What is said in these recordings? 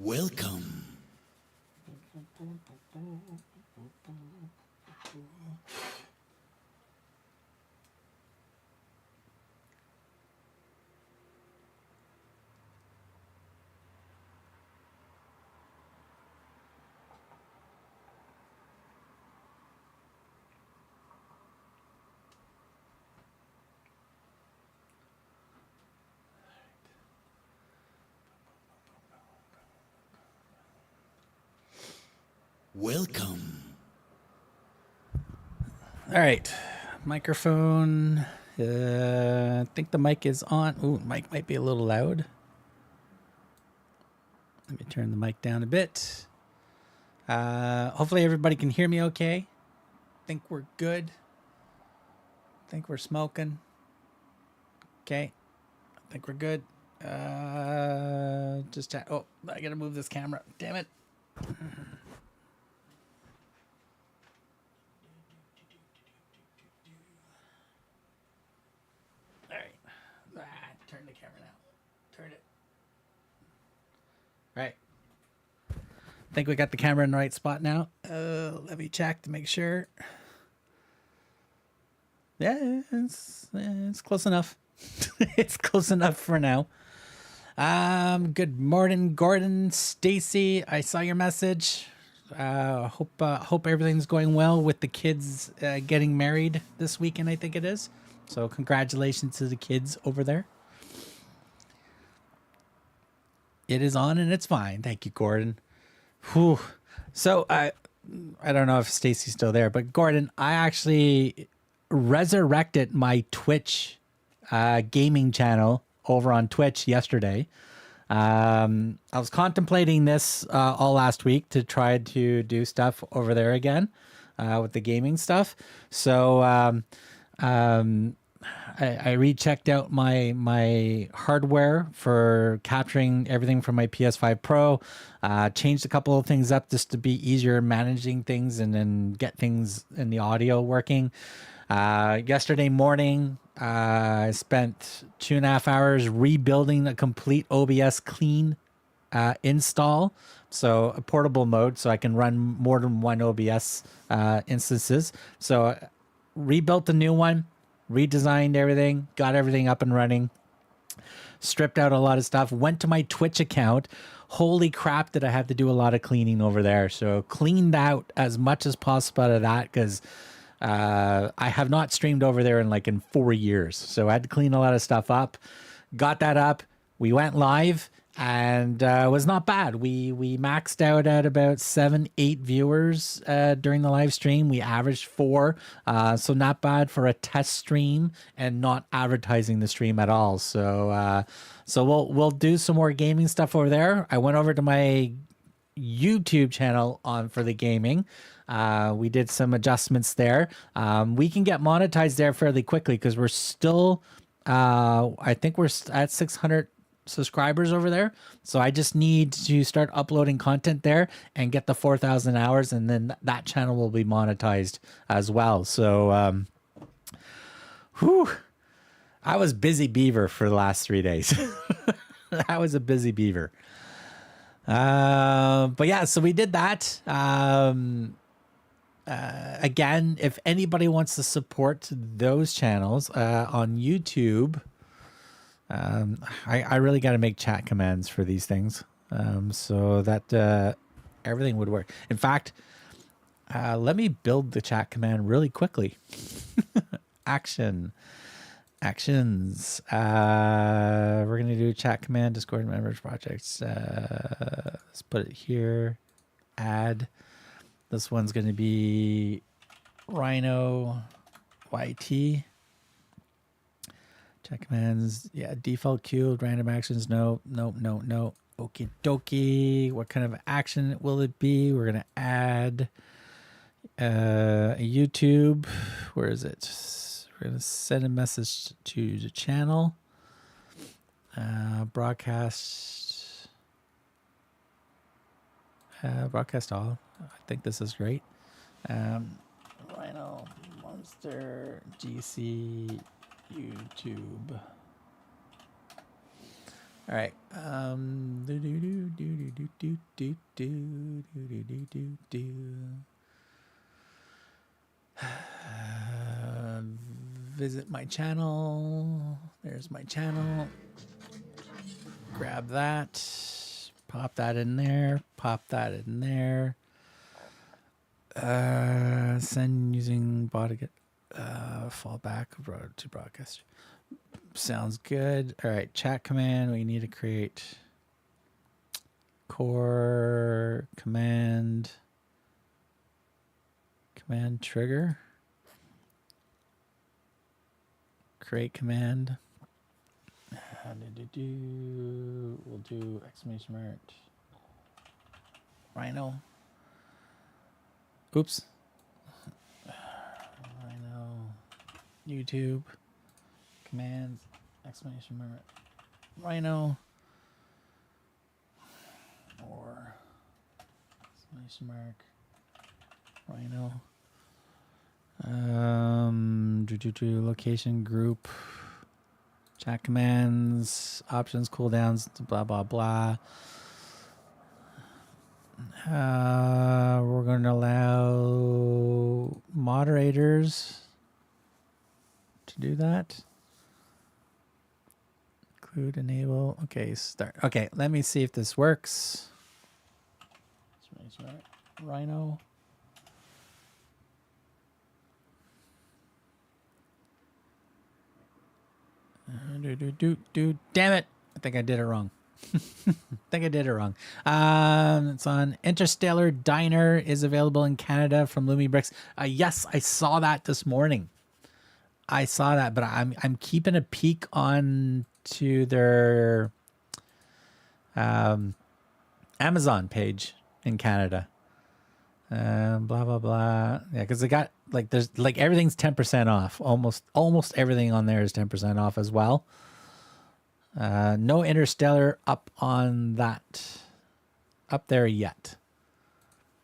Welcome. Welcome. All right, microphone. I think the mic is on. Ooh, mic might be a little loud. Let me turn the mic down a bit. Hopefully everybody can hear me okay. Think we're good. Think we're smoking. Okay. I think we're good. Oh, I gotta move this camera. Damn it. All right. Turn the camera now. Turn it. All right. I think we got the camera in the right spot now. Let me check to make sure. Yeah, it's close enough. It's close enough for now. Good morning, Gordon, Stacy. I saw your message. Hope everything's going well with the kids getting married this weekend, I think it is. So congratulations to the kids over there. It is on and it's fine. Thank you, Gordon. Whew. So I don't know if Stacy's still there, but Gordon, I actually resurrected my Twitch gaming channel over on Twitch yesterday. I was contemplating this all last week to try to do stuff over there again with the gaming stuff. So I rechecked out my hardware for capturing everything from my PS5 Pro, changed a couple of things up just to be easier managing things and then get things in the audio working. Yesterday morning, I spent 2.5 hours rebuilding a complete OBS clean install. So a portable mode so I can run more than one OBS instances. So rebuilt a new one, redesigned everything, got everything up and running, stripped out a lot of stuff, went to my Twitch account. Holy crap, did I have to do a lot of cleaning over there. So cleaned out as much as possible out of that because I have not streamed over there in 4 years. So I had to clean a lot of stuff up, got that up. We went live and it was not bad. We maxed out at about 7-8 viewers during the live stream. We averaged 4, so not bad for a test stream and not advertising the stream at all. So we'll do some more gaming stuff over there. I went over to my YouTube channel for the gaming. We did some adjustments there. We can get monetized there fairly quickly because we're still I think we're at 600 subscribers over there. So I just need to start uploading content there and get the 4,000 hours, and then that channel will be monetized as well. So I was busy beaver for the last 3 days. I was a busy beaver. But yeah, so we did that. Again, if anybody wants to support those channels on YouTube, I really got to make chat commands for these things so that everything would work. In fact, let me build the chat command really quickly. Actions. We're going to do chat command, Discord members projects. Let's put it here. Add. This one's going to be Rhino YT. Chat commands. Yeah, default queue, random actions. No. Okie dokie. What kind of action will it be? We're going to add a YouTube. Where is it? We're going to send a message to the channel. Broadcast all. I think this is great. Rhino Monster GC YouTube. All right. Do do do do do do do do do do do do. Visit my channel. There's my channel. Grab that. Pop that in there. Pop that in there. Send using bot to get fallback to broadcast. Sounds good. All right, chat command. We need to create core command trigger. Create command. We'll do exclamation mark. Rhino. Oops. Rhino. YouTube. Commands. Exclamation mark. Rhino. Or exclamation mark. Rhino. Location group. Chat commands. Options, cooldowns. Blah blah blah. We're going to allow moderators to do that. Include, enable. Okay, start. Okay, let me see if this works. Rhino. Damn it. I think I did it wrong. It's on Interstellar Diner is available in Canada from BRIX. Yes, I saw that this morning. I saw that, but I'm keeping a peek on to their Amazon page in Canada. Blah blah blah. Yeah, because they got like there's like everything's 10% off. Almost everything on there is 10% off as well. No Interstellar up on that up there yet.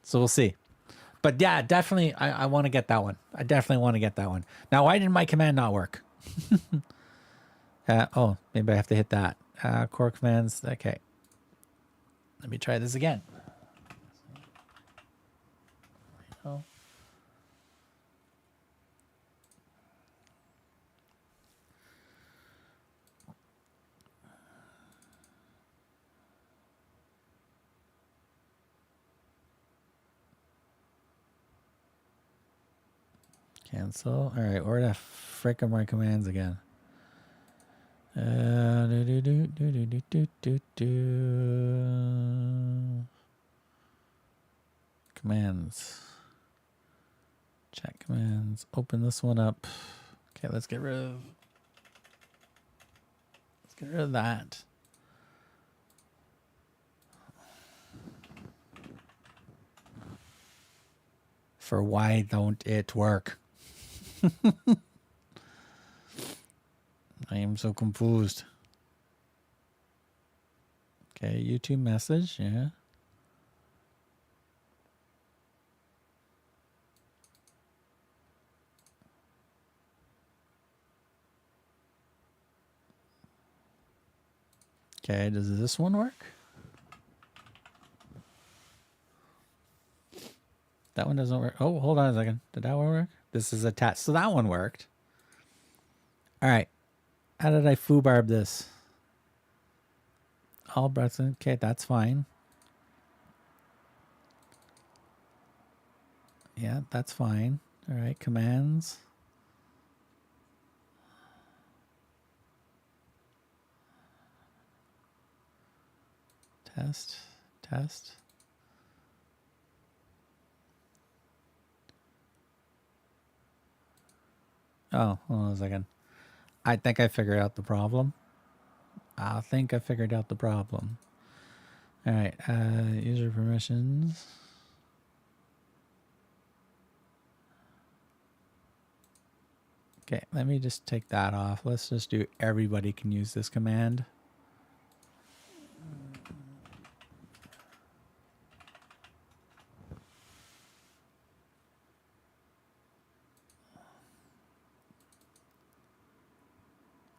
So we'll see. But yeah, definitely I want to get that one. I definitely want to get that one. Now, why did my command not work? Oh, maybe I have to hit that. Core commands. Okay. Let me try this again. Oh. Cancel. All right, where the frick are my commands again? Commands. Chat commands. Open this one up. Okay, let's get rid of that. For why don't it work? I am so confused. Okay, YouTube message, yeah. Okay, does this one work? That one doesn't work. Oh, hold on a second. Did that one work? This is attached. So that one worked. All right. How did I foobarb this? All breaths. Okay, that's fine. Yeah, that's fine. All right, commands. Test. Oh, hold on a second. I think I figured out the problem. All right, user permissions. Okay, let me just take that off. Let's just do everybody can use this command.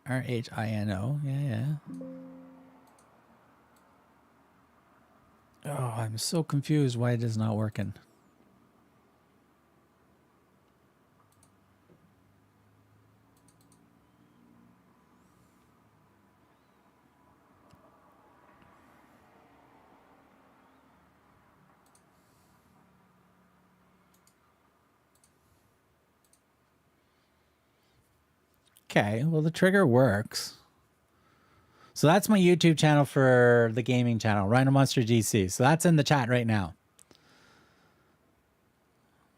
RHINO, yeah. Oh, I'm so confused why it is not working. Okay, well, the trigger works. So that's my YouTube channel for the gaming channel, Rhino Monster GC. So that's in the chat right now.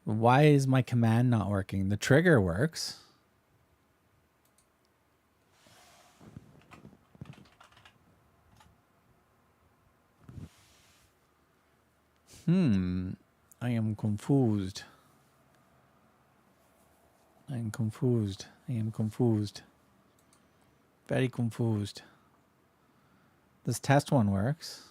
Why is my command not working? The trigger works. I am confused. I am confused. I am confused. Very confused. This test one works.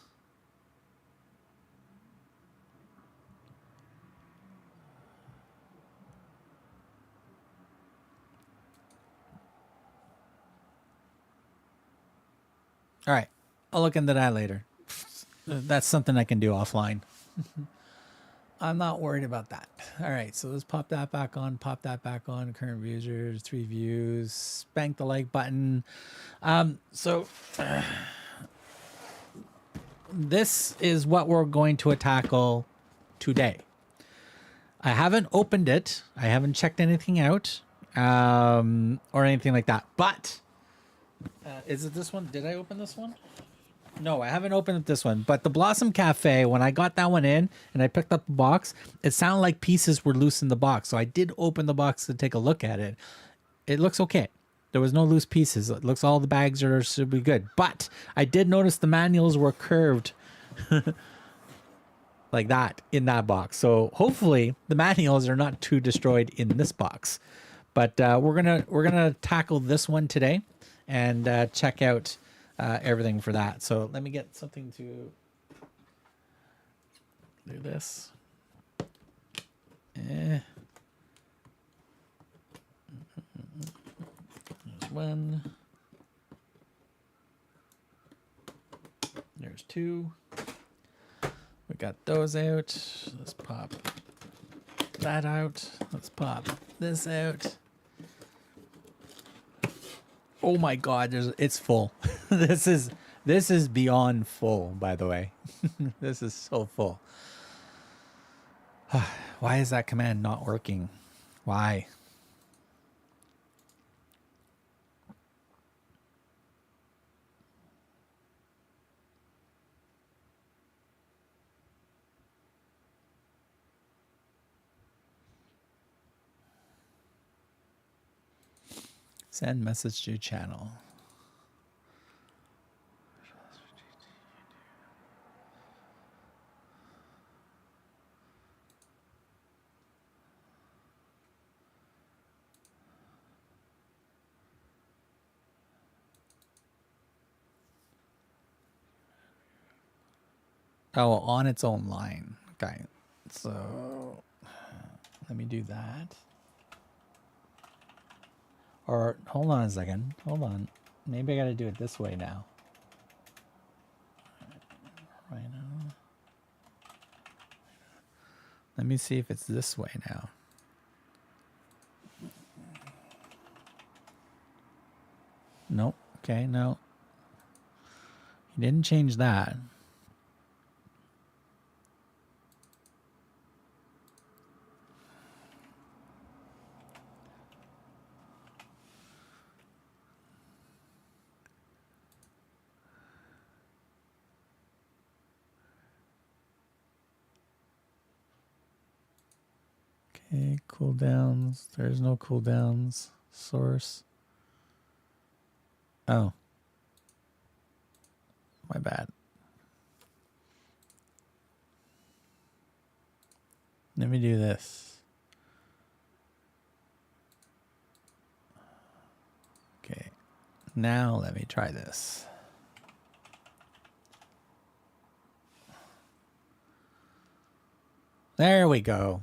All right. I'll look into that later. That's something I can do offline. I'm not worried about that. All right, so let's pop that back on, current users, 3 views, spank the like button. This is what we're going to tackle today. I haven't opened it. I haven't checked anything out or anything like that. But is it this one? Did I open this one? No, I haven't opened this one, but the Blossom Cafe, when I got that one in and I picked up the box, it sounded like pieces were loose in the box. So I did open the box to take a look at it. It looks okay. There was no loose pieces. It looks all the bags should be good. But I did notice the manuals were curved like that in that box. So hopefully the manuals are not too destroyed in this box. But we're gonna tackle this one today and check out everything for that. So let me get something to do this. There's one. There's 2. We got those out. Let's pop that out. Let's pop this out. Oh my God, it's full. This is beyond full, by the way. This is so full. Why is that command not working? Why? Send message to channel. Oh, on its own line. Okay. So let me do that. Or hold on a second. Hold on. Maybe I got to do it this way now. Right now. Let me see if it's this way now. Nope. Okay, no. He didn't change that. Okay, cooldowns. There's no cooldowns. Source. Oh. My bad. Let me do this. Okay. Now let me try this. There we go.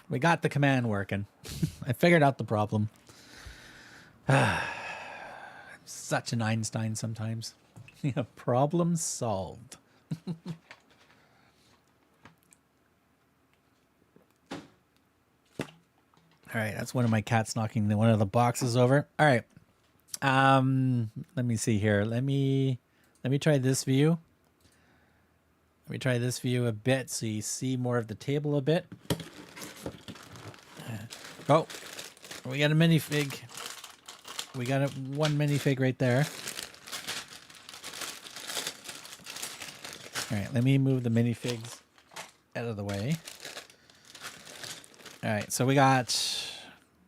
We got the command working. I figured out the problem. I'm such an Einstein sometimes. Yeah, problem solved. All right, that's one of my cats knocking one of the boxes over. All right. Let me see here. Let me try this view. Let me try this view a bit so you see more of the table a bit. Oh, we got a minifig. We got one minifig right there. All right, let me move the minifigs out of the way. All right, so we got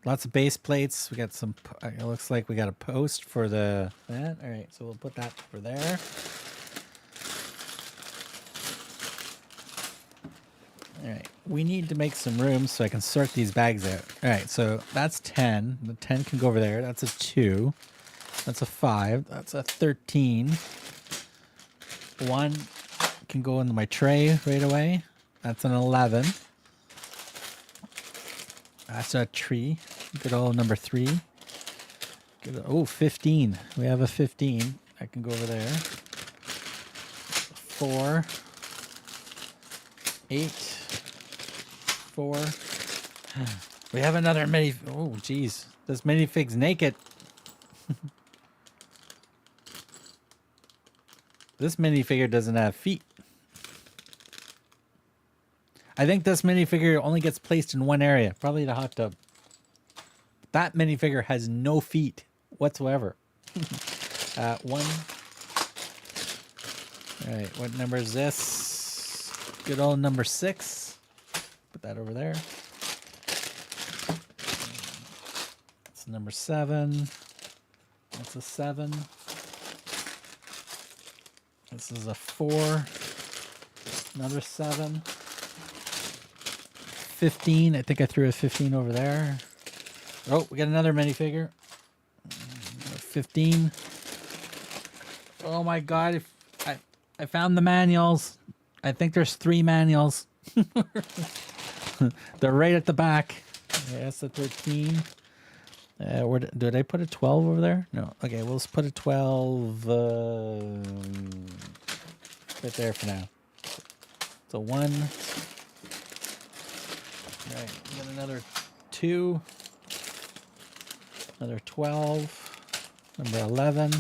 lots of base plates. We got some, it looks like we got a post for that. All right, so we'll put that over there. All right, we need to make some room so I can sort these bags out. All right, so that's 10. The 10 can go over there. That's a 2. That's a 5. That's a 13. 1 can go into my tray right away. That's an 11. That's a tree. Good old number 3. Good, oh, 15. We have a 15. I can go over there. 4. 8. 4. We have another mini. Oh, geez. This minifig's naked. This minifigure doesn't have feet. I think this minifigure only gets placed in one area, probably the hot tub. That minifigure has no feet whatsoever. 1. All right, what number is this? Good old number 6. Put that over there. That's number 7. That's a 7. This is a 4. Another 7. 15. I think I threw a 15 over there. Oh, we got another minifigure. 15. Oh my god, I found the manuals. I think there's 3 manuals. They're right at the back. Yeah, that's a 13. Where did I put a 12 over there? No. Okay, we'll just put a 12 right there for now. So 1. All right, we got another 2. Another 12. Number 11.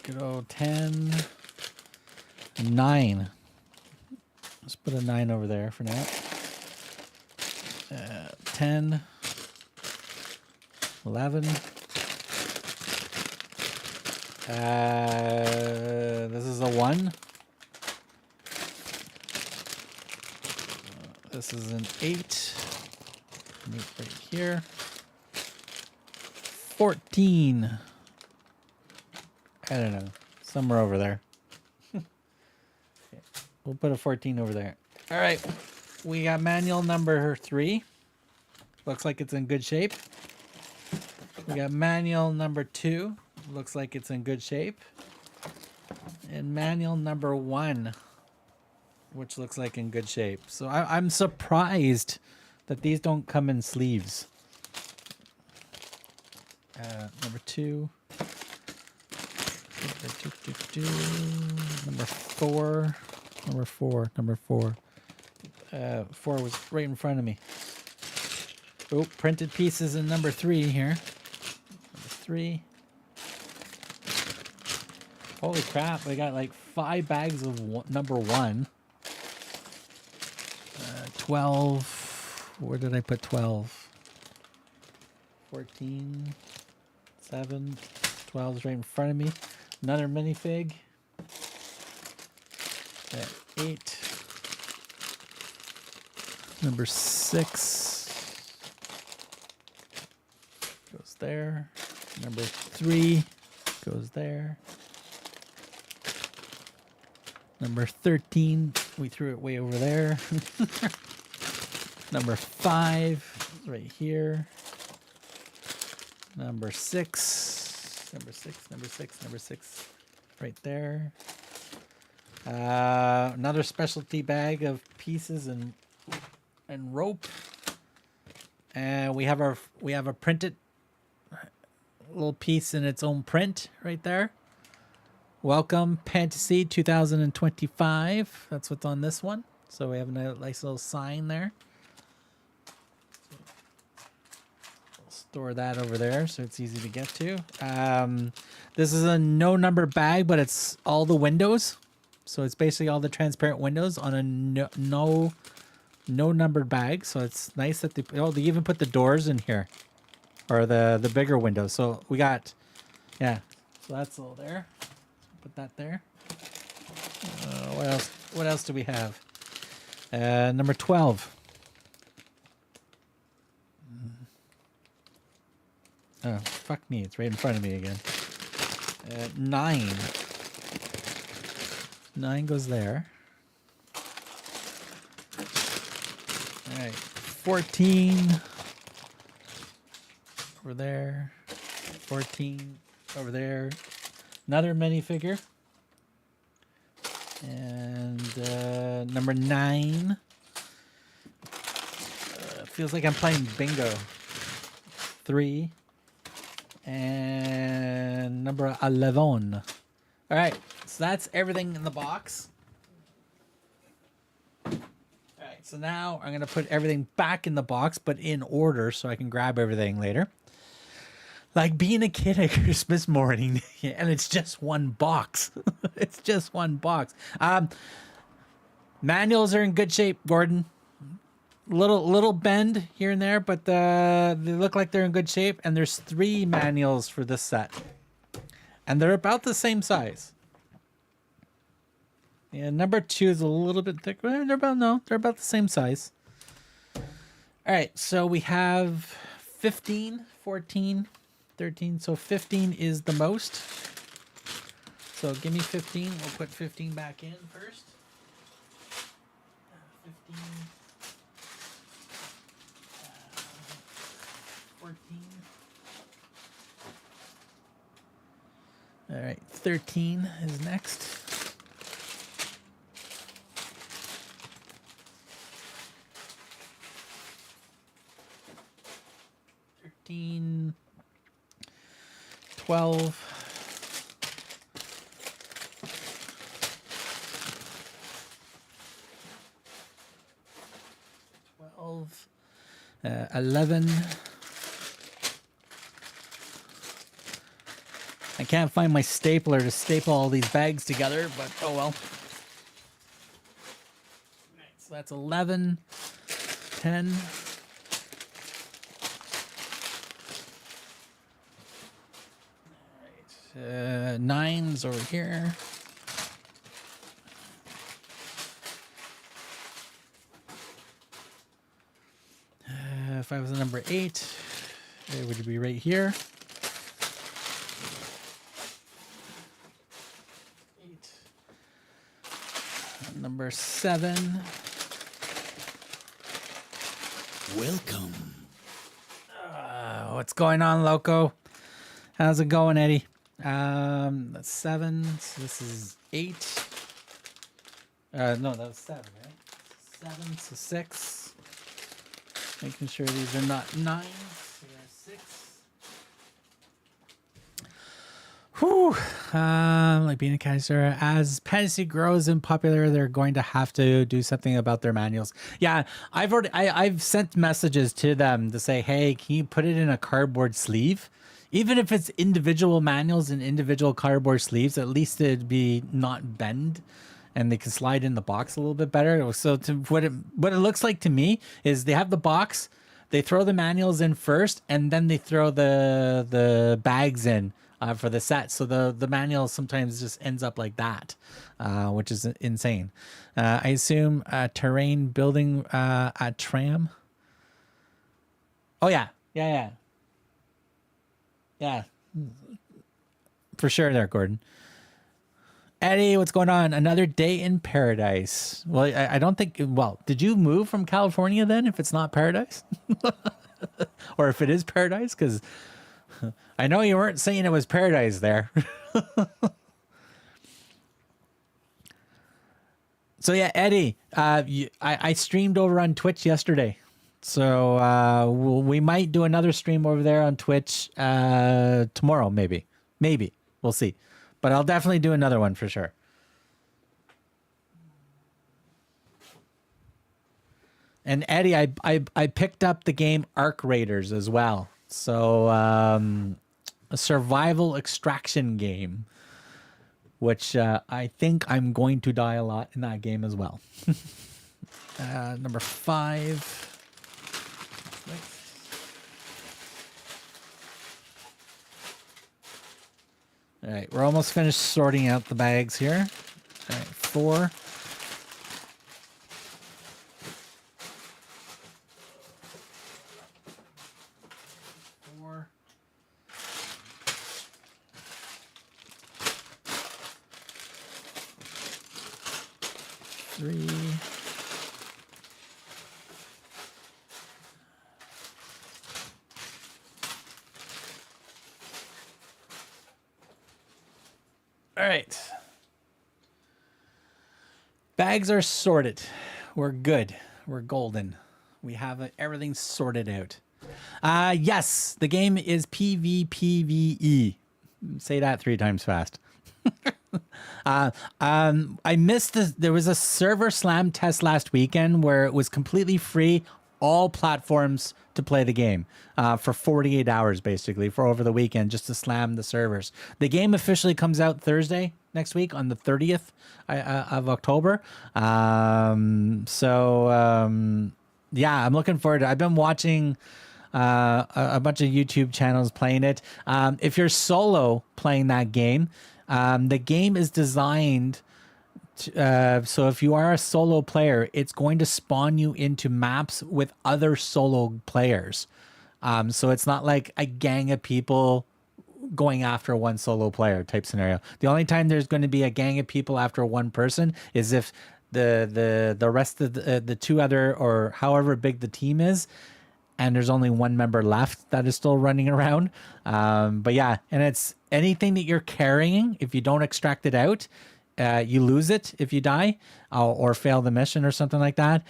Good old 10. 9. Let's put a 9 over there for now. 10. 11. This is a 1. This is an 8. Right here. 14. I don't know. Somewhere over there. We'll put a 14 over there. All right. We got manual number 3. Looks like it's in good shape. We got manual number 2. Looks like it's in good shape. And manual number 1, which looks like in good shape. So I'm surprised that these don't come in sleeves. Number 2. Number 4. Number 4. Number 4. 4 was right in front of me. Oh, printed pieces in number 3 here. Number 3. Holy crap, we got like 5 bags of number 1. 12. Where did I put 12? 14. 7. 12 is right in front of me. Another minifig. 8. Number 6 goes there. Number 3 goes there. Number 13, we threw it way over there. Number 5 right here. Number 6. Number 6, number 6, number 6 right there. Another specialty bag of pieces and rope. And we have a printed little piece in its own print right there. Welcome, Pantasy 2025. That's what's on this one. So we have a nice little sign there. We'll store that over there so it's easy to get to. This is a no number bag, but it's all the windows. So it's basically all the transparent windows on a no numbered bag. So it's nice that they even put the doors in here, or the bigger windows. So we got, yeah. So that's all there. Put that there. What else? What else do we have? Number 12. Oh, fuck me. It's right in front of me again. 9. 9 goes there. All right. 14. Over there. 14. Over there. Another minifigure. And number 9. Feels like I'm playing bingo. 3. And number 11. All right, so that's everything in the box. All right, so now I'm gonna put everything back in the box, but in order so I can grab everything later. Like being a kid at Christmas morning, and it's just one box. It's just one box. Manuals are in good shape, Gordon. Little bend here and there, but they look like they're in good shape. And there's 3 manuals for this set, and they're about the same size. Yeah, number 2 is a little bit thicker. They're about the same size. All right, so we have 15, 14, 13. So 15 is the most. So give me 15. We'll put 15 back in first. 15. 14. All right, 13 is next. 13, 12. 11. I can't find my stapler to staple all these bags together, but oh well. Right, so that's 11, 10. All right, 9's over here. 5 is the number 8. It would be right here. 8. Number 7. Welcome. What's going on, Loco? How's it going, Eddie? That's 7. So this is 8. No, that was 7, right? 7, so 6. Making sure these are not 9s. So there's 6. Whew. Like being a Kaiser, as Pantasy grows in popular, they're going to have to do something about their manuals. Yeah, I've sent messages to them to say, hey, can you put it in a cardboard sleeve? Even if it's individual manuals and individual cardboard sleeves, at least it'd be not bend, and they can slide in the box a little bit better. So what it looks like to me is they have the box, they throw the manuals in first, and then they throw the bags in for the set. So the manual sometimes just ends up like that, which is insane. I assume terrain building at tram. Oh yeah. For sure there, Gordon. Eddie, what's going on? Another day in paradise. Well, I don't think... Well, did you move from California then if it's not paradise? Or if it is paradise? Because I know you weren't saying it was paradise there. So yeah, Eddie, I streamed over on Twitch yesterday. So we might do another stream over there on Twitch tomorrow, maybe. Maybe. We'll see. But I'll definitely do another one for sure. And Eddie, I picked up the game Arc Raiders as well. So a survival extraction game, which I think I'm going to die a lot in that game as well. Number 5. All right, we're almost finished sorting out the bags here. All right, 4. Three. All right. Bags are sorted. We're good. We're golden. We have everything sorted out. Yes, the game is PvPvE. Say that 3 times fast. I missed this. There was a server slam test last weekend where it was completely free, all platforms to play the game for 48 hours, basically, for over the weekend, just to slam the servers. The game officially comes out Thursday next week on the 30th of October. Yeah, I'm looking forward to it. I've been watching a bunch of YouTube channels playing it. If you're solo playing that game, the game is designed so if you are a solo player, it's going to spawn you into maps with other solo players. So it's not like a gang of people going after one solo player type scenario. The only time there's going to be a gang of people after one person is if the rest of the 2 other, or however big the team is, and there's only 1 member left that is still running around. But yeah, and it's anything that you're carrying, if you don't extract it out, you lose it if you die or fail the mission or something like that.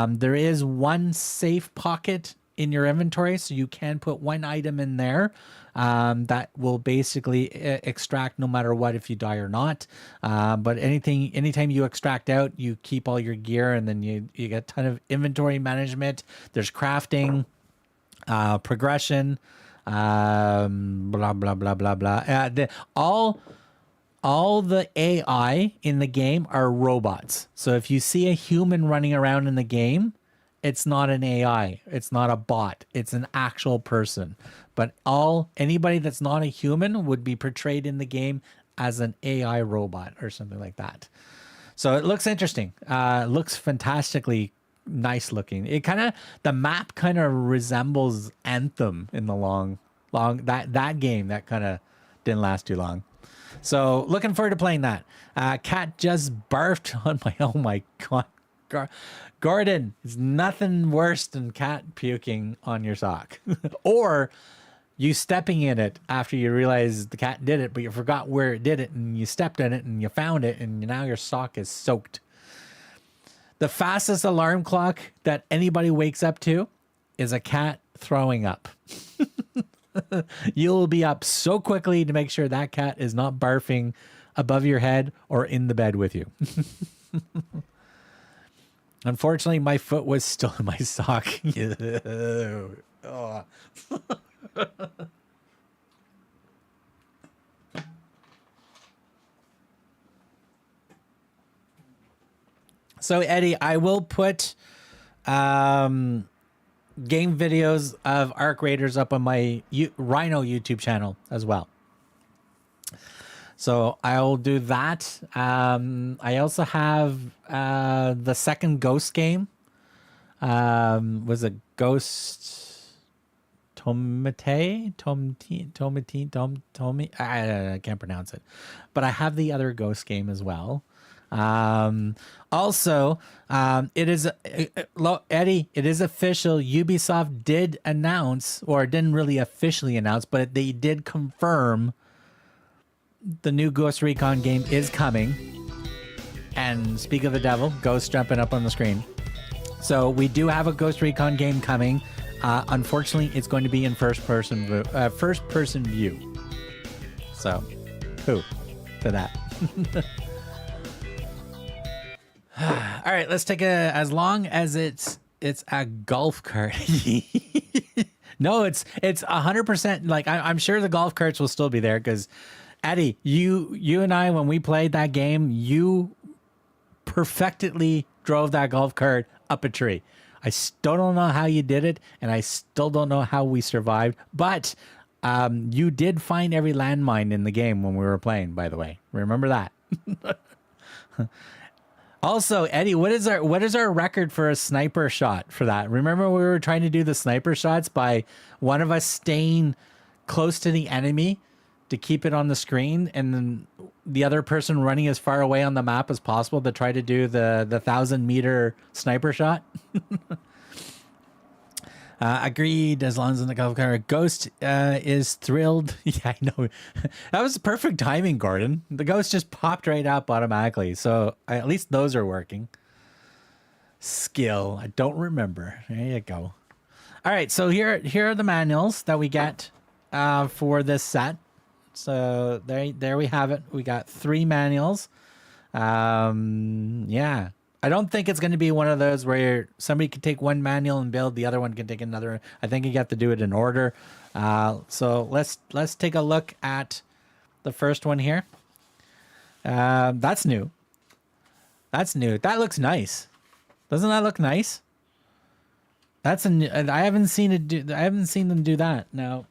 There is 1 safe pocket in your inventory, so you can put 1 item in there that will basically extract no matter what if you die or not. But anytime you extract out, you keep all your gear, and then you get a ton of inventory management. There's crafting, progression, blah blah blah blah blah. All the AI in the game are robots. So if you see a human running around in the game, it's not an AI. It's not a bot. It's an actual person. But anybody that's not a human would be portrayed in the game as an AI robot or something like that. So it looks interesting. It looks fantastically nice looking. The map kind of resembles Anthem in the long that game that kind of didn't last too long. So looking forward to playing that. Cat just barfed on my, oh my God. Gordon, it's nothing worse than cat puking on your sock. Or you stepping in it after you realize the cat did it, but you forgot where it did it, and you stepped in it and you found it, and now your sock is soaked. The fastest alarm clock that anybody wakes up to is a cat throwing up. You'll be up so quickly to make sure that cat is not barfing above your head or in the bed with you. Unfortunately, my foot was still in my sock. Oh. So, Eddie, I will put game videos of Arc Raiders up on my Rhino YouTube channel as well. So I'll do that. I also have the second Ghost game. Was it Ghost Tomate? I can't pronounce it. But I have the other Ghost game as well. Also, it is Eddie, it is official. Ubisoft did announce, or didn't really officially announce, but they did confirm the new Ghost Recon game is coming. And speak of the devil, Ghost jumping up on the screen. So we do have a Ghost Recon game coming. Unfortunately, it's going to be in first person view. So, who to that? All right, let's take as long as it's It's a golf cart. No, it's 100%. Like I'm sure the golf carts will still be there because Eddie, you and I, when we played that game, you perfectly drove that golf cart up a tree. I still don't know how you did it, and I still don't know how we survived. But you did find every landmine in the game when we were playing. By the way, remember that. Also, Eddie, what is our record for a sniper shot for that? Remember we were trying to do the sniper shots by one of us staying close to the enemy to keep it on the screen, and then the other person running as far away on the map as possible to try to do the 1,000-meter sniper shot. Agreed, as long as in the golf cart. Ghost is thrilled. Yeah, I know. That was perfect timing, Gordon. The ghost just popped right up automatically. So at least those are working. Skill. I don't remember. There you go. All right, so here are the manuals that we get for this set. So there we have it. We got 3 manuals. Yeah. I don't think it's going to be one of those where somebody can take one manual and build, the other one can take another. I think you have to do it in order. So let's take a look at the first one here. That's new. That's new. That looks nice. Doesn't that look nice? That's a new, I haven't seen it do. I haven't seen them do that. No.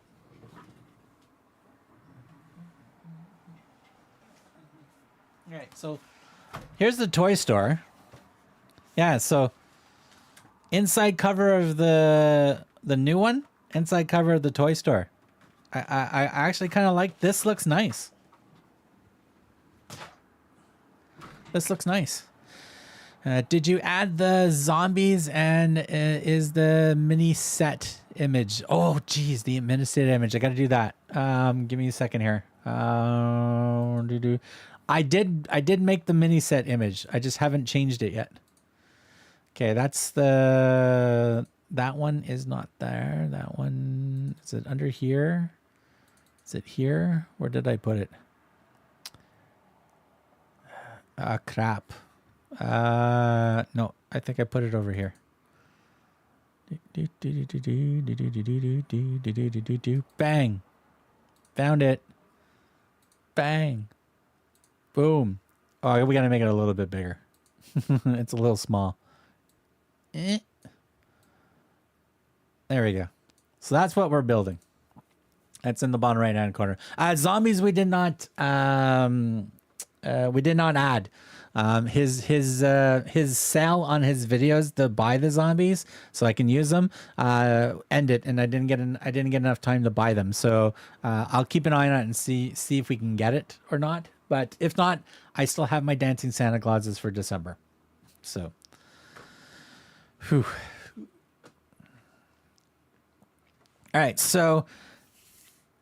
All right. So here's the toy store. Yeah, so inside cover of the new one, inside cover of the toy store. I actually kind of like this. Looks nice. This looks nice. Did you add the zombies and is the mini set image? Oh, geez, the mini set image. I got to do that. Give me a second here. I did make the mini set image. I just haven't changed it yet. Okay, that's that one is not there. That one, is it under here? Is it here? Where did I put it? Crap. No, I think I put it over here. Bang. Found it. Bang. Boom. Oh, we got to make it a little bit bigger. It's a little small. There we go. So that's what we're building. That's in the bottom right hand corner. Zombies we did not add. His sale on his videos to buy the zombies so I can use them ended, and I didn't get enough time to buy them. So I'll keep an eye on it and see if we can get it or not. But if not, I still have my dancing Santa Clauses for December. So whew. All right, so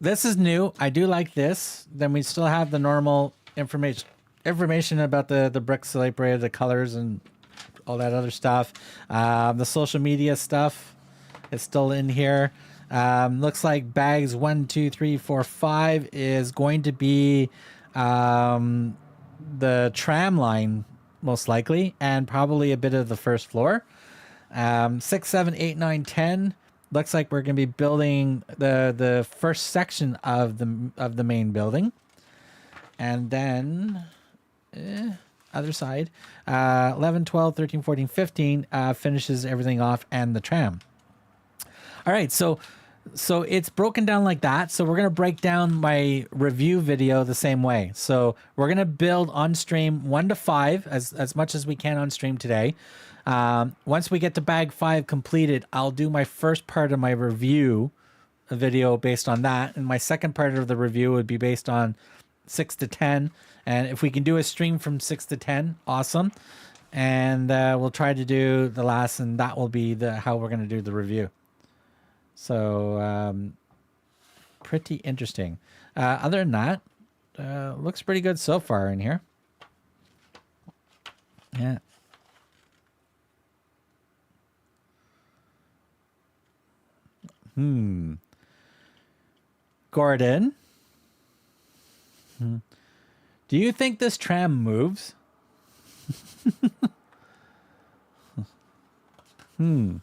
this is new. I do like this. Then we still have the normal information about the BRIX library, the colors and all that other stuff. The social media stuff is still in here. Looks like bags 1, 2, 3, 4, 5 is going to be the tram line most likely, and probably a bit of the first floor. 6, 7, 8, 9, 10. Looks like we're going to be building the first section of the main building, and then other side 11, 12, 13, 14, 15 finishes everything off, and the tram. All right, so it's broken down like that. So we're going to break down my review video the same way. So we're going to build on stream 1 to 5 as much as we can on stream today. Once we get to bag 5 completed, I'll do my first part of my review video based on that. And my second part of the review would be based on 6 to 10. And if we can do a stream from 6 to 10, awesome. And we'll try to do the last, and that will be how we're going to do the review. So pretty interesting. Other than that, looks pretty good so far in here. Yeah. Gordon, do you think this tram moves? I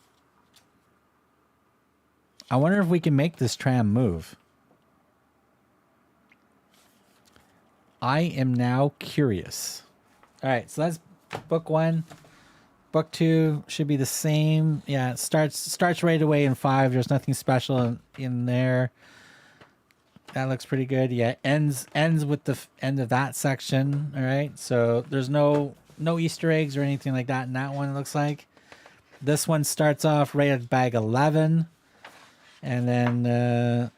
wonder if we can make this tram move. I am now curious. All right, so that's book 1. Book 2 should be the same. Yeah, it starts right away in 5. There's nothing special in there. That looks pretty good. Yeah, ends with the end of that section. All right, so there's no Easter eggs or anything like that in that one. It looks like this one starts off right at bag 11, and then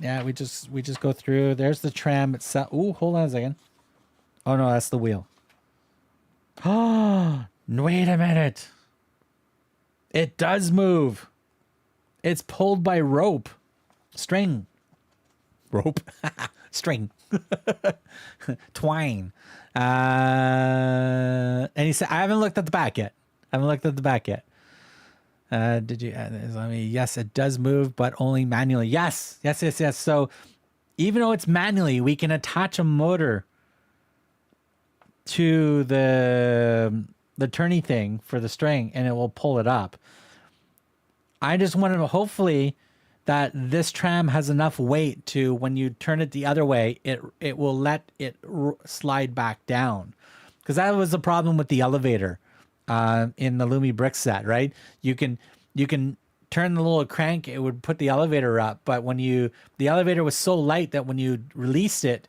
yeah, we just go through. There's the tram itself. Ooh, hold on a second. Oh no, that's the wheel. Oh, wait a minute. It does move. It's pulled by rope. String. Rope. String. Twine. And he said, I haven't looked at the back yet. Did you? I mean, yes, it does move, but only manually. Yes. So even though it's manually, we can attach a motor to the turny thing for the string, and it will pull it up. I just wanted to hopefully that this tram has enough weight to when you turn it the other way, it will let it slide back down, because that was the problem with the elevator. In the BRIX set, right? You can turn the little crank, it would put the elevator up, but the elevator was so light that when you released it,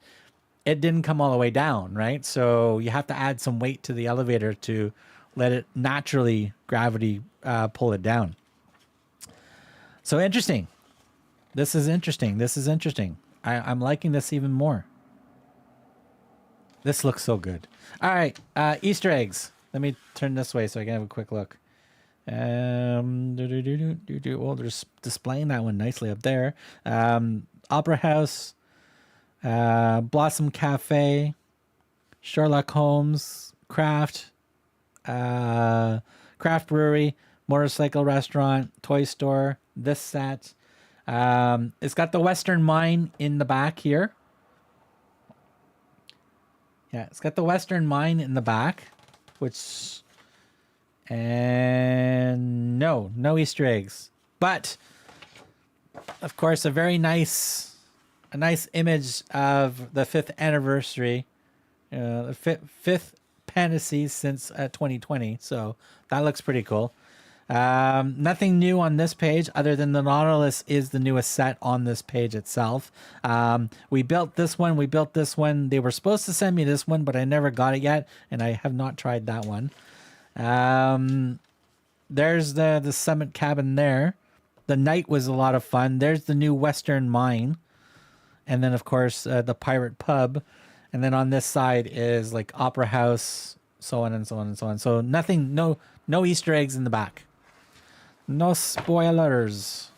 it didn't come all the way down, right? So you have to add some weight to the elevator to let it naturally gravity pull it down. So interesting. This is interesting. I'm liking this even more. This looks so good. All right, Easter eggs. Let me turn this way so I can have a quick look. Well, they're just displaying that one nicely up there. Opera House, Blossom Cafe, Sherlock Holmes, Craft Brewery, Motorcycle Restaurant, Toy Store, this set. It's got the Western Mine in the back here. Yeah, it's got the Western Mine in the back. And no Easter eggs, but of course a nice image of the 5th anniversary, the fifth Pantasy since 2020. So that looks pretty cool. Nothing new on this page other than the Nautilus is the newest set on this page itself. We built this one. They were supposed to send me this one, but I never got it yet, and I have not tried that one. There's the summit cabin there. The night was a lot of fun. There's the new Western Mine. And then, of course, the Pirate Pub. And then on this side is like Opera House, so on and so on and so on. So nothing, no Easter eggs in the back. No spoilers.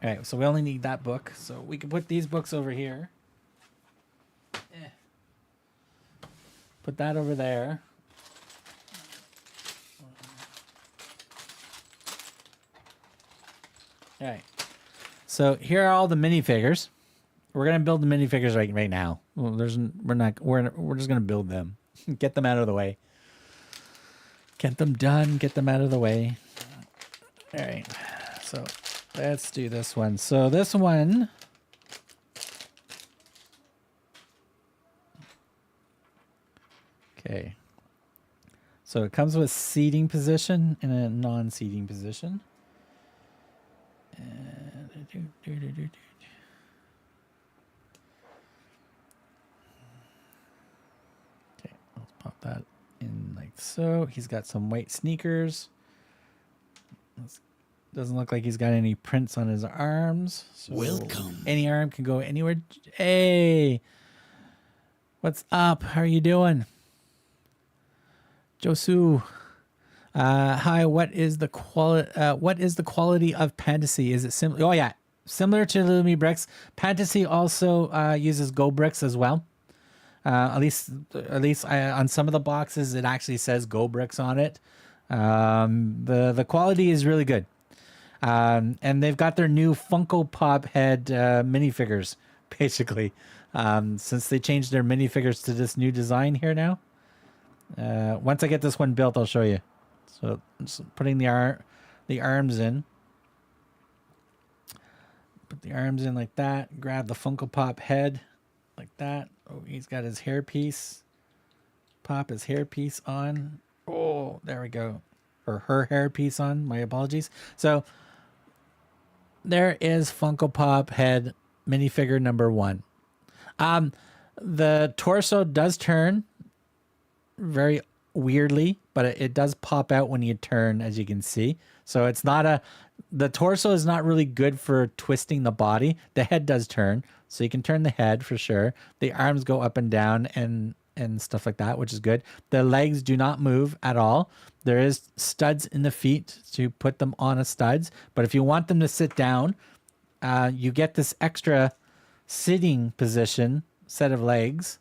All right, so we only need that book. So we can put these books over here. Put that over there. All right. So here are all the minifigures. We're gonna build the minifigures right now. Well, we're just gonna build them. Get them out of the way. Get them done. Get them out of the way. All right. So let's do this one. So this one. Okay. So it comes with seating position and a non-seating position. Okay, let's pop that in like so. He's got some white sneakers. Doesn't look like he's got any prints on his arms. So welcome. Any arm can go anywhere. Hey, what's up? How are you doing? Josu. Hi, what is the quality of Pantasy? Is it similar? Oh yeah, similar to BRIX. Pantasy also uses gobricks as well. At least on some of the boxes it actually says gobricks on it. The quality is really good. And they've got their new Funko Pop head minifigures, basically. Since they changed their minifigures to this new design here now. Once I get this one built, I'll show you. So just putting the arms in. Put the arms in like that. Grab the Funko Pop head like that. Oh, he's got his hairpiece. Pop his hairpiece on. Oh, there we go. Or her hairpiece on. My apologies. So there is Funko Pop head minifigure number 1. The torso does turn very weirdly, but it does pop out when you turn, as you can see. So it's not the torso is not really good for twisting the body. The head does turn, so you can turn the head for sure. The arms go up and down and stuff like that, which is good. The legs do not move at all. There is studs in the feet to put them on a studs, but if you want them to sit down, you get this extra sitting position set of legs.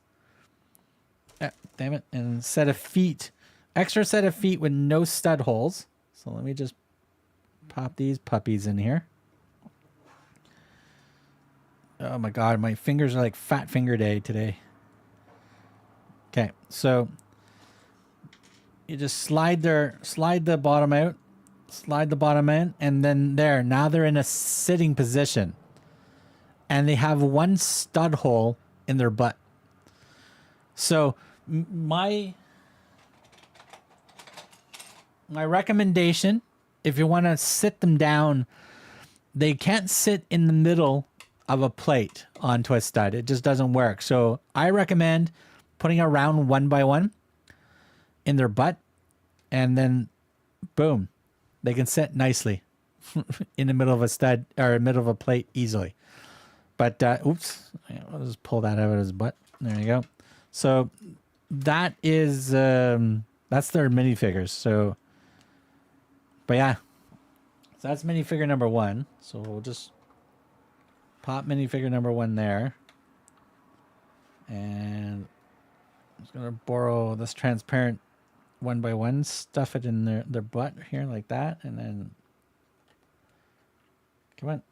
Damn it. And set of feet. Extra set of feet with no stud holes. So let me just pop these puppies in here. Oh my god, my fingers are like fat finger day today. Okay, so you just slide the bottom out. Slide the bottom in, and then there. Now they're in a sitting position. And they have one stud hole in their butt. So my recommendation, if you want to sit them down, they can't sit in the middle of a plate onto a stud. It just doesn't work. So I recommend putting a round 1x1 in their butt, and then boom, they can sit nicely in the middle of a stud or middle of a plate easily. But oops, I'll just pull that out of his butt. There you go. So that is that's their minifigures. So, but yeah, so that's minifigure number 1. So we'll just pop minifigure number 1 there, and I'm just gonna borrow this transparent 1x1, stuff it in their butt here like that, and then come on.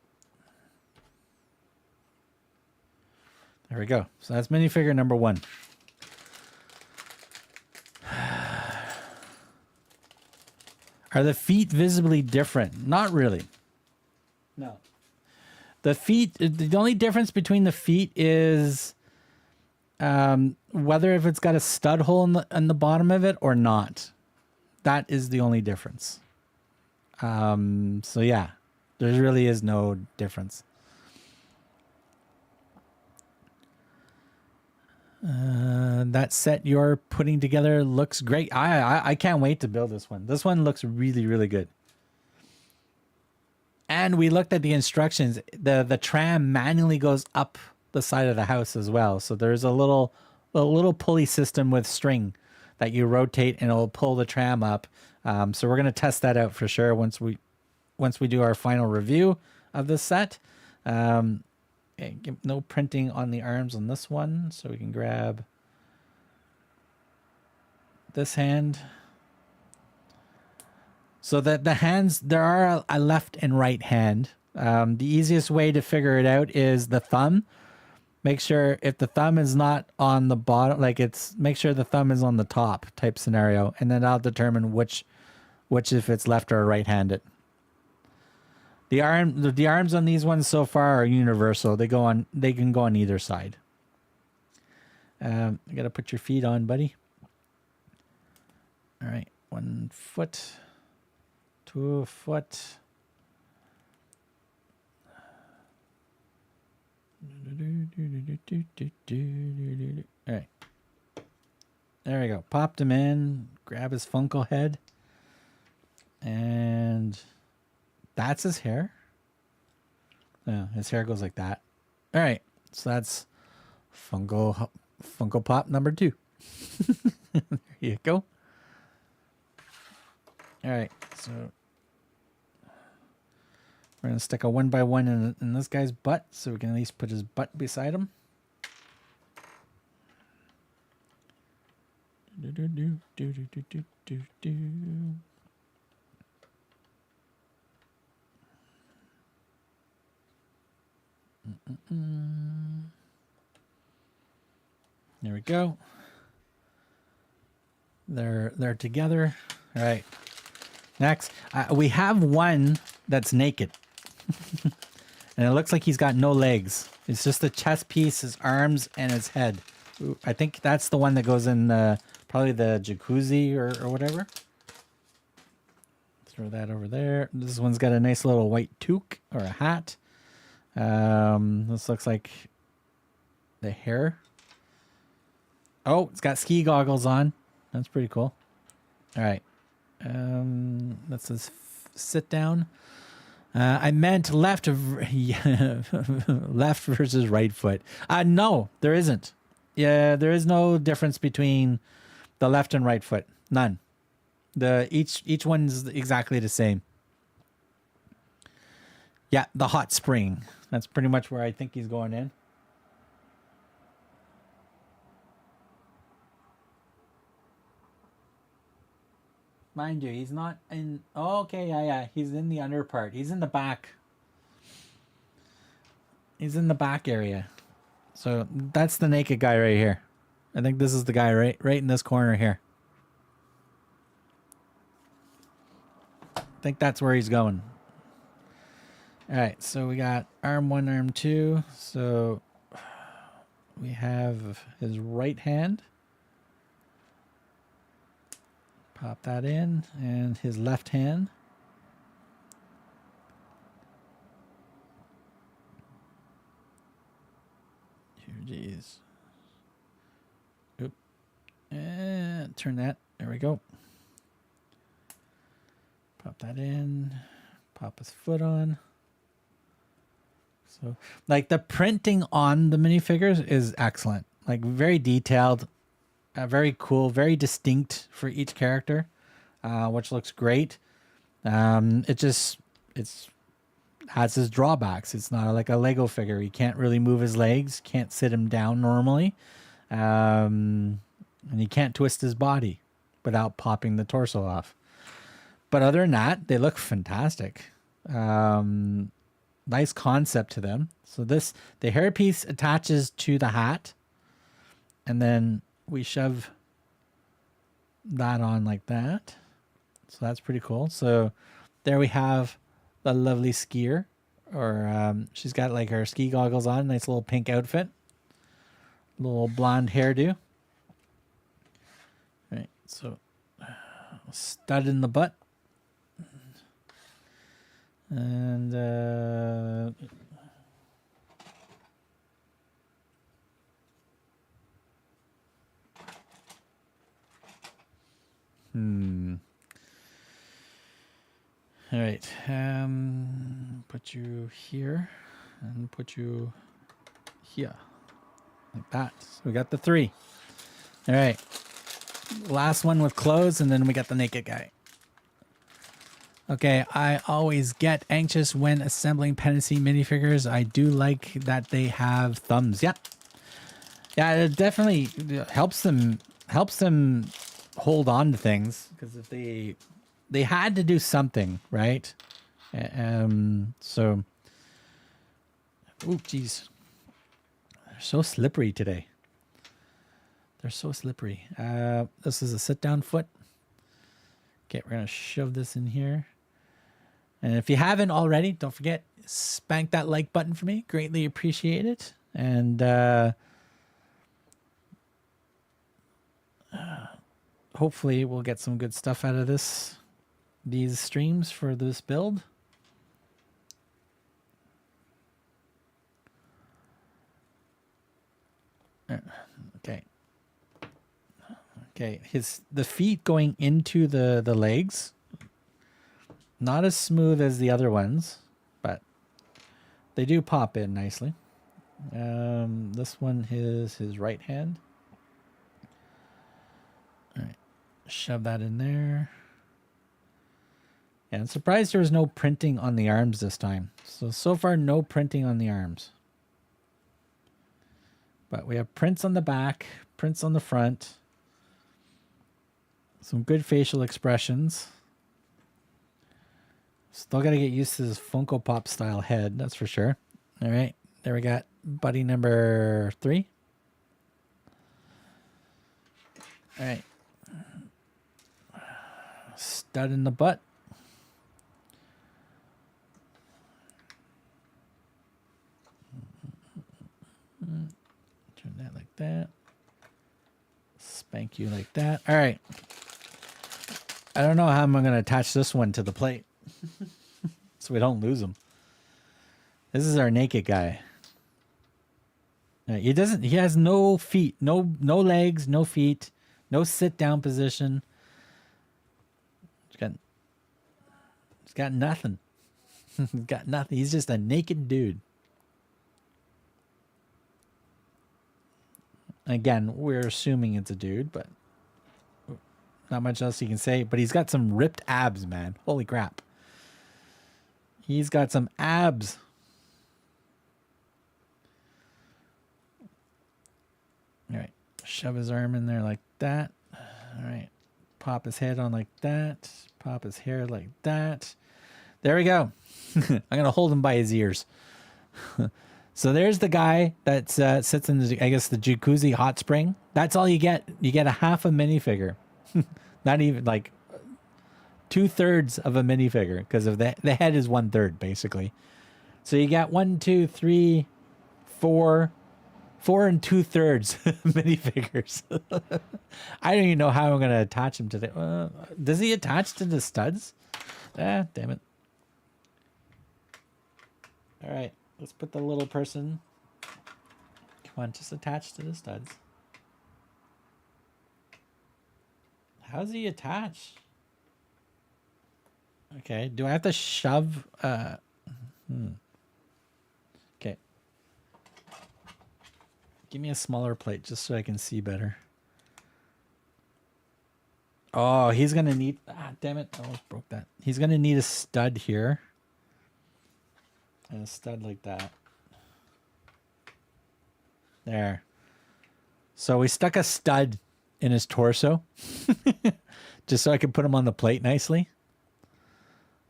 There we go. So that's minifigure number 1. Are the feet visibly different? Not really. No. The feet, the only difference between the feet is whether if it's got a stud hole in the bottom of it or not. That is the only difference. So yeah, there really is no difference. That set you're putting together looks great. I can't wait to build this one. This one looks really, really good. And we looked at the instructions. The tram manually goes up the side of the house as well. So there's a little pulley system with string that you rotate and it'll pull the tram up. So we're gonna test that out for sure once we do our final review of this set. Okay, no printing on the arms on this one, so we can grab this hand. So that the hands, there are a left and right hand. The easiest way to figure it out is the thumb. Make sure if the thumb is not on the bottom, make sure the thumb is on the top type scenario, and then I'll determine which if it's left or right-handed. The arms on these ones so far are universal. They can go on either side. You gotta put your feet on, buddy. All right, 1 foot, 2 foot. All right, there we go. Popped him in. Grab his Funko head, and that's his hair. Yeah, his hair goes like that. All right, so that's Funko Pop number 2. There you go. All right, so we're gonna stick a 1x1 in this guy's butt, so we can at least put his butt beside him. There we go. They're together. All right. Next, we have one that's naked. And it looks like he's got no legs. It's just the chest piece, his arms, and his head. Ooh, I think that's the one that goes in probably the jacuzzi or whatever. Throw that over there. This one's got a nice little white toque or a hat. This looks like the hair. Oh, it's got ski goggles on. That's pretty cool. All right. Let's just sit down. I meant left left versus right foot. No, there isn't. Yeah, there is no difference between the left and right foot. None. Each one's exactly the same. Yeah, the hot spring. That's pretty much where I think he's going in. Mind you, he's not in... Oh, okay, yeah. He's in the under part. He's in the back. He's in the back area. So that's the naked guy right here. I think this is the guy right in this corner here. I think that's where he's going. All right, so we got arm 1, arm 2. So we have his right hand. Pop that in, and his left hand. Geez. Oop. And turn that. There we go. Pop that in. Pop his foot on. So, like, the printing on the minifigures is excellent. Like, very detailed. Very cool, very distinct for each character, which looks great. It's has its drawbacks. It's not like a Lego figure. He can't really move his legs, can't sit him down normally, and he can't twist his body without popping the torso off. But other than that, they look fantastic. Nice concept to them. So the hairpiece attaches to the hat, and then we shove that on like that. So that's pretty cool. So there we have the lovely skier, or she's got like her ski goggles on, nice little pink outfit, little blonde hairdo. All right, so stud in the butt. And all right. Put you here and put you here. Like that. So we got the 3. All right. Last one with clothes, and then we got the naked guy. Okay, I always get anxious when assembling Pantasy minifigures. I do like that they have thumbs. Yeah. Yeah, it definitely helps them hold on to things, because if they had to do something, right? So, oh geez, they're so slippery today. They're so slippery. This is a sit-down foot. Okay, we're gonna shove this in here. And if you haven't already, don't forget, spank that like button for me. Greatly appreciate it. And hopefully we'll get some good stuff out of these streams for this build. Okay. Okay, the feet going into the legs, not as smooth as the other ones, but they do pop in nicely. This one is his right hand. All right, shove that in there. Yeah, I'm surprised there was no printing on the arms this time. So far, no printing on the arms. But we have prints on the back, prints on the front. Some good facial expressions. Still got to get used to this Funko Pop style head, that's for sure. All right, there we got buddy number 3. All right. Stud in the butt. Turn that like that. Spank you like that. All right. I don't know how I'm going to attach this one to the plate so we don't lose him. This is our naked guy. He has no feet, no legs, no feet, no sit down position. He's got nothing. He's got nothing. He's just a naked dude. Again, we're assuming it's a dude, but not much else you can say. But he's got some ripped abs, man. Holy crap. He's got some abs. All right. Shove his arm in there like that. All right. Pop his head on like that. Pop his hair like that. There we go. I'm going to hold him by his ears. So there's the guy that sits in the, I guess, the jacuzzi hot spring. That's all you get. You get a half a minifigure. Not even like 2/3 of a minifigure because of the head is 1/3 basically. So you got 1, 2, 3, 4 and 2/3 minifigures. I don't even know how I'm going to attach him to the... does he attach to the studs? Ah, damn it. All right. Let's put the little person. Come on, just attach to the studs. How's he attach? Okay. Do I have to shove? Okay. Give me a smaller plate just so I can see better. Oh, he's going to need... Ah, damn it. I almost broke that. He's going to need a stud here. And a stud like that. There. So we stuck a stud in his torso. Just so I could put him on the plate nicely.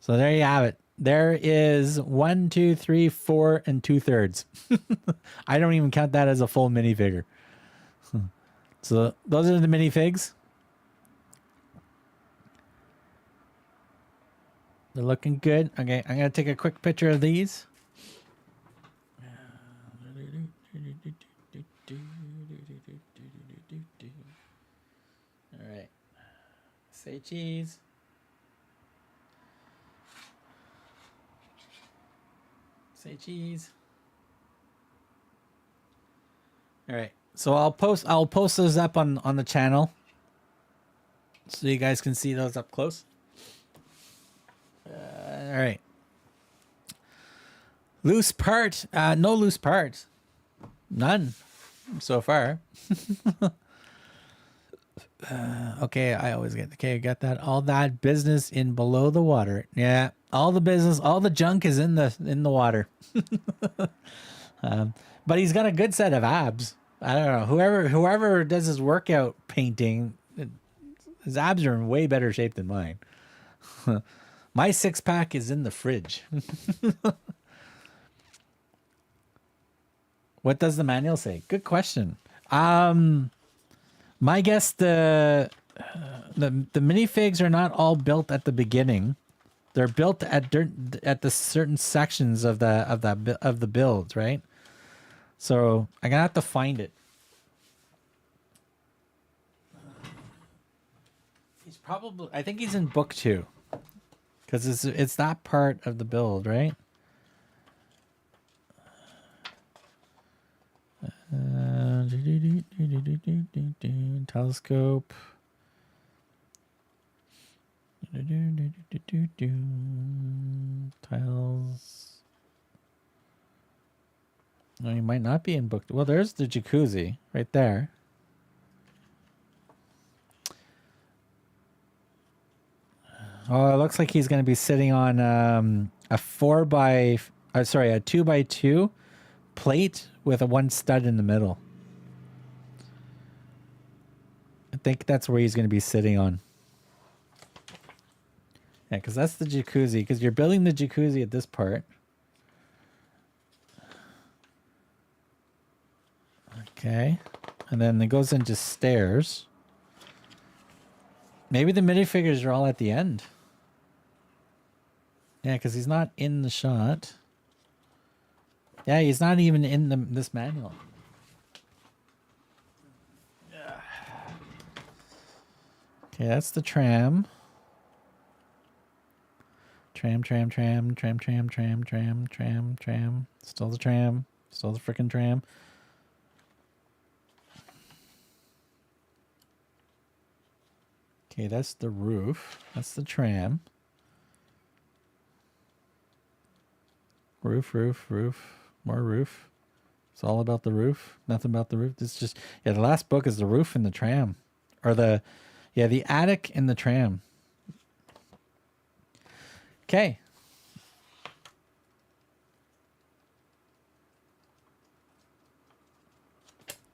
So there you have it. There is 1, 2, 3, 4, and 2/3. I don't even count that as a full minifigure. So those are the minifigs. They're looking good. Okay, I'm going to take a quick picture of these. All right. Say cheese. Say cheese. All right. So I'll post those up on the channel so you guys can see those up close. All right. Loose part. No loose parts. None so far. Okay, I always get... Okay, got that. All that business in below the water. Yeah, all the business, all the junk is in the water. But he's got a good set of abs. I don't know. Whoever does his workout painting, his abs are in way better shape than mine. My 6-pack is in the fridge. What does the manual say? Good question. My guess the minifigs are not all built at the beginning. They're built at the certain sections of the builds, right? So I'm gonna have to find it. He's probably... I think he's in book 2. Because it's that part of the build, right? Telescope. Tiles. No, he might not be in book. Well, there's the jacuzzi right there. Oh, it looks like he's going to be sitting on a 2x2 plate with a 1 stud in the middle. I think that's where he's going to be sitting on. Yeah, because that's the jacuzzi. Because you're building the jacuzzi at this part. Okay. And then it goes into stairs. Maybe the minifigures are all at the end. Yeah, because he's not in the shot. Yeah, he's not even in this manual. Okay, that's the tram. Tram. Still the tram. Still the frickin' tram. Okay, that's the roof. That's the tram. Roof. More roof. It's all about the roof. Nothing about the roof. It's just, yeah, the last book is the roof and the tram. Or the attic and the tram. Okay.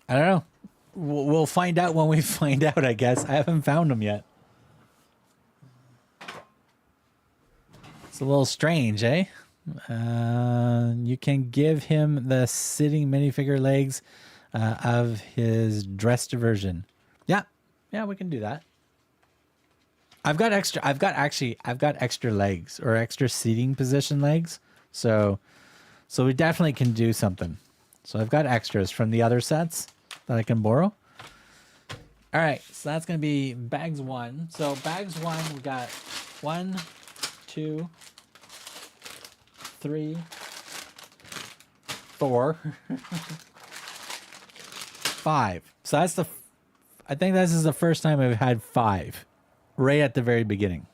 I don't know. We'll find out when we find out, I guess. I haven't found them yet. It's a little strange, eh? You can give him the sitting minifigure legs of his dressed version. Yeah, we can do that. I've got extra legs or extra seating position legs. So we definitely can do something. So I've got extras from the other sets that I can borrow. All right, so that's going to be bags 1. So bags 1, we got 1, 2, 3, 4, 5. So that's I think this is the first time I've had 5 right at the very beginning.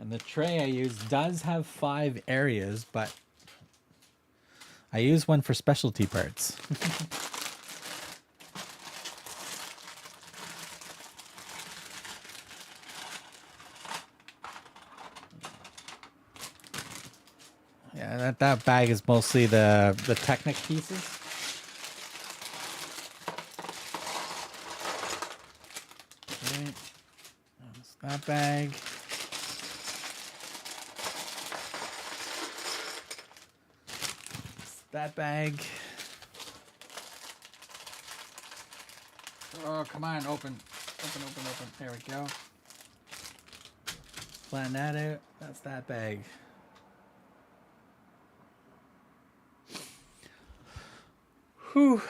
And the tray I use does have 5 areas, but I use one for specialty parts. Yeah, that bag is mostly the Technic pieces. Okay. That's that bag. That bag. Oh, come on, open. There we go. Plan that out. That's that bag. Whew.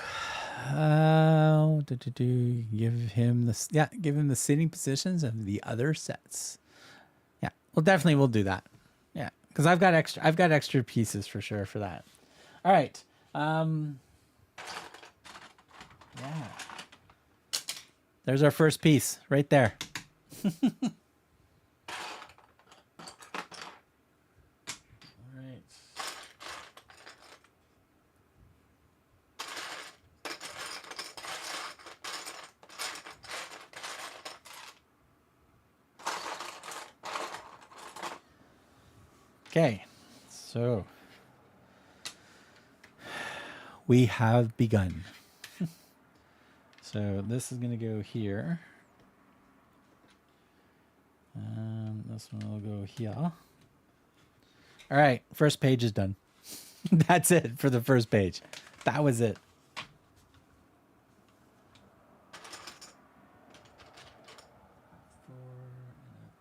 Give him the sitting positions of the other sets. Yeah, well, definitely we'll do that. Yeah, because I've got extra pieces for sure for that. All right. Yeah. There's our first piece right there. All right. Okay. So we have begun. So this is going to go here. This one will go here. All right, first page is done. That's it for the first page. That was it.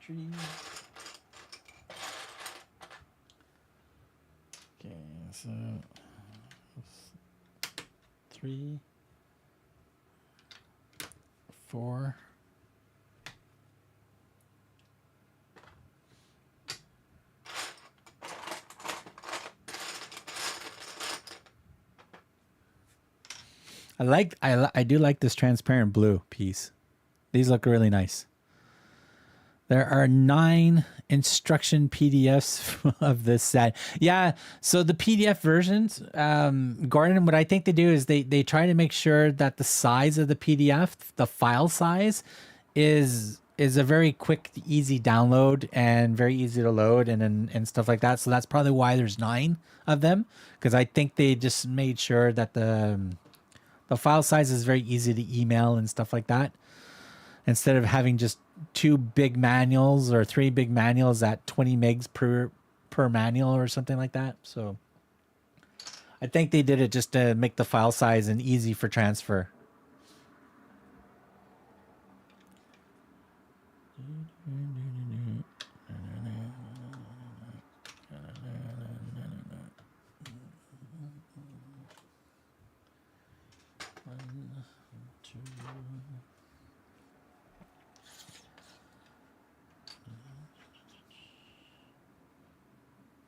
Tree. Okay, so 3, 4. I do like this transparent blue piece. These look really nice. There are 9 instruction PDFs of this set. Yeah, so the PDF versions, Gordon, what I think they do is they try to make sure that the size of the PDF, the file size, is a very quick, easy download and very easy to load and stuff like that. So that's probably why there's 9 of them, because I think they just made sure that the file size is very easy to email and stuff like that, instead of having just 2 big manuals or 3 big manuals at 20 megs per manual or something like that. So I think they did it just to make the file size and easy for transfer.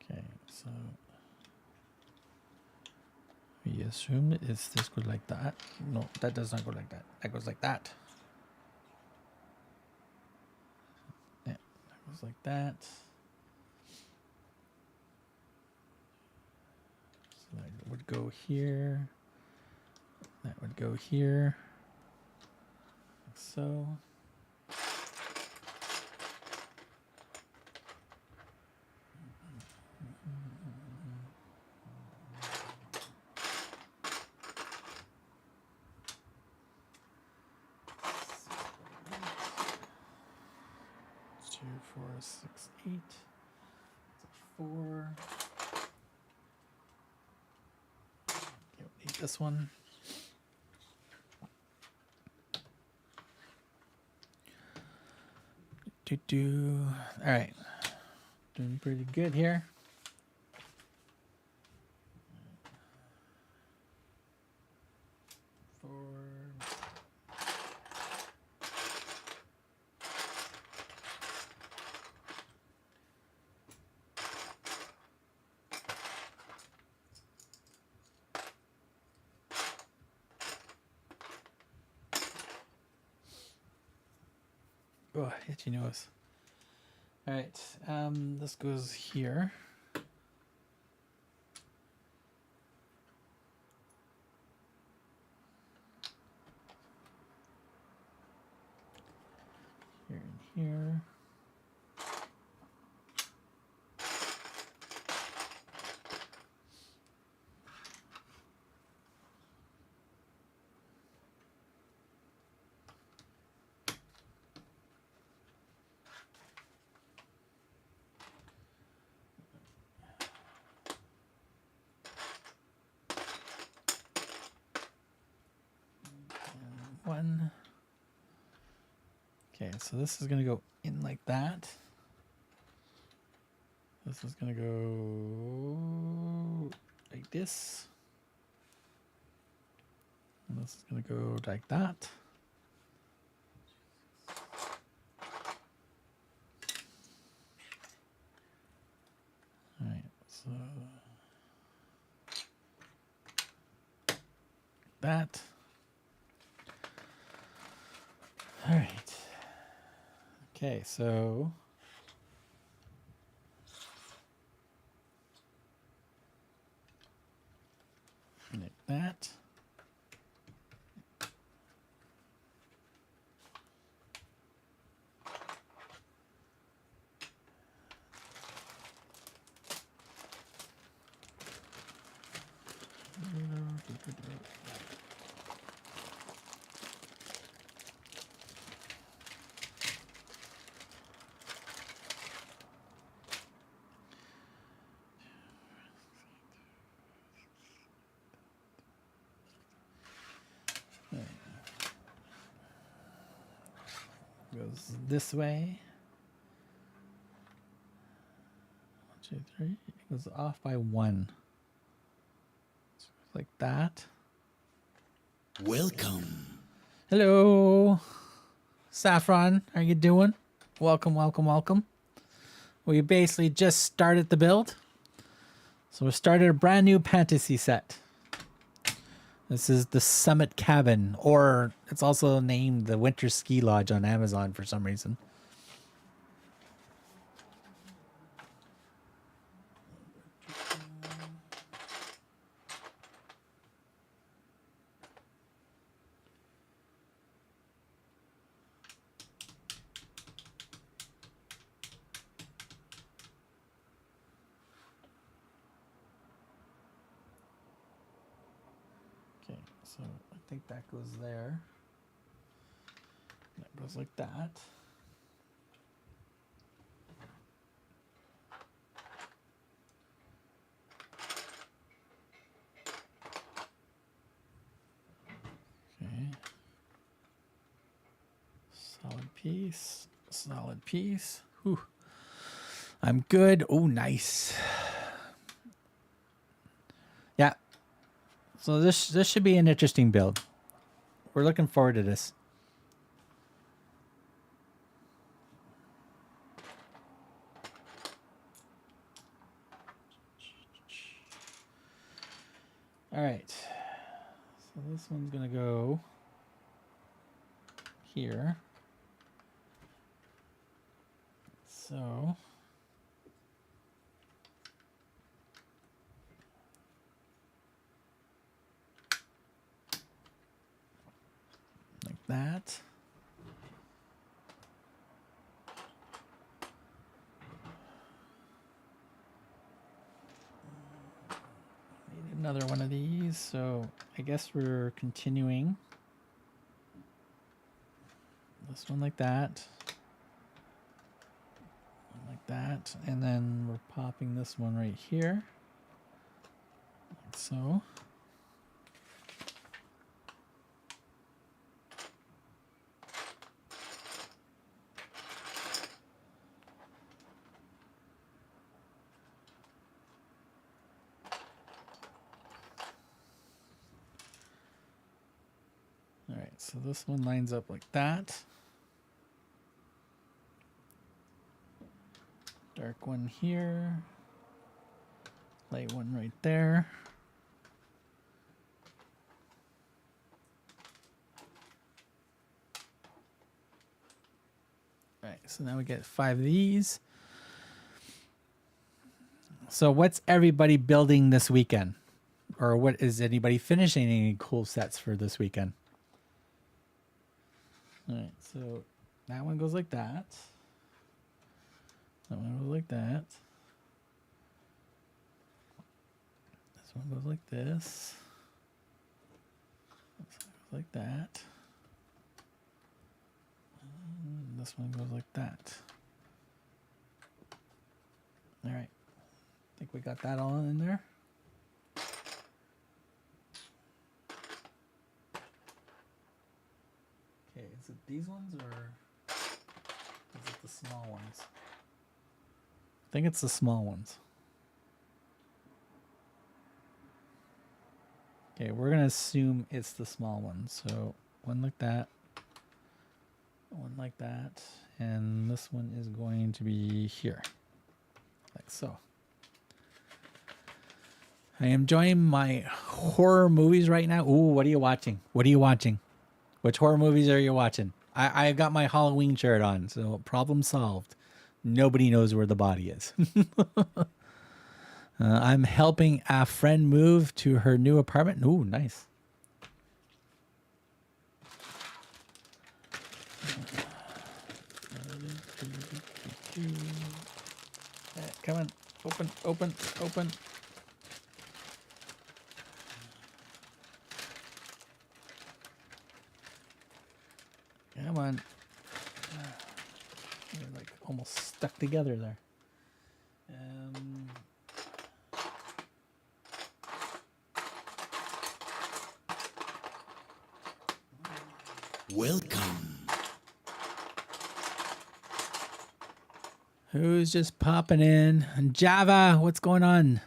Okay, so we assume it's this goes like that. No, that does not go like that. That goes like that. Yeah, that goes like that. So that would go here. That would go here. Like so. Two, 4, 6, 8. That's a 4. Okay, we'll need this one. All right, doing pretty good here. Oh, itchy nose. All right, this goes here. Here and here. One. Okay, so this is going to go in like that. This is going to go like this. And this is going to go like that. All right, so that. All right. Okay, so like that. Goes this way. 1, 2, 3. It goes off by 1. So like that. Welcome. Hello, Saffron. How you doing? Welcome, welcome, welcome. We basically just started the build. So we started a brand new Pantasy set. This is the Summit Cabin, or it's also named the Winter Ski Lodge on Amazon for some reason. Okay, so I think that goes there. That goes like that. piece. Solid piece. Whew. I'm good. Oh, nice. Yeah. So this should be an interesting build. We're looking forward to this. All right. So this one's going to go here. So like that. Need another one of these, so I guess we're continuing. This one like that. Like that, and then we're popping this one right here, like so. All right, so this one lines up like that. Dark one here, light one right there. All right, so now we get 5 of these. So what's everybody building this weekend? Or what is anybody finishing any cool sets for this weekend? All right, so that one goes like that. That one goes like that. This one goes like this. This one goes like that. And this one goes like that. All right. I think we got that all in there. Okay, is it these ones or is it the small ones? I think it's the small ones. Okay, we're going to assume it's the small ones. So one like that, one like that, and this one is going to be here, like so. I am enjoying my horror movies right now. Ooh, what are you watching? What are you watching? Which horror movies are you watching? I got my Halloween shirt on, so problem solved. Nobody knows where the body is. I'm helping a friend move to her new apartment. Ooh, nice. Come on, open, open, open. Come on. They're like almost stuck together there. Welcome. Who's just popping in? Java, what's going on?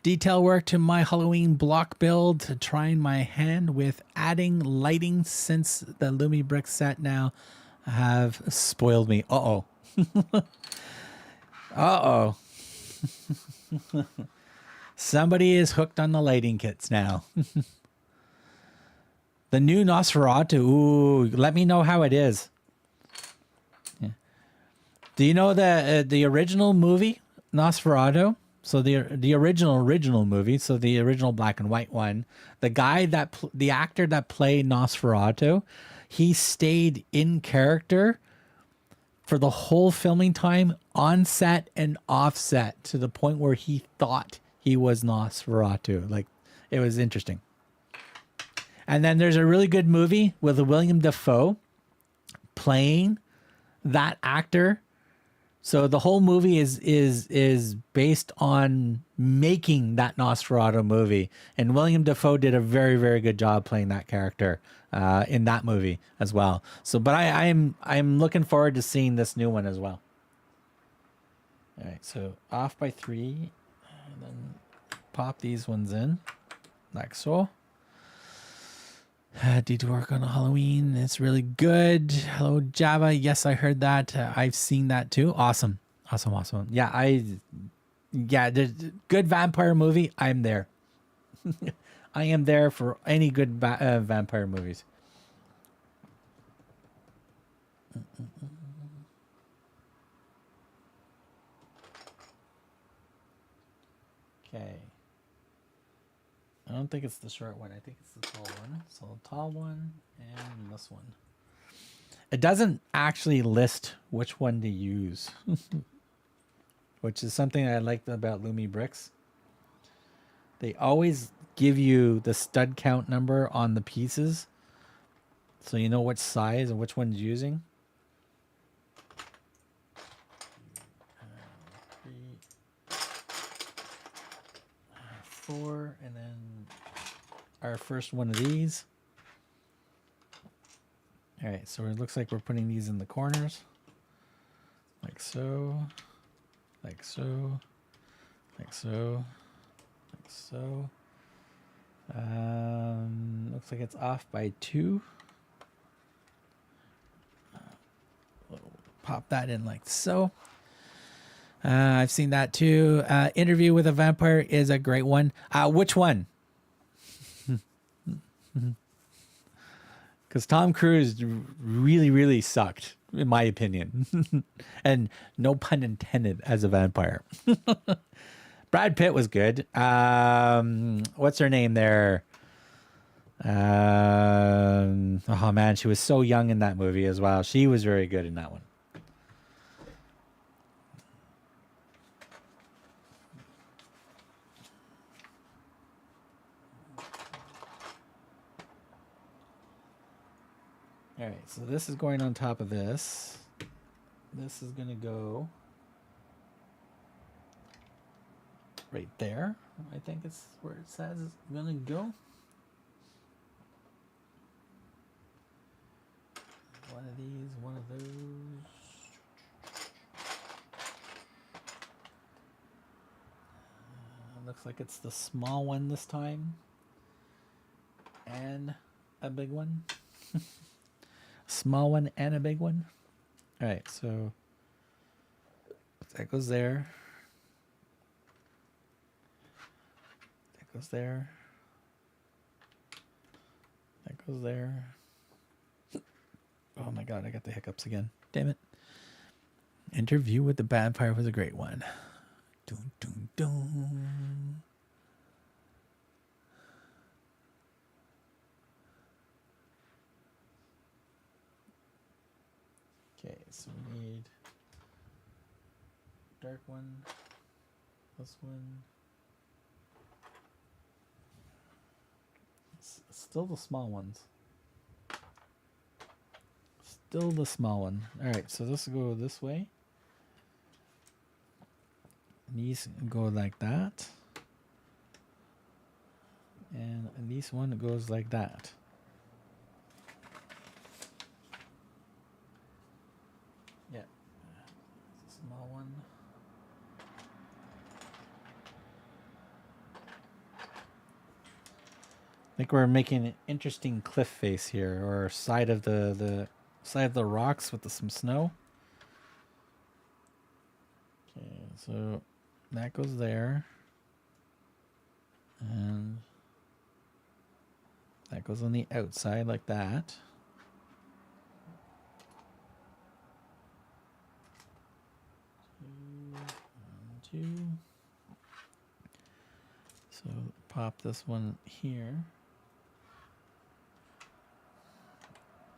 Detail work to my Halloween block build, trying my hand with adding lighting since the BRIX set now have spoiled me. Uh-oh. Uh-oh. Somebody is hooked on the lighting kits now. The new Nosferatu. Ooh, let me know how it is. Yeah. Do you know the original movie, Nosferatu? So the original movie, so the original black and white one, the guy the actor that played Nosferatu, he stayed in character for the whole filming time, on set and off set, to the point where he thought he was Nosferatu. Like, it was interesting. And then there's a really good movie with William Dafoe playing that actor. So the whole movie is based on making that Nosferatu movie. And William Dafoe did a very, very good job playing that character in that movie as well. So, but I'm looking forward to seeing this new one as well. All right, so off by 3, and then pop these ones in like so. Did work on Halloween. It's really good. Hello, Java. Yes, I heard that. I've seen that too. Awesome. Yeah, the good vampire movie. I'm there. I am there for any good vampire movies. Okay. I don't think it's the short one. I think it's the tall one. So the tall one and this one. It doesn't actually list which one to use, which is something I liked about Lumi BRIX. They always give you the stud count number on the pieces, so you know which size and which one's using. 3, 4, and then our first one of these. All right, so it looks like we're putting these in the corners, like so, like so, like so, like so. Looks like it's off by 2. Pop that in like so. I've seen that too. Interview with a Vampire is a great one. Which one? Because Tom Cruise really, really sucked, in my opinion. And no pun intended as a vampire. Brad Pitt was good. What's her name there? Oh, man, she was so young in that movie as well. She was very good in that one. All right, so this is going on top of this. This is going to go right there. I think it's where it says it's going to go. One of these, one of those. Looks like it's the small one this time. And a big one. Small one and a big one. All right, so that goes there. That goes there. That goes there. Oh my God, I got the hiccups again. Damn it. Interview with the Vampire was a great one. Dun, dun, dun. Okay, so we need dark one, this one. It's still the small ones. Still the small one. All right, so this will go this way. These go like that. And this one goes like that. Yeah. Small one. I think we're making an interesting cliff face here, or side of the side of the rocks with some snow. Okay, so that goes there. And that goes on the outside like that. Two. So pop this one here.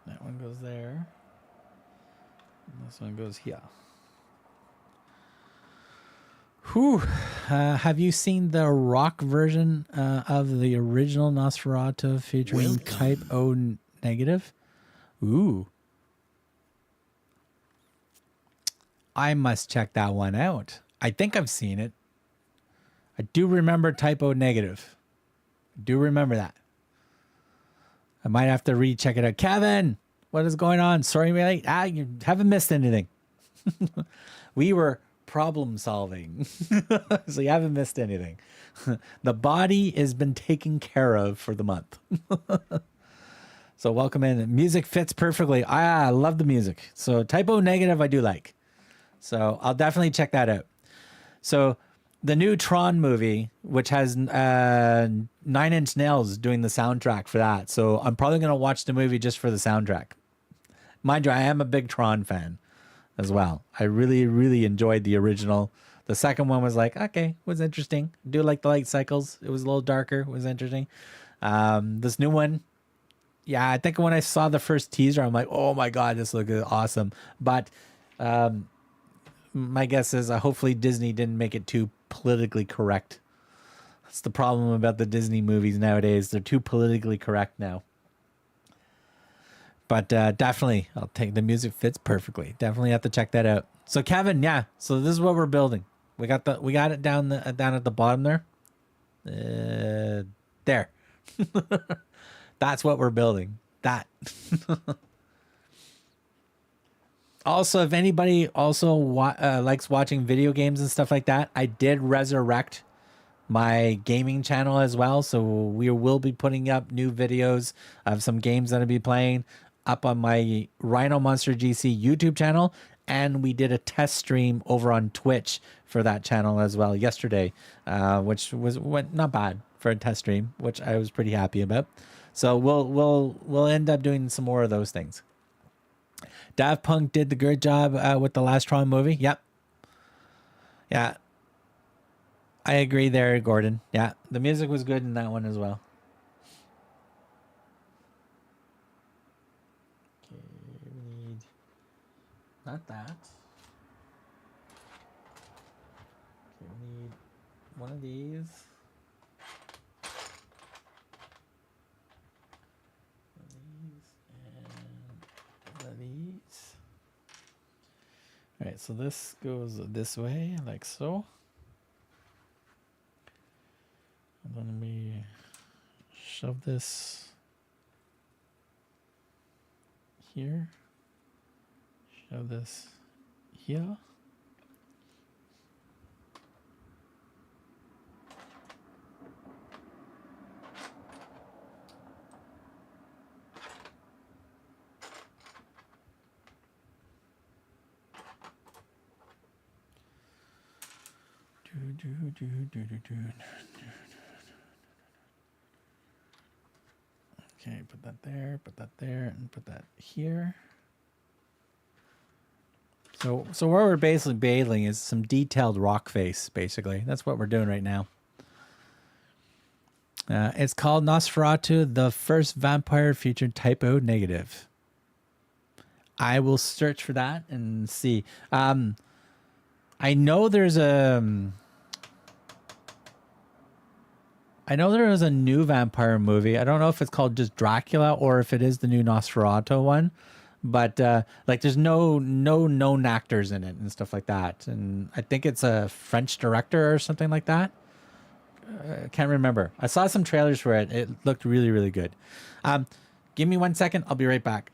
That one goes there. And this one goes here. Whew. Have you seen the rock version of the original Nosferatu featuring Type O negative? Ooh. I must check that one out. I think I've seen it. I do remember typo negative. I do remember that. I might have to recheck it out. Kevin, what is going on? Sorry, mate. You haven't missed anything. We were problem solving. So you haven't missed anything. The body has been taken care of for the month. So welcome in. Music fits perfectly. I love the music. So typo negative, I do like. So I'll definitely check that out. So the new Tron movie, which has 9 Inch Nails doing the soundtrack for that. So I'm probably going to watch the movie just for the soundtrack. Mind you, I am a big Tron fan as well. I really, really enjoyed the original. The second one was like, okay, was interesting. Do like the light cycles. It was a little darker. It was interesting. This new one, yeah, I think when I saw the first teaser, I'm like, oh my God, this looks awesome. But my guess is hopefully Disney didn't make it too politically correct. That's the problem about the Disney movies nowadays. They're too politically correct now. But definitely, I'll take the music fits perfectly. Definitely have to check that out. So Kevin, yeah. So this is what we're building. We got it down at the bottom there. There. That's what we're building. That. Also, if anybody also likes watching video games and stuff like that, I did resurrect my gaming channel as well. So we will be putting up new videos of some games that I'll be playing up on my Rhino Monster GC YouTube channel. And we did a test stream over on Twitch for that channel as well yesterday, which went not bad for a test stream, which I was pretty happy about. So we'll end up doing some more of those things. Daft Punk did the good job with the last Tron movie. Yep. Yeah. I agree there, Gordon. Yeah. The music was good in that one as well. Okay, we need not that. Okay, we need one of these. These. All right, so this goes this way, like so. And then we shove this here. Shove this here. Okay, put that there, and put that here. So what we're basically building is some detailed rock face, basically. That's what we're doing right now. It's called Nosferatu, the first vampire featured typo negative. I will search for that and see. I know there's a... I know there is a new vampire movie. I don't know if it's called just Dracula or if it is the new Nosferatu one, but like there's no known actors in it and stuff like that. And I think it's a French director or something like that. I can't remember. I saw some trailers for it. It looked really, really good. Give me 1 second. I'll be right back.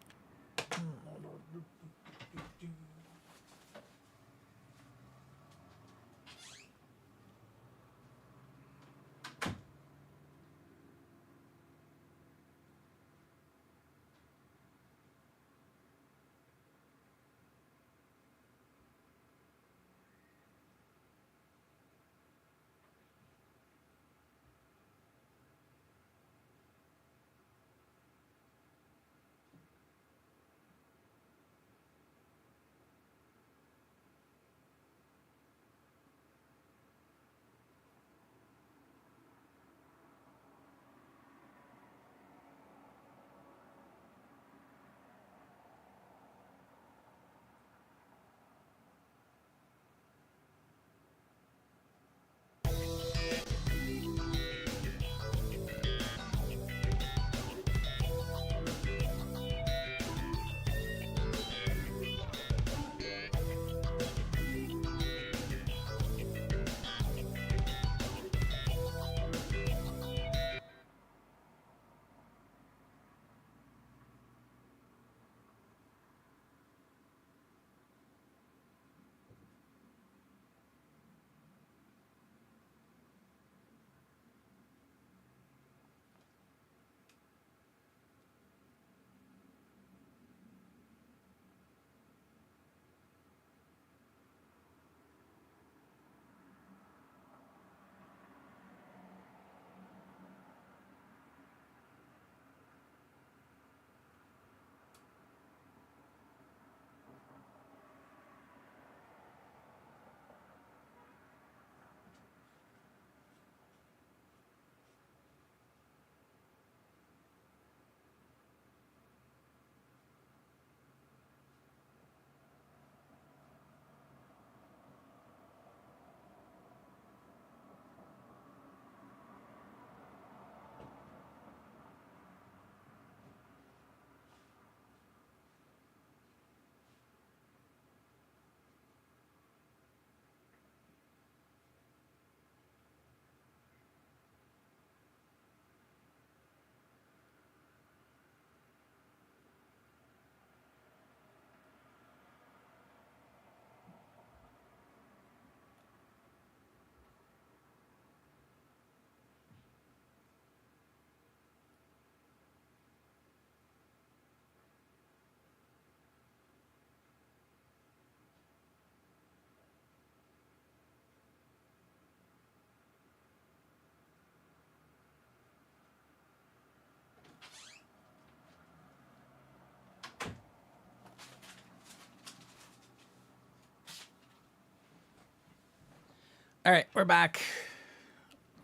All right, we're back.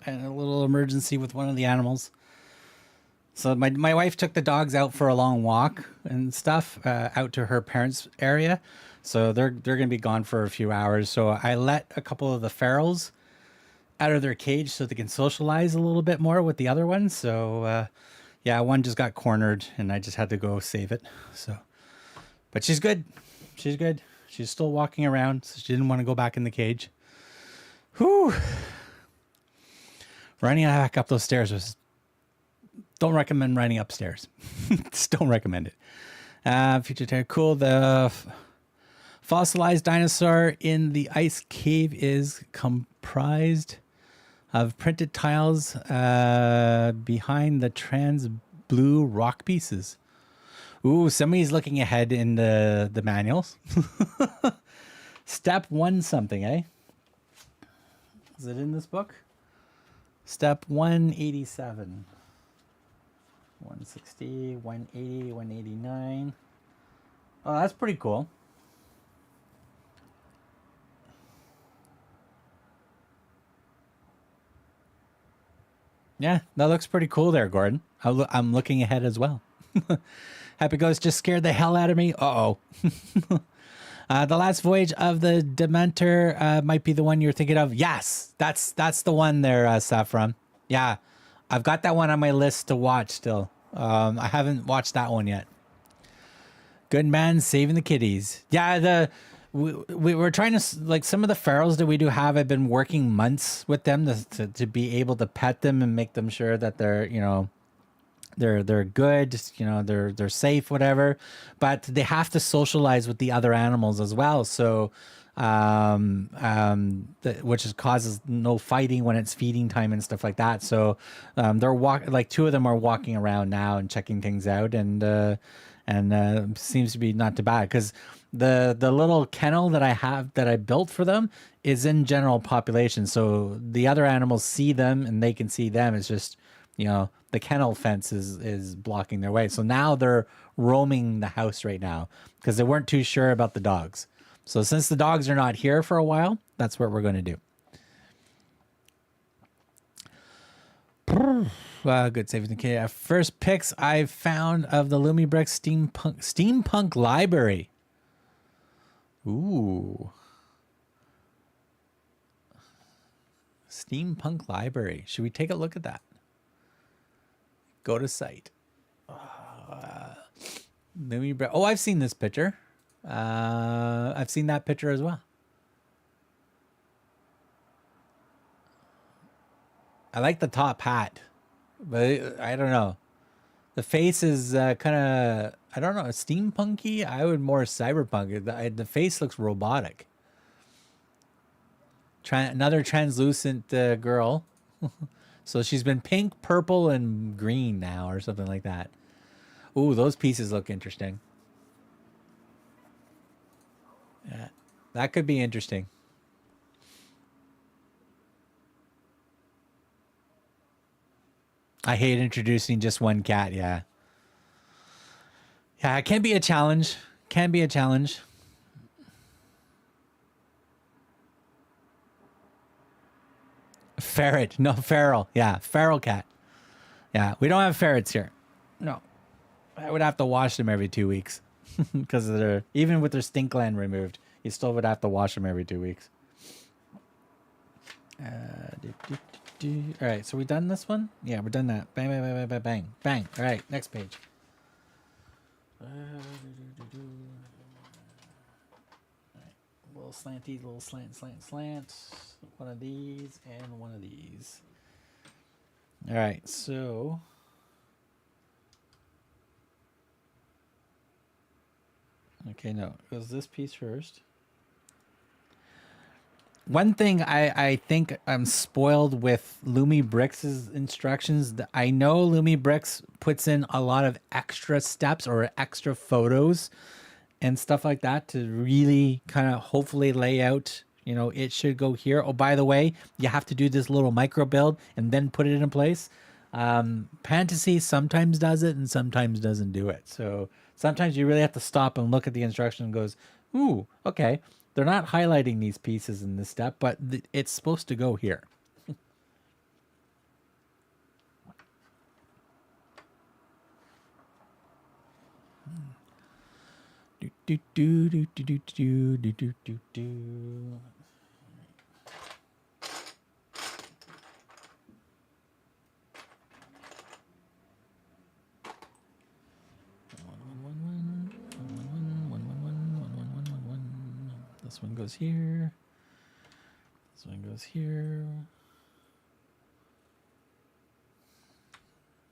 And a little emergency with one of the animals. So my wife took the dogs out for a long walk and stuff out to her parents' area. So they're going to be gone for a few hours. So I let a couple of the ferals out of their cage so they can socialize a little bit more with the other ones. So yeah, one just got cornered and I just had to go save it. So, but she's good. She's good. She's still walking around. So she didn't want to go back in the cage. Whew. Running back up those stairs was, don't recommend running upstairs. Just don't recommend it. Future tech, cool. The fossilized dinosaur in the ice cave is comprised of printed tiles behind the trans blue rock pieces. Ooh, somebody's looking ahead in the manuals. Step 1 something, eh? Is it in this book? Step 187. 160, 180, 189. Oh, that's pretty cool. Yeah, that looks pretty cool there, Gordon. I'm looking ahead as well. Happy Ghost just scared the hell out of me. Uh-oh. The last voyage of the Dementor might be the one you're thinking of. Yes, that's the one there, Saffron. Yeah, I've got that one on my list to watch still. I haven't watched that one yet. Good man saving the kitties. Yeah, we were trying to, like, some of the ferals that we do have, I've been working months with them to be able to pet them and make them sure that they're, you know, they're good, you know, they're safe, whatever, but they have to socialize with the other animals as well. So, which causes no fighting when it's feeding time and stuff like that. So, they're like 2 of them are walking around now and checking things out, and seems to be not too bad because the little kennel that I built for them is in general population. So the other animals see them and they can see them. It's just, you know, the kennel fence is blocking their way. So now they're roaming the house right now because they weren't too sure about the dogs. So since the dogs are not here for a while, that's what we're going to do. Good saving the kid. First picks I've found of the BRIX steampunk library. Ooh. Steampunk library. Should we take a look at that? Go to site. BRIX. Oh, I've seen this picture. I've seen that picture as well. I like the top hat, but I don't know. The face is kind of, I don't know, steampunky. I would more cyberpunk. The face looks robotic. Another translucent girl. So she's been pink, purple, and green now, or something like that. Ooh, those pieces look interesting. Yeah, that could be interesting. I hate introducing just one cat. Yeah. Yeah, it can be a challenge. Can be a challenge. Ferret. No, feral. Yeah, feral cat. Yeah, we don't have ferrets here. No. I would have to wash them every 2 weeks. Because even with their stink gland removed, you still would have to wash them every 2 weeks. All right, so we done this one? Yeah, we're done that. Bang, bang, bang, bang, bang, bang. All right, next page. All right, little slanty, little slant. One of these and one of these. All right, so okay, no, it goes this piece first. One thing I think I'm spoiled with BRIX's instructions. I know BRIX puts in a lot of extra steps or extra photos and stuff like that to really kind of hopefully lay out, you know, it should go here. Oh, by the way, you have to do this little micro build and then put it in place. Pantasy sometimes does it and sometimes doesn't do it. So sometimes you really have to stop and look at the instruction and goes, ooh, okay. They're not highlighting these pieces in this step, but it's supposed to go here. Do do do do do do do do do do. This one goes here. This one goes here.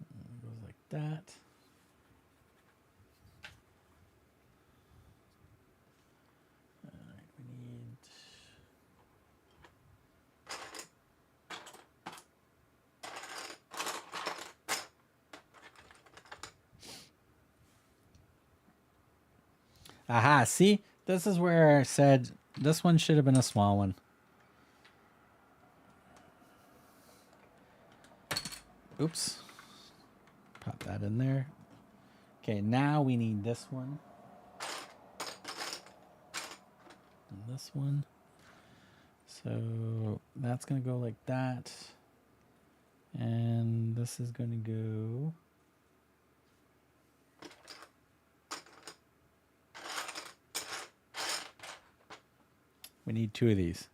It goes like that. Aha, see? This is where I said this one should have been a small one. Oops. Pop that in there. Okay, now we need this one. And this one. So that's going to go like that. And this is going to go... We need two of these.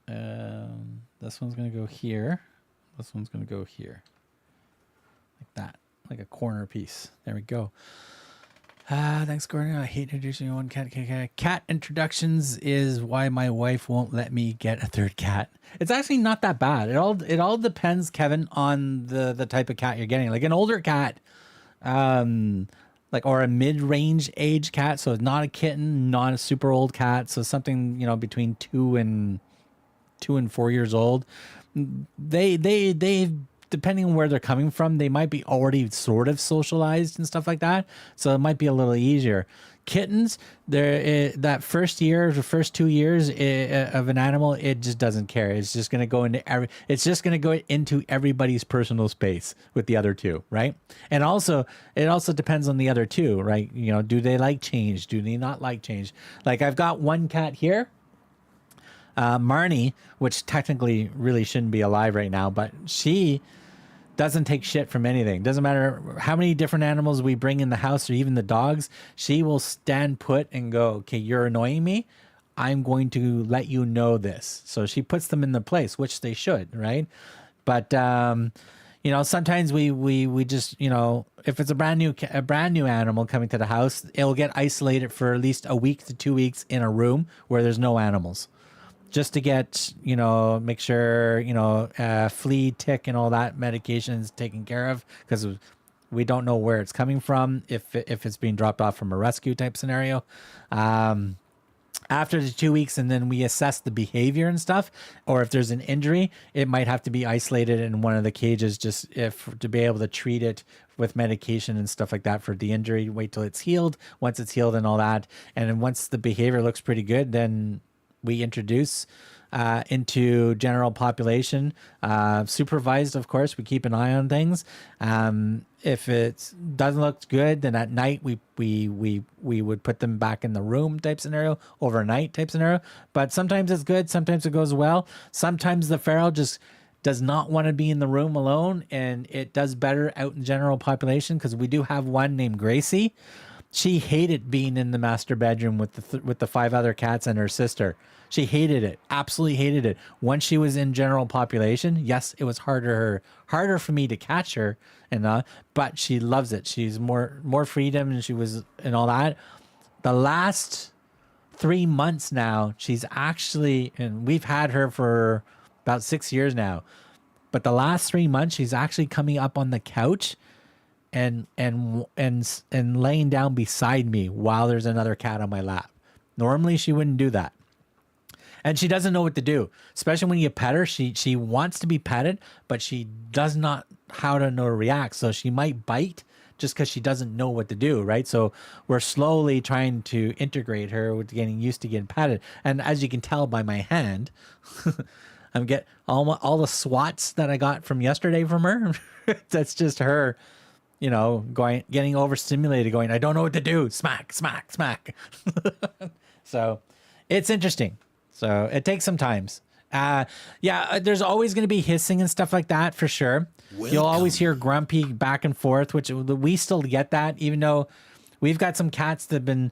This one's going to go here. This one's going to go here. Like that. Like a corner piece. There we go. Thanks, Gordon. I hate introducing one cat. Cat introductions is why my wife won't let me get a third cat. It's actually not that bad. It all depends, Kevin, on the type of cat you're getting. Like an older cat, like, or a mid-range age cat, so it's not a kitten, not a super old cat, so something, you know, between 2 and 4 years old. They depending on where they're coming from, they might be already sort of socialized and stuff like that, so it might be a little easier. Kittens, that first year, the first 2 years of an animal, it just doesn't care. It's just going to go into everybody's personal space with the other two, right? And also, it also depends on the other two, right? You know, do they like change? Do they not like change? Like, I've got one cat here, Marnie, which technically really shouldn't be alive right now, but she doesn't take shit from anything. Doesn't matter how many different animals we bring in the house or even the dogs, she will stand put and go, okay, you're annoying me. I'm going to let you know this. So she puts them in their place, which they should, right? But, you know, sometimes we just, you know, if it's a brand new animal coming to the house, it'll get isolated for at least a week to 2 weeks in a room where there's no animals. Just to get, you know, make sure, you know, flea, tick, and all that medication is taken care of, because we don't know where it's coming from, if it's being dropped off from a rescue type scenario. After the 2 weeks, and then we assess the behavior and stuff, or if there's an injury, it might have to be isolated in one of the cages, just to be able to treat it with medication and stuff like that for the injury. Wait till it's healed. Once it's healed and all that, and then once the behavior looks pretty good, then we introduce into general population, supervised, of course. We keep an eye on things. If it doesn't look good, then at night we would put them back in the room type scenario, overnight type scenario. But sometimes it's good, sometimes it goes well. Sometimes the feral just does not want to be in the room alone, and it does better out in general population, because we do have one named Gracie. She hated being in the master bedroom with the 5 other cats and her sister. She hated it, absolutely hated it. Once she was in general population, yes, it was harder for me to catch her, and but she loves it. She's more freedom, and she was and all that. The last 3 months now, she's actually, and we've had her for about 6 years now, but the last 3 months, she's actually coming up on the couch and laying down beside me while there's another cat on my lap. Normally she wouldn't do that. And she doesn't know what to do, especially when you pet her. She wants to be petted, but she does not how to know to react. So she might bite just because she doesn't know what to do, right? So we're slowly trying to integrate her with getting used to getting petted. And as you can tell by my hand, I'm getting all the swats that I got from yesterday from her. That's just her, you know, getting overstimulated, going, I don't know what to do. Smack, smack, smack. So it's interesting. So it takes some times. There's always going to be hissing and stuff like that for sure. You'll always hear grumpy back and forth, which we still get that, even though we've got some cats they've been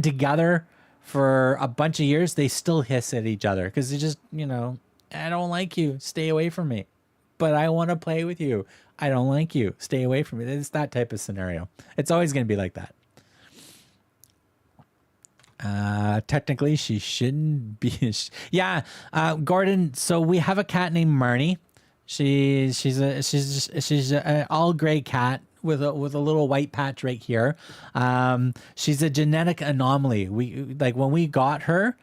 together for a bunch of years. They still hiss at each other because they just, I don't like you. Stay away from me. But I want to play with you. I don't like you. Stay away from me. It's that type of scenario. It's always going to be like that. Technically she shouldn't be. Gordon. So we have a cat named Marnie. She's an all gray cat with a little white patch right here. She's a genetic anomaly. When we got her,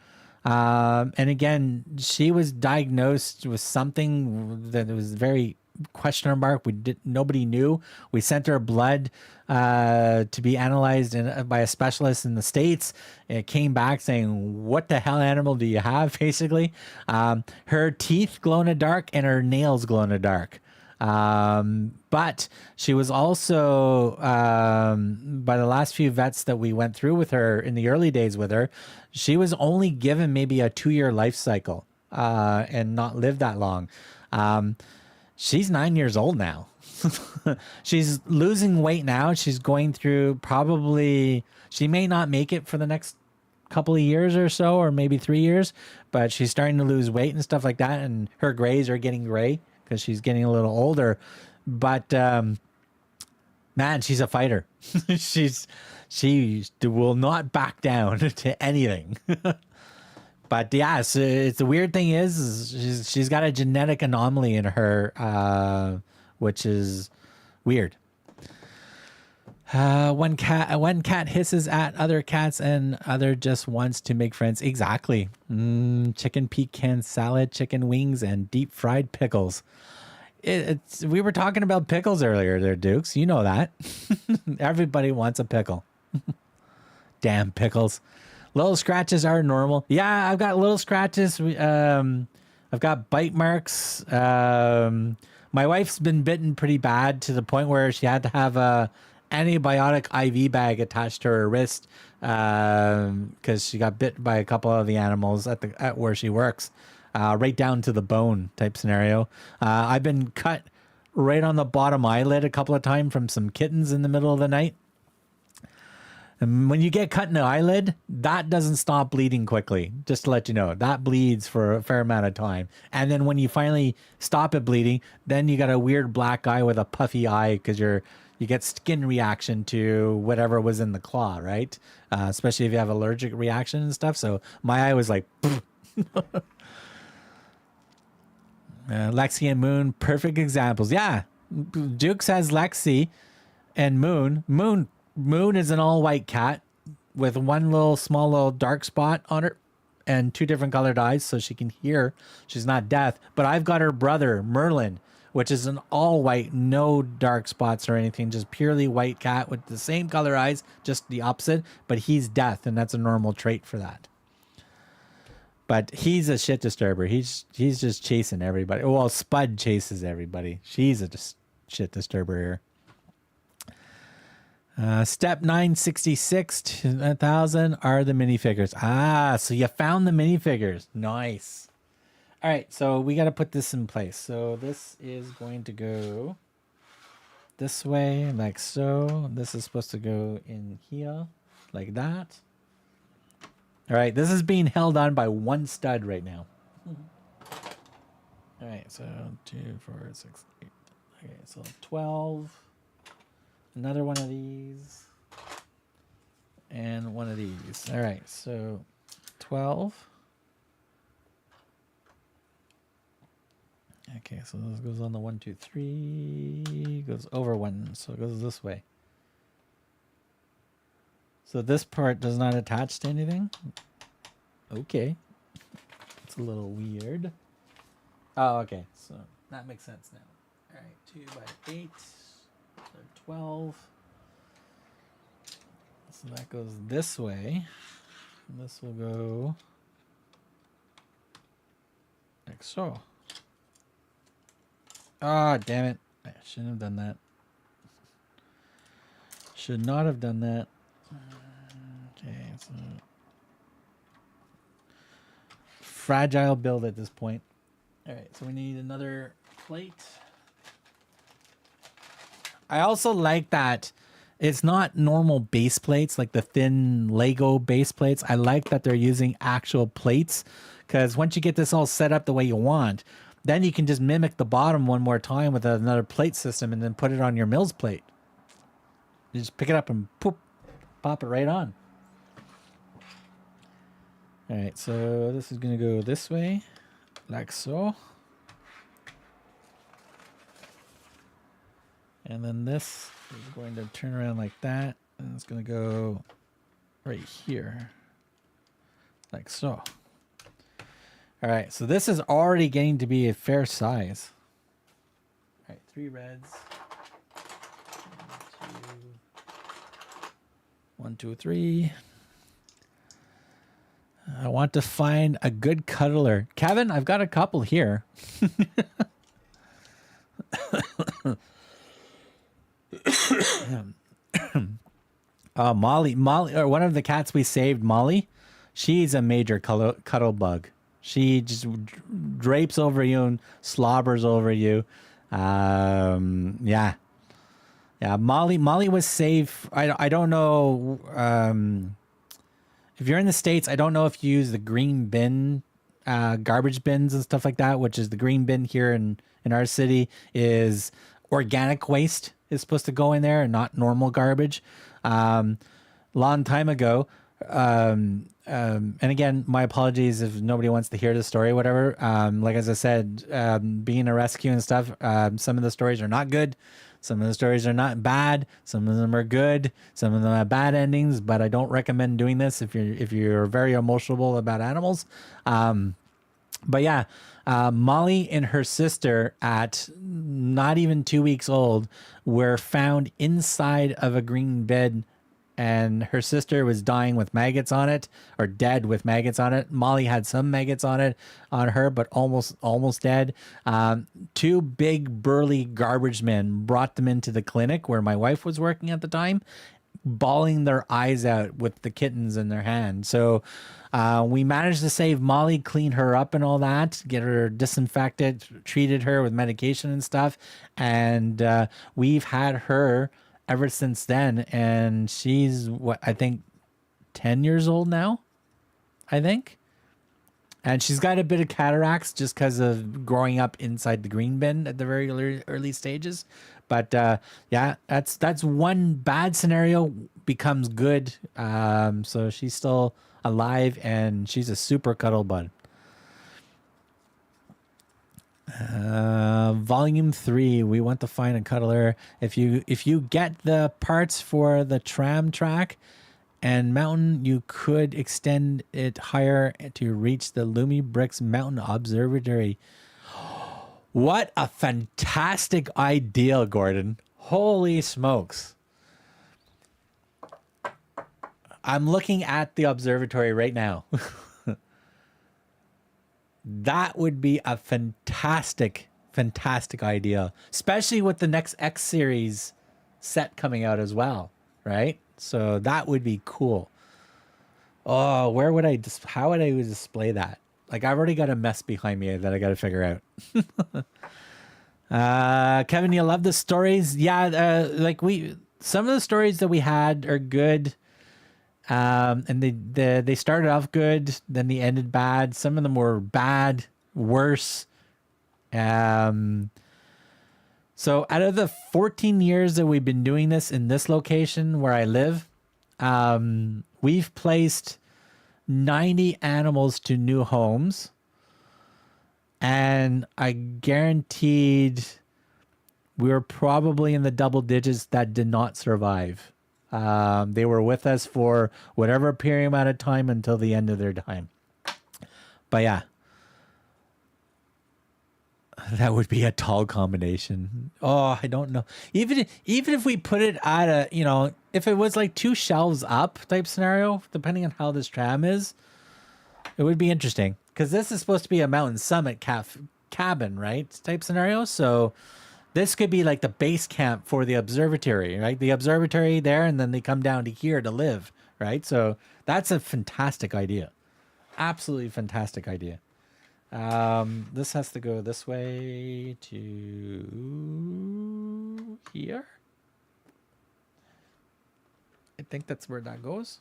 and again, she was diagnosed with something that was very question mark. Nobody knew. We sent her blood to be analyzed by a specialist in the States. It came back saying, "What the hell animal do you have?" Basically, her teeth glow in the dark and her nails glow in the dark. But she was also, by the last few vets that we went through with her in the early days with her, she was only given maybe a 2-year life cycle, and not lived that long. She's 9 years old now. She's losing weight now. She's going through she may not make it for the next couple of years or so, or maybe 3 years, but she's starting to lose weight and stuff like that. And her grays are getting gray because she's getting a little older. But, man, she's a fighter. She will not back down to anything. But yeah, so it's the weird thing is she's got a genetic anomaly in her, which is weird. One cat hisses at other cats and other just wants to make friends. Exactly. Chicken pecan salad, chicken wings, and deep fried pickles. We were talking about pickles earlier there, Dukes. You know that. Everybody wants a pickle. Damn pickles. Little scratches are normal. Yeah, I've got little scratches. I've got bite marks. My wife's been bitten pretty bad to the point where she had to have a antibiotic IV bag attached to her wrist because she got bit by a couple of the animals at where she works, right down to the bone type scenario. I've been cut right on the bottom eyelid a couple of times from some kittens in the middle of the night. And when you get cut in the eyelid, that doesn't stop bleeding quickly. Just to let you know, that bleeds for a fair amount of time. And then when you finally stop it bleeding, then you got a weird black eye with a puffy eye because you get skin reaction to whatever was in the claw, right? Especially if you have allergic reaction and stuff. So my eye was like, Lexi and Moon, perfect examples. Yeah, Jukes has Lexi and Moon. Moon is an all-white cat with one small little dark spot on her and 2 different colored eyes so she can hear. She's not deaf. But I've got her brother, Merlin, which is an all-white, no dark spots or anything, just purely white cat with the same color eyes, just the opposite. But he's deaf, and that's a normal trait for that. But he's a shit disturber. He's just chasing everybody. Well, Spud chases everybody. She's a shit disturber here. Step 966 to 1,000 are the minifigures. So you found the minifigures. Nice. All right, so we got to put this in place. So this is going to go this way, like so. This is supposed to go in here, like that. All right, this is being held on by one stud right now. All right, so 2, 4, 6, 8. Okay, so 12. Another one of these. And one of these. All right, so 12. Okay, so this goes on the 1, 2, 3. Goes over 1, so it goes this way. So this part does not attach to anything. Okay. It's a little weird. Oh, okay. So that makes sense now. All right, 2 by 8. So 12. So that goes this way. And this will go like so. Ah, damn it. I shouldn't have done that. Should not have done that. Okay, so fragile build at this point. All right, so we need another plate. I also like that it's not normal base plates, like the thin Lego base plates. I like that they're using actual plates, because once you get this all set up the way you want, then you can just mimic the bottom one more time with another plate system and then put it on your Mills plate. You just pick it up and pop it right on. All right, so this is going to go this way, like so. And then this is going to turn around like that, and it's going to go right here, like so. All right, so this is already getting to be a fair size. All right, 3 reds. 1, 2, 3. I want to find a good cuddler. Kevin, I've got a couple here. Molly, or one of the cats we saved, Molly, she's a major cuddle bug. She just drapes over you and slobbers over you. Yeah. Molly was safe. I don't know. If you're in the States, I don't know if you use the green bin, garbage bins and stuff like that, which is the green bin here in our city is organic waste is supposed to go in there and not normal garbage. Long time ago, and again, my apologies if nobody wants to hear the story, whatever. Like, as I said, being a rescue and stuff, some of the stories are not good. Some of the stories are not bad. Some of them are good. Some of them have bad endings, but I don't recommend doing this if you're very emotional about animals. But yeah, Molly and her sister at not even 2 weeks old were found inside of a green bed, and her sister was dying with maggots on it, or dead with maggots on it. Molly had some maggots on her, but almost dead. 2 big burly garbage men brought them into the clinic where my wife was working at the time, bawling their eyes out with the kittens in their hand. So we managed to save Molly, clean her up and all that, get her disinfected, treated her with medication and stuff. And we've had her ever since then. And she's, I think 10 years old now, I think. And she's got a bit of cataracts just because of growing up inside the green bin at the very early stages. But yeah, that's one bad scenario becomes good. So she's still alive and she's a super cuddle bud. Volume 3, we want to find a cuddler. If you get the parts for the tram track and mountain, you could extend it higher to reach the BRIX Mountain Observatory. What a fantastic idea, Gordon. Holy smokes. I'm looking at the observatory right now. That would be a fantastic idea, especially with the next X series set coming out as well, right? So that would be cool. Oh, how would I display that? Like, I've already got a mess behind me that I got to figure out. Kevin, you love the stories? Yeah, some of the stories that we had are good. And they started off good, then they ended bad. Some of them were bad, worse. So out of the 14 years that we've been doing this in this location where I live, we've placed 90 animals to new homes. And I guaranteed we were probably in the double digits that did not survive. They were with us for whatever period amount of time until the end of their time. But yeah, that would be a tall combination. Oh, I don't know. Even if we put it at if it was like 2 shelves up type scenario, depending on how this tram is, it would be interesting. Because this is supposed to be a mountain summit cabin, right? Type scenario. So this could be like the base camp for the observatory, right? The observatory there, and then they come down to here to live, right? So that's a fantastic idea. Absolutely fantastic idea. This has to go this way to here. I think that's where that goes.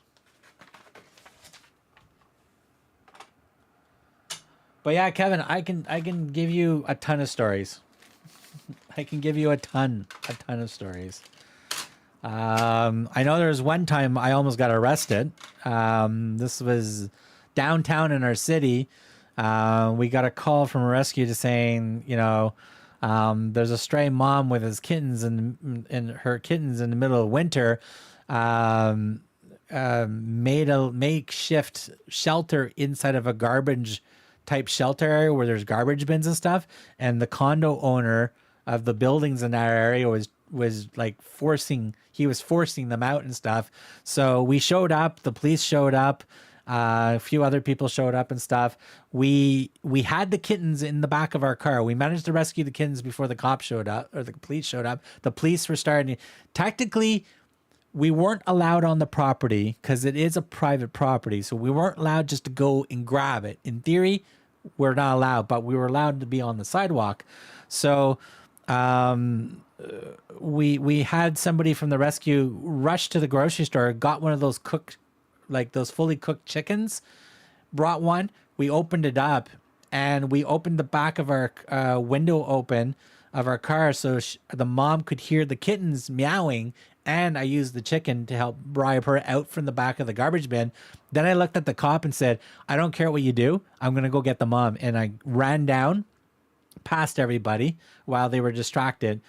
But yeah, Kevin, I can give you a ton of stories. I can give you a ton of stories. I know there was one time I almost got arrested. This was downtown in our city. We got a call from a rescue to saying, you know, there's a stray mom with his kittens and her kittens in the middle of winter. Made a makeshift shelter inside of a garbage type shelter area where there's garbage bins and stuff. And the condo owner of the buildings in that area was like forcing them out and stuff. So we showed up, the police showed up, a few other people showed up and stuff. We had the kittens in the back of our car. We managed to rescue the kittens before the cops showed up or the police showed up. The police were starting. Technically, we weren't allowed on the property because it is a private property. So we weren't allowed just to go and grab it. In theory, we're not allowed, but we were allowed to be on the sidewalk. So we had somebody from the rescue rush to the grocery store, got one of those cooked, like those fully cooked chickens, brought one. We opened it up and we opened the back of our window open of our car so the mom could hear the kittens meowing, and I used the chicken to help bribe her out from the back of the garbage bin. Then I looked at the cop and said, I don't care what you do, I'm gonna go get the mom. And I ran down past everybody while they were distracted,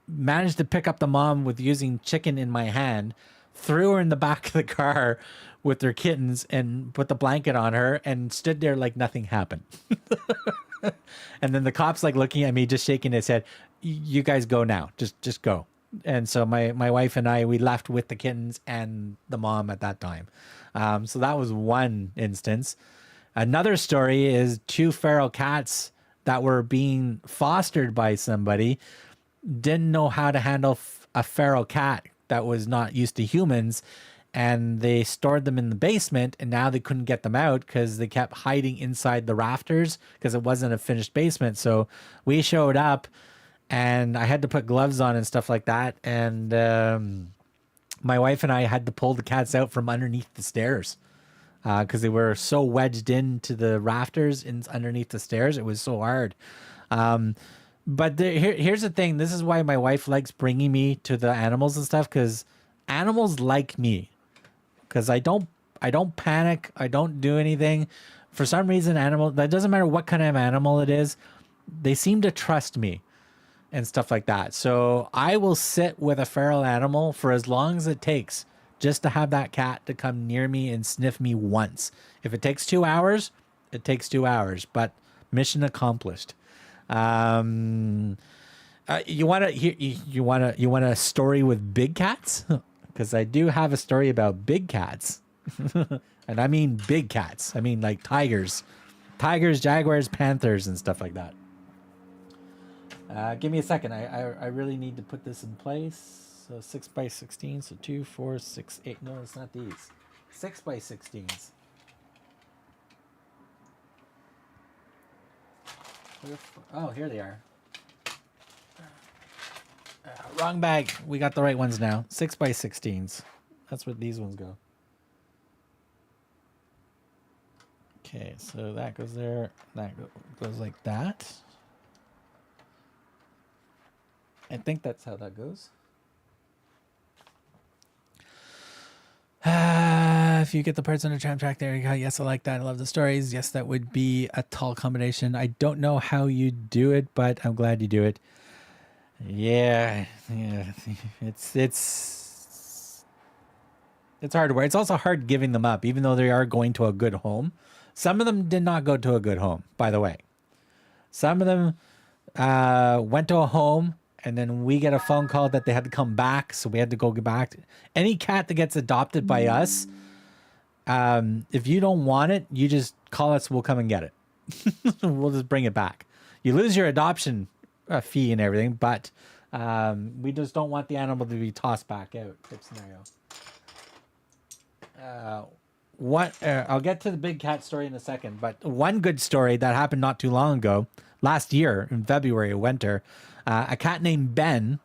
managed to pick up the mom with using chicken in my hand, threw her in the back of the car with her kittens and put the blanket on her and stood there like nothing happened. And then the cop's like looking at me, just shaking his head. You guys go now. Just go. And so my wife and I, we left with the kittens and the mom at that time. So that was one instance. Another story is 2 feral cats that were being fostered by somebody didn't know how to handle a feral cat that was not used to humans, and they stored them in the basement, and now they couldn't get them out because they kept hiding inside the rafters because it wasn't a finished basement. So we showed up and I had to put gloves on and stuff like that, and my wife and I had to pull the cats out from underneath the stairs because they were so wedged into the rafters and underneath the stairs. It was so hard. But here's the thing. This is why my wife likes bringing me to the animals and stuff, because animals like me. Because I don't panic. I don't do anything. For some reason, that doesn't matter what kind of animal it is, they seem to trust me and stuff like that. So I will sit with a feral animal for as long as it takes just to have that cat to come near me and sniff me once. If it takes 2 hours, it takes 2 hours, but mission accomplished. You want a story with big cats? Because I do have a story about big cats. And I mean big cats. I mean like tigers, jaguars, panthers, and stuff like that. Give me a second. I really need to put this in place. So 6x16. So 2, 4, 6, 8. No, it's not these. 6x16s. Oh, here they are. Wrong bag. We got the right ones now. 6x16s. That's where these ones go. Okay, so that goes there. That goes like that. I think that's how that goes. If you get the parts under tram track, there you go. Yes, I like that. I love the stories. Yes, that would be a tall combination. I don't know how you do it, but I'm glad you do it. Yeah. It's hard work. It's also hard giving them up, even though they are going to a good home. Some of them did not go to a good home, by the way. Some of them went to a home, and then we get a phone call that they had to come back, so we had to go get back. Any cat that gets adopted by us, if you don't want it, you just call us. We'll come and get it. We'll just bring it back. You lose your adoption fee and everything, but we just don't want the animal to be tossed back out type scenario. what I'll get to the big cat story in a second, but one good story that happened not too long ago, last year in February, winter, a cat named Ben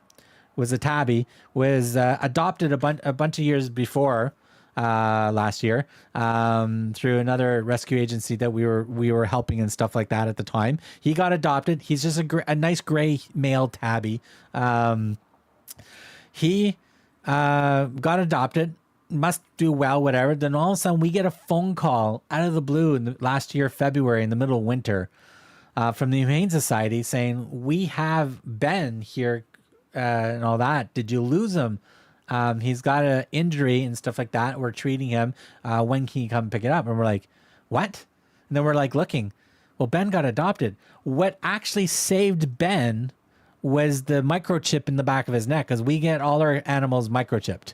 was a tabby, was adopted a bunch of years before last year through another rescue agency that we were helping and stuff like that at the time. He got adopted. He's just a nice gray male tabby. He got adopted, must do well, whatever. Then all of a sudden we get a phone call out of the blue in the last year, February, in the middle of winter, from the Humane Society saying, we have Ben here and all that. Did you lose him? He's got an injury and stuff like that. We're treating him. When can you come pick it up? And we're like, what? And then we're like looking. Well, Ben got adopted. What actually saved Ben was the microchip in the back of his neck, because we get all our animals microchipped.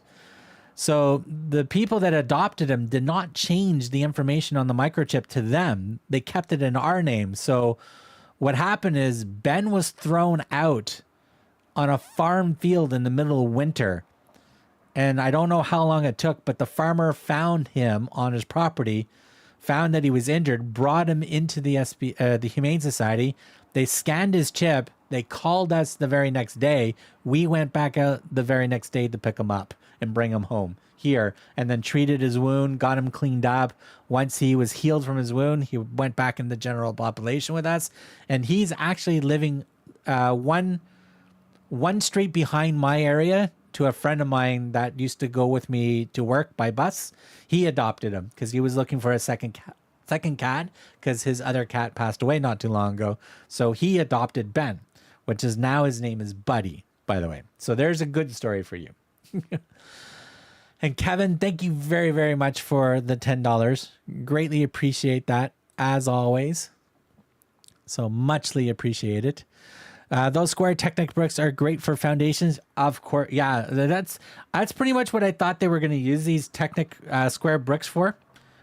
So the people that adopted him did not change the information on the microchip to them. They kept it in our name. So what happened is Ben was thrown out on a farm field in the middle of winter. And I don't know how long it took, but the farmer found him on his property, found that he was injured, brought him into the Humane Society. They scanned his chip. They called us the very next day. We went back out the very next day to pick him up and bring him home here, and then treated his wound, got him cleaned up. Once he was healed from his wound, he went back in the general population with us. And he's actually living one street behind my area, to a friend of mine that used to go with me to work by bus. He adopted him because he was looking for a second cat because his other cat passed away not too long ago. So he adopted Ben, which is now his name is Buddy, by the way. So there's a good story for you. And Kevin, thank you very, very much for the $10. Greatly appreciate that, as always. So muchly appreciate it. Those square Technic bricks are great for foundations. Of course, yeah, that's pretty much what I thought they were going to use these Technic square bricks for,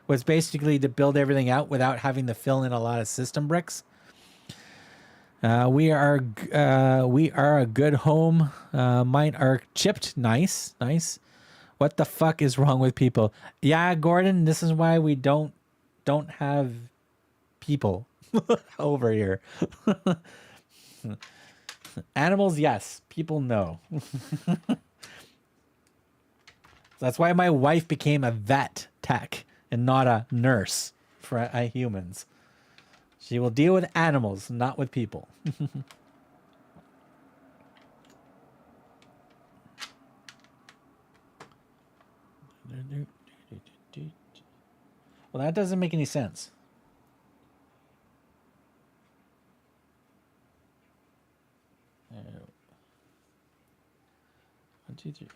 was basically to build everything out without having to fill in a lot of system bricks. We are a good home. Mine are chipped. Nice. What the fuck is wrong with people? Yeah, Gordon, this is why we don't have people over here. Animals, yes. People, no. That's why my wife became a vet tech and not a nurse for humans. She will deal with animals, not with people. Well, that doesn't make any sense. One, two, three.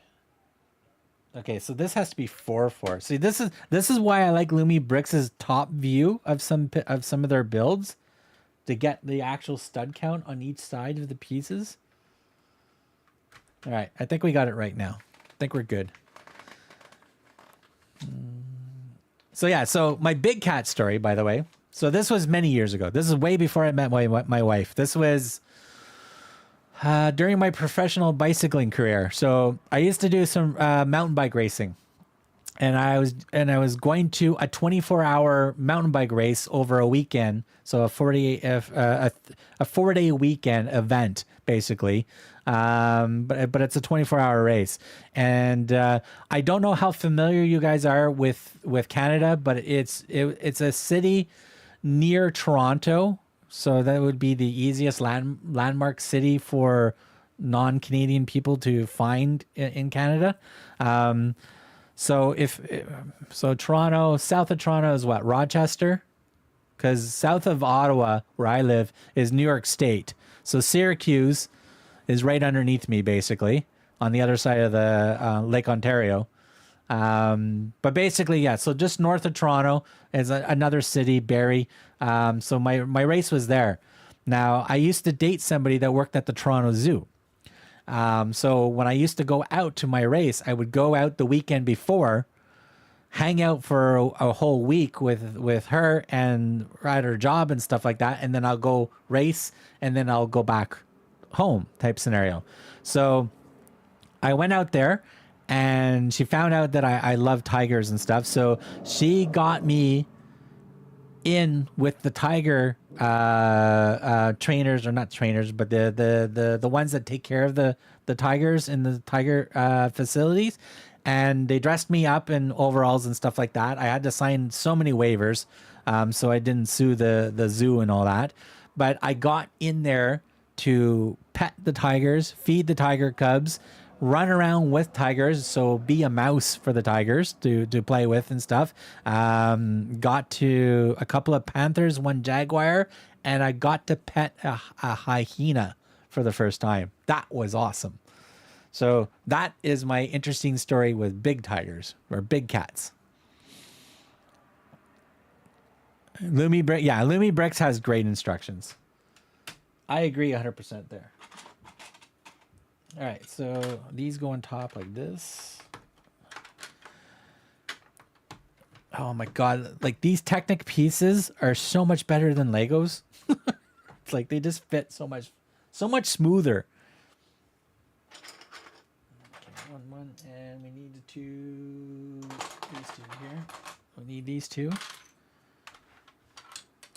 Okay, so this has to be 4-4. See, this is why I like LumiBrix's top view of some of their builds, to get the actual stud count on each side of the pieces. All right, I think we got it right now. I think we're good. So yeah, so my big cat story, by the way. So this was many years ago. This is way before I met my wife. This was during my professional bicycling career. So I used to do some mountain bike racing, and I was going to a 24-hour mountain bike race over a weekend. So a 4-day weekend event, basically. But it's a 24-hour race. And I don't know how familiar you guys are with Canada, but it's a city near Toronto. So that would be the easiest landmark city for non-Canadian people to find in Canada. So Toronto, south of Toronto is what? Rochester? Because south of Ottawa, where I live, is New York State. So Syracuse is right underneath me, basically, on the other side of the Lake Ontario. But basically, yeah, so just north of Toronto is another city, Barrie. So my race was there. Now, I used to date somebody that worked at the Toronto Zoo. So when I used to go out to my race, I would go out the weekend before, hang out for a whole week with her and at her job and stuff like that, and then I'll go race, and then I'll go back home type scenario. So I went out there, and she found out that I love tigers and stuff. So she got me in with the tiger trainers, or not trainers, but the ones that take care of the tigers in the tiger facilities, and they dressed me up in overalls and stuff like that. I had to sign so many waivers, so I didn't sue the zoo and all that, but I got in there to pet the tigers, feed the tiger cubs, run around with tigers, so be a mouse for the tigers to play with and stuff. Got to a couple of panthers, one jaguar, and I got to pet a hyena for the first time. That was awesome. So that is my interesting story with big tigers or big cats. Lumi BRIX has great instructions. I agree 100% there. All right, so these go on top like this. Oh my God, like these Technic pieces are so much better than Legos. It's like they just fit so much smoother. Okay, one, and we need these two here. We need these two.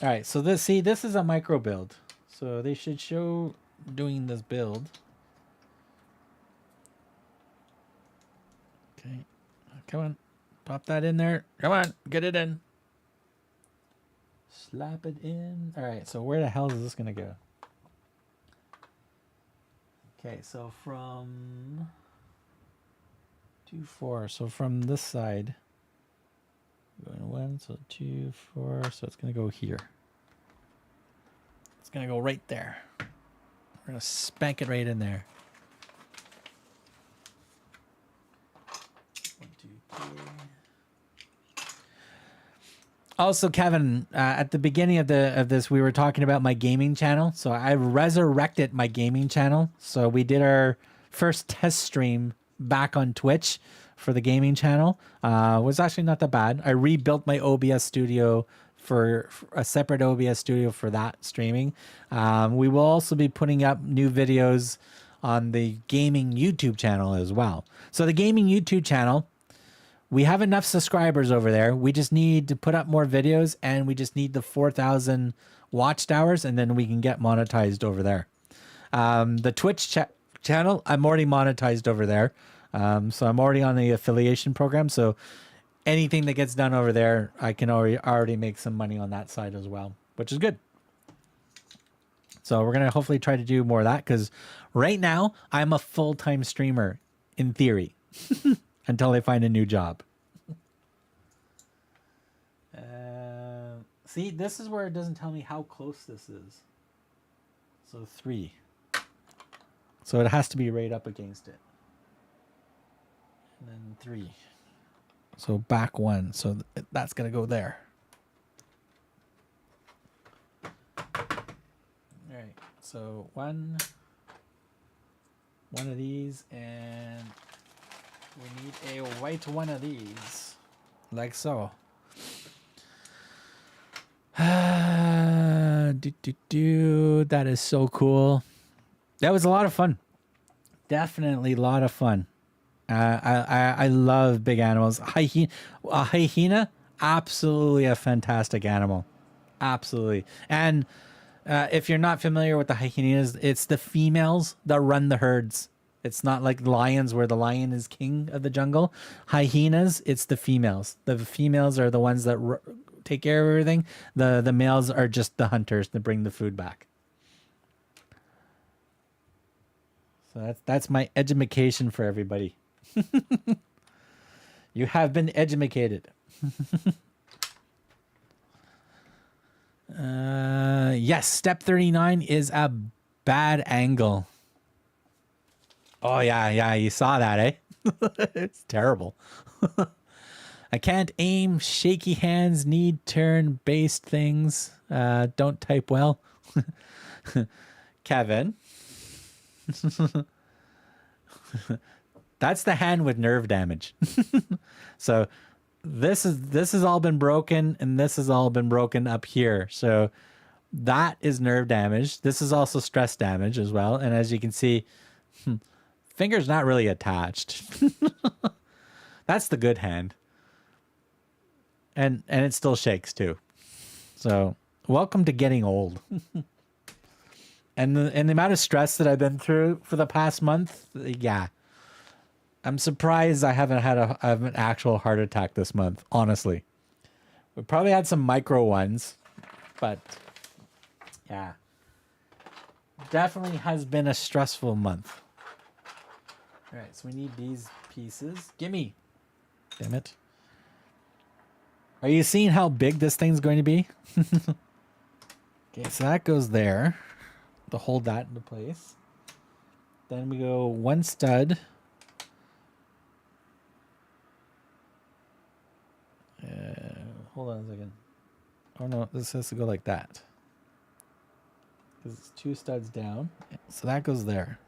All right, so this is a micro build. So they should show doing this build. Okay, come on, pop that in there. Come on, get it in. Slap it in. All right, so where the hell is this gonna go? Okay, so from 2, 4. So from this side, going 1, so 2, 4. So it's gonna go here. It's gonna go right there. We're gonna spank it right in there. 1, 2, 3. Also, Kevin, at the beginning of this, we were talking about my gaming channel. So I resurrected my gaming channel. So we did our first test stream back on Twitch for the gaming channel. Was actually not that bad. I rebuilt my OBS studio for a separate OBS studio for that streaming. We will also be putting up new videos on the gaming YouTube channel as well. So the gaming YouTube channel, we have enough subscribers over there. We just need to put up more videos, and we just need the 4,000 watched hours, and then we can get monetized over there. The Twitch channel, I'm already monetized over there. So I'm already on the affiliation program. So anything that gets done over there, I can already make some money on that side as well, which is good. So we're going to hopefully try to do more of that, because right now I'm a full-time streamer in theory until I find a new job. See, this is where it doesn't tell me how close this is. So 3. So it has to be right up against it. And then 3. So back 1. So that's going to go there. All right. So one of these, and we need a white one of these, like so. That is so cool. That was a lot of fun. Definitely a lot of fun. I love big animals. Hyena, absolutely a fantastic animal. Absolutely. And if you're not familiar with the hyenas, it's the females that run the herds. It's not like lions where the lion is king of the jungle. Hyenas, it's the females. The females are the ones that take care of everything. The males are just the hunters that bring the food back. So that's my edumacation for everybody. You have been edumacated. Yes, step 39 is a bad angle. Oh yeah, you saw that, eh? It's terrible. I can't aim, shaky hands, need turn based things. Don't type well. Kevin. That's the hand with nerve damage. So this has all been broken, and this has all been broken up here. So that is nerve damage. This is also stress damage as well. And as you can see, Finger's not really attached. That's the good hand. And it still shakes too. So welcome to getting old. and the amount of stress that I've been through for the past month, yeah. I'm surprised I haven't had an actual heart attack this month, honestly. We probably had some micro ones, but yeah. Definitely has been a stressful month. All right, so we need these pieces. Gimme. Damn it. Are you seeing how big this thing's going to be? Okay, so that goes there to hold that into place. Then we go one stud. Hold on a second. Oh no, this has to go like that. Because it's 2 studs down. So that goes there.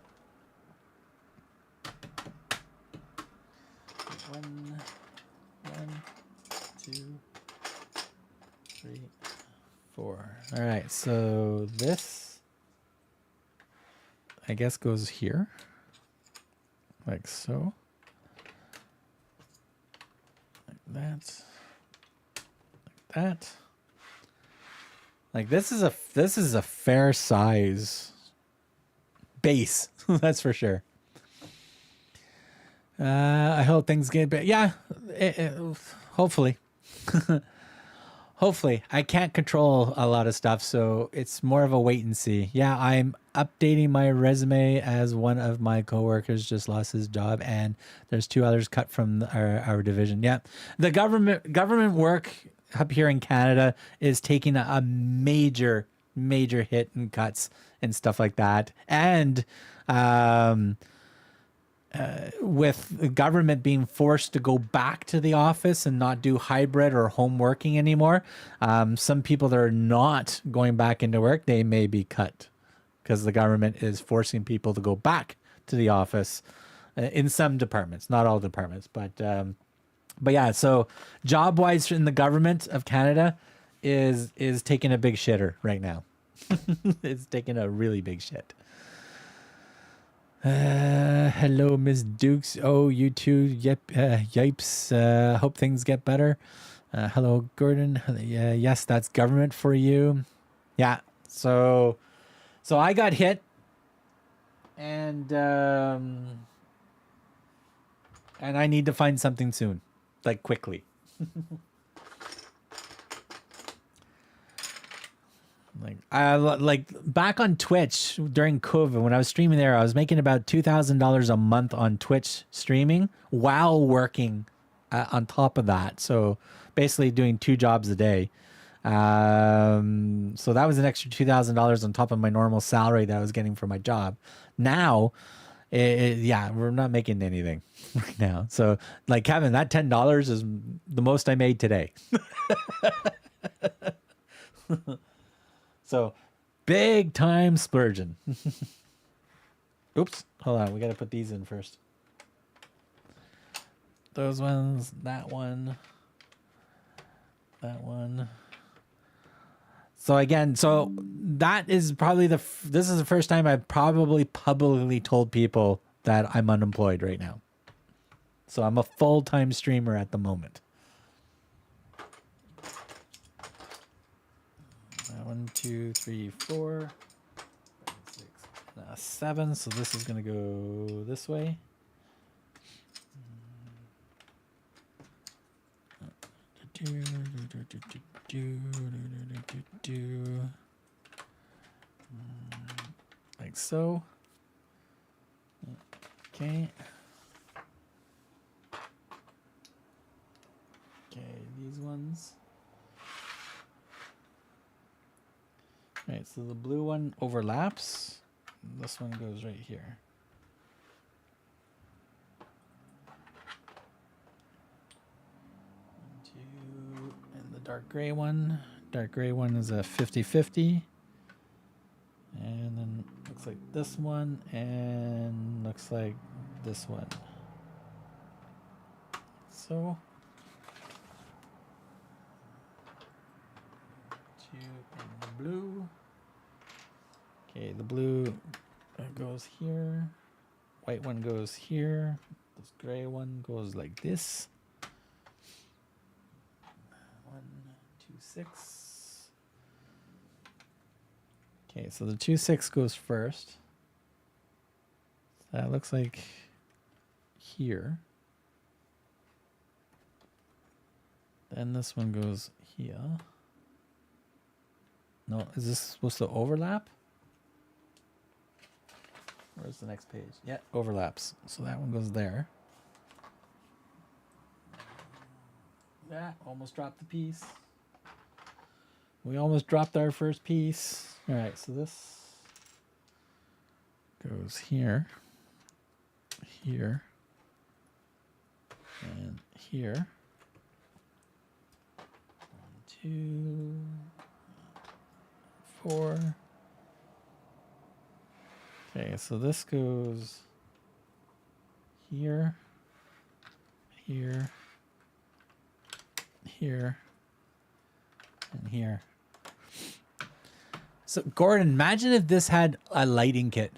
1, 2, 3, 4. All right, so this, I guess, goes here. Like so. Like that. Like that. Like this is a fair size base. That's for sure. I hope things get better. Yeah, hopefully. Hopefully. I can't control a lot of stuff, so it's more of a wait and see. Yeah, I'm updating my resume as one of my coworkers just lost his job, and there's 2 others cut from our division. Yeah, the government work up here in Canada is taking a major hit in cuts and stuff like that, and with the government being forced to go back to the office and not do hybrid or home working anymore, some people that are not going back into work, they may be cut because the government is forcing people to go back to the office in some departments, not all departments, but yeah. So job wise in the government of Canada is taking a big shitter right now. It's taking a really big shit. Hello, Miss Dukes. Oh, you too. Yep. Yipes. Hope things get better. Hello, Gordon. Yes, that's government for you. Yeah. So I got hit, and I need to find something soon, like quickly. Like back on Twitch during COVID when I was streaming there, I was making about $2,000 a month on Twitch streaming while working on top of that. So basically doing 2 jobs a day. So that was an extra $2,000 on top of my normal salary that I was getting for my job. Now, yeah, we're not making anything right now. So like Kevin, that $10 is the most I made today. So, big time splurging. Oops. Hold on. We got to put these in first. Those ones. That one. That one. So, again, that is probably this is the first time I've probably publicly told people that I'm unemployed right now. So, I'm a full-time streamer at the moment. 1, 2, 3, 4, 5, 6, 7. So this is going to go this way. Like so. Okay. Okay, these ones. Right, so the blue one overlaps. This one goes right here. And the dark gray one. Dark gray one is a 50-50. And then looks like this one and looks like this one. So and blue. Okay, the blue goes here. white one goes here. This gray one goes like this. 1, 2, 6. Okay, so the 2, 6 goes first. That looks like here. Then this one goes here. No, is this supposed to overlap? Where's the next page? Yeah, overlaps. So that one goes there. Yeah, almost dropped the piece. We almost dropped our first piece. All right, so this goes here, here, and here. 1, 2, 4. Okay, so this goes here, here, here, and here. So, Gordon, imagine if this had a lighting kit.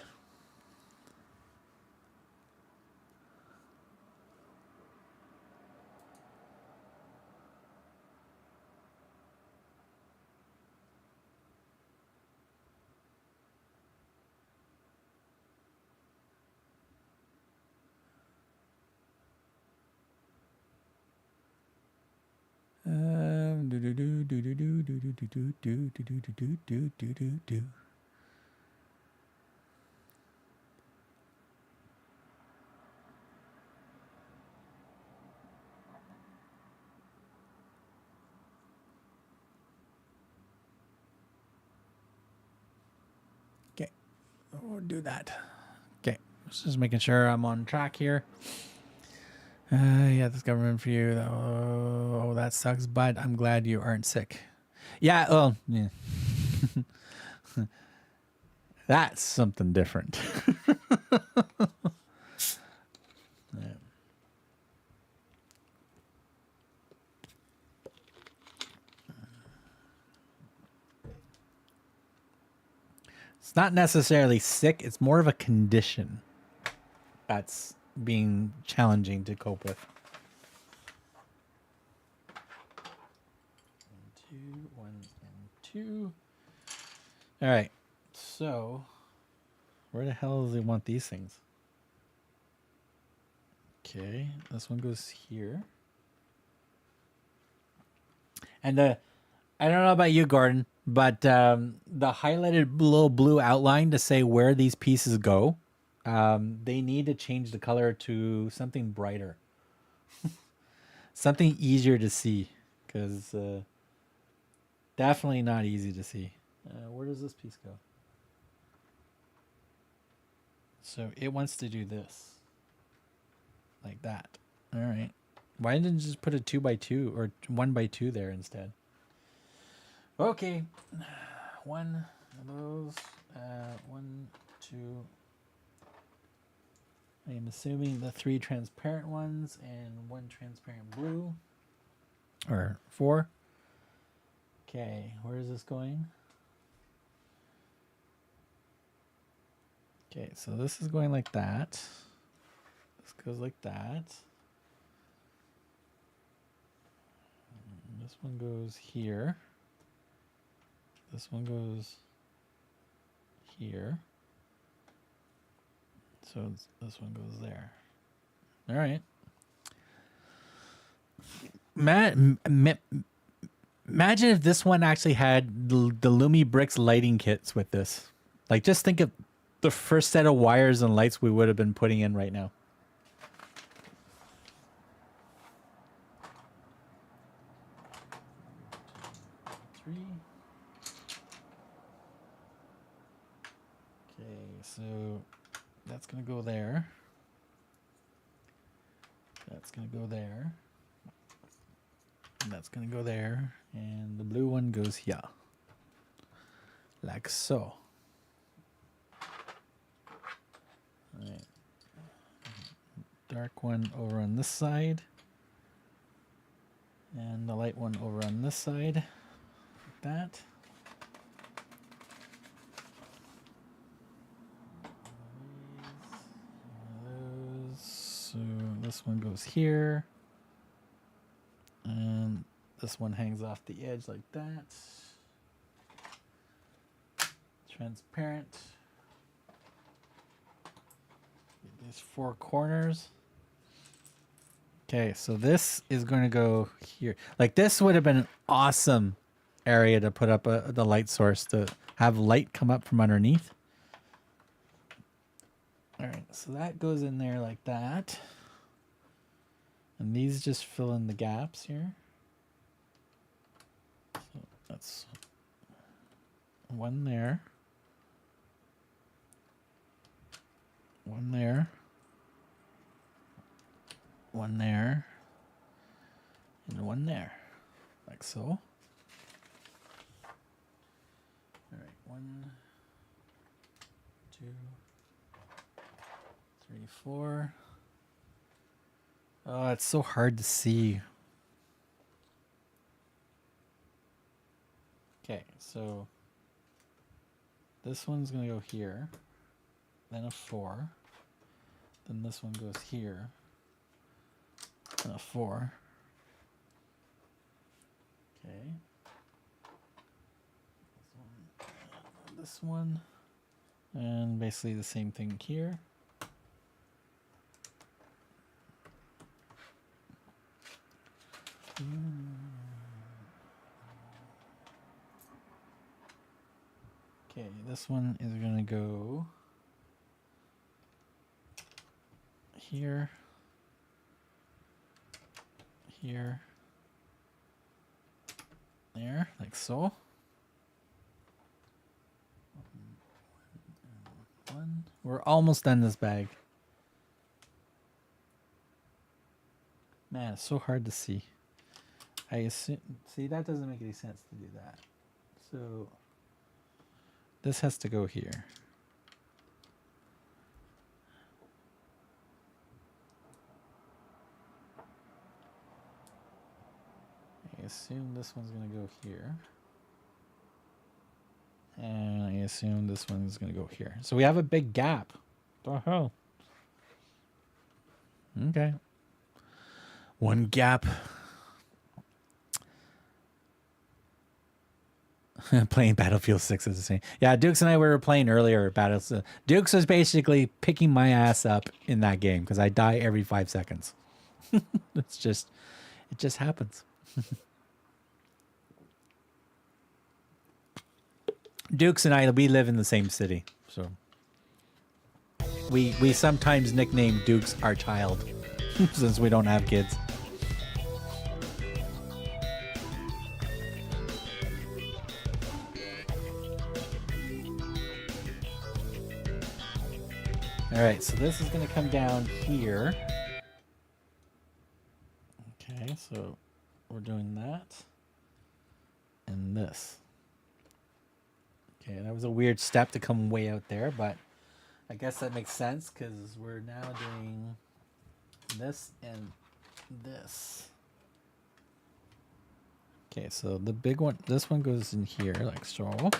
Okay, we'll do that. Okay, just making sure I'm on track here. Yeah, this government for you. Oh, that sucks, but I'm glad you aren't sick. Yeah, oh, yeah. That's something different. Yeah. It's not necessarily sick, it's more of a condition that's being challenging to cope with. 1, 2. All right. So, where the hell do they want these things? Okay, this one goes here. And I don't know about you, Gordon, but the highlighted little blue outline to say where these pieces go, they need to change the color to something brighter. Something easier to see, because definitely not easy to see. Where does this piece go? So it wants to do this. Like that. All right. Why didn't you just put a 2x2 or 1x2 there instead? Okay. One of those. 1, 2. I am assuming the 3 transparent ones and 1 transparent blue. Or 4. Okay, where is this going? Okay, so this is going like that. This goes like that. This one goes here. This one goes here. So this one goes there. All right. Imagine if this one actually had the Lumi BRIX lighting kits with this. Like, just think of the first set of wires and lights we would have been putting in right now. Okay, so that's going to go there. That's going to go there. And that's going to go there. And the blue one goes here. Like so. All right. Dark one over on this side. And the light one over on this side. Like that. this one goes here. And this one hangs off the edge like that. Transparent. These 4 corners. Okay, so this is going to go here. Like this would have been an awesome area to put up the light source to have light come up from underneath. All right, so that goes in there like that. And these just fill in the gaps here. So that's one there. One there. One there. And one there. Like so. All right, 1, 2, 3, 4. Oh, it's so hard to see. Okay, so this one's going to go here. Then a 4. Then this one goes here. And a 4. Okay. This one. And basically the same thing here. Okay, this one is going to go here, here, there, like so. One. We're almost done this bag. Man, it's so hard to see. I assume, see, that doesn't make any sense to do that. So this has to go here. I assume this one's going to go here. And I assume this one's going to go here. So we have a big gap. What the hell? Okay. One gap. Playing Battlefield 6 is the same. Yeah, Dukes and I were playing earlier. Dukes was basically picking my ass up in that game because I die every 5 seconds. It just happens. Dukes and I, we live in the same city, so we sometimes nickname Dukes our child since we don't have kids. All right, so this is going to come down here. Okay, so we're doing that and this. Okay, that was a weird step to come way out there, but I guess that makes sense because we're now doing this and this. Okay, so the big one, this one goes in here like so.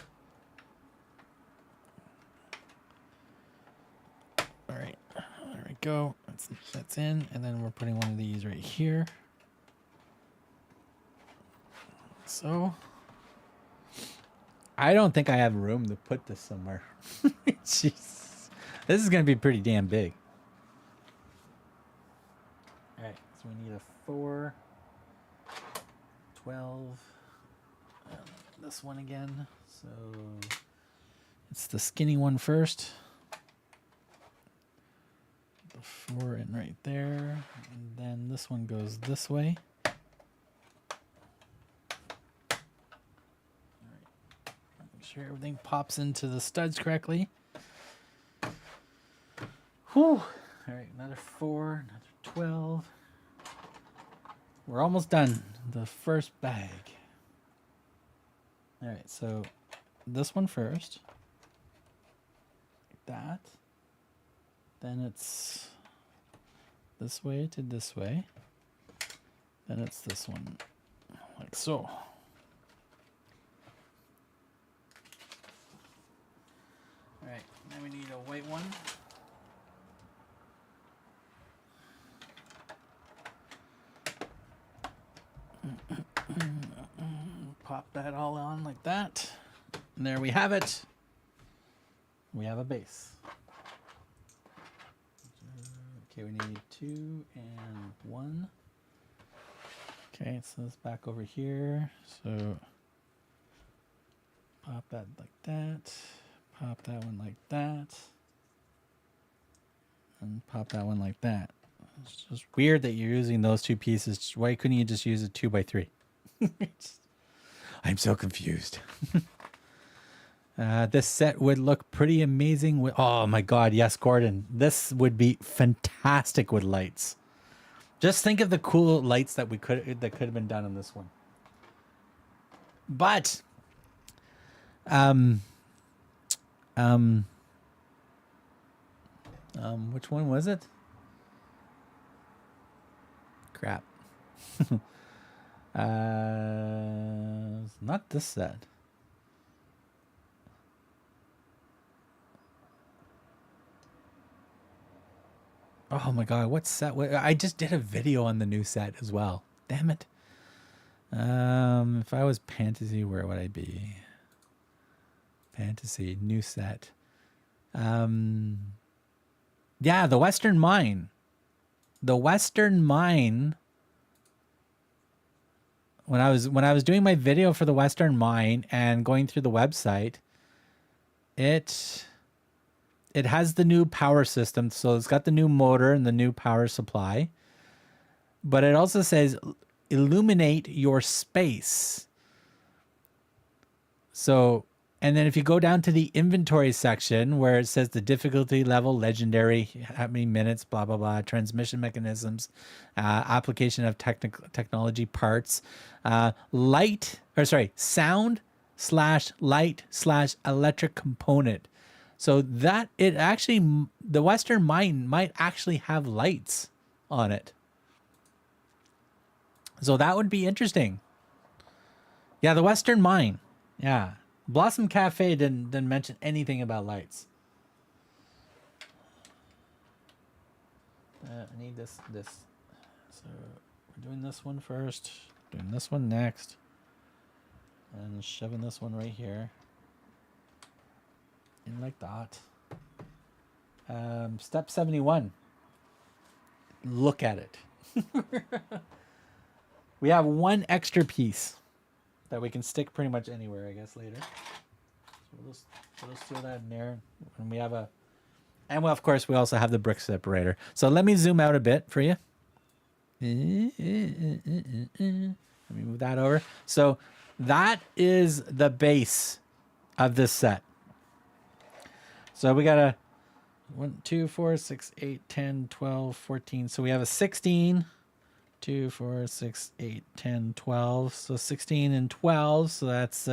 All right, there we go. That's in, and then we're putting one of these right here. So I don't think I have room to put this somewhere. Jeez. This is going to be pretty damn big. All right, so we need a 4, 12, this one again. So it's the skinny one first. The 4 in right there. And then this one goes this way. Sure everything pops into the studs correctly. Whew. All right, another 4, another 12. We're almost done. The first bag. All right, so this one first. Like that. Then it's this way to this way. Then it's this one, like so. Alright, now we need a white one. Pop that all on like that. And there we have it. We have a base. Okay, we need 2 and 1. Okay, so it's back over here. So pop that like that. Pop that one like that. And pop that one like that. It's just weird that you're using those two pieces. Why couldn't you just use a 2x3? I'm so confused. This set would look pretty amazing with, oh my god, yes, Gordon. This would be fantastic with lights. Just think of the cool lights that could have been done on this one. But which one was it? Crap. It's not this set. Oh my god, what set? I just did a video on the new set as well. Damn it. If I was Pantasy, where would I be? Pantasy, new set. Yeah, the Western Mine. The Western Mine. When I was doing my video for the Western Mine and going through the website, it has the new power system. So it's got the new motor and the new power supply. But it also says illuminate your space. So, and then if you go down to the inventory section where it says the difficulty level, legendary, how many minutes, blah, blah, blah, transmission mechanisms, application of technology parts, sound/light/electric component. So that it actually, the Western Mine might actually have lights on it. So that would be interesting. Yeah, the Western Mine. Yeah. Blossom Cafe didn't mention anything about lights. I need this. So we're doing this one first, doing this one next, and shoving this one right here. In like that. Step 71. Look at it. We have one extra piece that we can stick pretty much anywhere, I guess, later. So we'll just throw that in there. And we have and well, of course, we also have the brick separator. So let me zoom out a bit for you. Let me move that over. So that is the base of this set. So we got a 1, 2, 4, 6, 8, 10, 12, 14. So we have a 16, 2, 4, 6, 8, 10, 12. So 16 and 12. So that's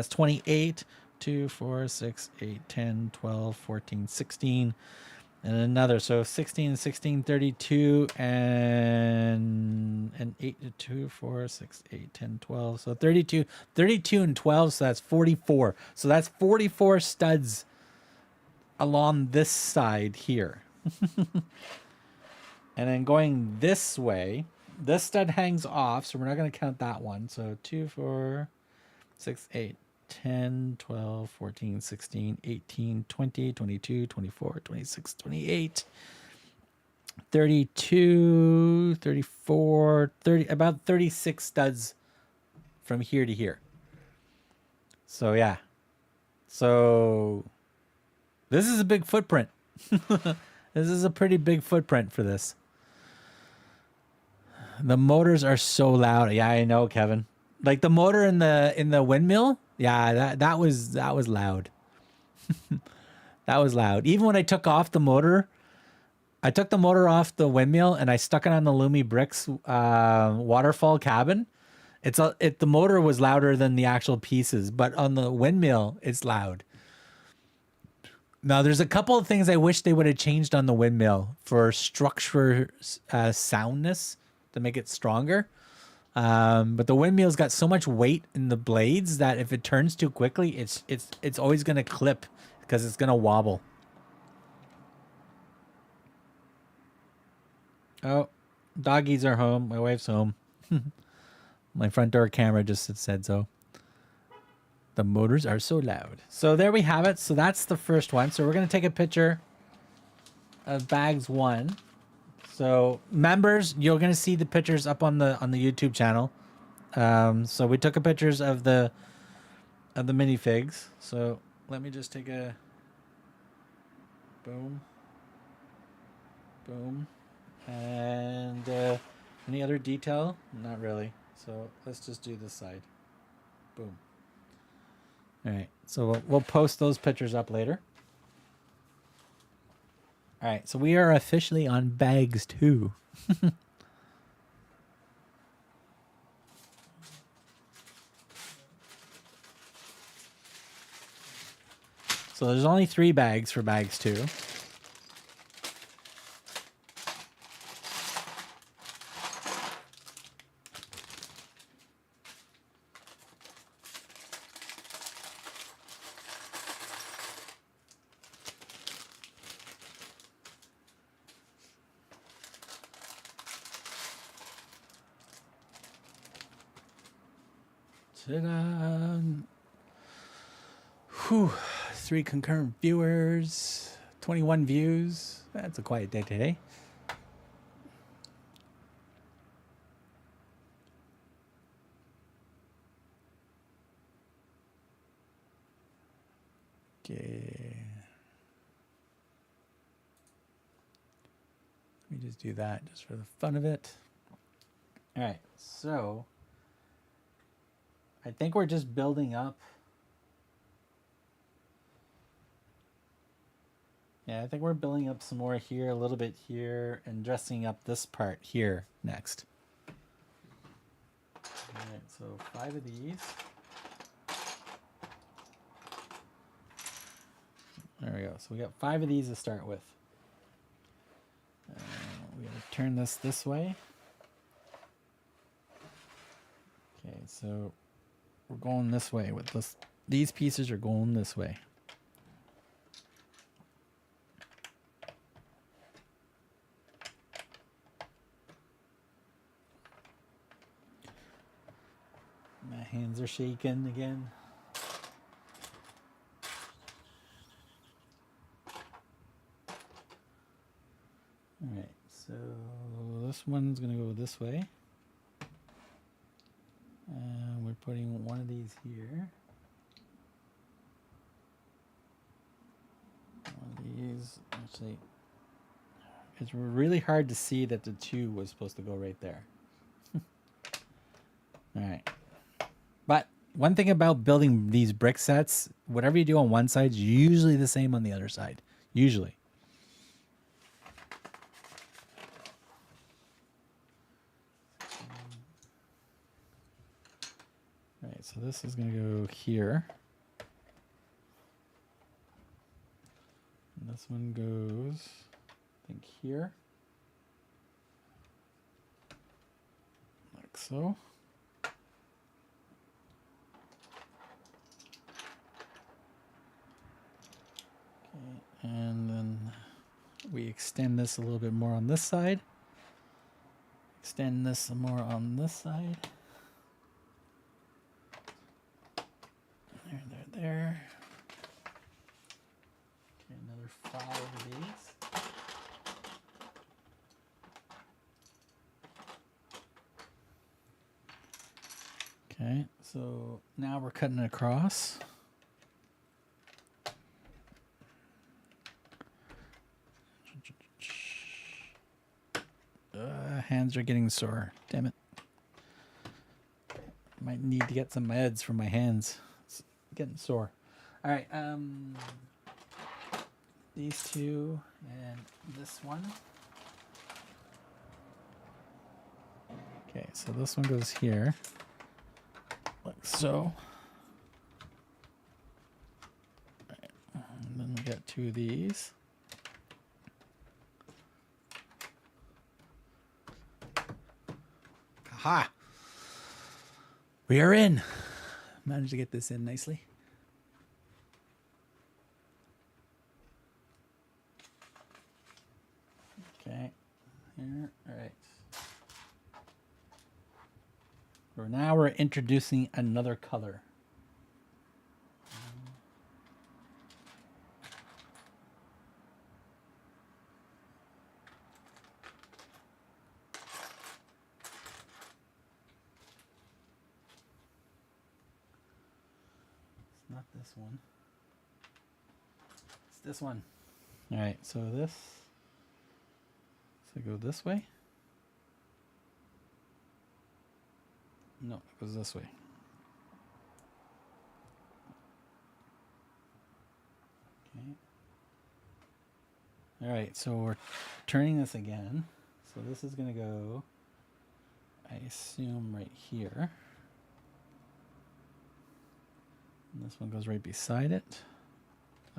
28. 2, 4, 6, 8, 10, 12, 14, 16. And another. So 16, 16, 32, and 8, 2, 4, 6, 8, 10, 12. So 32 and 12. So that's 44. So that's 44 studs along this side here. And then going this way, this stud hangs off, so we're not going to count that one. So 2, 4, 6, 8, 10, 12, 14, 16, 18, 20, 22, 24, 26, 28, 32, 34, 30, about 36 studs from here to here. So yeah. So this is a big footprint. This is a pretty big footprint for this. The motors are so loud. Yeah, I know, Kevin. Like the motor in the windmill. Yeah, that was loud. That was loud. Even when I took off the motor, I took the motor off the windmill and I stuck it on the BRIX waterfall cabin. The motor was louder than the actual pieces, but on the windmill, it's loud. Now, there's a couple of things I wish they would have changed on the windmill for structure soundness to make it stronger. But the windmill's got so much weight in the blades that if it turns too quickly, it's always going to clip because it's going to wobble. Oh, doggies are home. My wife's home. My front door camera just said so. The motors are so loud. So there we have it. So that's the first one. So we're going to take a picture of bags 1. So members, you're going to see the pictures up on the YouTube channel. So we took a pictures of the minifigs. So let me just take a boom, boom, and any other detail? Not really. So let's just do this side. Boom. All right. So we'll post those pictures up later. All right. So we are officially on bags 2. So there's only 3 bags for bags 2. Ta-da! Whew. 3 concurrent viewers, 21 views. That's a quiet day today. Okay. Let me just do that just for the fun of it. All right. So I think we're just building up. Yeah, I think we're building up some more here, a little bit here, and dressing up this part here next. All right, so 5 of these. There we go. So we got 5 of these to start with. We're going to turn this way. Okay, so we're going this way with this. These pieces are going this way. My hands are shaking again. All right, so this one's going to go this way. And we're putting one of these here. One of these, actually, it's really hard to see that the 2 was supposed to go right there. All right. But one thing about building these brick sets, whatever you do on one side is usually the same on the other side. Usually. All right, so this is going to go here. And this one goes, I think, here. Like so. Okay, and then we extend this a little bit more on this side. Extend this some more on this side. There. Okay, another 5 of these. Okay, so now we're cutting it across. Hands are getting sore. Damn it. Might need to get some meds for my hands. It's getting sore. All right. These 2 and this one. Okay, so this one goes here. Like so. Right. And then we got 2 of these. Aha! We are in. Managed to get this in nicely. Okay. Here. All right. So now we're introducing another color. It's not this one. It's this one. All right, so go this way. No, it goes this way. Okay. All right, so we're turning this again. So this is going to go, I assume, right here. And this one goes right beside it,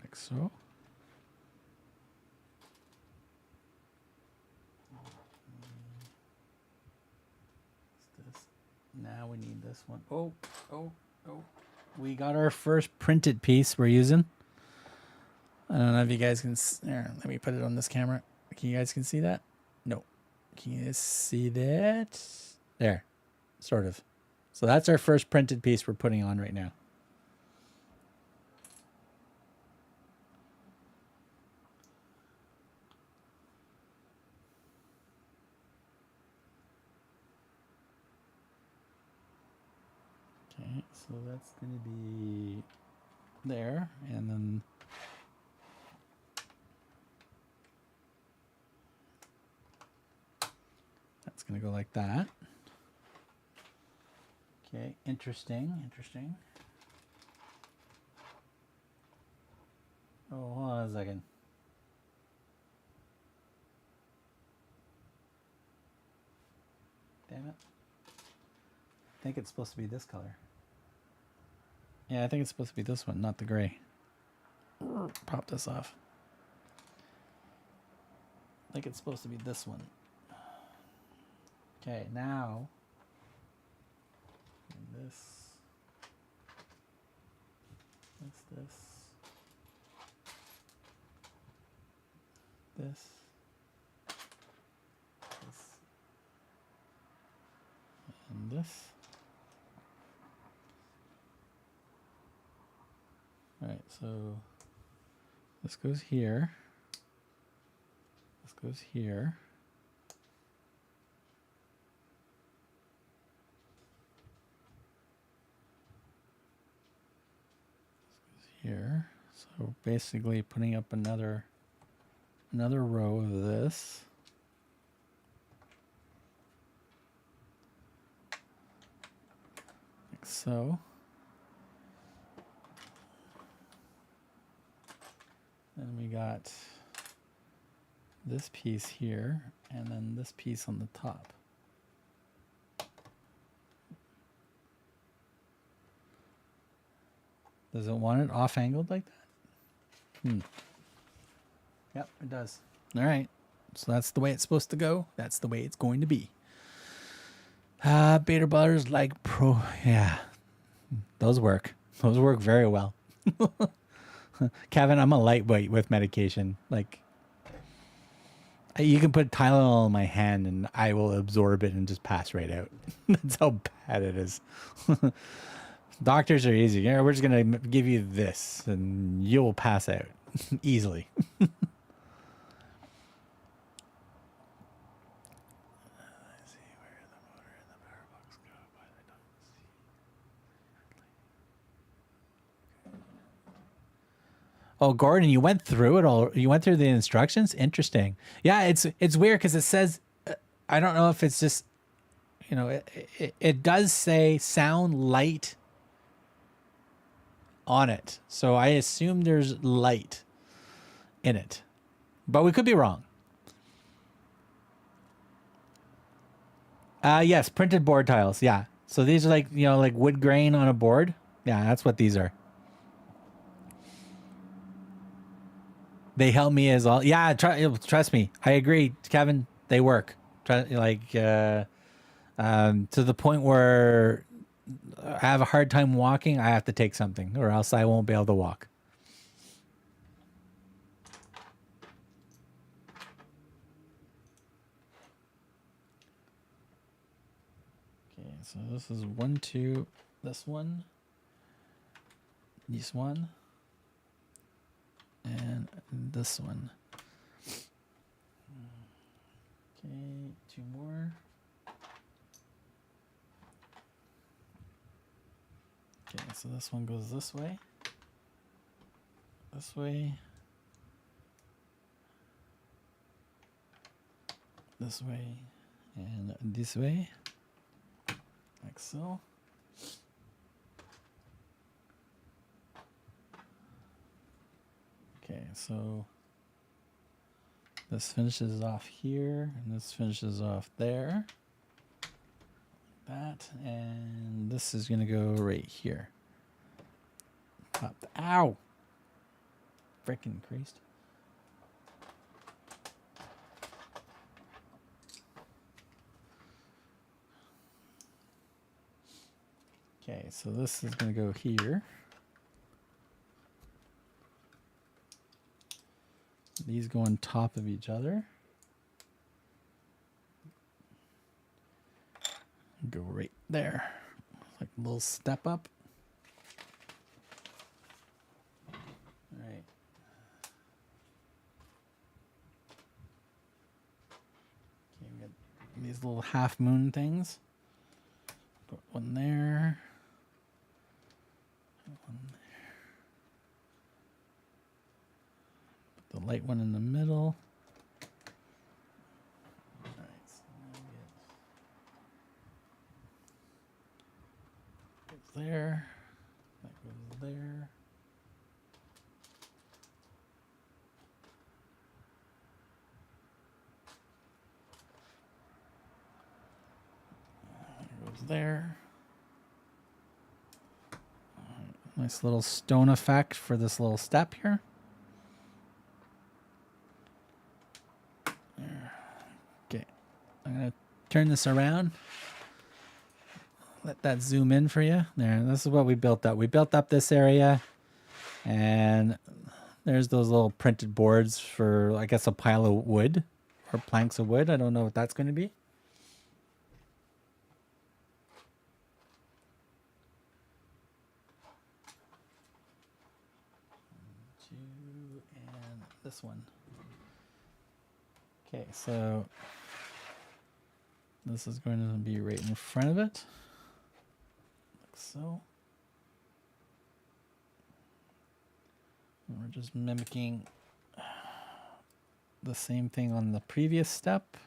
like so. Now we need this one. Oh. We got our first printed piece we're using. I don't know if you guys can... Here, let me put it on this camera. Can you guys can see that? No. Can you see that? There. Sort of. So that's our first printed piece we're putting on right now. Okay, so that's going to be there, and then that's going to go like that. Okay, interesting. Oh, hold on a second. Damn it. I think it's supposed to be this color. Yeah, I think it's supposed to be this one, not the gray. Pop this off. I think it's supposed to be this one. Okay, now this, and this. All right, so this goes here. This goes here. This goes here. So basically putting up another row of this. Like so. Then we got this piece here, and then this piece on the top. Does it want it off-angled like that? Yep, it does. All right. So that's the way it's supposed to go. That's the way it's going to be. Beta butters like pro. Yeah. Those work. Those work very well. Kevin, I'm a lightweight with medication. Like, you can put Tylenol in my hand and I will absorb it and just pass right out. That's how bad it is. Doctors are easy. We're just going to give you this and you will pass out easily. Oh, Gordon, you went through it all. You went through the instructions. Interesting. Yeah, it's weird because it says, I don't know if it's just, it does say sound light on it. So I assume there's light in it, but we could be wrong. Yes, printed board tiles. Yeah. So these are like, like wood grain on a board. Yeah, that's what these are. They help me as well. Yeah, trust me. I agree, Kevin. They work. To the point where I have a hard time walking, I have to take something, or else I won't be able to walk. Okay, so this is 1, 2, this one, and this one. Okay, 2 more. Okay, so this one goes this way, this way, this way, and this way, like so. Okay, so this finishes off here, and this finishes off there. That, and this is gonna go right here. Top. Ow! Frickin' Christ. Okay, so this is gonna go here. These go on top of each other. Go right there. Like a little step up. All right. Okay, we got these little half moon things. Put one there. One there. Put the light one in the middle. There, that goes there. That goes there. Nice little stone effect for this little step here. There. Okay, I'm gonna turn this around. Let that zoom in for you. There, this is what we built up. We built up this area, and there's those little printed boards for, I guess, a pile of wood or planks of wood. I don't know what that's going to be. Two, and this one. Okay, so this is going to be right in front of it. So we're just mimicking the same thing on the previous step.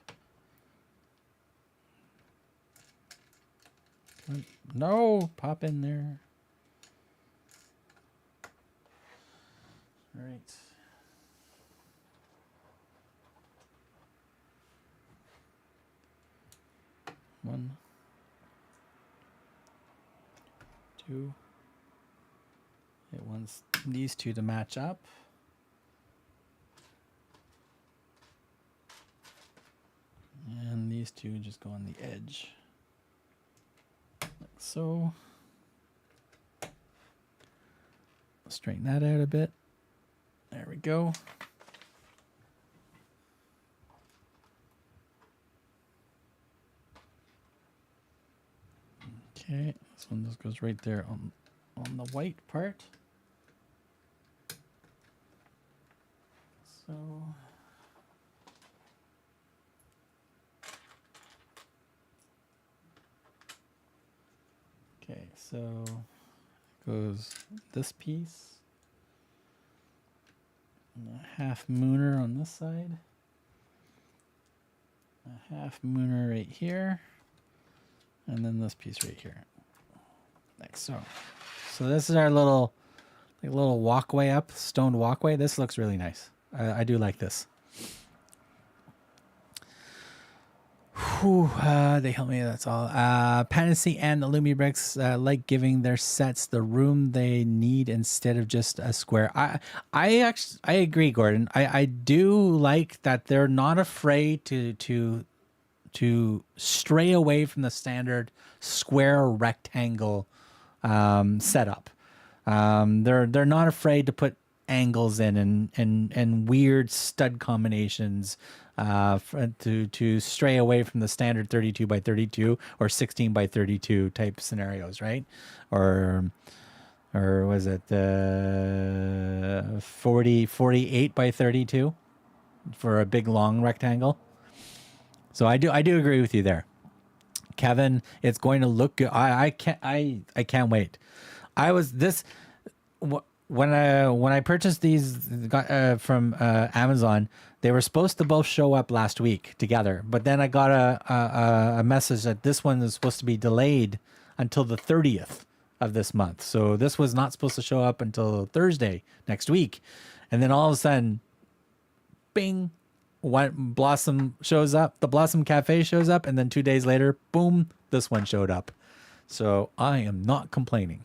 No, pop in there. All right. One. 2. It wants these two to match up. And these two just go on the edge. Like so. Straighten that out a bit. There we go. Okay, this one just goes right there on the white part. So okay, so goes this piece, and a half mooner on this side, a half mooner right here, and then this piece right here, like so. So this is our little walkway up, stone walkway. This looks really nice. I do like this. Whew, they help me. That's all. Pantasy and the BRIX like giving their sets the room they need instead of just a square. I agree, Gordon. I do like that they're not afraid to stray away from the standard square rectangle setup. They're not afraid to put angles in and weird stud combinations to stray away from the standard 32 by 32 or 16 by 32 type scenarios, right? Or was it 48 by 32 for a big long rectangle? So I do agree with you there, Kevin. It's going to look good. I can't wait. When I purchased these from Amazon, they were supposed to both show up last week together, but then I got a message that this one is supposed to be delayed until the 30th of this month. So this was not supposed to show up until Thursday next week, and then all of a sudden, bing, one Blossom shows up. The Blossom Cafe shows up, and then 2 days later, boom, this one showed up. So I am not complaining.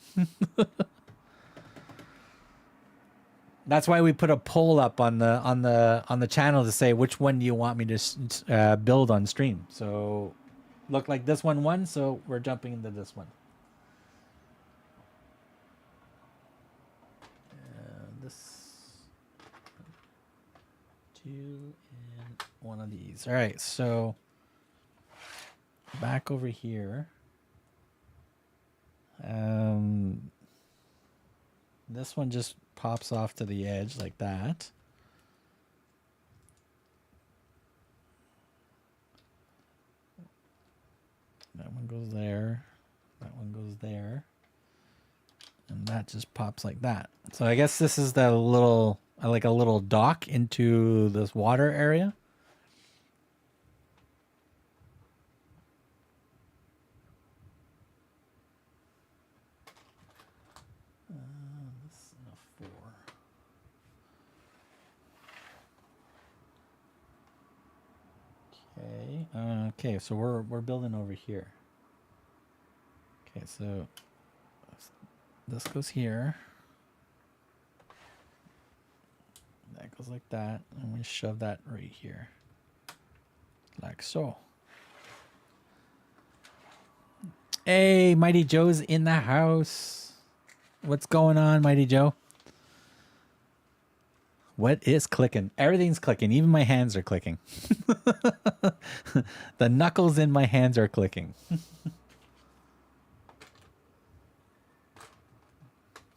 That's why we put a poll up on the channel to say which one do you want me to build on stream. So looked like this one won, so we're jumping into this one. This two and one of these. All right, so back over here. This one just pops off to the edge like that. That one goes there. That one goes there. And that just pops like that. So I guess this is the little, like a little dock into this water area. Okay, so we're building over here. Okay, so this goes here. That goes like that, and we shove that right here, like so. Hey, Mighty Joe's in the house. What's going on, Mighty Joe? What is clicking? Everything's clicking. Even my hands are clicking. The knuckles in my hands are clicking.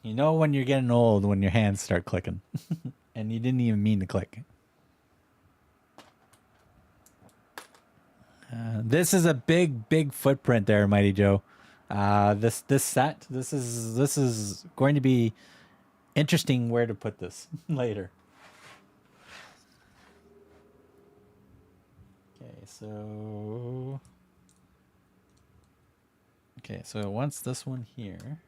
You know when you're getting old when your hands start clicking. And you didn't even mean to click. This is a big footprint there, Mighty Joe. This is going to be interesting where to put this later. So once this one here,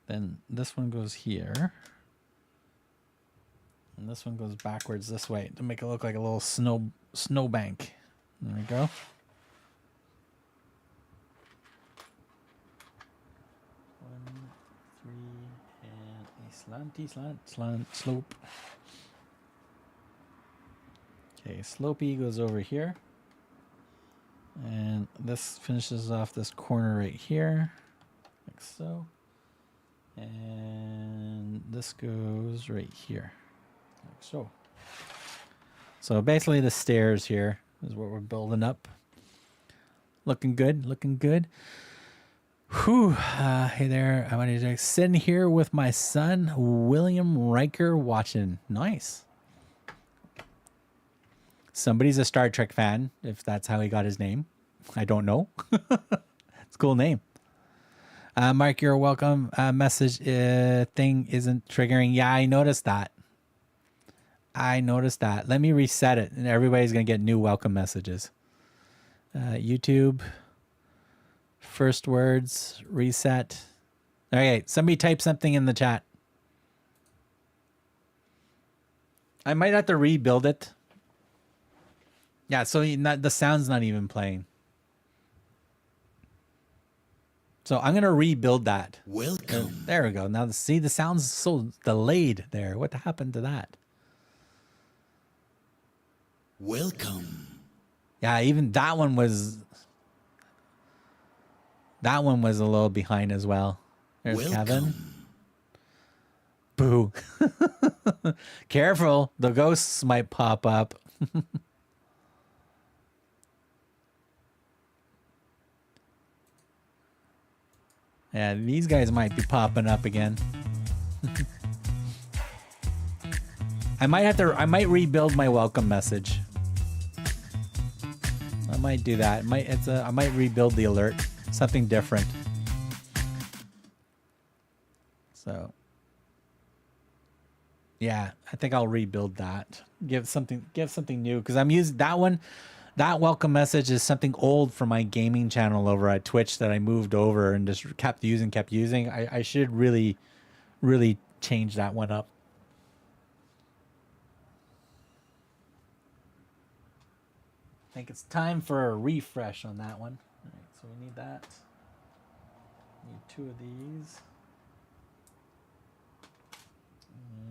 then this one goes here, and this one goes backwards this way to make it look like a little snow bank. There we go. One, three, and a slant slope. Okay, slopey goes over here. And this finishes off this corner right here, like so. And this goes right here, like so. So basically the stairs here is what we're building up. Looking good, looking good. Whew. Hey there, I'm sitting here with my son, William Riker, watching. Nice. Somebody's a Star Trek fan, if that's how he got his name. I don't know. It's a cool name. Mark, you're welcome. Message thing isn't triggering. Yeah, I noticed that. Let me reset it, and everybody's going to get new welcome messages. YouTube. First words. Reset. Okay, somebody type something in the chat. I might have to rebuild it. Yeah, so the sound's not even playing. So I'm going to rebuild that. Welcome. There we go. Now, see, the sound's so delayed there. What happened to that? Welcome. Yeah, even that one was a little behind as well. There's Welcome. Kevin. Boo. Careful, the ghosts might pop up. Yeah, these guys might be popping up again. I might rebuild my welcome message. I might do that. I might rebuild the alert. Something different. So yeah, I think I'll rebuild that. Give something new, because I'm using that one. That welcome message is something old from my gaming channel over at Twitch that I moved over and just kept using. I should really change that one up. I think it's time for a refresh on that one. All right, so we need that. Need 2 of these.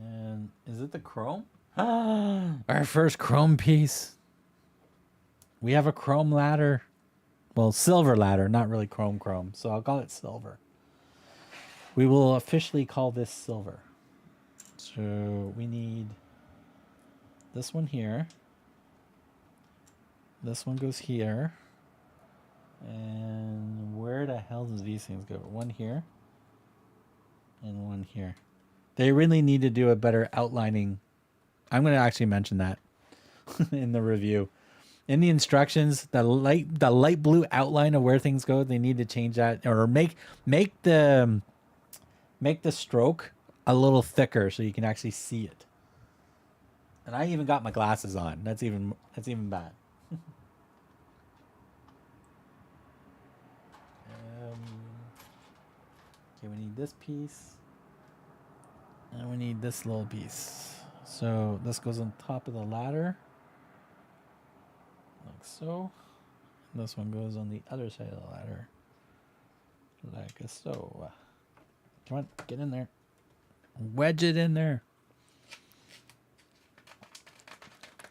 And is it the chrome? Our first chrome piece. We have a chrome ladder. Well, silver ladder, not really chrome. So I'll call it silver. We will officially call this silver. So we need this one here. This one goes here. And where the hell does these things go? One here. And one here. They really need to do a better outlining. I'm going to actually mention that in the review. In the instructions, the light blue outline of where things go, they need to change that, or make the stroke a little thicker so you can actually see it. And I even got my glasses on. That's even bad. Okay, we need this piece. And we need this little piece. So this goes on top of the ladder. Like so. And this one goes on the other side of the ladder. Like so. Come on, get in there. Wedge it in there.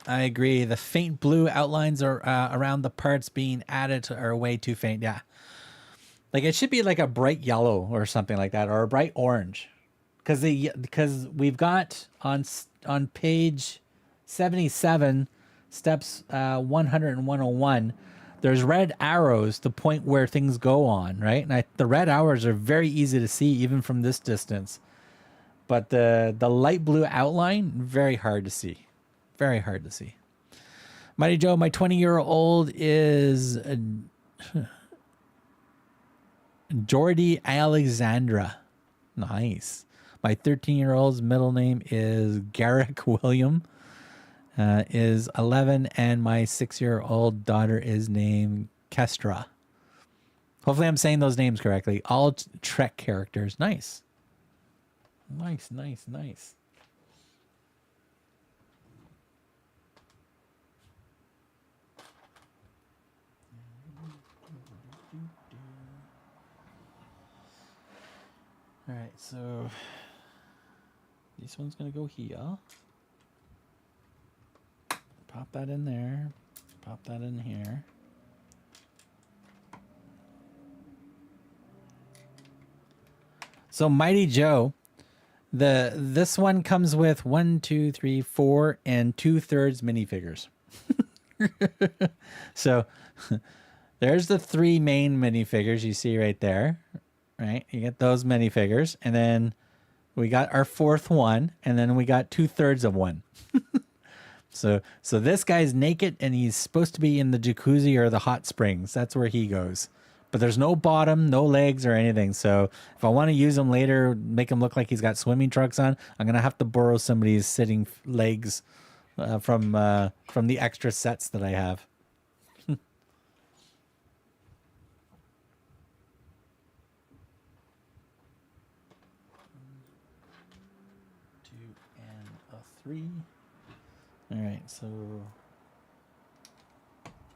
I agree. The faint blue outlines are around the parts being added are way too faint. Yeah. Like it should be like a bright yellow or something like that, or a bright orange. Because we've got on page 77, steps 100 and 101, there's red arrows to point where things go on, right? And the red arrows are very easy to see even from this distance. But the light blue outline, very hard to see. Very hard to see. Mighty Joe, my 20-year-old is Jordy Alexandra. Nice. My 13-year-old's middle name is Garrick William, is 11, and my 6-year-old daughter is named Kestra. Hopefully I'm saying those names correctly. All Trek characters. Nice. Nice, nice, nice. All right, so this one's going to go here. Pop that in there. Pop that in here. So Mighty Joe, this one comes with 1, 2, 3, 4, and 2/3 minifigures. So there's the 3 main minifigures you see right there. Right, you get those minifigures, and then we got our 4th one, and then we got 2/3 of one. So this guy's naked, and he's supposed to be in the jacuzzi or the hot springs. That's where he goes. But there's no bottom, no legs or anything. So if I want to use him later, make him look like he's got swimming trunks on, I'm gonna have to borrow somebody's sitting legs from the extra sets that I have. 3. All right, so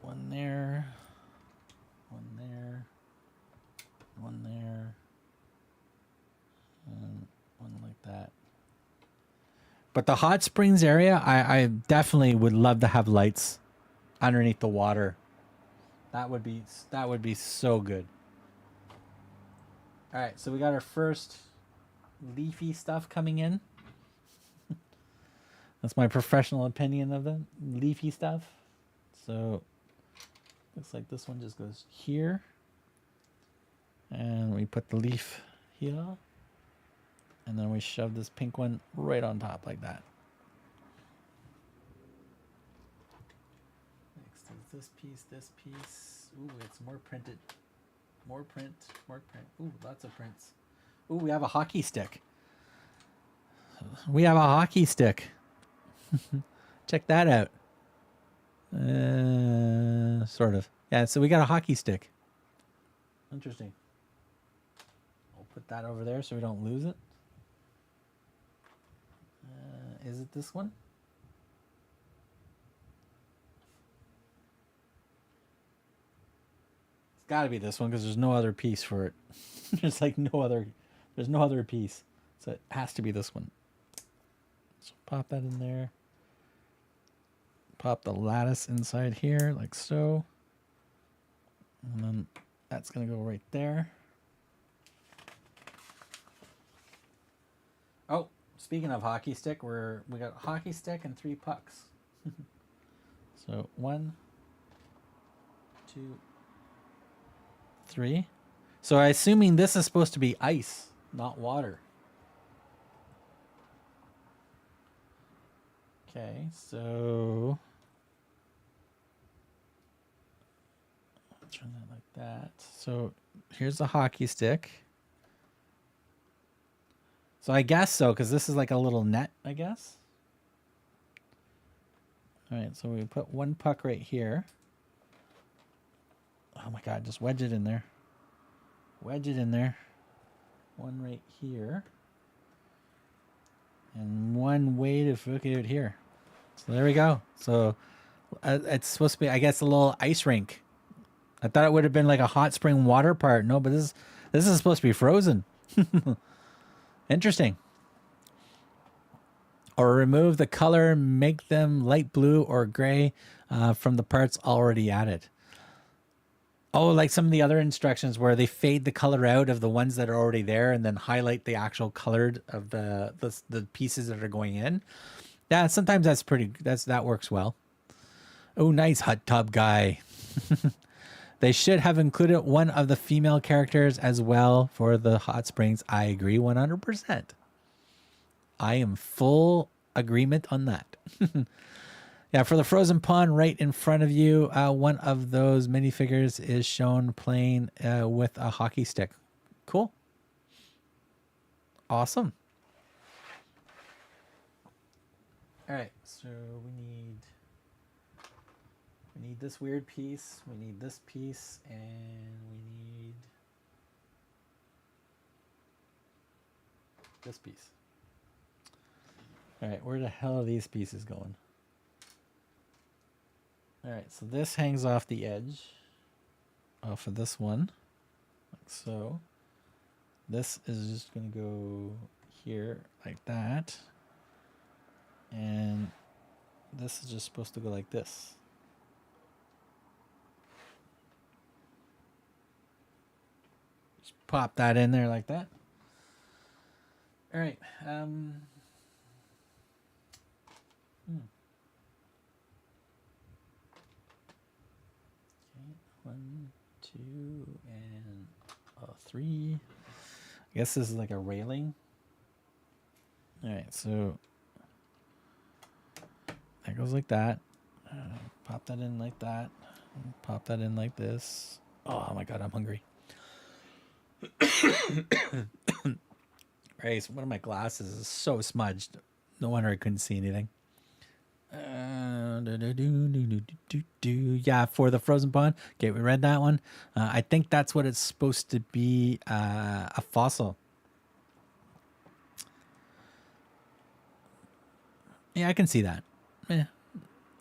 1 there, 1 there, 1 there, and 1 like that. But the hot springs area, I definitely would love to have lights underneath the water. That would be so good. All right, so we got our first leafy stuff coming in. That's my professional opinion of the leafy stuff. So looks like this one just goes here. And we put the leaf here. And then we shove this pink one right on top like that. Next is this piece, this piece. Ooh, it's more printed. More print, more print. Ooh, lots of prints. Ooh, we have a hockey stick. We have a hockey stick. Check that out. Sort of. Yeah, so we got a hockey stick. Interesting. We'll put that over there so we don't lose it. Is it this one? It's got to be this one because there's no other piece for it. There's like no other. There's no other piece, so it has to be this one. So pop that in there. Pop the lattice inside here like so. And then that's going to go right there. Oh, speaking of hockey stick, we got a hockey stick and 3 pucks. So 1, 2, 3. So I'm assuming this is supposed to be ice, not water. Okay, so turn that like that. So here's the hockey stick. So I guess so, because this is like a little net, I guess. All right, so we put 1 puck right here. Oh my God, just wedge it in there. Wedge it in there. 1 right here. And 1 way to hook it out here. So there we go. So it's supposed to be, I guess, a little ice rink. I thought it would have been like a hot spring water part. No, but this is supposed to be frozen. Interesting. Or remove the color, make them light blue or gray from the parts already added. Oh, like some of the other instructions where they fade the color out of the ones that are already there and then highlight the actual colored of the pieces that are going in. Yeah, sometimes that works well. Oh, nice hot tub guy. They should have included one of the female characters as well for the hot springs. I agree 100%. I am full agreement on that. Yeah, for the frozen pond right in front of you, one of those minifigures is shown playing with a hockey stick. Cool. Awesome. All right, so we need this weird piece, we need this piece, and we need this piece. All right, where the hell are these pieces going? All right, so this hangs off the edge off of this one, like so. This is just going to go here like that. And this is just supposed to go like this. Just pop that in there like that. All right. Okay, 1, 2, and 3. I guess this is like a railing. All right, so that goes like that. Pop that in like that. Pop that in like this. Oh my God, I'm hungry. Right, so one of my glasses is so smudged. No wonder I couldn't see anything. Yeah, for the frozen pond. Okay, we read that one. I think that's what it's supposed to be, a fossil. Yeah, I can see that. Yeah,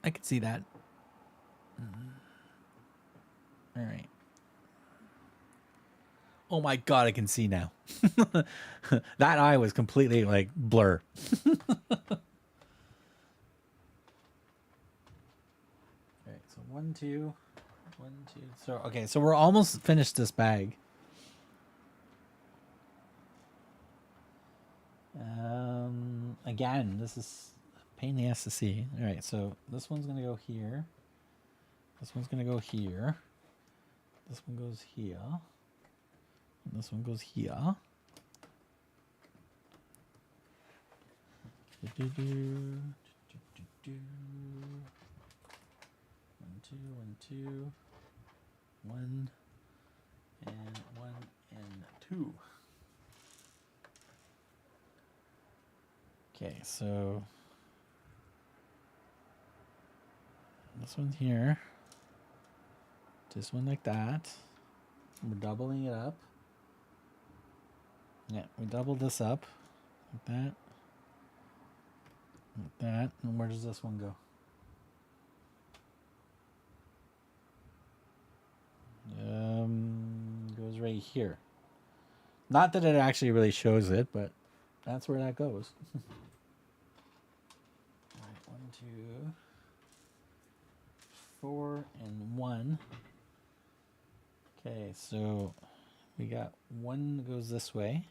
I can see that. All right. Oh my God, I can see now. That eye was completely like blur. All right, so 1, 2, 1, 2. So okay, so we're almost finished this bag. Again, this is Pain in the ass to see. All right, so this one's gonna go here. This one's gonna go here. This one goes here. And this one goes here. One, two. 1 and 1 and 2. Okay, so this one's here. This one like that. We're doubling it up. Yeah, we doubled this up like that. Like that. And where does this one go? Goes right here. Not that it actually really shows it, but that's where that goes. All right, 1, 2, 4, and 1. Okay, so we got one that goes this way.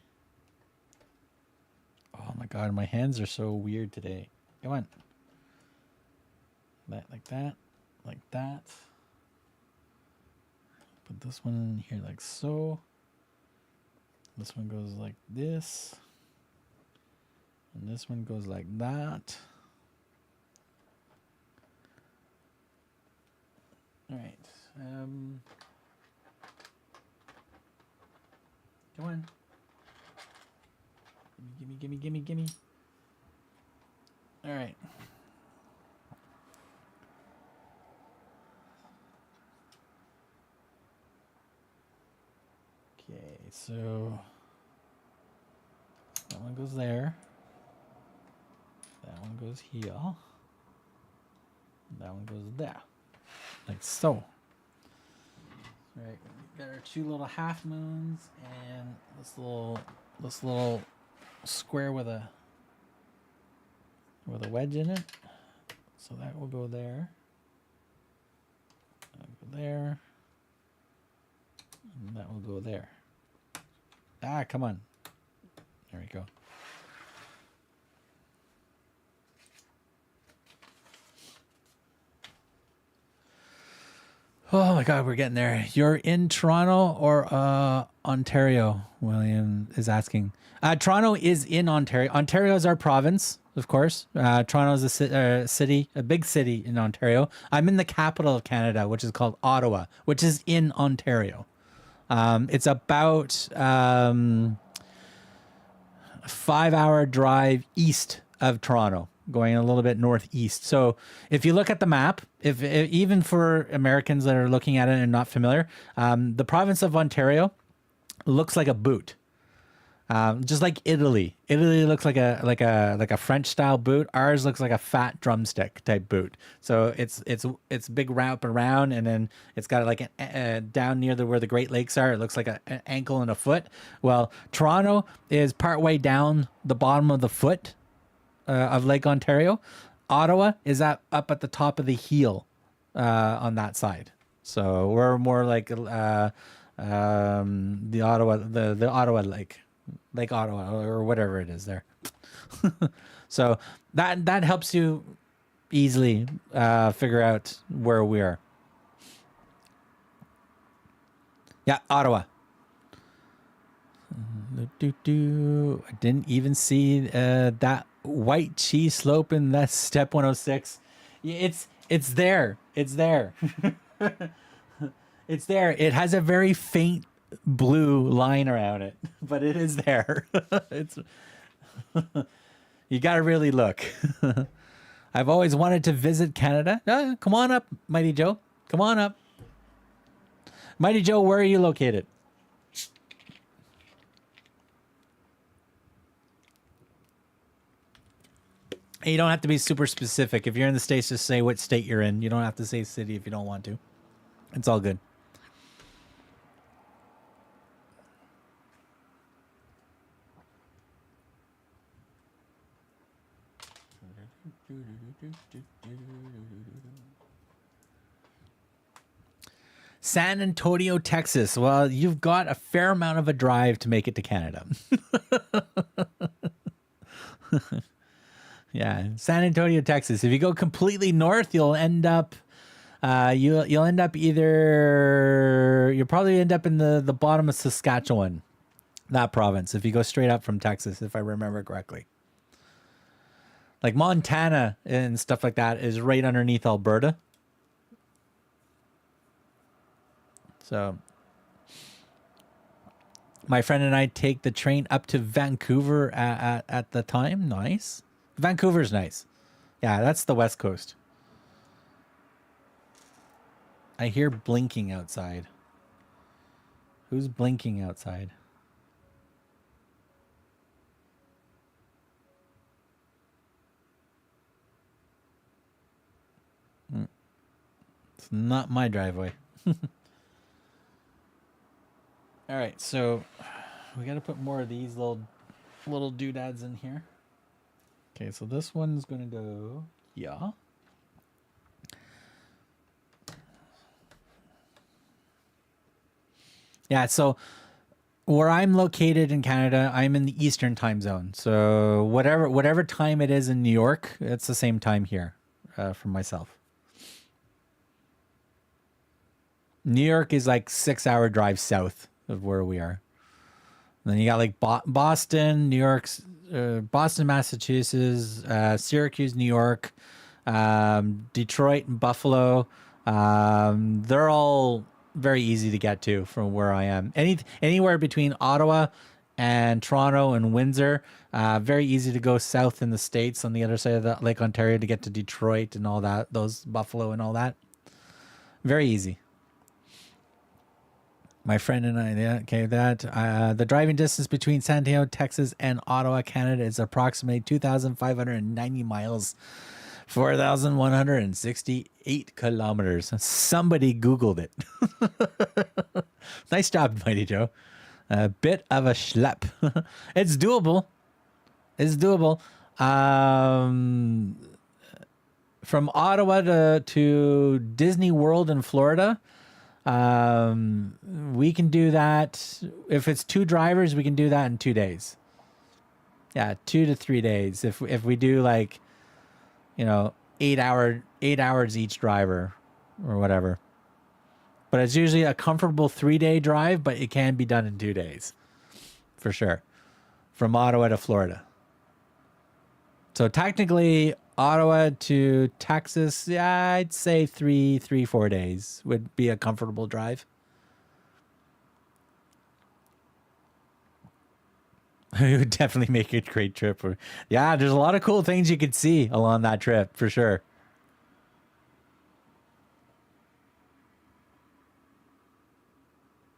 Oh my god, my hands are so weird today. Come on. That, like that, like that. Put this one in here like so. This one goes like this. And this one goes like that. All right. Come on. Gimme. All right. Okay, so that one goes there. That one goes here. That one goes there. Like so. All right, we got our 2 little half moons and this little square with a wedge in it. So that will go there. That'll go there. And that will go there. Ah, come on. There we go. Oh my God, we're getting there. You're in Toronto or Ontario? William is asking. Toronto is in Ontario. Ontario is our province, of course. Toronto is a city, a big city in Ontario. I'm in the capital of Canada, which is called Ottawa, which is in Ontario. It's about 5-hour drive east of Toronto, going a little bit northeast. So if you look at the map, if even for Americans that are looking at it and not familiar, the province of Ontario looks like a boot. Just like Italy. Italy looks like a French style boot. Ours looks like a fat drumstick type boot. So it's big wrap around, and then it's got like down near where the Great Lakes are. It looks like an ankle and a foot. Well, Toronto is partway down the bottom of the foot of Lake Ontario. Ottawa is up at the top of the heel on that side. So we're more like the Ottawa Lake Ottawa or whatever it is there. So that helps you easily figure out where we are. Yeah, Ottawa. I didn't even see that white cheese slope in that step 106. It's there. It's there. It's there. It has a very faint blue line around it, but it is there. It's you got to really look. I've always wanted to visit Canada. Come on up, Mighty Joe. Come on up. Mighty Joe, where are you located? You don't have to be super specific. If you're in the States, just say what state you're in. You don't have to say city if you don't want to. It's all good. San Antonio, Texas. Well, you've got a fair amount of a drive to make it to Canada. Yeah, San Antonio, Texas. If you go completely north, you'll end up you'll end up you'll probably end up in the bottom of Saskatchewan, that province, if you go straight up from Texas, if I remember correctly. Like Montana and stuff like that is right underneath Alberta. So my friend and I take the train up to Vancouver at the time. Nice. Vancouver's nice. Yeah, that's the West Coast. I hear blinking outside. Who's blinking outside? It's not my driveway. All right, so we got to put more of these little doodads in here. Okay, so this one's going to go, yeah. Yeah, so where I'm located in Canada, I'm in the Eastern time zone. So whatever time it is in New York, it's the same time here for myself. New York is like 6-hour drive south of where we are. And then you got like Boston, New York's, Boston, Massachusetts, Syracuse, New York, Detroit and Buffalo. They're all very easy to get to from where I am. Anywhere between Ottawa and Toronto and Windsor, very easy to go south in the States on the other side of the Lake Ontario to get to Detroit and all that, those Buffalo and all that. Very easy. My friend and I, yeah, okay, the driving distance between San Antonio, Texas and Ottawa, Canada is approximately 2,590 miles, 4,168 kilometers. Somebody Googled it. Nice job, Mighty Joe. A bit of a schlep. It's doable. It's doable. From Ottawa to Disney World in Florida, we can do that. If it's 2 drivers, we can do that in 2 days. Yeah, 2 to 3 days. If we do like, 8 hours each driver or whatever. But it's usually a comfortable 3-day drive, but it can be done in 2 days for sure. From Ottawa to Florida. So technically Ottawa to Texas, yeah, I'd say 4 days would be a comfortable drive. It would definitely make a great trip. Yeah, there's a lot of cool things you could see along that trip for sure.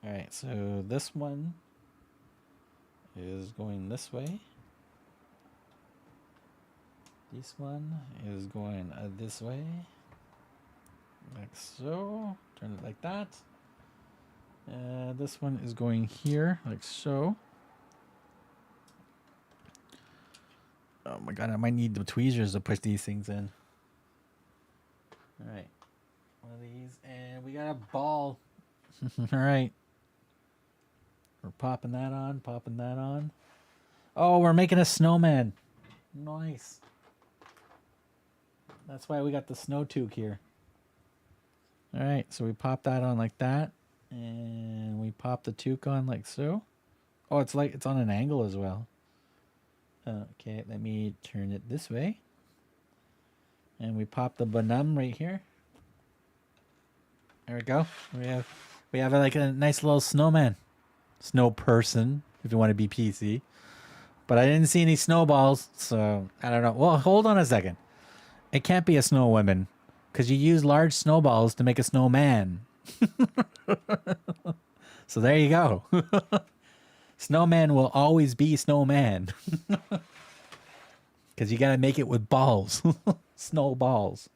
All right, so this one is going this way. This one is going this way, like so. Turn it like that. This one is going here, like so. Oh my god, I might need the tweezers to push these things in. All right, one of these, and we got a ball. All right, we're popping that on, popping that on. Oh, we're making a snowman. Nice. That's why we got the snow toque here. All right, so we pop that on like that, and we pop the toque on like so. Oh, it's on an angle as well. Okay, let me turn it this way. And we pop the bonum right here. There we go. We have like a nice little snowman. Snow person, if you want to be PC. But I didn't see any snowballs, so I don't know. Well, hold on a second. It can't be a snow woman because you use large snowballs to make a snowman. So there you go. Snowman will always be snowman. Because you got to make it with balls. Snowballs.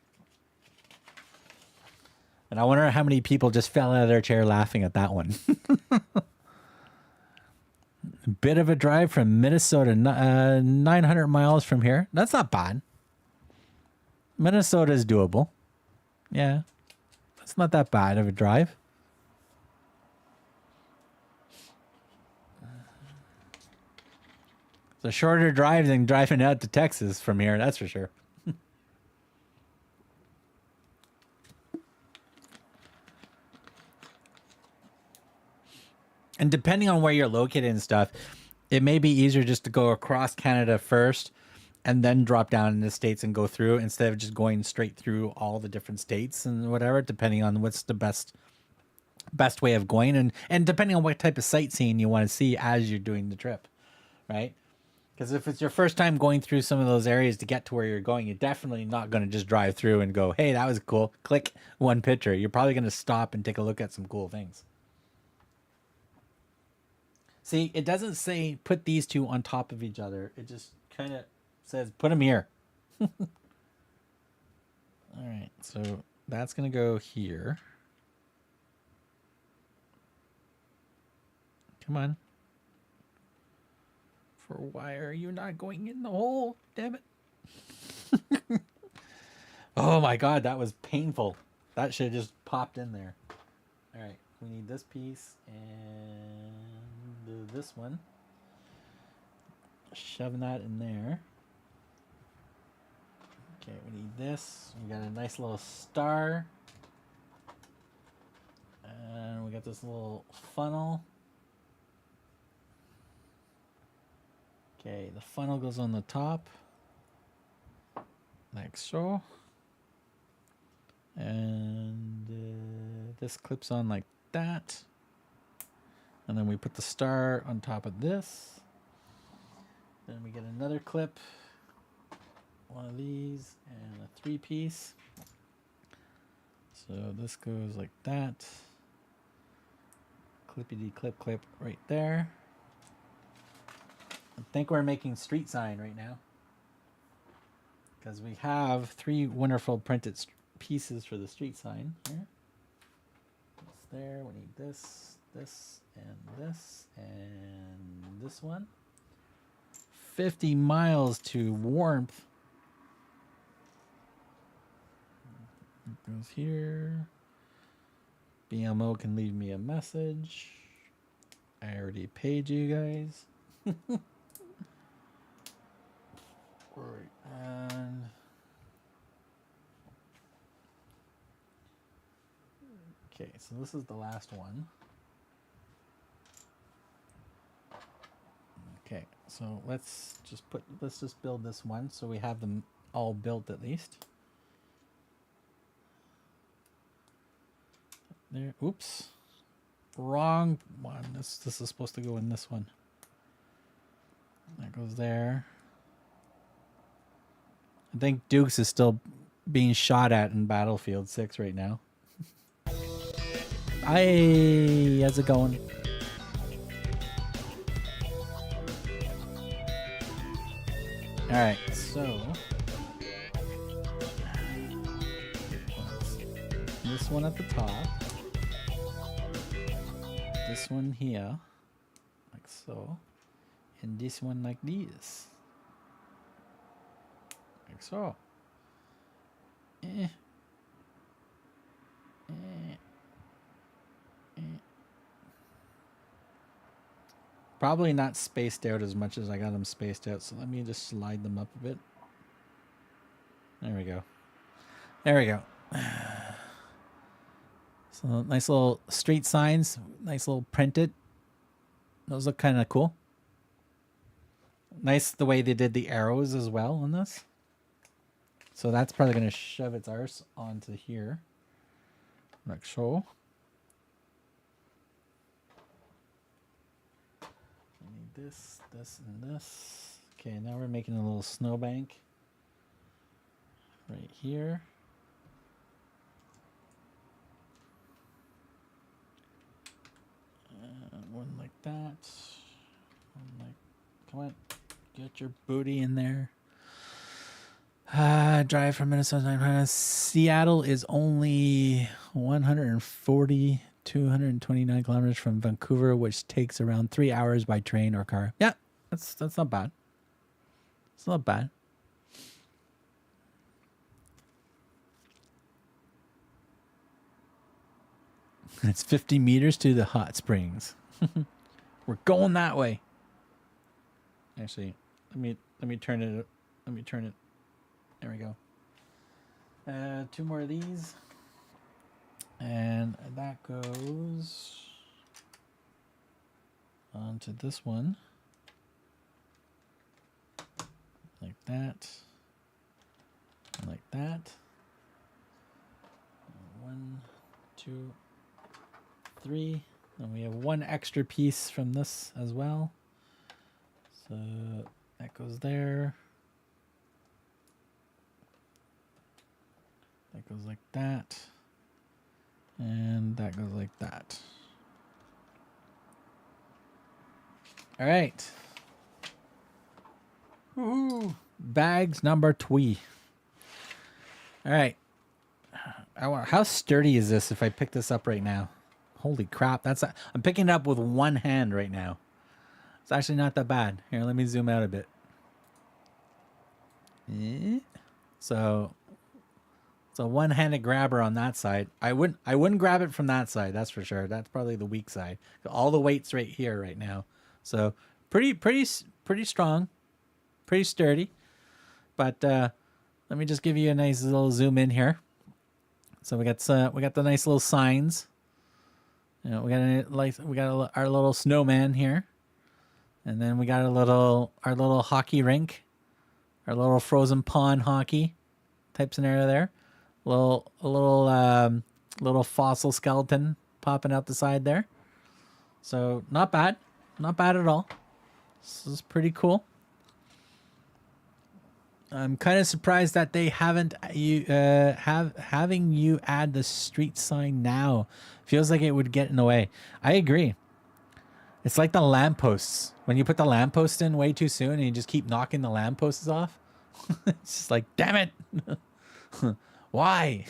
And I wonder how many people just fell out of their chair laughing at that one. Bit of a drive from Minnesota, 900 miles from here. That's not bad. Minnesota is doable. Yeah. It's not that bad of a drive. It's a shorter drive than driving out to Texas from here, that's for sure. And depending on where you're located and stuff, it may be easier just to go across Canada first and then drop down in the States and go through instead of just going straight through all the different states and whatever, depending on what's the best way of going and depending on what type of sightseeing you want to see as you're doing the trip, right? Because if it's your first time going through some of those areas to get to where you're going, you're definitely not going to just drive through and go, hey, that was cool, click one picture. You're probably going to stop and take a look at some cool things. See, it doesn't say put these two on top of each other. It just kind of says put them here. All right, so that's going to go here. Come on. For why are you not going in the hole? Damn it. Oh my God, that was painful. That should have just popped in there. All right, we need this piece and this one. Shoving that in there. Okay, we need this. We got a nice little star. And we got this little funnel. Okay, the funnel goes on the top, like so. And this clips on like that. And then we put the star on top of this. Then we get another clip, one of these, and a 3-piece. So this goes like that. Clippity clip clip right there. I think we're making street sign right now. Because we have 3 wonderful printed pieces for the street sign here. It's there. We need this, this, and this, and this one. 50 miles to warmth. It goes here. BMO can leave me a message. I already paid you guys. Right, and okay, so this is the last one. Okay, so let's just build this one so we have them all built at least. There, oops, wrong one. This is supposed to go in this one. That goes there. I think Dukes is still being shot at in Battlefield 6 right now. Hey, how's it going? Alright, so this one at the top. This one here. Like so. And this one like this. Like so. Probably not spaced out as much as I got them spaced out, so let me just slide them up a bit. There we go. There we go. So nice little street signs, nice little printed. Those look kind of cool. Nice the way they did the arrows as well on this. So that's probably going to shove its arse onto here. Like so. I need this, this, and this. Okay, now we're making a little snowbank right here. One like that. One like, come on, get your booty in there. Drive from Minnesota 900. Seattle is only 140, 229 kilometers from Vancouver, which takes around 3 hours by train or car. Yeah, that's not bad. It's not bad. It's 50 meters to the hot springs. We're going that way. Actually, let me turn it. Let me turn it. There we go. 2 more of these, and that goes onto this one, like that, like that. 1, 2, 3. And we have 1 extra piece from this as well. So that goes there. That goes like that. And that goes like that. All right. Ooh, bags number 2. All right. How sturdy is this if I pick this up right now? Holy crap. I'm picking it up with 1 hand right now. It's actually not that bad. Here, let me zoom out a bit. So it's a one-handed grabber on that side. I wouldn't grab it from that side, that's for sure. That's probably the weak side. All the weight's right here right now. So pretty strong, pretty sturdy. But let me just give you a nice little zoom in here. So we got the nice little signs. You know, we got our little snowman here. And then we got our little hockey rink. Our little frozen pond hockey type scenario there. Little fossil skeleton popping out the side there. So not bad at all. This is pretty cool. I'm kind of surprised that they haven't having you add the street sign now. Feels like it would get in the way. I agree. It's like the lampposts. When you put the lamppost in way too soon and you just keep knocking the lampposts off. It's just like, damn it. Why?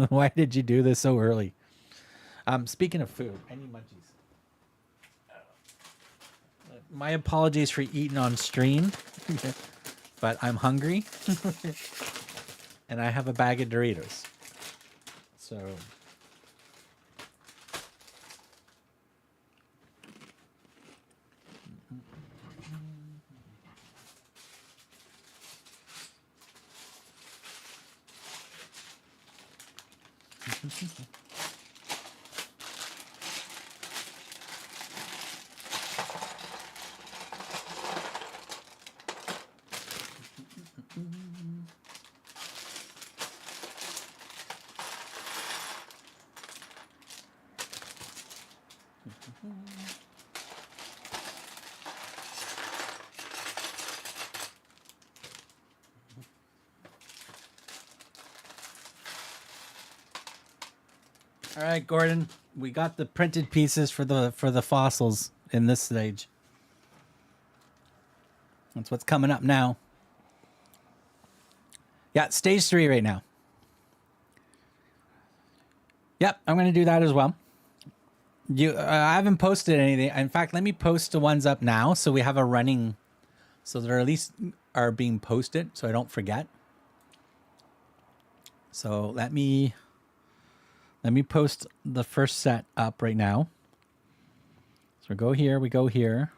Why did you do this so early? Speaking of food, I need munchies. My apologies for eating on stream, but I'm hungry. And I have a bag of Doritos. So... All right, Gordon, we got the printed pieces for the fossils in this stage. That's what's coming up now. Yeah, stage 3 right now. Yep, I'm going to do that as well. I haven't posted anything. In fact, let me post the ones up now so we have a running, so they're at least are being posted so I don't forget. So let me post the first set up right now. So we go here, we go here.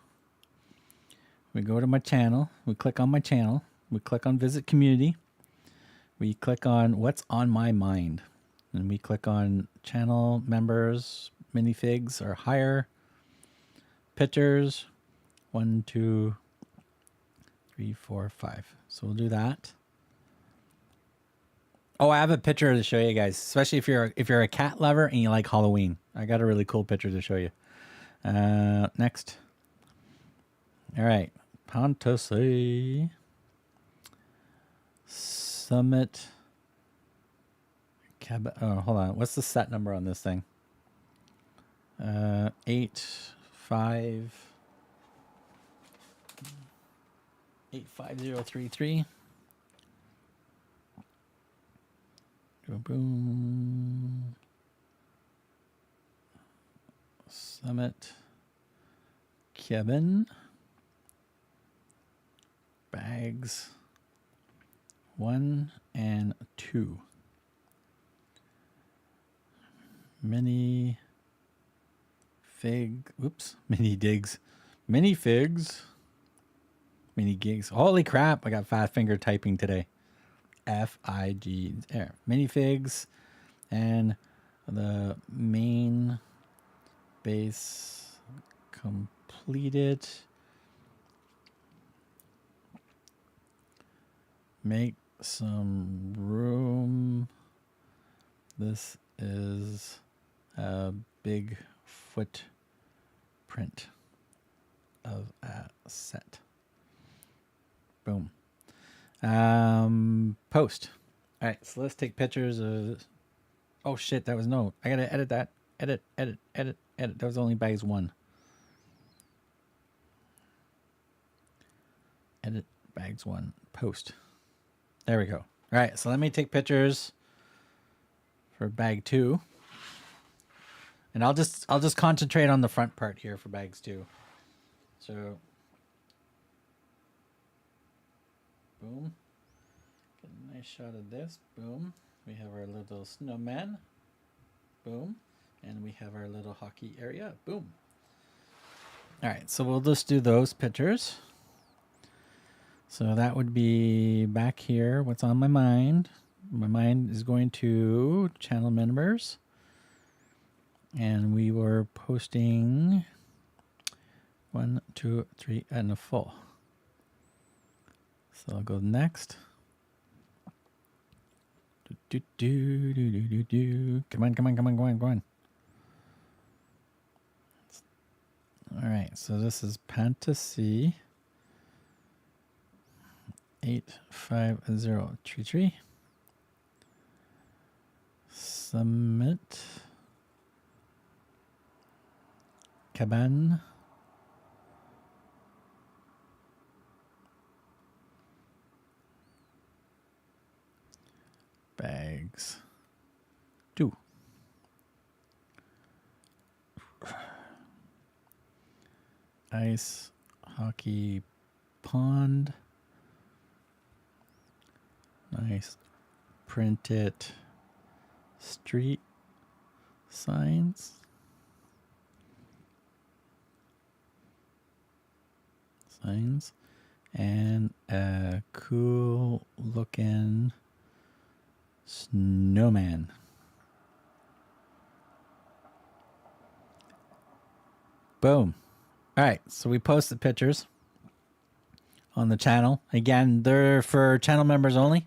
We go to my channel. We click on my channel. We click on visit community. We click on what's on my mind. And we click on channel members, minifigs or higher. Pictures. 1, 2, 3, 4, 5. So we'll do that. Oh, I have a picture to show you guys, especially if you're a cat lover and you like Halloween. I got a really cool picture to show you. Next. All right. Pantasy. Summit. Oh, hold on. What's the set number on this thing? 85033. Boom. Summit. Kevin. Bags. 1 and 2. Mini fig. Oops. Mini digs. Mini figs. Mini gigs. Holy crap! I got fast finger typing today. FIG there. Minifigs and the main base completed. Make some room. This is a big footprint of a set. Boom. Post. All right, so let's take pictures of. Oh shit, that was no. I gotta edit that. Edit. That was only bags 1. Edit bags 1. Post. There we go. All right, so let me take pictures for bag 2. And I'll just concentrate on the front part here for bags 2. So boom. Get a nice shot of this. Boom. We have our little snowman. Boom. And we have our little hockey area. Boom. All right, so we'll just do those pictures. So that would be back here. What's on my mind? My mind is going to channel members. And we were posting 1, 2, 3, and a full. So I'll go next. Come on. All right, so this is Pantasy 85033. Submit. Caban. Bags 2. Ice hockey pond. Nice printed street signs. And a cool looking snowman. Boom. All right, so we posted pictures on the channel. Again, they're for channel members only.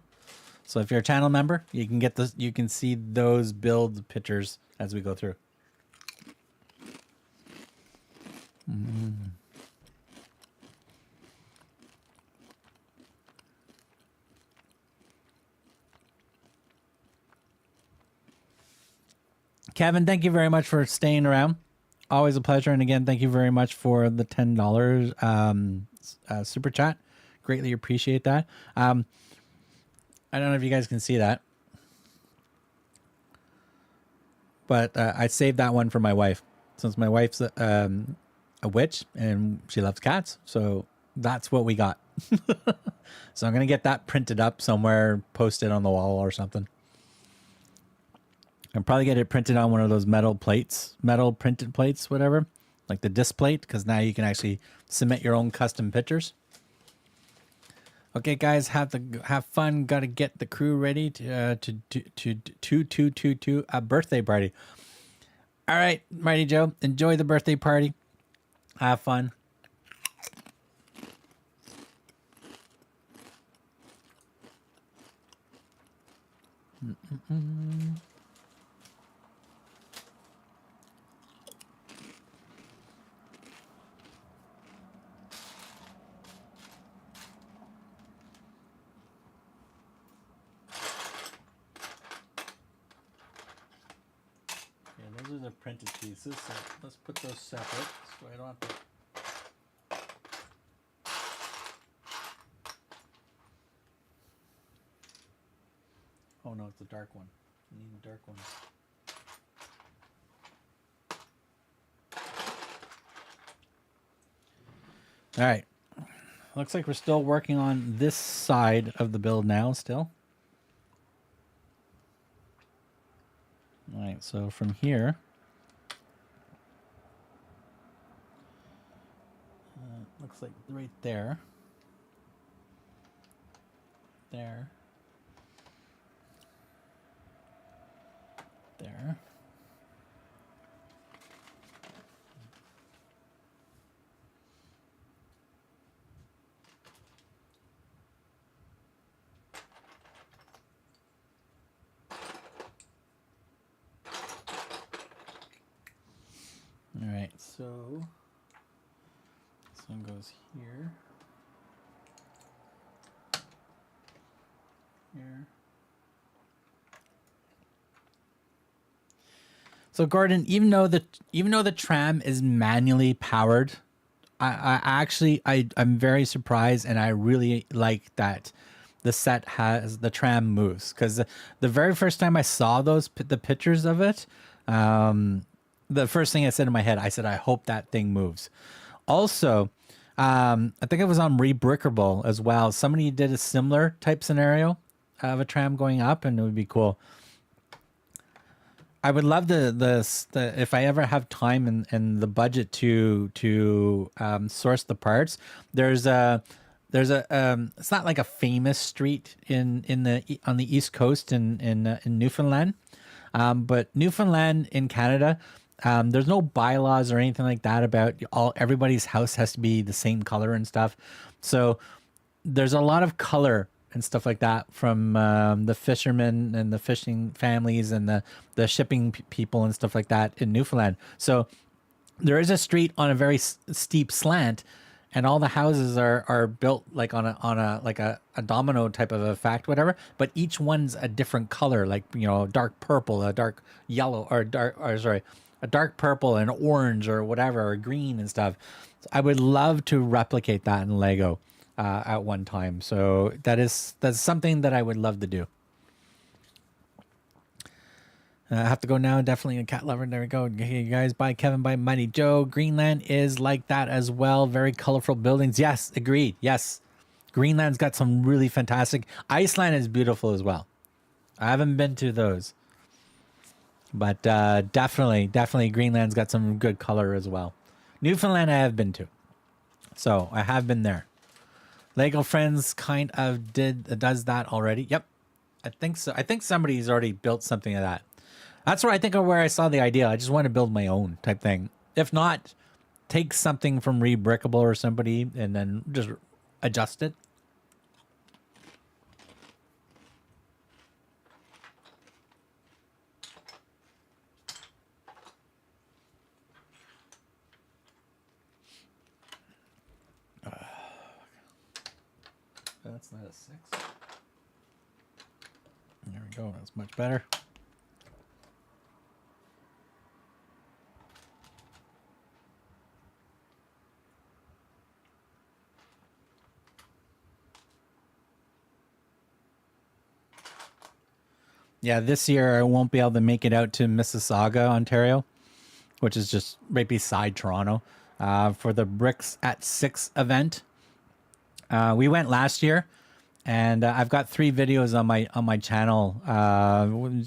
So if you're a channel member, you can get this. You can see those build pictures as we go through. Kevin, thank you very much for staying around. Always a pleasure. And again, thank you very much for the $10 super chat. Greatly appreciate that. I don't know if you guys can see that, but I saved that one for my wife, since my wife's a witch and she loves cats. So that's what we got. So I'm going to get that printed up somewhere, posted on the wall or something. And probably get it printed on one of those metal printed plates, whatever, like the disc plate, because now you can actually submit your own custom pictures. Okay, guys, have fun. Got to get the crew ready to a birthday party. All right, Mighty Joe, enjoy the birthday party. Have fun. Those are the printed pieces, so let's put those separate so I don't have to. Oh no, it's a dark one. I need a dark one. All right. Looks like we're still working on this side of the build now still. All right, so from here, looks like right there. there. There. All right, so this one goes here. Here. So Gordon, even though the tram is manually powered, I'm very surprised, and I really like that the set has the tram moves, because the very first time I saw the pictures of it, the first thing I said in my head, I said, I hope that thing moves. Also, I think it was on Rebrickable as well. Somebody did a similar type scenario of a tram going up, and it would be cool. I would love the if I ever have time and the budget to source the parts. There's a it's not like a famous street on the East Coast in Newfoundland, but Newfoundland in Canada, there's no bylaws or anything like that about everybody's house has to be the same color and stuff. So there's a lot of color and stuff like that from the fishermen and the fishing families and the shipping people and stuff like that in Newfoundland. So there is a street on a very steep slant, and all the houses are built like on a domino type of effect, whatever. But each one's a different color, like, you know, dark purple, a dark yellow, or a dark purple and orange or whatever, or green and stuff. So I would love to replicate that in Lego at one time. So that's something that I would love to do. I have to go now. Definitely a cat lover. There we go. Hey, you guys, by Kevin, by Mighty Joe. Greenland is like that as well. Very colorful buildings. Yes, agreed. Yes. Greenland's got some really fantastic. Iceland is beautiful as well. I haven't been to those. But definitely Greenland's got some good color as well. Newfoundland I have been to. So I have been there. Lego Friends kind of does that already. Yep. I think so. I think somebody's already built something of that. That's where I think of where I saw the idea. I just want to build my own type thing. If not, take something from Rebrickable or somebody and then just adjust it. That's not a 6. There we go. That's much better. Yeah, this year I won't be able to make it out to Mississauga, Ontario, which is just right beside Toronto, for the BRIX at 6 event. We went last year, and I've got 3 videos on my channel.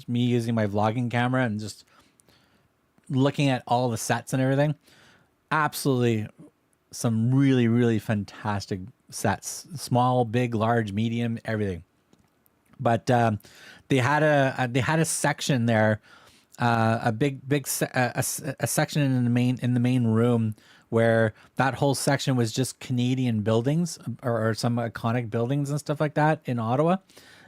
Me using my vlogging camera and just looking at all the sets and everything. Absolutely, some really, really fantastic sets. Small, big, large, medium, everything. But they had a section there, a section in the main room, where that whole section was just Canadian buildings or some iconic buildings and stuff like that in Ottawa.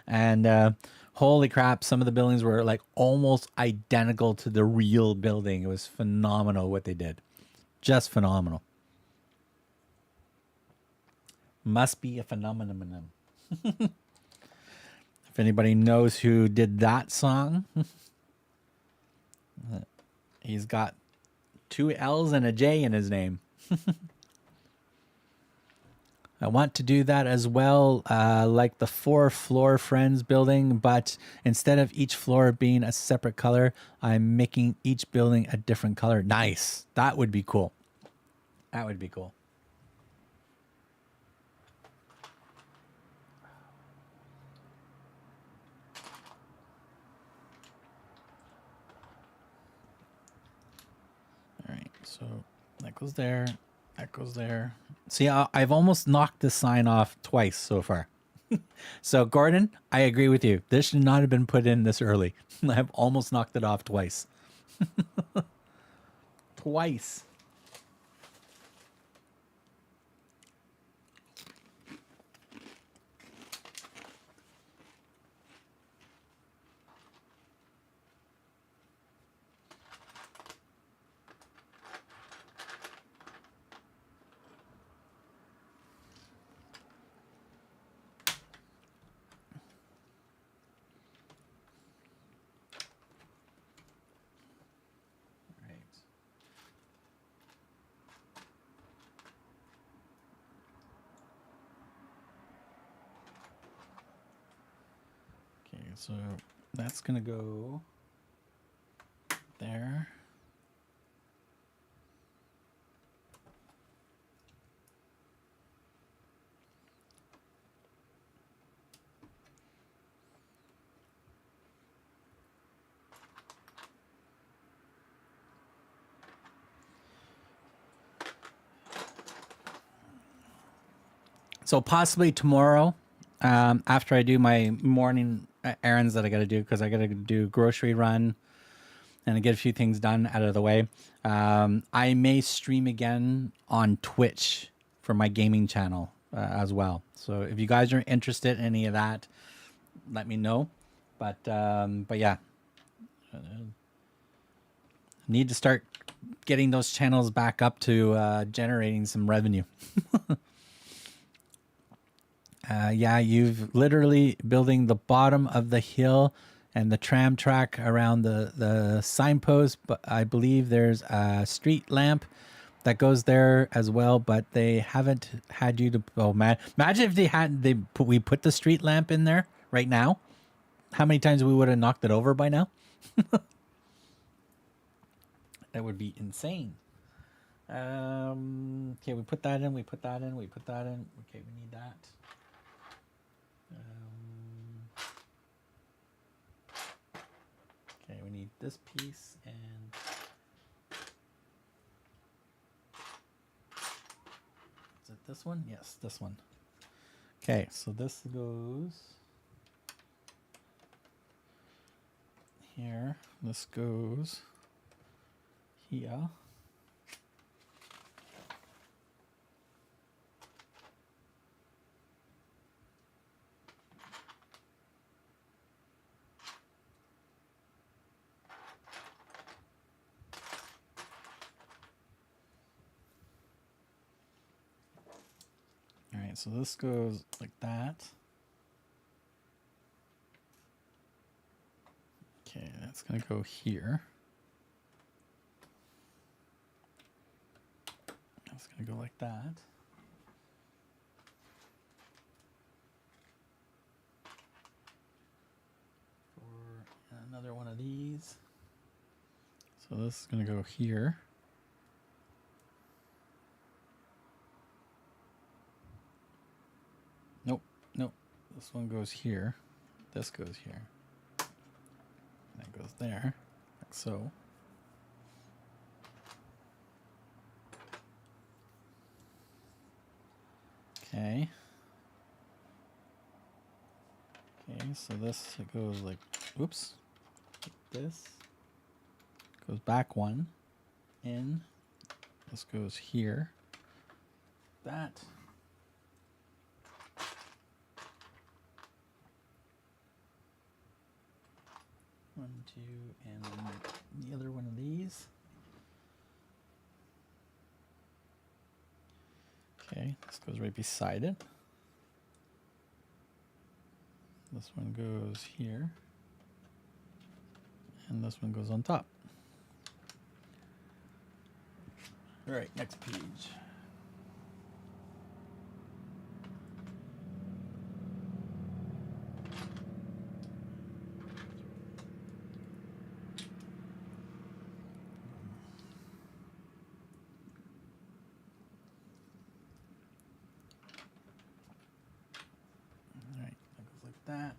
And holy crap, some of the buildings were like almost identical to the real building. It was phenomenal what they did. Just phenomenal. Must be a phenomenon. If anybody knows who did that song, he's got 2 L's and a J in his name. I want to do that as well, like the 4-floor Friends building, but instead of each floor being a separate color, I'm making each building a different color. Nice. That would be cool. That would be cool. All right, so that goes there. That goes there. See, I've almost knocked this sign off twice so far. So, Gordon, I agree with you. This should not have been put in this early. I've almost knocked it off twice. Twice. Okay, so that's going to go there. So possibly tomorrow, after I do my morning errands that I got to do, because I got to do grocery run and get a few things done out of the way. I may stream again on Twitch for my gaming channel as well. So if you guys are interested in any of that, let me know. But yeah, need to start getting those channels back up to generating some revenue. Yeah, you've literally building the bottom of the hill and the tram track around the signpost. But I believe there's a street lamp that goes there as well. But they haven't had you to. Oh man, imagine if we put the street lamp in there right now. How many times we would have knocked it over by now? That would be insane. Okay, we put that in. We put that in. We put that in. Okay, we need that. Okay, we need this piece and is it this one? Yes, this one. Okay, so this goes here. This goes here. All right, so this goes like that. Okay, that's going to go here. That's going to go like that. For another one of these. So this is going to go here. Nope, nope. This one goes here. This goes here. And that goes there, like so. Okay. Okay, so this goes like, oops, like this. Goes back one, in. This goes here. That. One, two, and the other one of these. Okay, this goes right beside it. This one goes here. And this one goes on top. All right, next page. All right, that goes like that.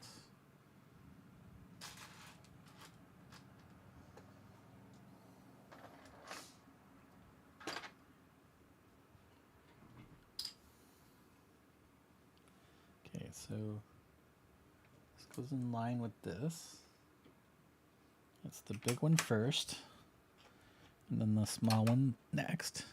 Okay, so this goes in line with this. That's the big one first, and then the small one next.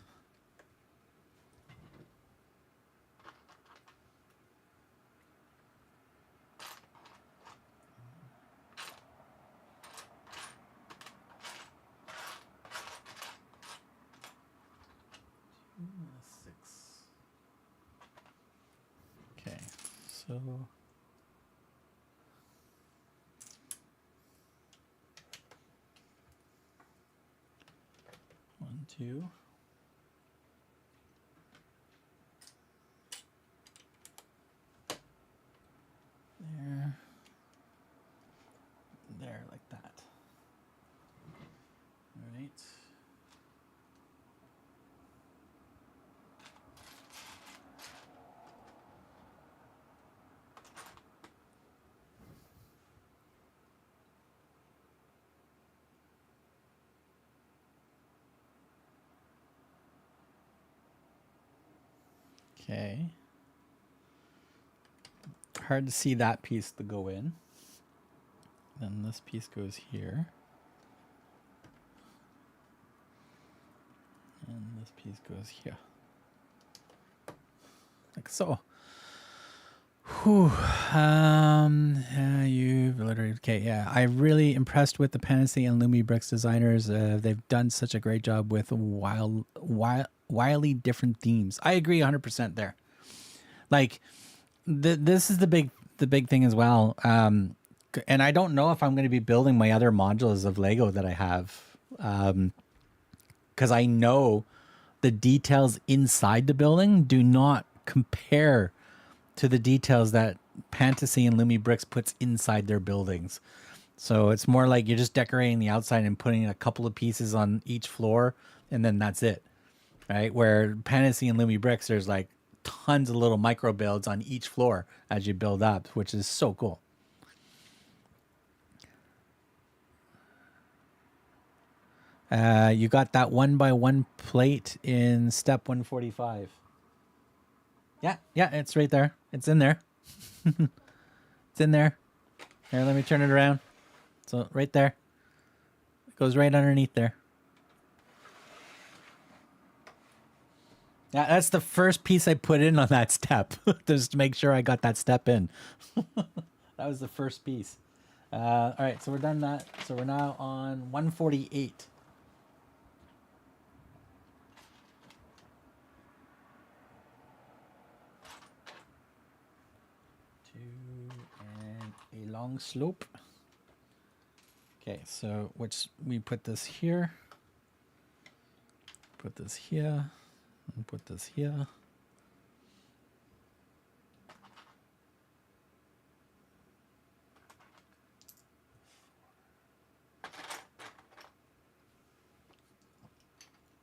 Okay, so one, two. There. There, like that. All right. Okay. Hard to see that piece to go in. Then this piece goes here. And this piece goes here. Like so. Whew. You've literally, okay, yeah. I'm really impressed with the Pantasy and BRIX designers. They've done such a great job with wildly different themes. I agree 100% there. Like, this is the big thing as well. And I don't know if I'm going to be building my other modules of Lego that I have, because I know the details inside the building do not compare to the details that Pantasy and BRIX puts inside their buildings. So it's more like you're just decorating the outside and putting a couple of pieces on each floor, and then that's it, right? Where Pantasy and BRIX, there's like tons of little micro builds on each floor as you build up, which is so cool. You got that 1x1 plate in step 145. Yeah, it's right there. It's in there. It's in there. Here, let me turn it around. So right there. It goes right underneath there. Yeah, that's the first piece I put in on that step, just to make sure I got that step in. That was the first piece. All right, so we're done that. So we're now on 148. And a long slope. Okay, so we put this here, put this here, and put this here.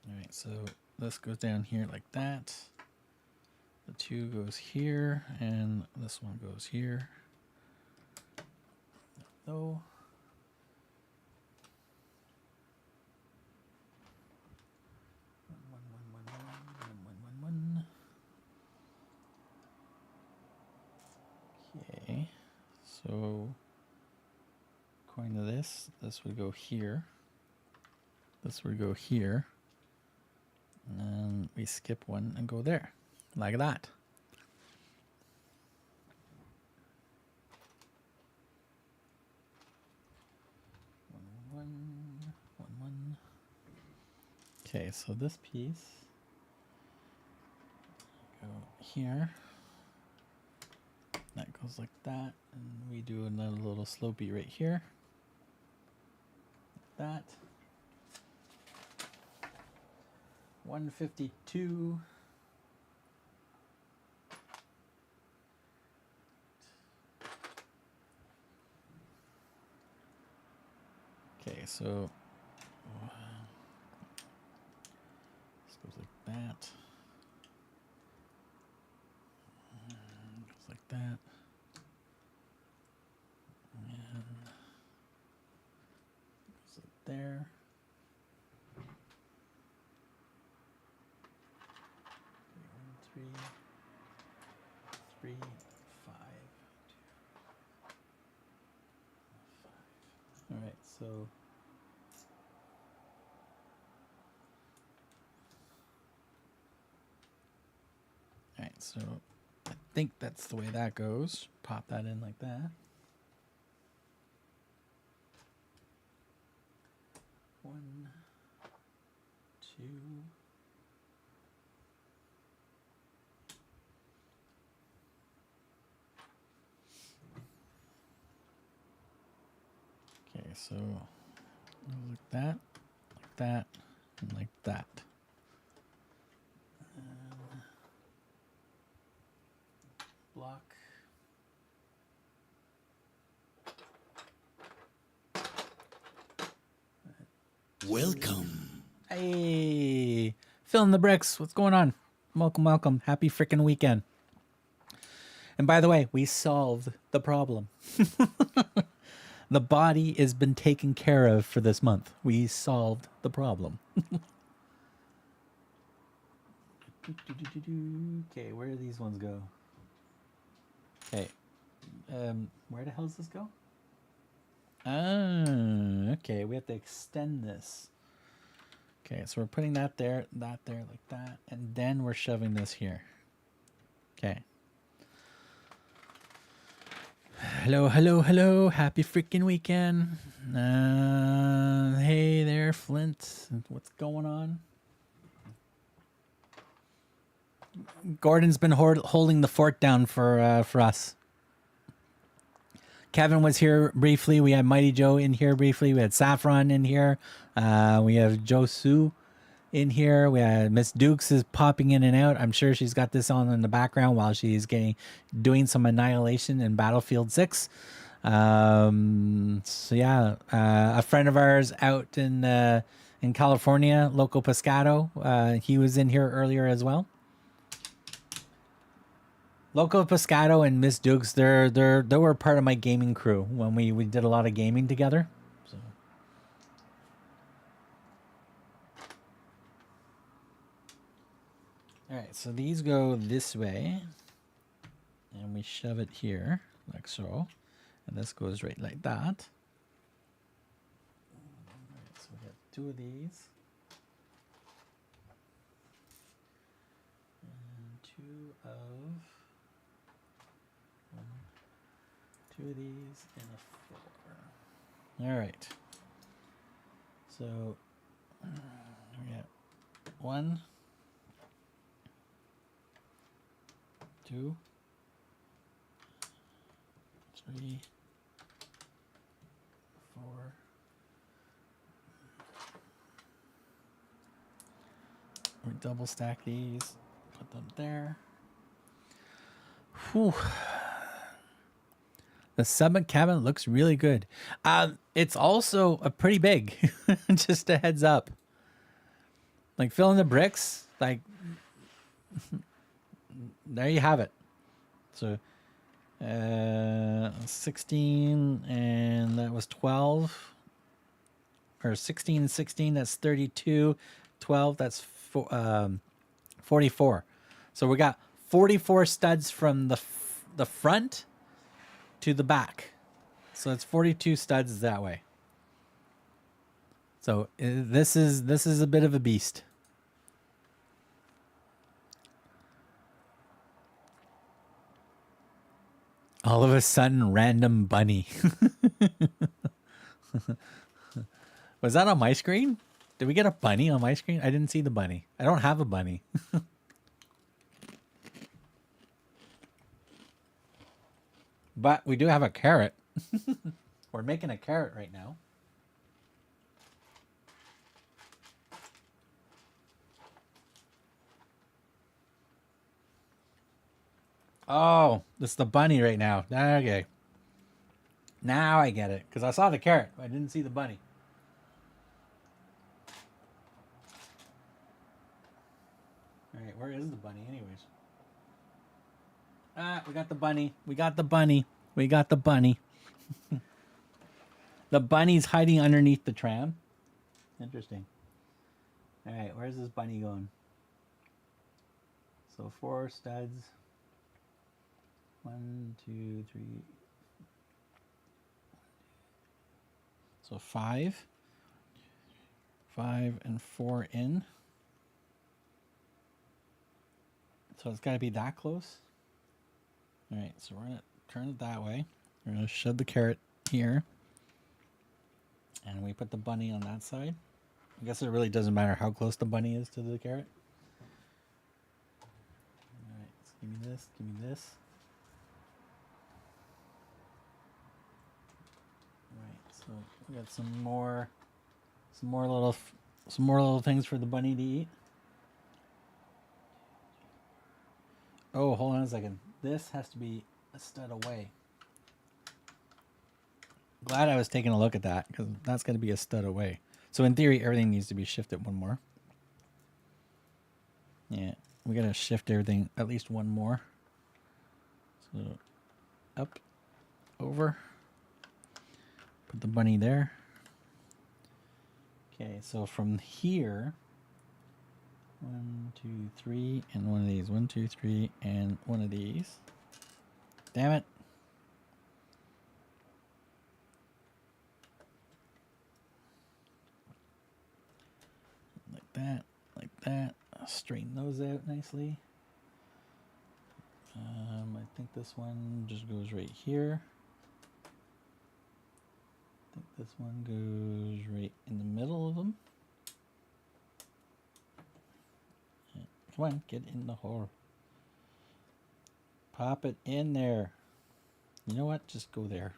All right, so this goes down here like that. The 2 goes here, and this one goes here. So one. Okay, so according to this would go here. This would go here. And then we skip one and go there, like that. One. Okay, so this piece go here. That goes like that, and we do another little slopey right here. Like that. 152. Okay, so this goes like that. Goes like that. And goes like there. Three, 5. So. All right, so I think that's the way that goes. Pop that in like that. 1, 2. Okay, so like that, and like that. Block. Welcome. Hey, filling the bricks. What's going on? Welcome, welcome. Happy freaking weekend. And by the way, we solved the problem. The body has been taken care of for this month. We solved the problem. Okay, where do these ones go? Okay, where the hell does this go? Ah, okay, we have to extend this. Okay, so we're putting that there, like that, and then we're shoving this here. Okay. Hello, hello, hello. Happy freaking weekend. Hey there, Flint. What's going on? Gordon's been holding the fort down for us. Kevin was here briefly. We had Mighty Joe in here briefly. We had Saffron in here. We have Joe Sue in here. We had Miss Dukes is popping in and out. I'm sure she's got this on in the background while she's doing some annihilation in Battlefield 6. So yeah, a friend of ours out in California, Loco Pescado. He was in here earlier as well. Loco Pescado and Miss Dukes, they were part of my gaming crew when we did a lot of gaming together. So. All right, so these go this way, and we shove it here like so, and this goes right like that. All right, so we got 2 of these, and 2 of these, and a 4. All right. So we got 1, 2, 3, 4. We double stack these, put them there. Whew. The sub cabin looks really good. It's also a pretty big, just a heads up. Like filling the bricks, like there you have it. So 16 and that was 12, or 16 and 16, that's 32, 12, that's 44. So we got 44 studs from the front to the back. So it's 42 studs that way. So this is a bit of a beast. All of a sudden, random bunny. Was that on my screen? Did we get a bunny on my screen? I didn't see the bunny. I don't have a bunny. But we do have a carrot. We're making a carrot right now. Oh, it's the bunny right now. Okay. Now I get it. Because I saw the carrot. I didn't see the bunny. Alright, where is the bunny anyways? Ah, we got the bunny. We got the bunny. We got the bunny. The bunny's hiding underneath the tram. Interesting. Alright, where's this bunny going? So 4 studs. 1, 2, 3. So 5, 5 and 4 in. So it's got to be that close. All right, so we're going to turn it that way. We're going to shove the carrot here. And we put the bunny on that side. I guess it really doesn't matter how close the bunny is to the carrot. All right, so give me this, give me this. All right, so we got some more little things for the bunny to eat. Oh, hold on a second. This has to be a stud away. Glad I was taking a look at that, because that's going to be a stud away. So in theory, everything needs to be shifted one more. Yeah, we got to shift everything at least one more. So up, over. Put the bunny there. Okay, so from here, 1, 2, 3, and one of these. 1, 2, 3, and one of these. Damn it. Like that, like that. I'll straighten those out nicely. I think this one just goes right here. I think this one goes right in the middle of them. Come on, get in the hole. Pop it in there. You know what? Just go there.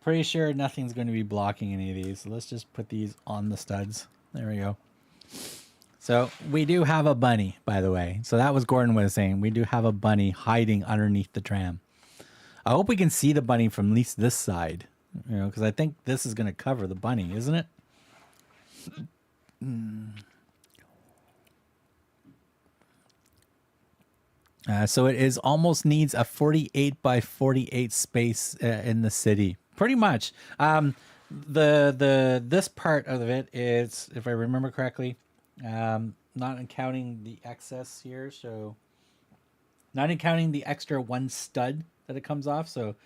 Pretty sure nothing's going to be blocking any of these. So let's just put these on the studs. There we go. So we do have a bunny, by the way. So that was Gordon was saying. We do have a bunny hiding underneath the tram. I hope we can see the bunny from at least this side. You know, because I think this is going to cover the bunny, isn't it? So it is almost needs a 48 by 48 space in the city. Pretty much. This part of it is, if I remember correctly, not counting the excess here. So not counting the extra one stud that it comes off. So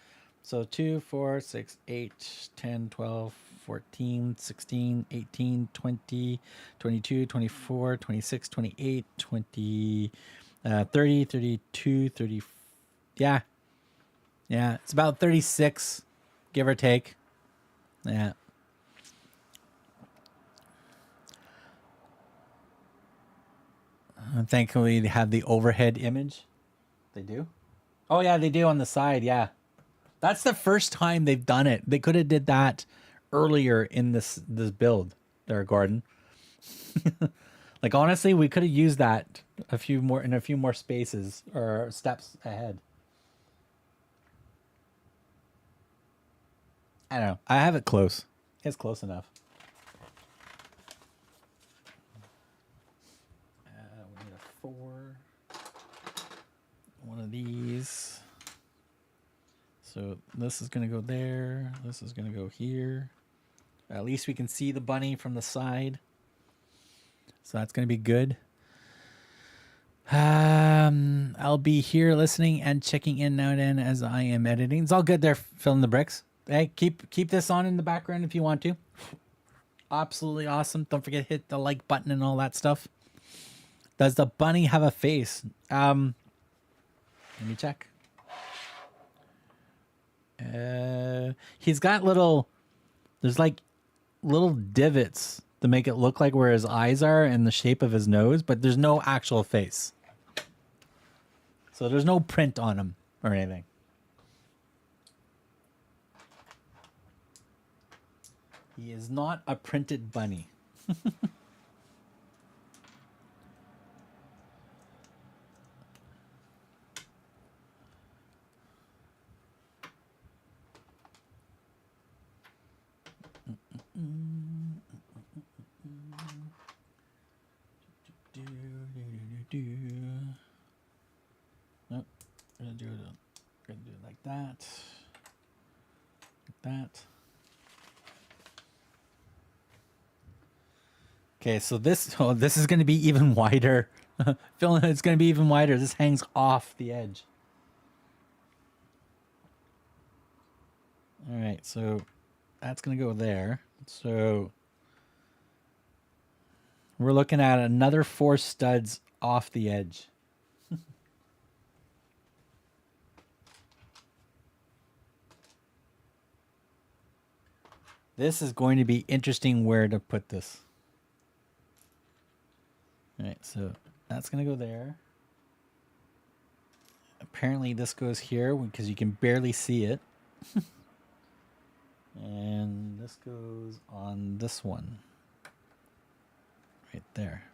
2, 4, 6, 8, 10, 12, 14, 16, 18, 20, 22, 24, 26, 28, 20, 30, 32, 30. Yeah. Yeah. It's about 36, give or take. Yeah. Thankfully, they have the overhead image. They do? Oh, yeah, they do on the side. Yeah. That's the first time they've done it. They could have did that earlier in this build there, Gordon. Like, honestly, we could have used that a few more spaces or steps ahead. I don't know. I have it close. It's close enough. We need a 4. One of these. So this is going to go there. This is going to go here. At least we can see the bunny from the side. So that's going to be good. I'll be here listening and checking in now and then as I am editing. It's all good there, filling the bricks. Hey, keep this on in the background if you want to. Absolutely awesome. Don't forget to hit the like button and all that stuff. Does the bunny have a face? Let me check. He's got there's like little divots to make it look like where his eyes are and the shape of his nose, but there's no actual face. So there's no print on him or anything. He is not a printed bunny. Nope. Gonna do it like that. Like that. Okay, so this is going to be even wider. Feeling it's going to be even wider. This hangs off the edge. All right, so that's going to go there. So we're looking at another 4 studs off the edge. This is going to be interesting where to put this. All right, so that's going to go there. Apparently this goes here because you can barely see it. And this goes on this one. Right there.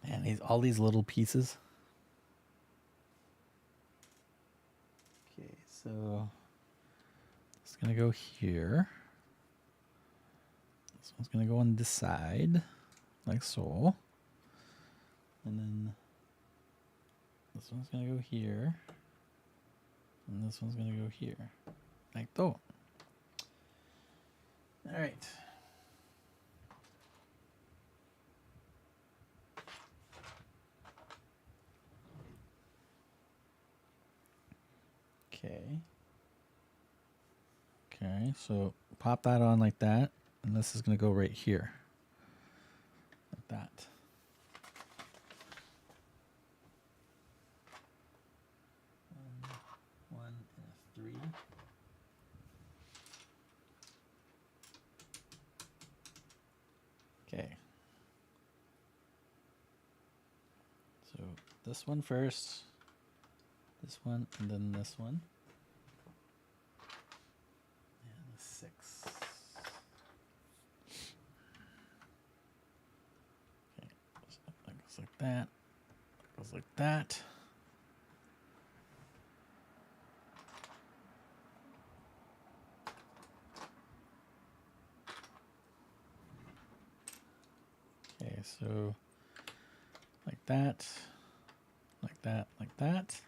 Man, all these little pieces. Okay, so it's gonna go here. This one's gonna go on this side, like so. And then this one's gonna go here. And this one's gonna go here. Like so. Alright. Okay. Okay, so pop that on like that, and this is going to go right here. Like that. One and a 3. Okay. So this one first, this one, and then this one. 6. Okay, so that goes like that. Goes like that. Okay, so like that, like that, like that.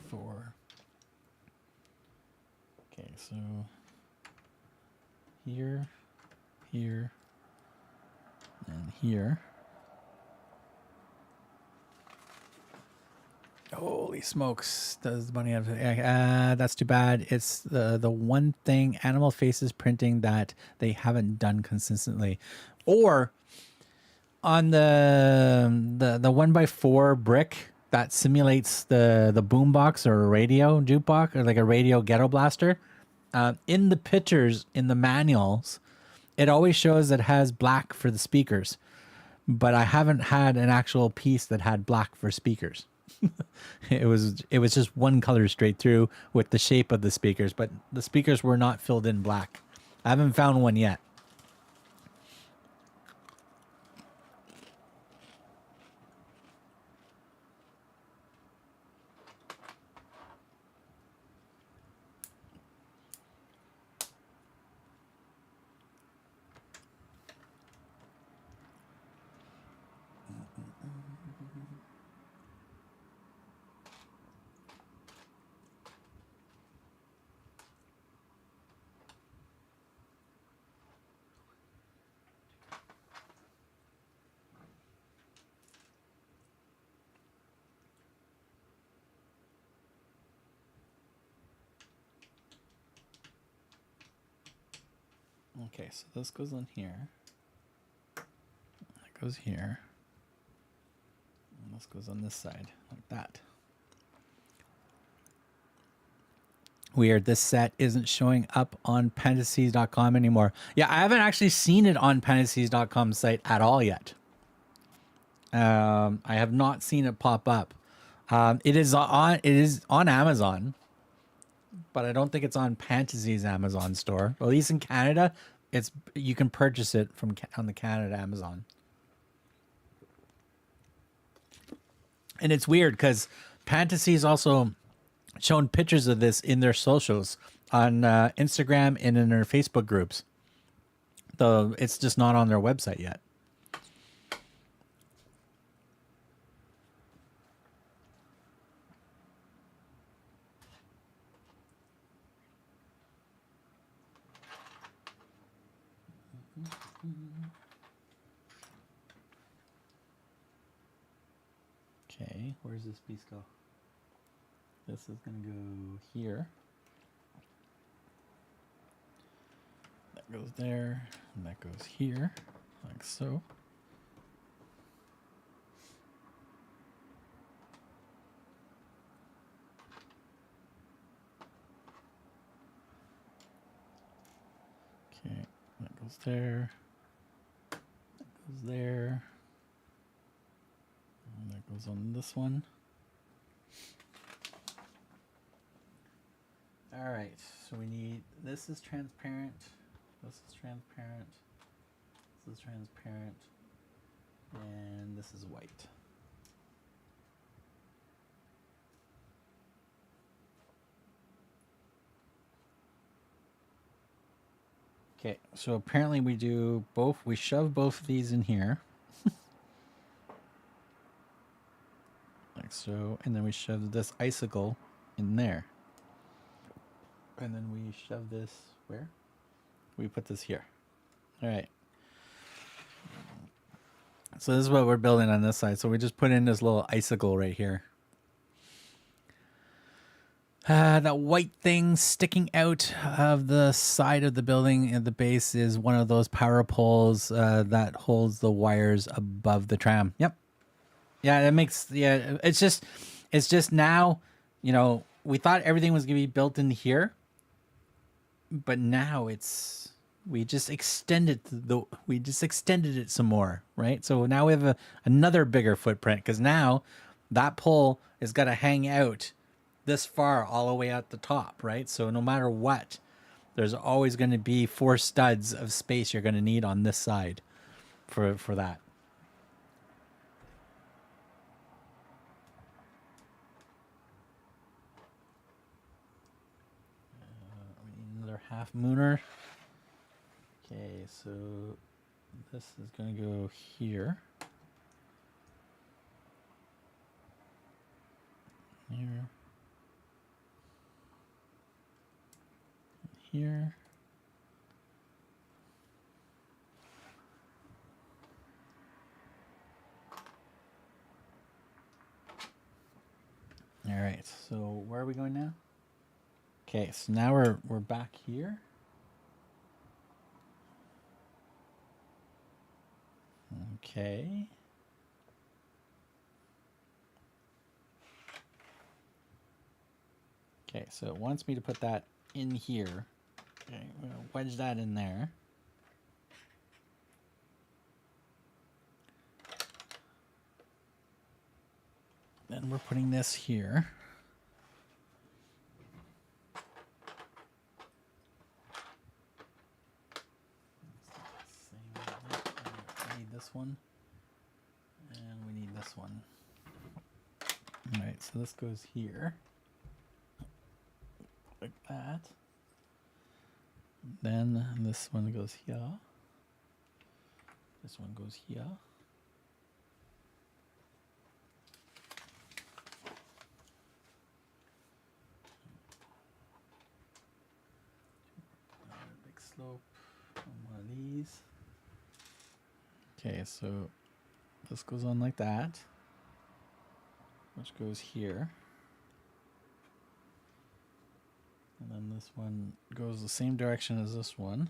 4. Okay, so here, here, and here. Holy smokes! Does the bunny have? That's too bad. It's the one thing Animal Faces printing that they haven't done consistently, or on the 1x4 brick that simulates the boombox or a radio jukebox or like a radio ghetto blaster. In the pictures in the manuals, it always shows that it has black for the speakers, but I haven't had an actual piece that had black for speakers. It was just one color straight through with the shape of the speakers, but the speakers were not filled in black. I haven't found one yet. Okay, so this goes on here. That goes here. And this goes on this side, like that. Weird, this set isn't showing up on Pantasy.com anymore. Yeah, I haven't actually seen it on Pantasy.com site at all yet. I have not seen it pop up. It is on Amazon, but I don't think it's on Pantasy's Amazon store. At least in Canada, you can purchase it on the Canada Amazon. And it's weird because Pantasy's also shown pictures of this in their socials on Instagram and in their Facebook groups. Though it's just not on their website yet. Okay, where's this piece go? This is going to go here. That goes there, and that goes here, like so. Okay, that goes there. That goes there. And that goes on this one. All right, so we need, this is transparent, this is transparent, this is transparent, and this is white. Okay, so apparently we do both, we shove both of these in here. Like so, and then we shove this icicle in there. And then we shove this where? We put this here. All right. So this is what we're building on this side. So we just put in this little icicle right here. That white thing sticking out of the side of the building at the base is one of those power poles that holds the wires above the tram. Yep. Yeah, that makes, yeah, it's just now, you know, we thought everything was going to be built in here, but now we just extended it some more, right? So now we have another bigger footprint because now that pole is got to hang out this far all the way at the top, right? So no matter what, there's always going to be 4 studs of space you're going to need on this side for that. We need another half mooner. Okay, so this is going to go here. Here. Here. All right, so where are we going now? Okay, so now we're back here. Okay. Okay, so it wants me to put that in here. Okay, we're gonna wedge that in there. Then we're putting this here. We need this one. And we need this one. All right, so this goes here. Like that. Then this one goes here. This one goes here. Big slope on one of these. Okay, so this goes on like that, which goes here. And then this one goes the same direction as this one,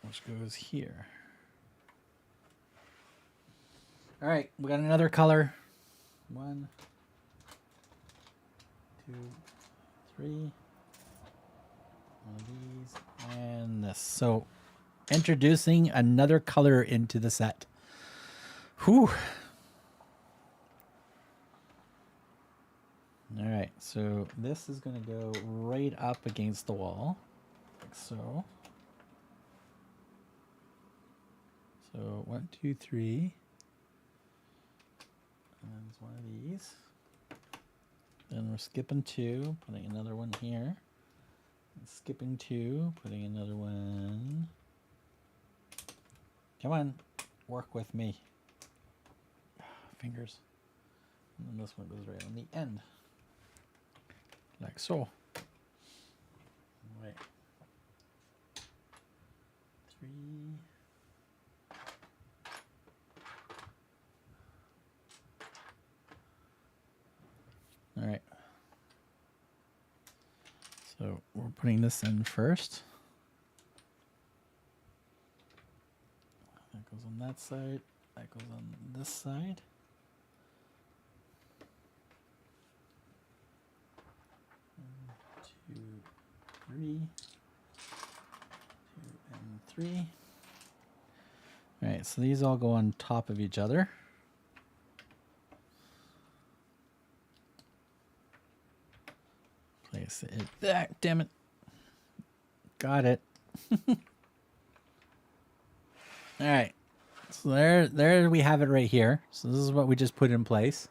which goes here. All right, we got another color. 1, 2, 3. One of these and this. So introducing another color into the set. Whew. All right, so this is going to go right up against the wall, like so. So 1, 2, 3. And then there's one of these. Then we're skipping 2, putting another one here. And skipping 2, putting another one. Come on, work with me. Fingers. And then this one goes right on the end. Like so. Right. 3. All right. So we're putting this in first. That goes on that side. That goes on this side. One, 2, 3. 2 and 3. All right, so these all go on top of each other. Place it there. Damn it. Got it. All right. So there we have it right here. So this is what we just put in place.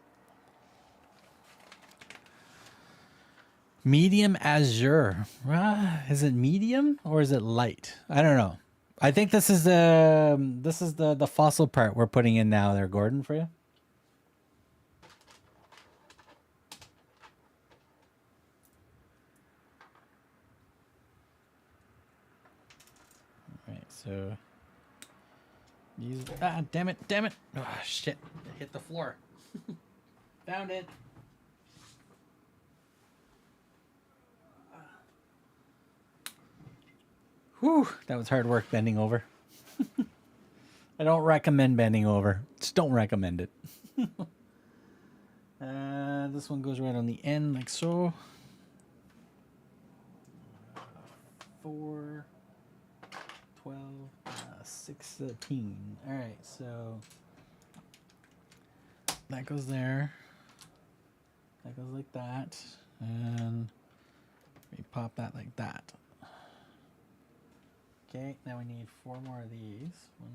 Medium azure. Is it medium or is it light? I don't know. I think this is the fossil part we're putting in now there, Gordon, for you. All right, so these damn it. Oh shit. It hit the floor. Found it. Whew, that was hard work bending over. I don't recommend bending over. Just don't recommend it. This one goes right on the end like so. 4, 12, 16. All right, so that goes there. That goes like that. And we pop that like that. Okay, now we need 4 more of these. 1,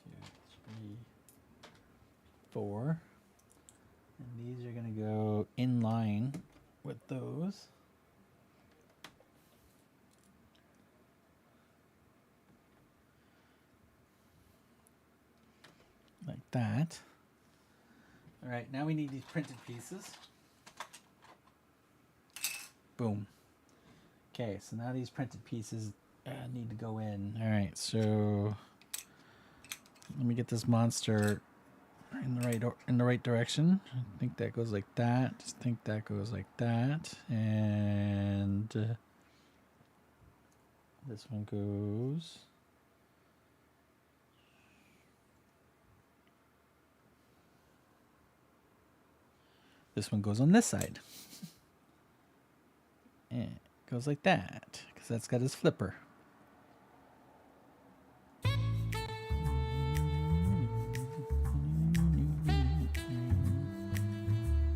2, 3, 4. And these are going to go in line with those. Like that. All right, now we need these printed pieces. Boom. Okay, so now these printed pieces need to go in. All right, so let me get this monster in the right direction. I think that goes like that. Just think that goes like that, and this one goes. This one goes on this side. And it goes like that, because that's got his flipper.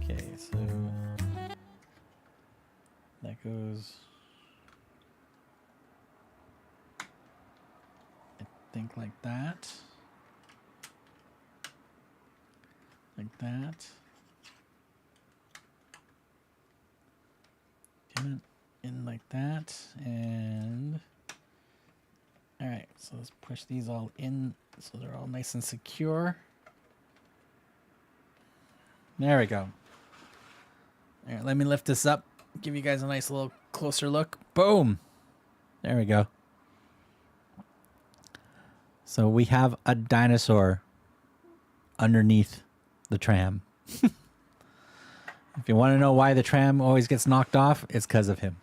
Okay, so that goes, I think, like that. Like that. In like that, and all right, so let's push these all in so they're all nice and secure. There we go. All right, let me lift this up, give you guys a nice little closer look. Boom. There we go. So we have a dinosaur underneath the tram. If you want to know why the tram always gets knocked off, it's because of him.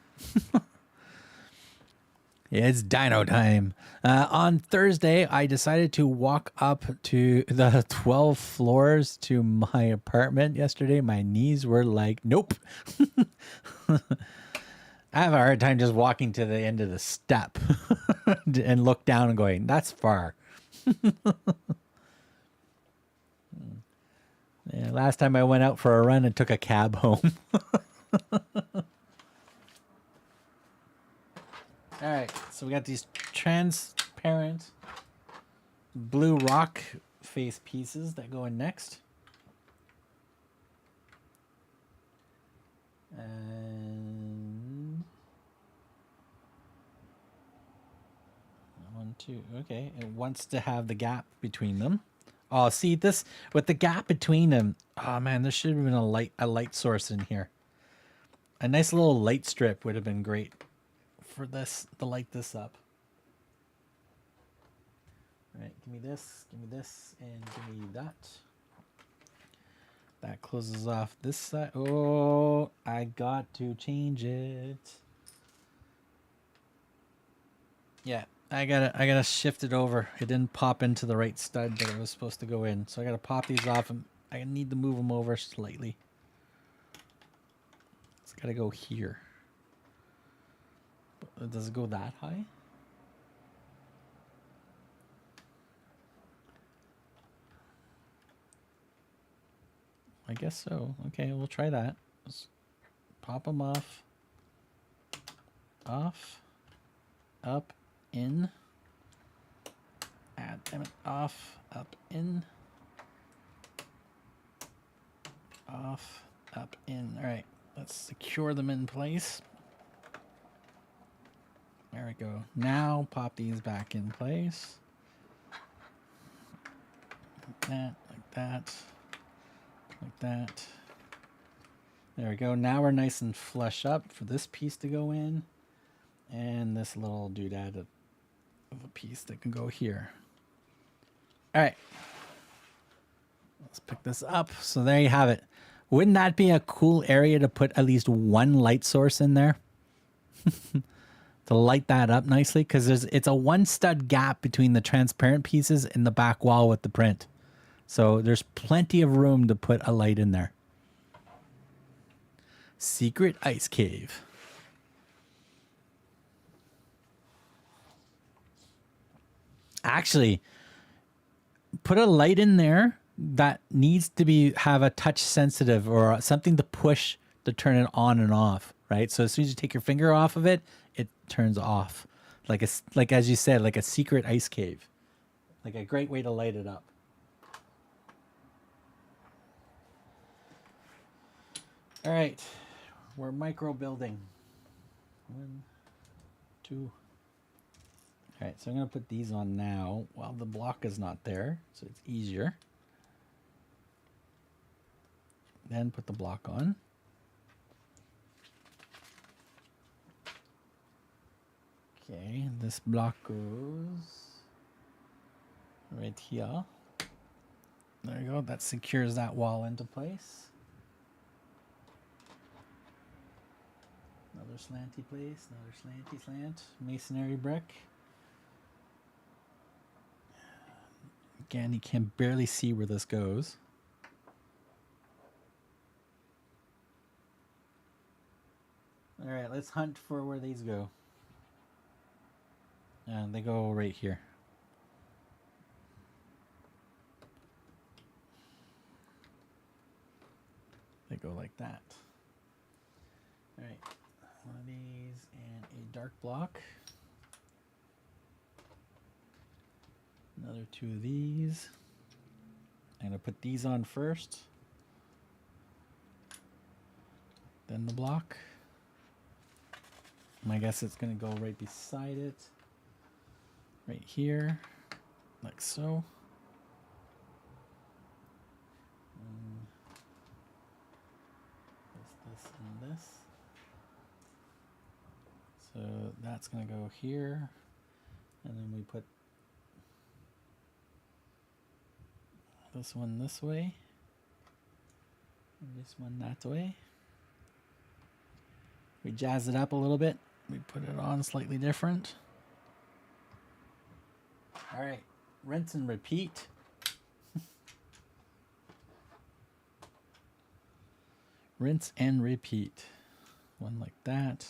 It's dino time. On Thursday, I decided to walk up to the 12 floors to my apartment yesterday. My knees were like, nope. I have a hard time just walking to the end of the step and look down and going, that's far. Yeah, last time I went out for a run and took a cab home. All right, so we got these transparent blue rock face pieces that go in next. And 1, 2, okay. It wants to have the gap between them. Oh, see this with the gap between them. Oh man, there should have been a light source in here. A nice little light strip would have been great for this to light this up. All right, give me this, and give me that. That closes off this side. Oh, I got to change it. Yeah, I gotta shift it over. It didn't pop into the right stud that it was supposed to go in. So I gotta pop these off and I need to move them over slightly. It's gotta go here. Does it go that high? I guess so. Okay, we'll try that. Just pop them off. Off. Up. In. Damn it. Off. Up. In. Off. Up. In. All right. Let's secure them in place. There we go. Now pop these back in place. Like that. Like that. Like that. There we go. Now we're nice and flush up for this piece to go in. And this little doodad of a piece that can go here. All right. Let's pick this up. So there you have it. Wouldn't that be a cool area to put at least one light source in there? To light that up nicely? Because it's a one stud gap between the transparent pieces and the back wall with the print. So there's plenty of room to put a light in there. Secret ice cave. Actually, put a light in there that needs to have a touch sensitive or something to push to turn it on and off, right? So as soon as you take your finger off of it, it turns off. Like as you said, like a secret ice cave. Like a great way to light it up. All right, we're micro building. 1, 2. All right, so I'm gonna put these on now while the block is not there, so it's easier. Then put the block on. Okay, this block goes right here. There you go, that secures that wall into place. Another slanty place, another slanty slant, masonry brick. Again, you can barely see where this goes. All right, let's hunt for where these go. And they go right here. They go like that. All right, one of these and a dark block. Another 2 of these. I'm gonna put these on first. Then the block. I guess it's gonna go right beside it. Right here, like so. This, and this. So that's gonna go here. And then we put this one this way, and this one that way. We jazz it up a little bit. We put it on slightly different. All right, rinse and repeat. Rinse and repeat. One like that.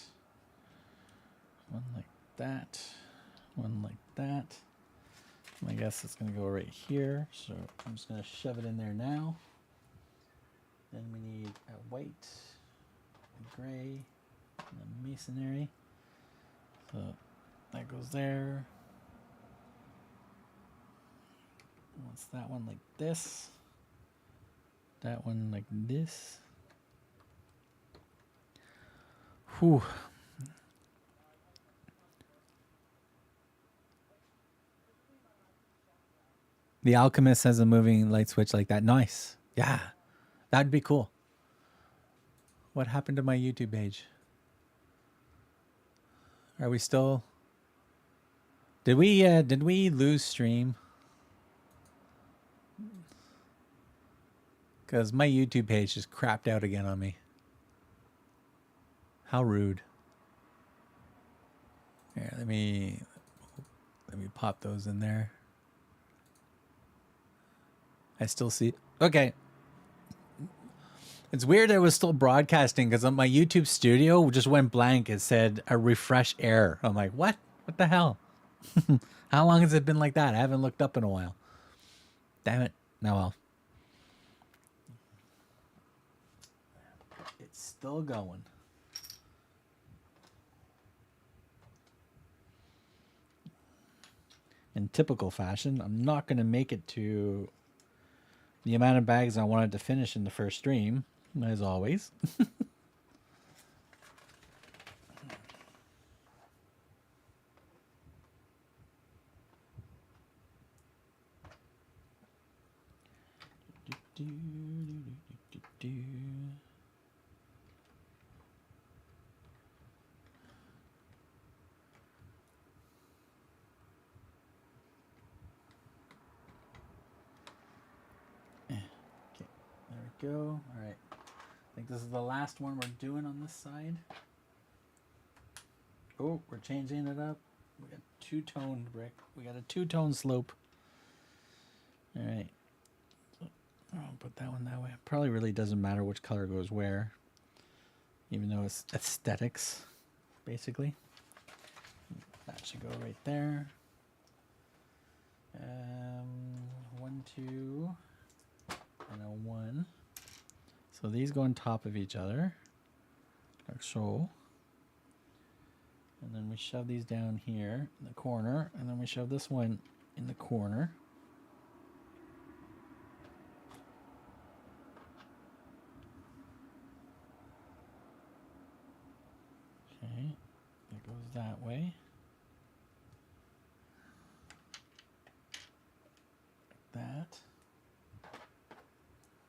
One like that. One like that. I guess it's going to go right here, so I'm just going to shove it in there now. Then we need a white, a gray, and a masonry. So that goes there. What's that one like this? That one like this. Whew. The Alchemist has a moving light switch like that. Nice. Yeah. That'd be cool. What happened to my YouTube page? Are we still... Did we lose stream? Because my YouTube page just crapped out again on me. How rude. Here, let me pop those in there. I still see. Okay. It's weird I was still broadcasting because on my YouTube studio just went blank. It said a refresh error. I'm like, what? What the hell? How long has it been like that? I haven't looked up in a while. Damn it. No, well. It's still going. In typical fashion, I'm not going to make it to the amount of bags I wanted to finish in the first stream, as always. There we go. All right. I think this is the last one we're doing on this side. Oh, we're changing it up. We got two-tone brick. We got a two-tone slope. All right. So I'll put that one that way. It probably really doesn't matter which color goes where, even though it's aesthetics, basically. That should go right there. 1, 2, and a 1. So these go on top of each other, like so. And then we shove these down here in the corner, and then we shove this one in the corner. Okay, it goes that way. Like that.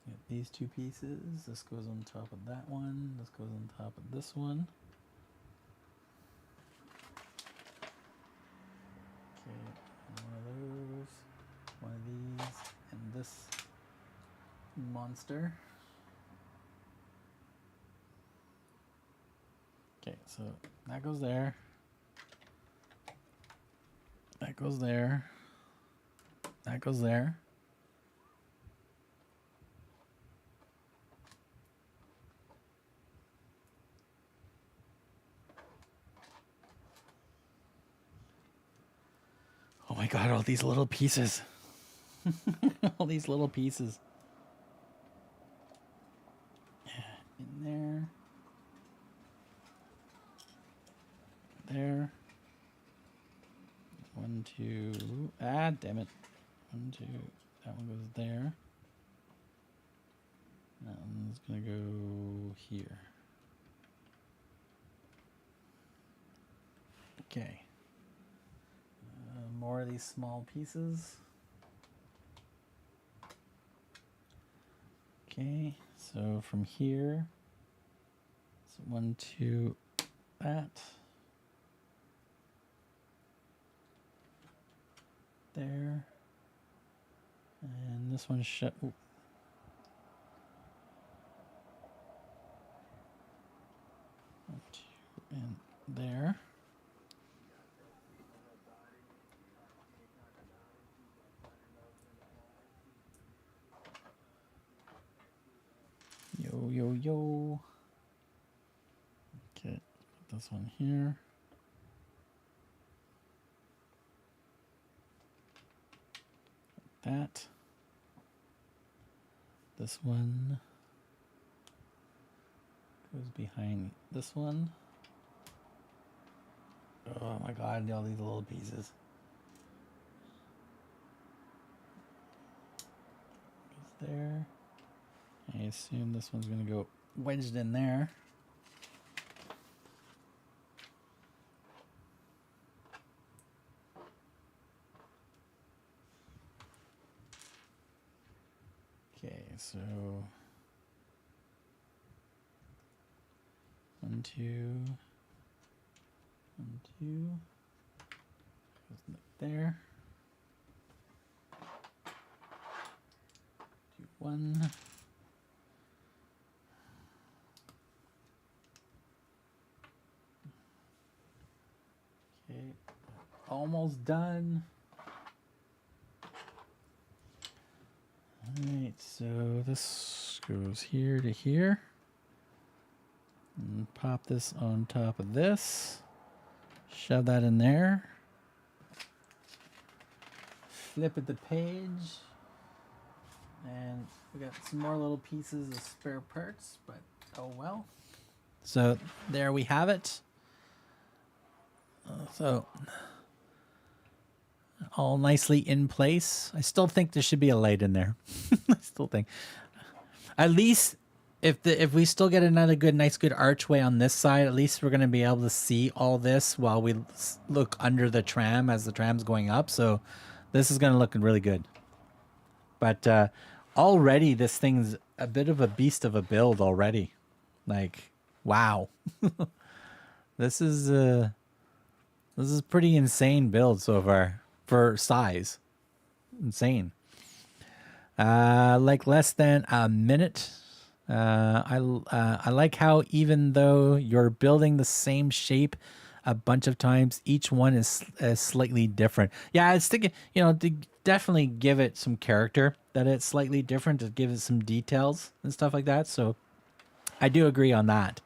Get these two pieces. This goes on top of that one. This goes on top of this one. Okay, one of those, one of these, and this monster. Okay, so that goes there. That goes there. That goes there. Oh my god, all these little pieces. All these little pieces. In there. There. 1, 2. Ah, damn it. 1, 2. That one goes there. That one's gonna go here. Okay. More of these small pieces. Okay, so from here, so 1, 2, that. There. And this one's shut. Ooh. 1, 2, and there. Yo, yo, yo. Okay, put this one here. Like that. This one goes behind this one. Oh my god, all these little pieces. Goes there. I assume this one's going to go wedged in there. Okay, so 1, 2, 1, 2, goes there. 2, 1. almost done. All right, so this goes here to here. And pop this on top of this. Shove that in there. Flip at the page. And we got some more little pieces of spare parts, but oh well. So there we have it. So all nicely in place. I still think there should be a light in there. I still think, at least if we still get another nice good archway on this side, at least we're gonna be able to see all this while we look under the tram as the tram's going up. So this is gonna look really good. But already this thing's a bit of a beast of a build already. Like, wow. This is pretty insane build so far for size. Insane. Like less than a minute. I like how even though you're building the same shape a bunch of times, each one is slightly different. Yeah, it's thinking, you know, to definitely give it some character that it's slightly different, to give it some details and stuff like that. So I do agree on that.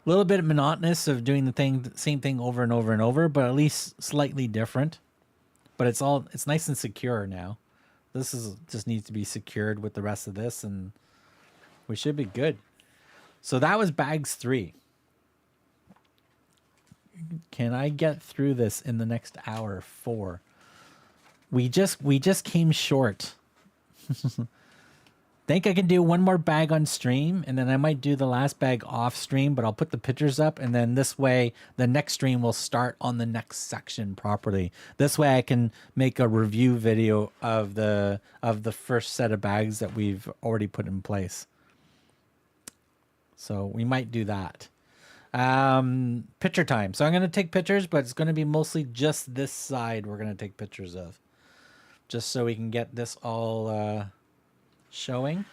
A little bit monotonous of doing the same thing over and over and over, but at least slightly different. But it's nice and secure now. This just needs to be secured with the rest of this, and we should be good. So that was bags 3. Can I get through this in the next hour? 4. We just came short. Think I can do one more bag on stream, and then I might do the last bag off stream, but I'll put the pictures up, and then this way the next stream will start on the next section properly. This way I can make a review video of the first set of bags that we've already put in place. So we might do that. Picture time. So I'm going to take pictures, but it's going to be mostly just this side we're going to take pictures of, just so we can get this all showing.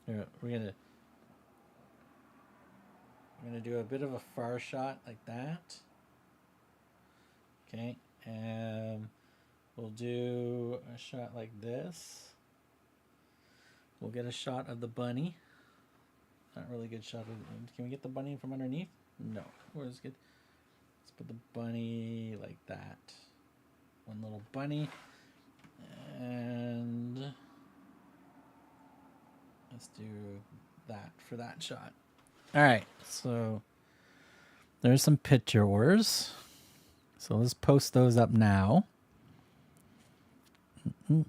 We're gonna do a bit of a far shot like that. Okay, and we'll do a shot like this. We'll get a shot of the bunny. Not really good shot of it. Can we get the bunny from underneath? No. Where's good? Let's put the bunny like that. One little bunny. And let's do that for that shot. All right. So there's some pictures. So let's post those up now. One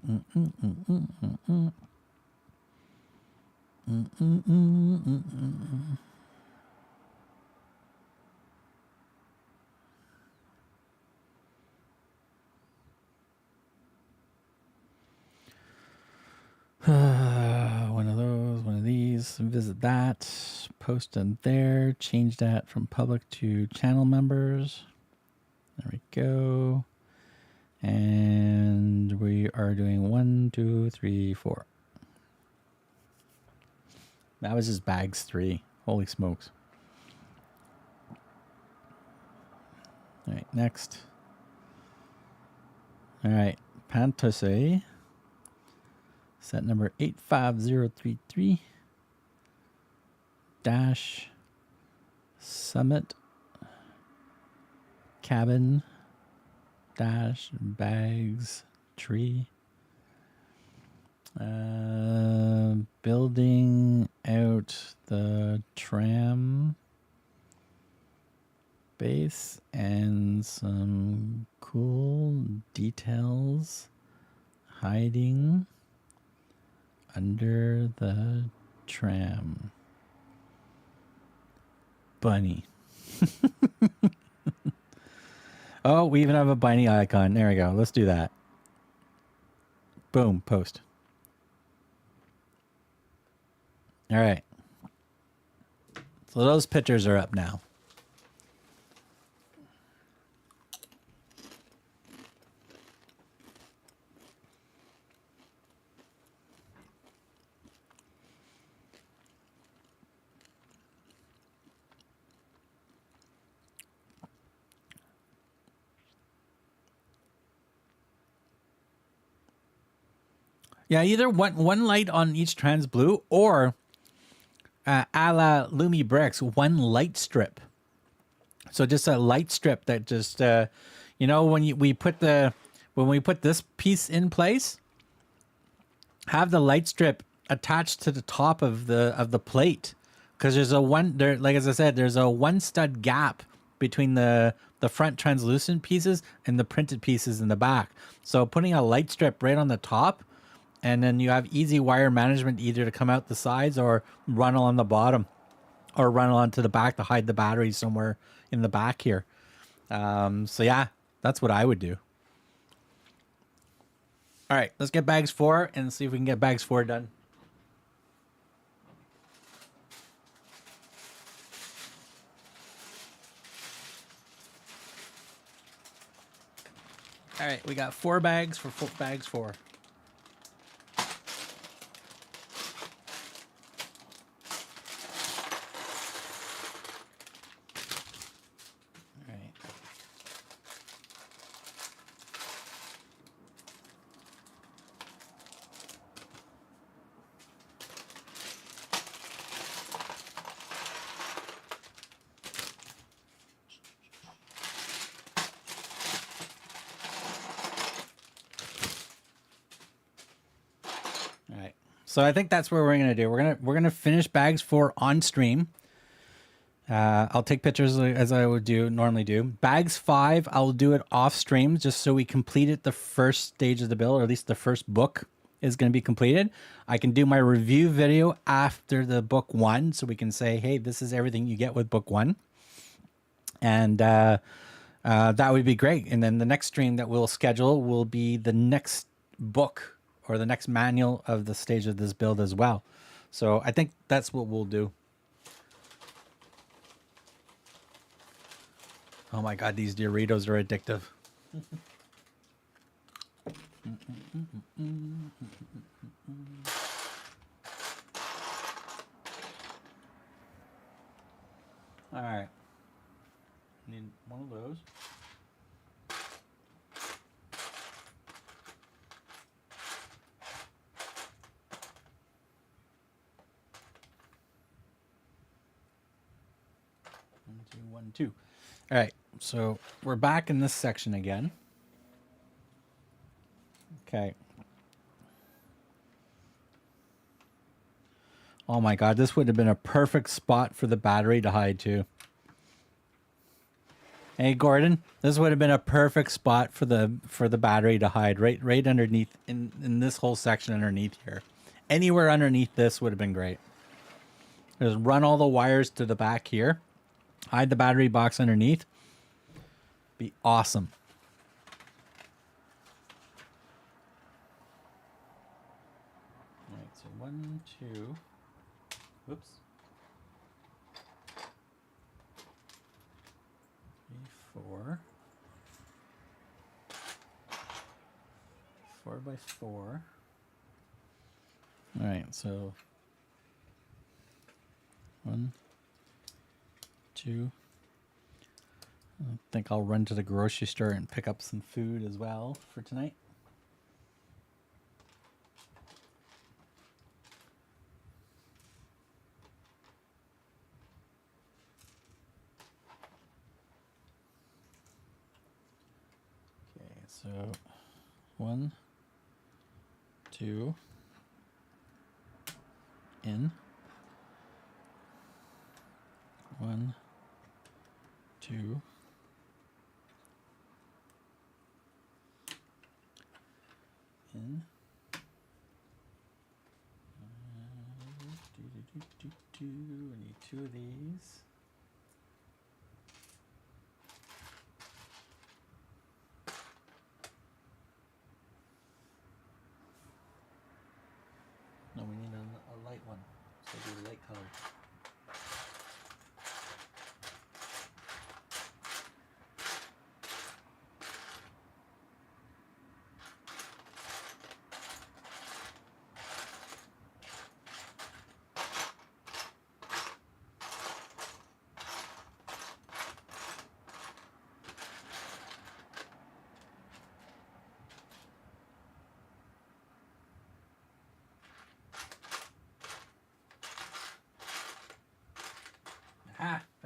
of those, one of these. Visit that. Post in there. Change that from public to channel members. There we go. And we are doing 1, 2, 3, 4. That was just bags 3. Holy smokes. All right, next. All right, Pantasy. Set number 85033 dash summit cabin dash bags tree. Building out the tram base and some cool details hiding under the tram. Bunny. Oh, we even have a bunny icon. There we go. Let's do that. Boom. Post. All right. So those pictures are up now. Yeah, either one light on each trans blue, or a la Lumi BRIX, one light strip. So just a light strip that just, when we put this piece in place, have the light strip attached to the top of the plate, because there's like as I said, there's a one stud gap between the front translucent pieces and the printed pieces in the back. So putting a light strip right on the top, and then you have easy wire management, either to come out the sides or run along the bottom, or run along to the back to hide the battery somewhere in the back here. So yeah, that's what I would do. All right, let's get bags 4 and see if we can get bags 4 done. All right, we got 4 bags for bags 4. So I think that's what we're gonna do. We're gonna finish bags 4 on stream. I'll take pictures as I would normally do. Bags 5, I'll do it off stream just so we completed the first stage of the build, or at least the first book is going to be completed. I can do my review video after the book 1, so we can say, hey, this is everything you get with book 1, and that would be great. And then the next stream that we'll schedule will be the next book, or the next manual of the stage of this build as well. So I think that's what we'll do. Oh my God, these Doritos are addictive. All right. Need one of those. One, two. All right, so we're back in this section again. Okay. Oh my God, this would have been a perfect spot for the battery to hide too. Hey Gordon, this would have been a perfect spot for the battery to hide, right underneath in this whole section underneath here. Anywhere underneath this would have been great. Just run all the wires to the back here. Hide the battery box underneath. Be awesome. All right, so 1, 2. Whoops. 3, 4. 4 by 4. All right, so 1, 2. I think I'll run to the grocery store and pick up some food as well for tonight. Okay, so 1, 2, in. 1, 2. In. I need 2 of these. No, we need a light one. So do light color.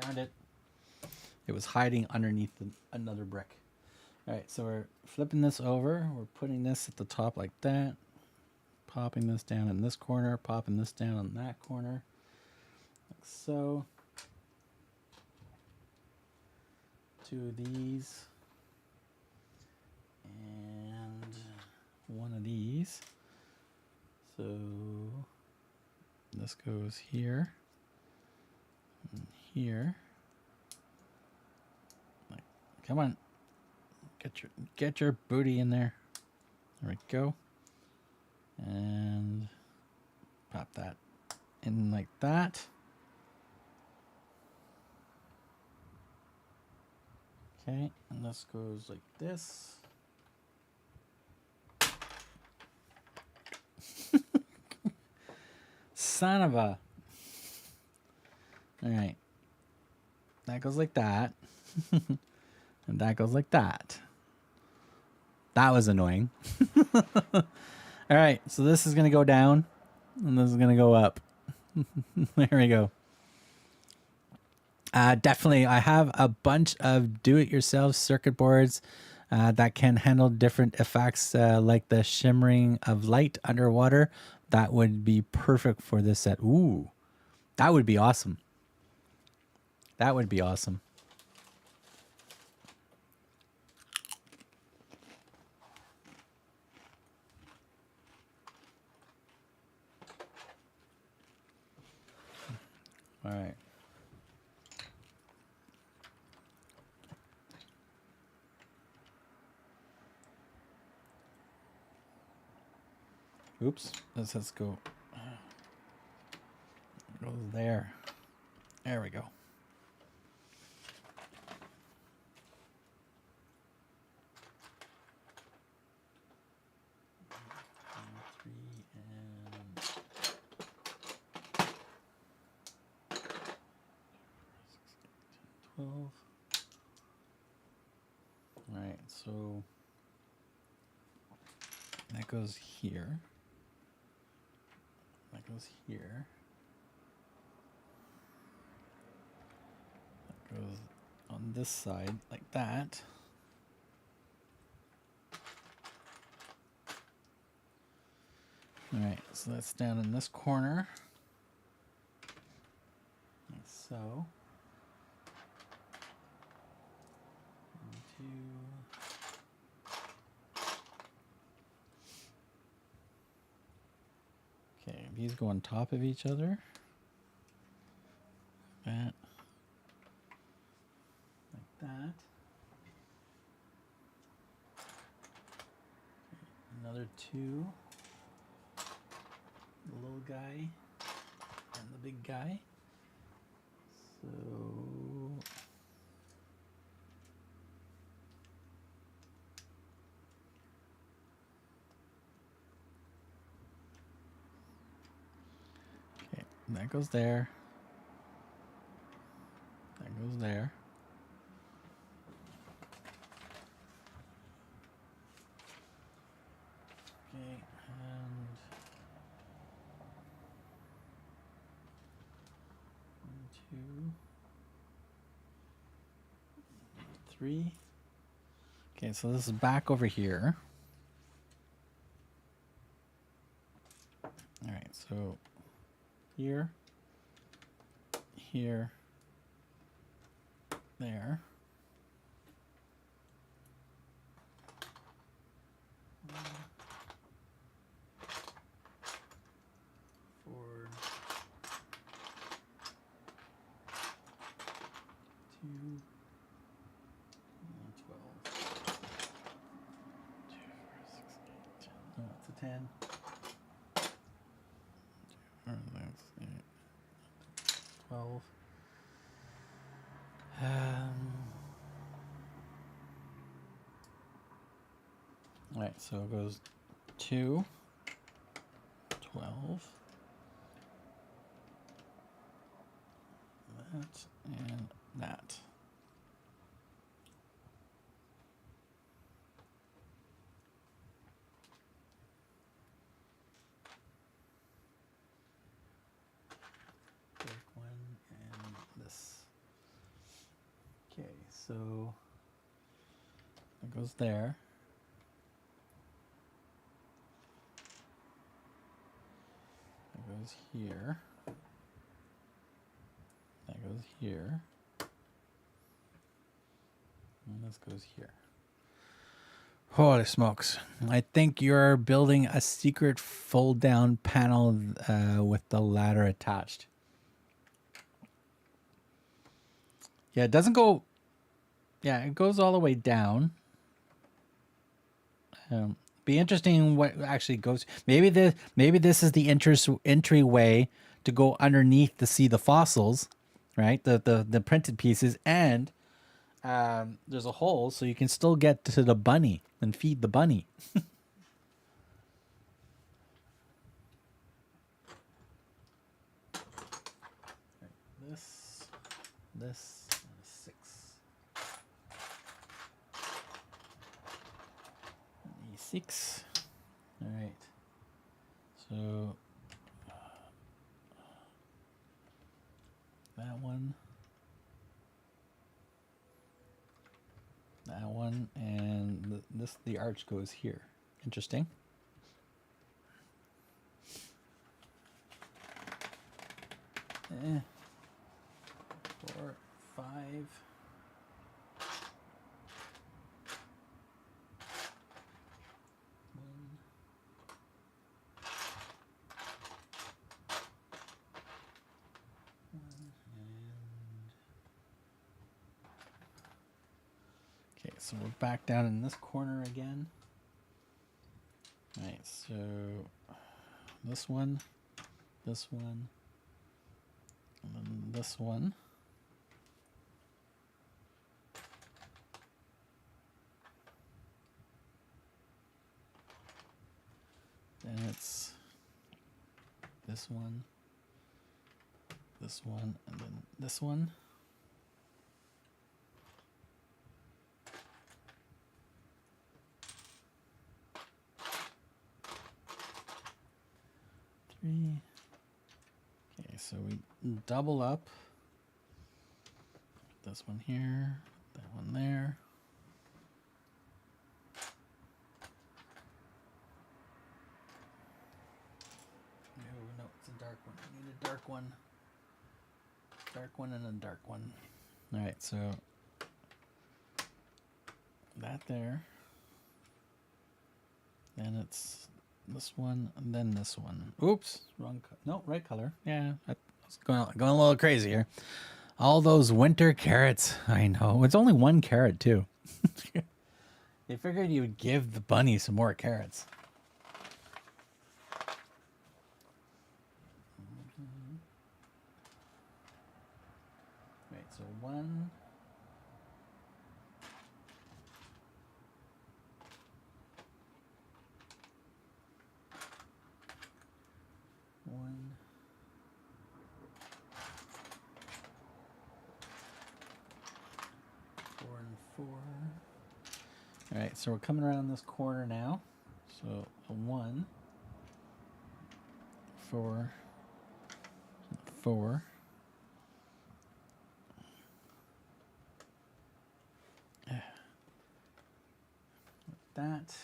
Found it. It was hiding underneath another brick. All right, so we're flipping this over. We're putting this at the top like that. Popping this down in this corner. Popping this down in that corner. Like so. 2 of these. And 1 of these. So this goes here. And here. Like, come on. Get your booty in there. There we go. And pop that in like that. Okay, and this goes like this. Son of a. All right. That goes like that. And that goes like that. That was annoying. All right, so this is going to go down, and this is going to go up. There we go. Definitely, I have a bunch of do-it-yourself circuit boards that can handle different effects, like the shimmering of light underwater. That would be perfect for this set. Ooh, that would be awesome. That would be awesome. All right. Oops. Let's go. Go there. There we go. All right, so that goes here. That goes here. That goes on this side like that. All right, so that's down in this corner. Like so. Okay, these go on top of each other. That. Like that. Okay, another 2. The little guy and the big guy. So okay, that goes there. That goes there. Okay, and 1, 2, 3. Okay, so this is back over here. All right, so here, here, there. Forward. 2, 12. 2, 4, 6, 8, 10. No, it's a 10. 2, 4, 6, 8, 12. All right, so it goes 2, 12, that, and that. Take 1 and this. So it goes there. That goes here. That goes here. And this goes here. Holy smokes. I think you're building a secret fold down panel with the ladder attached. Yeah, it doesn't go. Yeah, it goes all the way down. Be interesting what actually goes. Maybe this is the entryway to go underneath to see the fossils, right? The printed pieces, and there's a hole so you can still get to the bunny and feed the bunny. This 6. E6. All right. So that one, and the arch goes here. Interesting. Eh. 4, 5. Okay, so we're back down in this corner again. All right, so this one, and then this one. Then it's this one, and then this one. Okay, so we double up. This one here, that one there. No, it's a dark one. I need a dark one. Dark one and a dark one. All right, so that there. Then it's this one, and then this one. Oops, wrong. No, right color. Yeah, I was going a little crazy here. All those winter carrots. I know. It's only 1 carrot too. They figured you would give the bunny some more carrots. Right, so 1. One. 4 and 4. All right, so we're coming around this corner now. So a 1, 4, 4. That.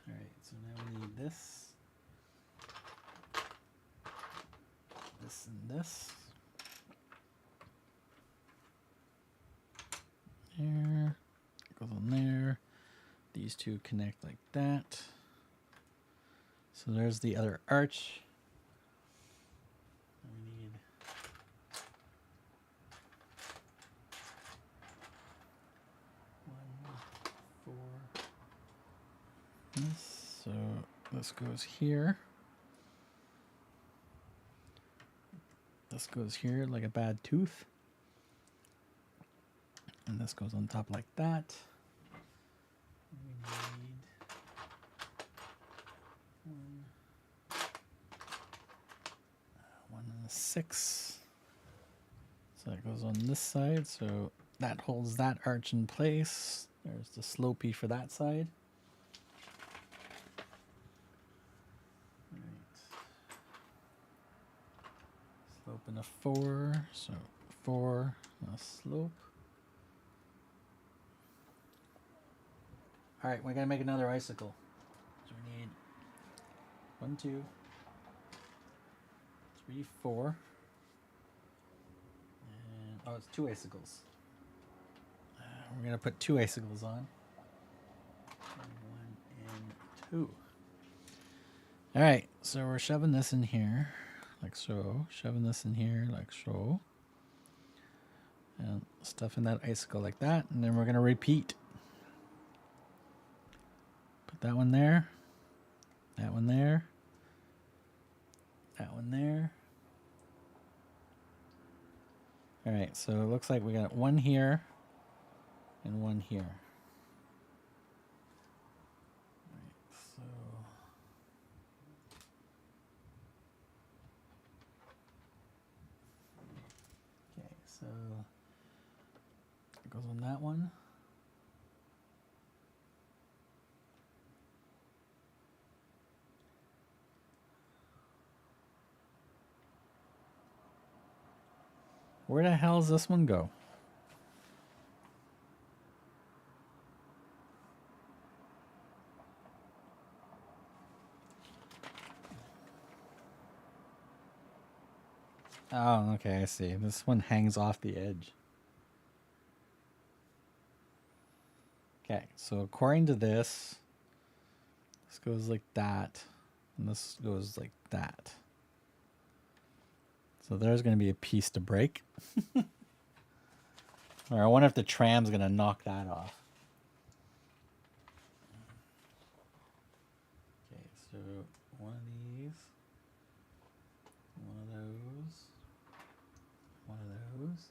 All right, so now we need this. This and this. There. Goes on there. These two connect like that. So there's the other arch. We need one, 4. This. So this goes here. This goes here like a bad tooth. And this goes on top like that. We need 1 and a 6. So that goes on this side. So that holds that arch in place. There's the slopey for that side. Slope and a 4. So 4 and a slope. All right, we're gonna make another icicle. So we need 1, 2, 3, 4, and oh, it's 2 icicles. We're gonna put 2 icicles on. 1 and 2. All right, so we're shoving this in here, like so. Shoving this in here, like so. And stuffing that icicle like that, and then we're gonna repeat. Put that one there. That one there. That one there. All right, so it looks like we got 1 here and 1 here. All right, so okay, so it goes on that one. Where the hell does this one go? Oh, okay, I see. This one hangs off the edge. Okay, so according to this goes like that, and this goes like that. So there's going to be a piece to break. Or I wonder if the tram's going to knock that off. Okay, so one of these, one of those, one of those.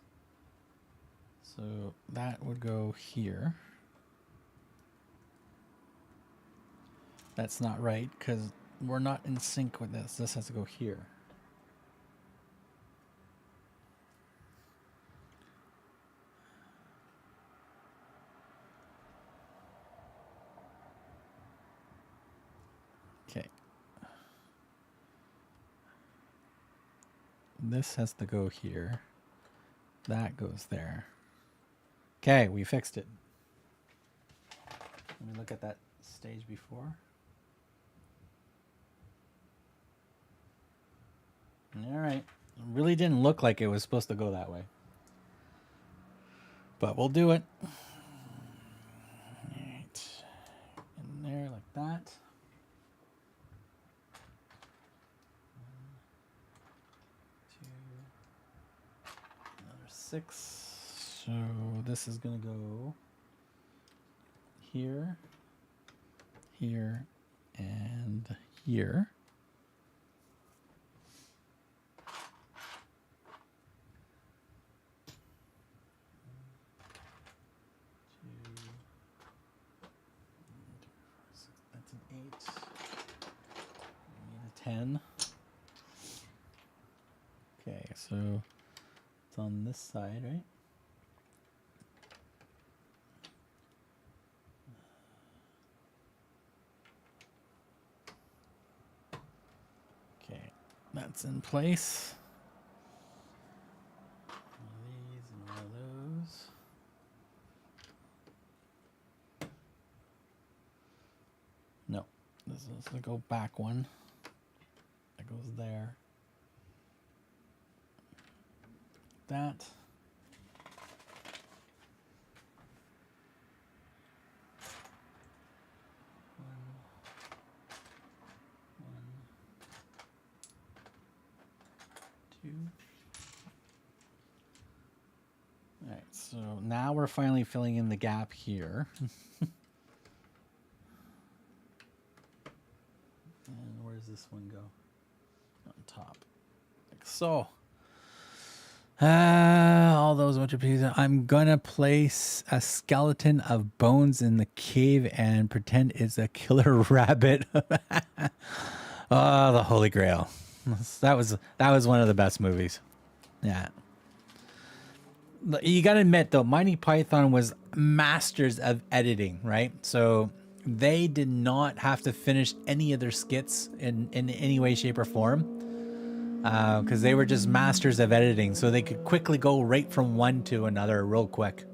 So that would go here. That's not right because we're not in sync with this. This has to go here. Okay. This has to go here. That goes there. Okay, we fixed it. Let me look at that stage before. All right. It really didn't look like it was supposed to go that way. But we'll do it. All right. In there like that. 6. So this is going to go here, here, and here. That's an 8. We need a 10. Okay, so it's on this side, right? Okay, that's in place. One of these and one of those. No, this is the go back one. That goes there. That. One, 2. All right, so now we're finally filling in the gap here. And where does this one go? On top, like so. All those pieces. I'm gonna place a skeleton of bones in the cave and pretend it's a killer rabbit. Oh, the Holy Grail. That was one of the best movies. Yeah. You gotta admit though, Monty Python was masters of editing, right? So they did not have to finish any of their skits in any way, shape, or form. Because they were just masters of editing, so they could quickly go right from one to another real quick.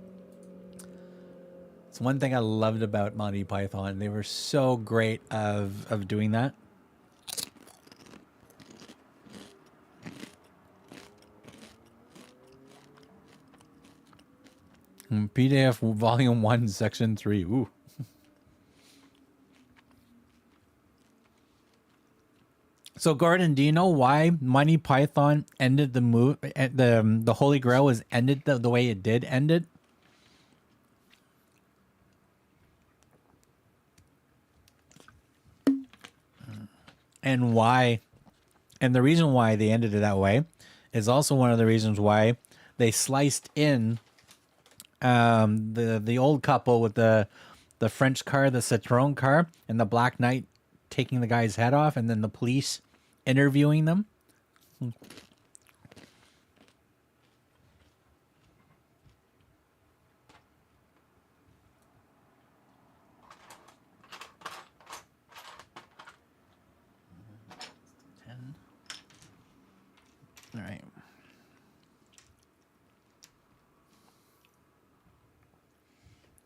It's one thing I loved about Monty Python. They were so great of doing that. PDF Volume 1, Section 3. Ooh. So, Gordon, do you know why Monty Python ended the the Holy Grail was ended the way it did ended? And why? And the reason why they ended it that way is also one of the reasons why they sliced in the old couple with the French car, the Citroen car, and the Black Knight taking the guy's head off, and then the police interviewing them. All right.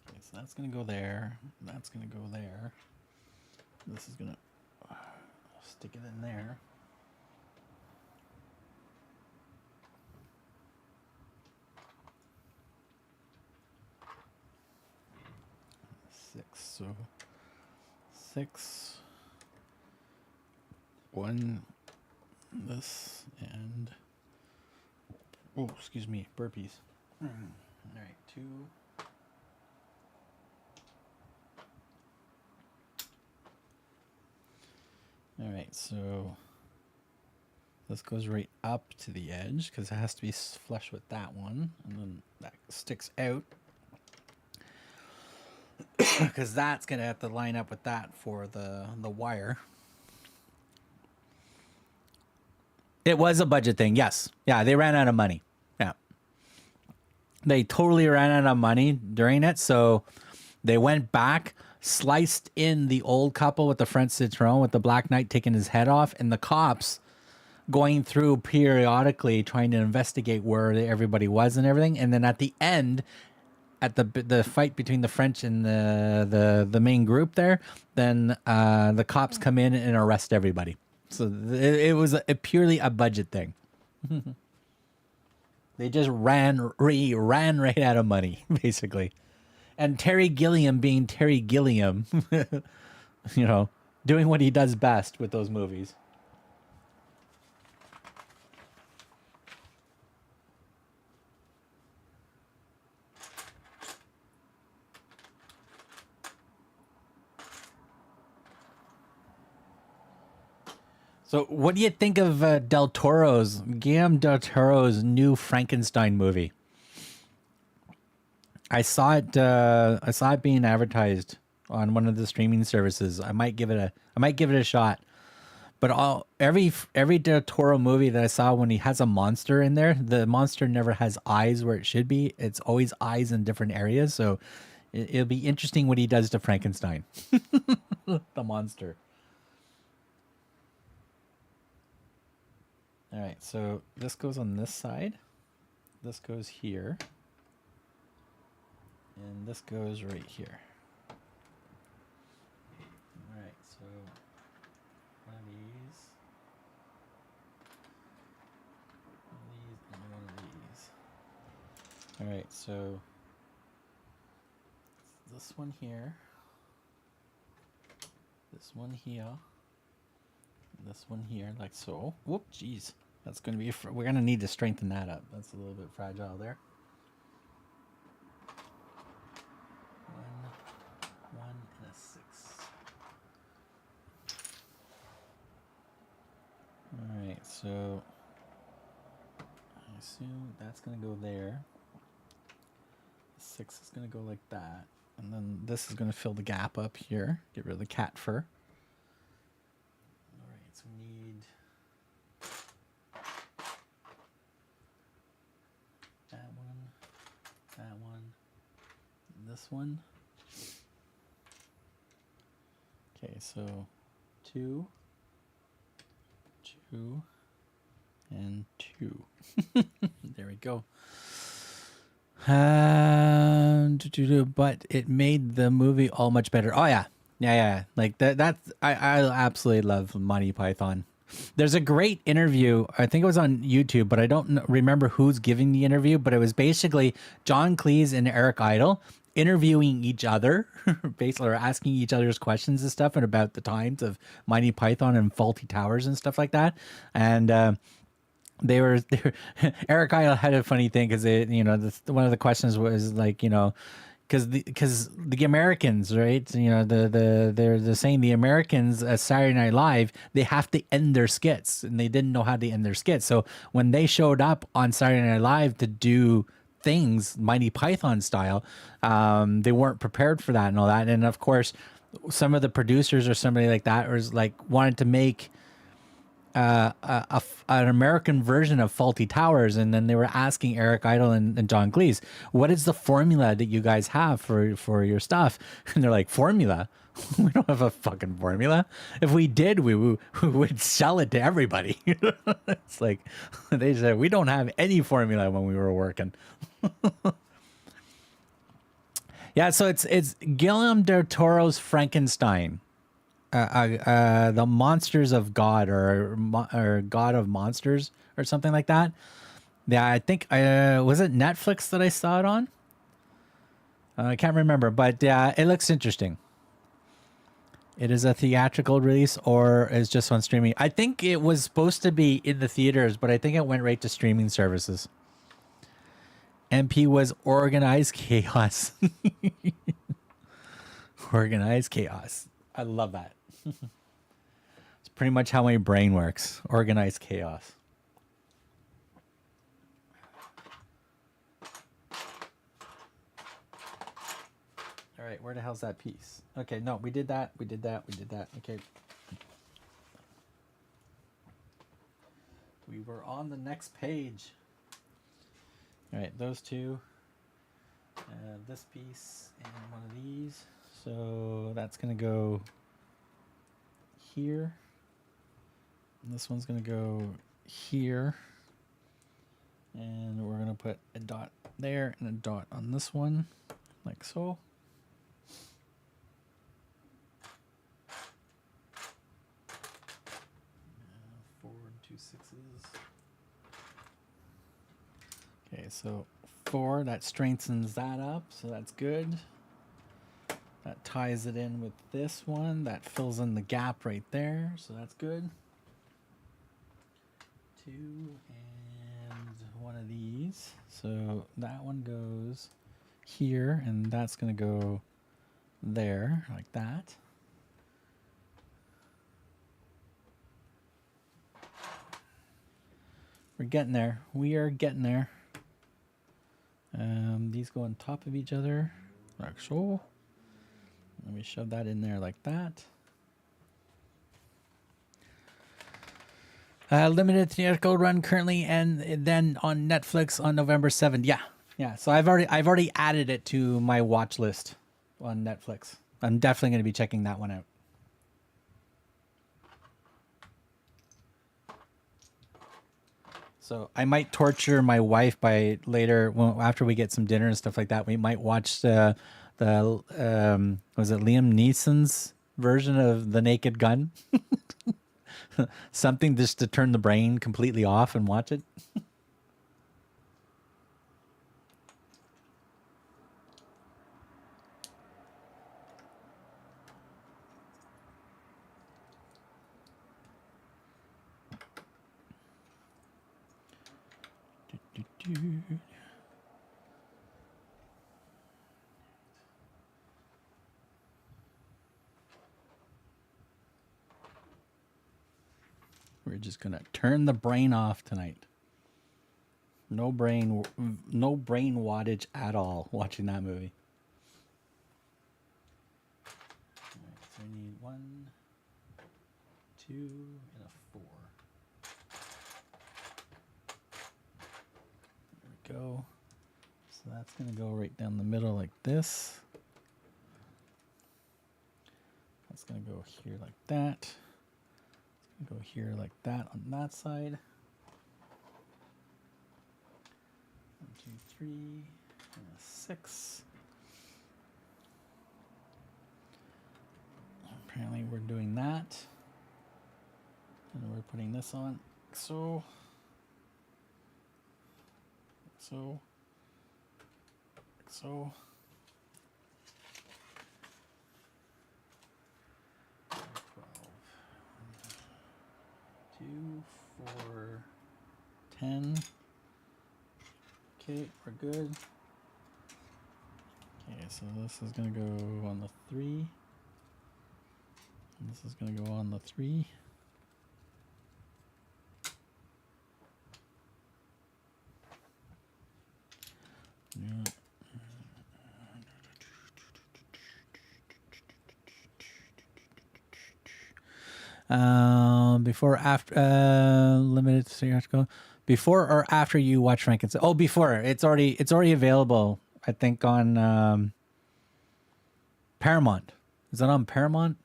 Okay, so that's gonna go there. That's gonna go there. This is gonna stick it in there. So 6, 1, this, and oh, excuse me, burpees. All right, 2. All right, so this goes right up to the edge because it has to be flush with that one, and then that sticks out because that's gonna have to line up with that for the wire. It was a budget thing, yes. Yeah, they ran out of money. Yeah, they totally ran out of money during it, so they went back, sliced in the old couple with the French Citroen with the Black Knight taking his head off, and the cops going through periodically trying to investigate where everybody was and everything. And then at the end, at the fight between the French and the main group there, then the cops come in and arrest everybody. So it was purely a budget thing. They just ran right out of money, basically. And Terry Gilliam being Terry Gilliam, you know, doing what he does best with those movies. So, what do you think of Guillermo del Toro's new Frankenstein movie? I saw it being advertised on one of the streaming services. I might give it a shot. But every del Toro movie that I saw, when he has a monster in there, the monster never has eyes where it should be. It's always eyes in different areas. So it'll be interesting what he does to Frankenstein, the monster. All right, so this goes on this side. This goes here. And this goes right here. All right, so one of these. One of these. All right, so this one here. This one here. This one here, like so. Whoop, jeez. That's going to be, we're going to need to strengthen that up. That's a little bit fragile there. One and a 6. All right, so I assume that's going to go there. 6 is going to go like that. And then this is going to fill the gap up here. Get rid of the cat fur. All right, so we need that one, this one. Okay, so 2, 2, and 2. There we go. But it made the movie all much better. Oh yeah. Like that. That's I absolutely love Monty Python. There's a great interview. I think it was on YouTube, but I don't remember who's giving the interview. But it was basically John Cleese and Eric Idle interviewing each other, basically, or asking each other's questions and stuff, and about the times of Monty Python and Faulty Towers and stuff like that. And they were Eric Idle had a funny thing because one of the questions was like, because the Americans, right? They're saying the Americans at Saturday Night Live, they have to end their skits, and they didn't know how to end their skits. So when they showed up on Saturday Night Live to do things Monty Python style, they weren't prepared for that and all that. And of course, some of the producers or somebody like that was like wanted to make an American version of Faulty Towers, and then they were asking Eric Idle and John Cleese, what is the formula that you guys have for your stuff? And they're like, formula? We don't have a fucking formula. If we did, we would sell it to everybody. It's like they said, we don't have any formula when we were working. Yeah, so it's Guillermo del Toro's Frankenstein. The Monsters of God, or God of Monsters, or something like that. Yeah, I think was it Netflix that I saw it on? I can't remember, but yeah, it looks interesting. It is a theatrical release, or is just on streaming. I think it was supposed to be in the theaters, but I think it went right to streaming services. MP was organized chaos. Organized chaos. I love that. It's pretty much how my brain works. Organized chaos. All right, where the hell's that piece? Okay, no, we did that. Okay. We were on the next page. All right, those two. This piece and one of these. So that's going to go here. And this one's going to go here. And we're going to put a dot there and a dot on this one, like so. 4 and 2 6s. Okay, so 4, that strengthens that up, so that's good. That ties it in with this one. That fills in the gap right there, so that's good. 2 and one of these. So that one goes here, and that's going to go there, like that. We're getting there. We are getting there. These go on top of each other, like so. Let me shove that in there like that. Limited theatrical run currently, and then on Netflix on November 7th. Yeah. So I've already added it to my watch list on Netflix. I'm definitely going to be checking that one out. So I might torture my wife by later, after we get some dinner and stuff like that. We might watch was it Liam Neeson's version of The Naked Gun? Something just to turn the brain completely off and watch it. We're just gonna turn the brain off tonight. No brain wattage at all watching that movie. All right, so we need 1, 2, and a 4. There we go. So that's gonna go right down the middle like this. That's gonna go here like that. Go here like that on that side. 1, 2, 3. 6. Apparently we're doing that. And we're putting this on. So. 12. 2, 4, 10. Okay, we're good. Okay, so this is going to go on the 3. And this is going to go on the 3. Yeah. Before, after, limited to theatrical. Before or after you watch Frankenstein? Oh, before. It's already available. I think on Paramount. Is that on Paramount?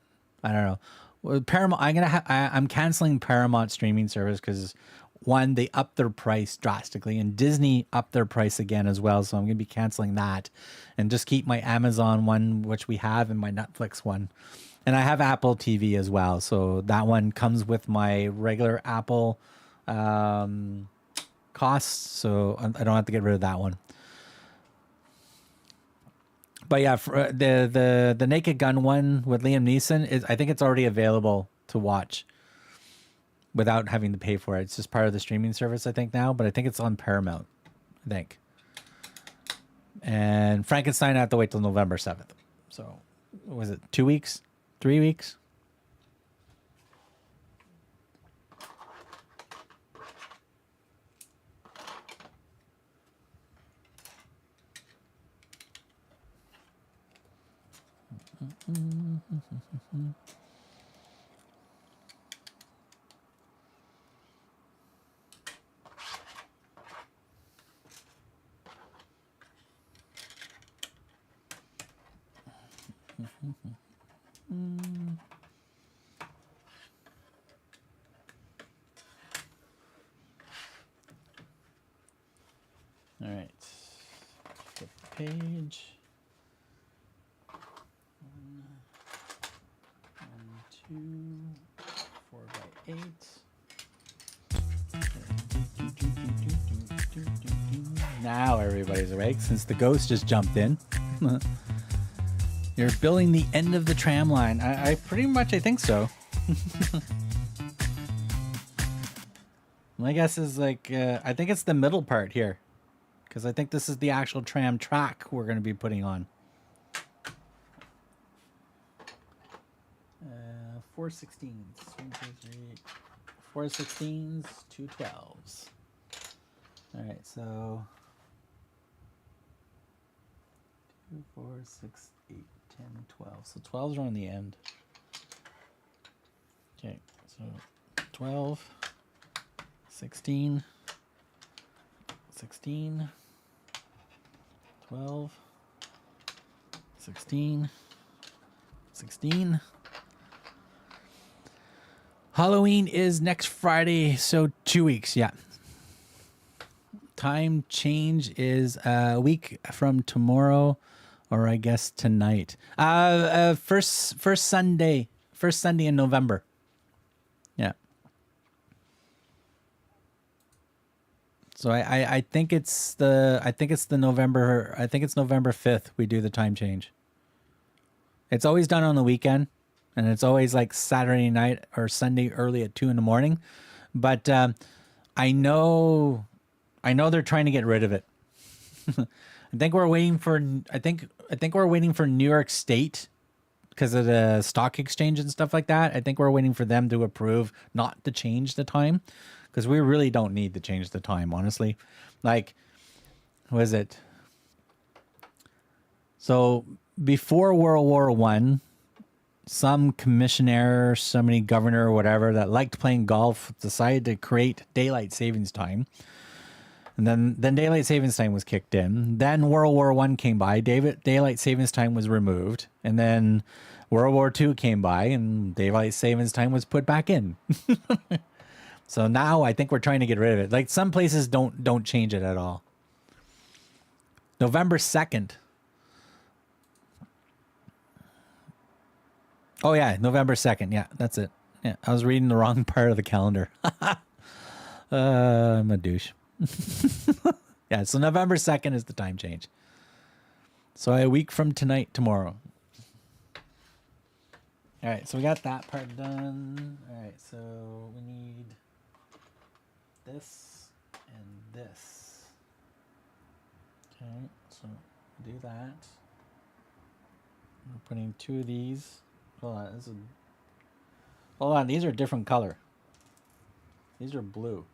I don't know. Well, Paramount. I'm canceling Paramount streaming service because one, they upped their price drastically, and Disney upped their price again as well. So I'm gonna be canceling that, and just keep my Amazon one, which we have, and my Netflix one. And I have Apple TV as well, so that one comes with my regular Apple costs, so I don't have to get rid of that one. But yeah, for the Naked Gun one with Liam Neeson I think it's already available to watch without having to pay for it. It's just part of the streaming service, I think now, but I think it's on Paramount, I think. And Frankenstein, I have to wait till November 7th. So, what was it 2 weeks? 3 weeks? All right, flip the page. 1, 2, 4 by 8. Now everybody's awake since the ghost just jumped in. You're building the end of the tram line. I pretty much, I think so. My guess is like, I think it's the middle part here. Because I think this is the actual tram track we're going to be putting on. 4 16s. 1, 2, 3. 4 16s, 2 12s. All right, so 2, 4, 6, 8, 10, 12. So 12s are on the end. Okay, so 12, 16, 16, 12, 16, 16. Halloween is next Friday, so 2 weeks, yeah. Time change is a week from tomorrow, or I guess tonight. First Sunday in November. Yeah. So I think it's November 5th we do the time change. It's always done on the weekend, and it's always like Saturday night or Sunday early at 2 a.m. But I know they're trying to get rid of it. I think we're waiting for New York State because of the stock exchange and stuff like that. I think we're waiting for them to approve not to change the time, because we really don't need to change the time, honestly. Like, what is it? So before World War I, some commissioner, somebody governor or whatever that liked playing golf decided to create daylight savings time. And then daylight savings time was kicked in. Then World War I came by. Daylight savings time was removed. And then World War II came by, and daylight savings time was put back in. So now I think we're trying to get rid of it. Like, some places don't change it at all. November 2nd. Oh yeah, November 2nd. Yeah, that's it. Yeah, I was reading the wrong part of the calendar. I'm a douche. Yeah, so November 2nd is the time change. So a week from tonight, tomorrow. All right, so we got that part done. All right, so we need this and this. Okay, so do that. We're putting 2 of these. Hold on, hold on, these are different color. These are blue.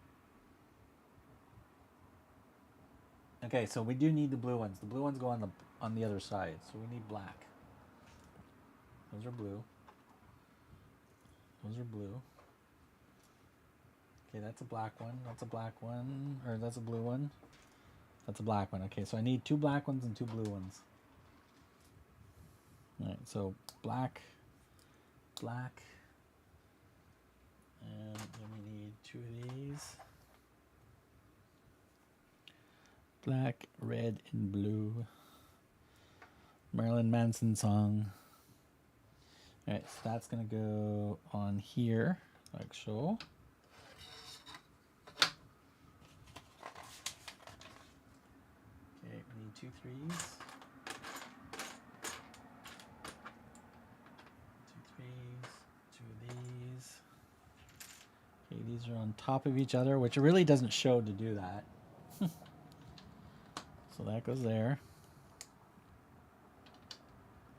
Okay, so we do need the blue ones. The blue ones go on the other side, so we need black. Those are blue. Those are blue. Okay, that's a black one. That's a black one. Or that's a blue one. That's a black one. Okay, so I need 2 black ones and 2 blue ones. Alright, so black, black. And then we need 2 of these. Black, red, and blue. Marilyn Manson song. Alright, so that's going to go on here, like so. Okay, we need 2 threes. 2 threes, 2 of these. Okay, these are on top of each other, which it really doesn't show to do that. So that goes there.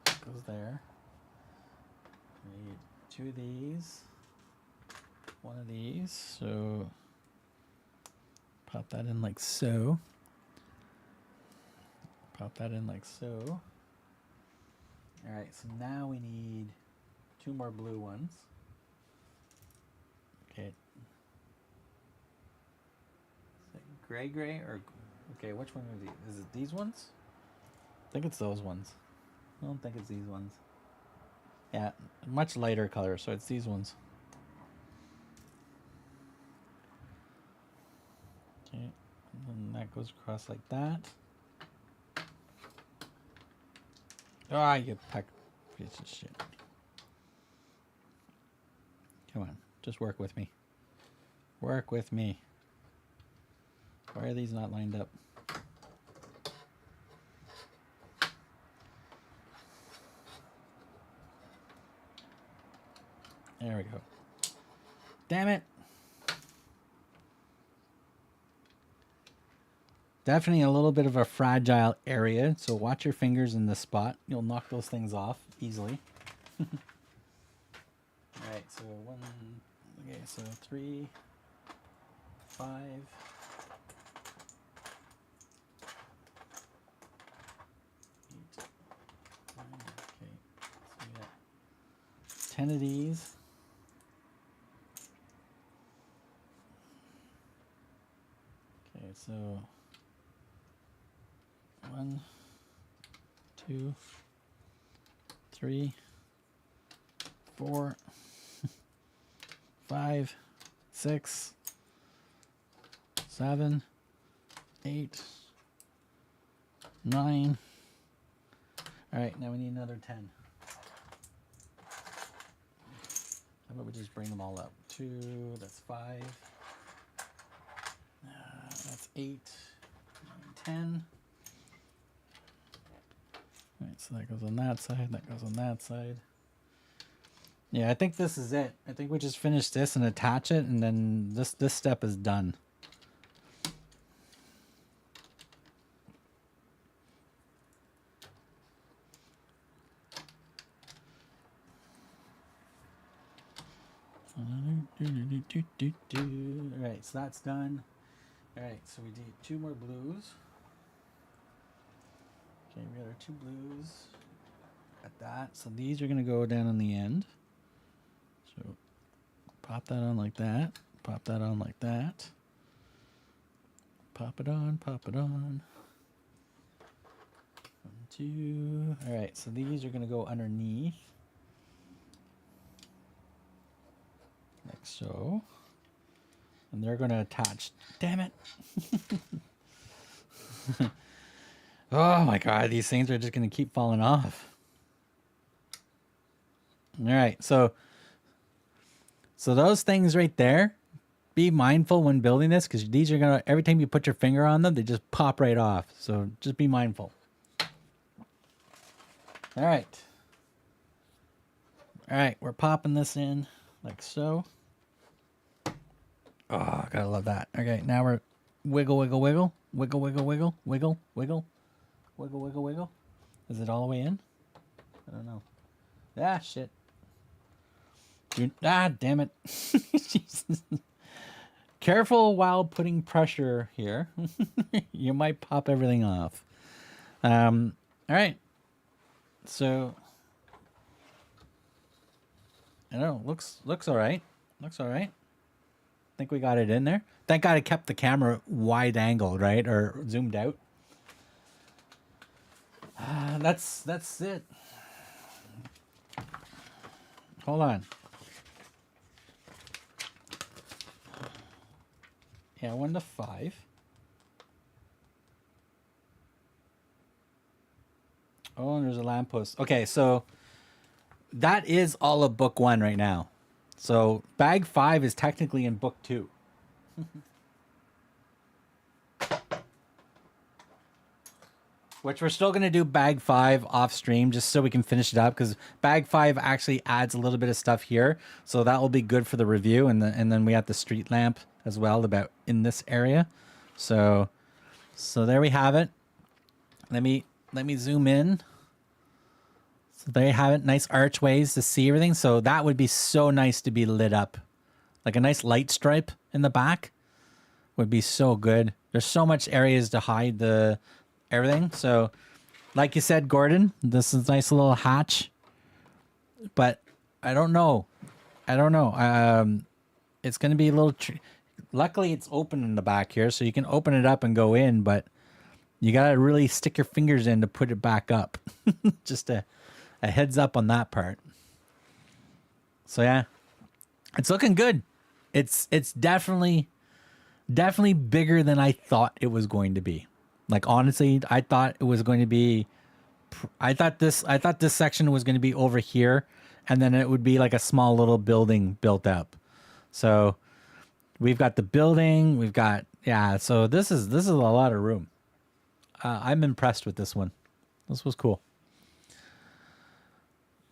That goes there. We need 2 of these. 1 of these. So pop that in like so. Pop that in like so. Alright, so now we need 2 more blue ones. Okay. Is it gray or... Okay, which one are these? Is it these ones? I think it's those ones. I don't think it's these ones. Yeah, much lighter color, so it's these ones. Okay, and then that goes across like that. Ah, you peck piece of shit. Come on, just work with me. Work with me. Why are these not lined up? There we go. Damn it. Definitely a little bit of a fragile area, so watch your fingers in this spot. You'll knock those things off easily. Alright, so 1, okay, so 3, 5, 8, 9, okay, so we got 10 of these. Okay, so 1, 2, 3, 4, 5, 6, 7, 8, 9. All right, now we need another 10. How about we just bring them all up? 2, that's 5. That's 8, 9, 10. All right, so that goes on that side, that goes on that side. Yeah, I think this is it. I think we just finish this and attach it, and then this step is done. All right, so that's done. All right, so we need 2 more blues. Okay, we got our 2 blues. Got that. So these are going to go down on the end. So pop that on like that. Pop that on like that. Pop it on, pop it on. 1, 2. All right, so these are going to go underneath. Like so. And they're going to attach. Damn it. Oh my god, these things are just gonna keep falling off. All right, so those things right there, be mindful when building this because these are gonna, every time you put your finger on them, they just pop right off. So just be mindful. All right. All right, we're popping this in like so. Oh, gotta love that. Okay, now we're wiggle, wiggle, wiggle, wiggle, wiggle, wiggle, wiggle, wiggle, wiggle, wiggle, wiggle. Is it all the way in? I don't know. Ah, shit. Damn it. Jesus. Careful while putting pressure here. You might pop everything off. All right. So, I don't know. Looks all right. Looks all right. Think we got it in there. Thank God I kept the camera wide angled, right? Or zoomed out. That's it. Hold on. Yeah, 1 to 5. Oh, and there's a lamppost. Okay, so that is all of book 1 right now. So bag 5 is technically in book 2. Which we're still going to do bag 5 off stream just so we can finish it up because bag 5 actually adds a little bit of stuff here. So that will be good for the review. And then we have the street lamp as well about in this area. So there we have it. Let me zoom in. So there you have it. Nice archways to see everything. So that would be so nice to be lit up. Like a nice light stripe in the back would be so good. There's so much areas to hide the everything. So like you said, Gordon, this is a nice little hatch. But I don't know. It's going to be a little... Luckily, it's open in the back here, so you can open it up and go in, but you got to really stick your fingers in to put it back up. Just a heads up on that part. So yeah, it's looking good. It's definitely bigger than I thought it was going to be. Like honestly, I thought it was going to be. I thought this section was going to be over here, and then it would be like a small little building built up. So we've got the building. We've got So this is a lot of room. I'm impressed with this one. This was cool.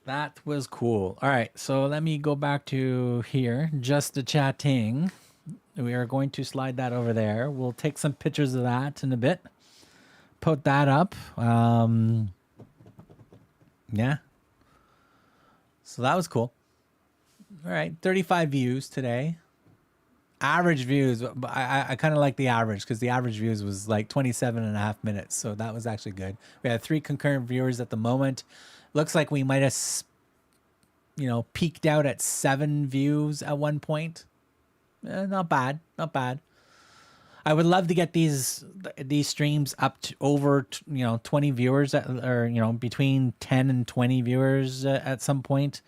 That was cool. All right, so let me go back to here. Just the chatting. We are going to slide that over there. We'll take some pictures of that in a bit. Put that up. Yeah. So that was cool. All right, 35 views today. Average views, I kind of like the average because the average views was like 27.5 minutes. So that was actually good. We had 3 concurrent viewers at the moment. Looks like we might have, peaked out at 7 views at one point. Not bad. Not bad. I would love to get these streams up to over 20 viewers or between 10 and 20 viewers at some point.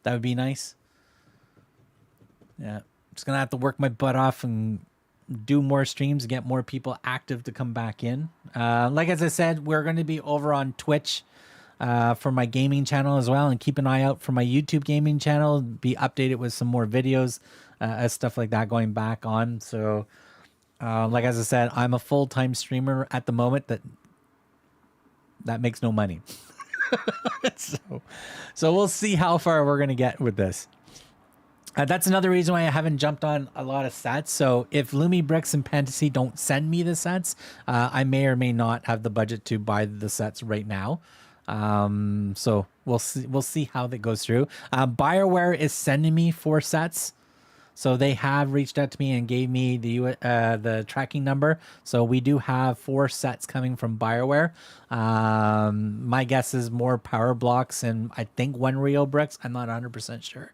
That would be nice. Yeah, just gonna have to work my butt off and do more streams, get more people active to come back in. Like as I said, we're going to be over on Twitch for my gaming channel as well, and keep an eye out for my YouTube gaming channel. Be updated with some more videos as stuff like that going back on. So. Like as I said, I'm a full-time streamer at the moment that makes no money. So we'll see how far we're going to get with this. That's another reason why I haven't jumped on a lot of sets. So if BRIX and Pantasy don't send me the sets, I may or may not have the budget to buy the sets right now. So we'll see how that goes through. BioWare is sending me 4 sets. So they have reached out to me and gave me the tracking number. So we do have 4 sets coming from BioWare. My guess is more power blocks and I think 1 reobrix. I'm not 100% sure.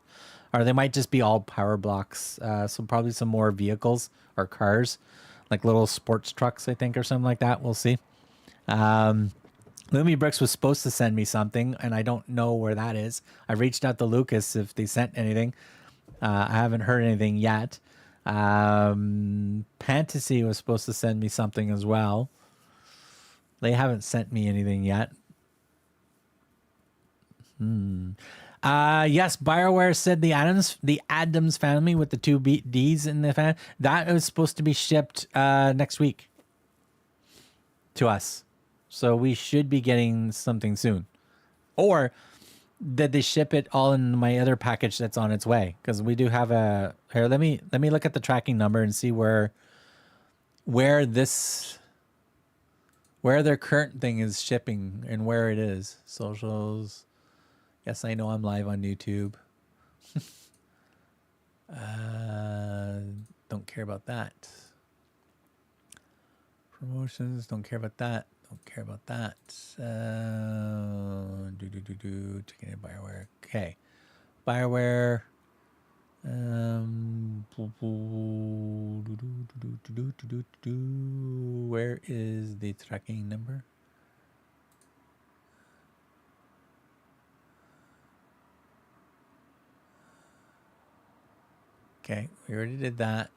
Or they might just be all power blocks. So probably some more vehicles or cars, like little sports trucks, I think, or something like that. We'll see. BRIX was supposed to send me something, and I don't know where that is. I reached out to Lucas if they sent anything. I haven't heard anything yet. Pantasy was supposed to send me something as well. They haven't sent me anything yet. Yes, BioWare said the Adams family with the two Ds in the fan, that was supposed to be shipped next week to us. So we should be getting something soon. Or did they ship it all in my other package that's on its way? Because we do have a here. Let me look at the tracking number and see where their current thing is shipping and where it is. Socials. Yes, I know I'm live on YouTube. Don't care about that. Promotions, don't care about that. Don't care about that. Checking in BioWare. Okay. BioWare. Where is the tracking number? Okay, we already did that.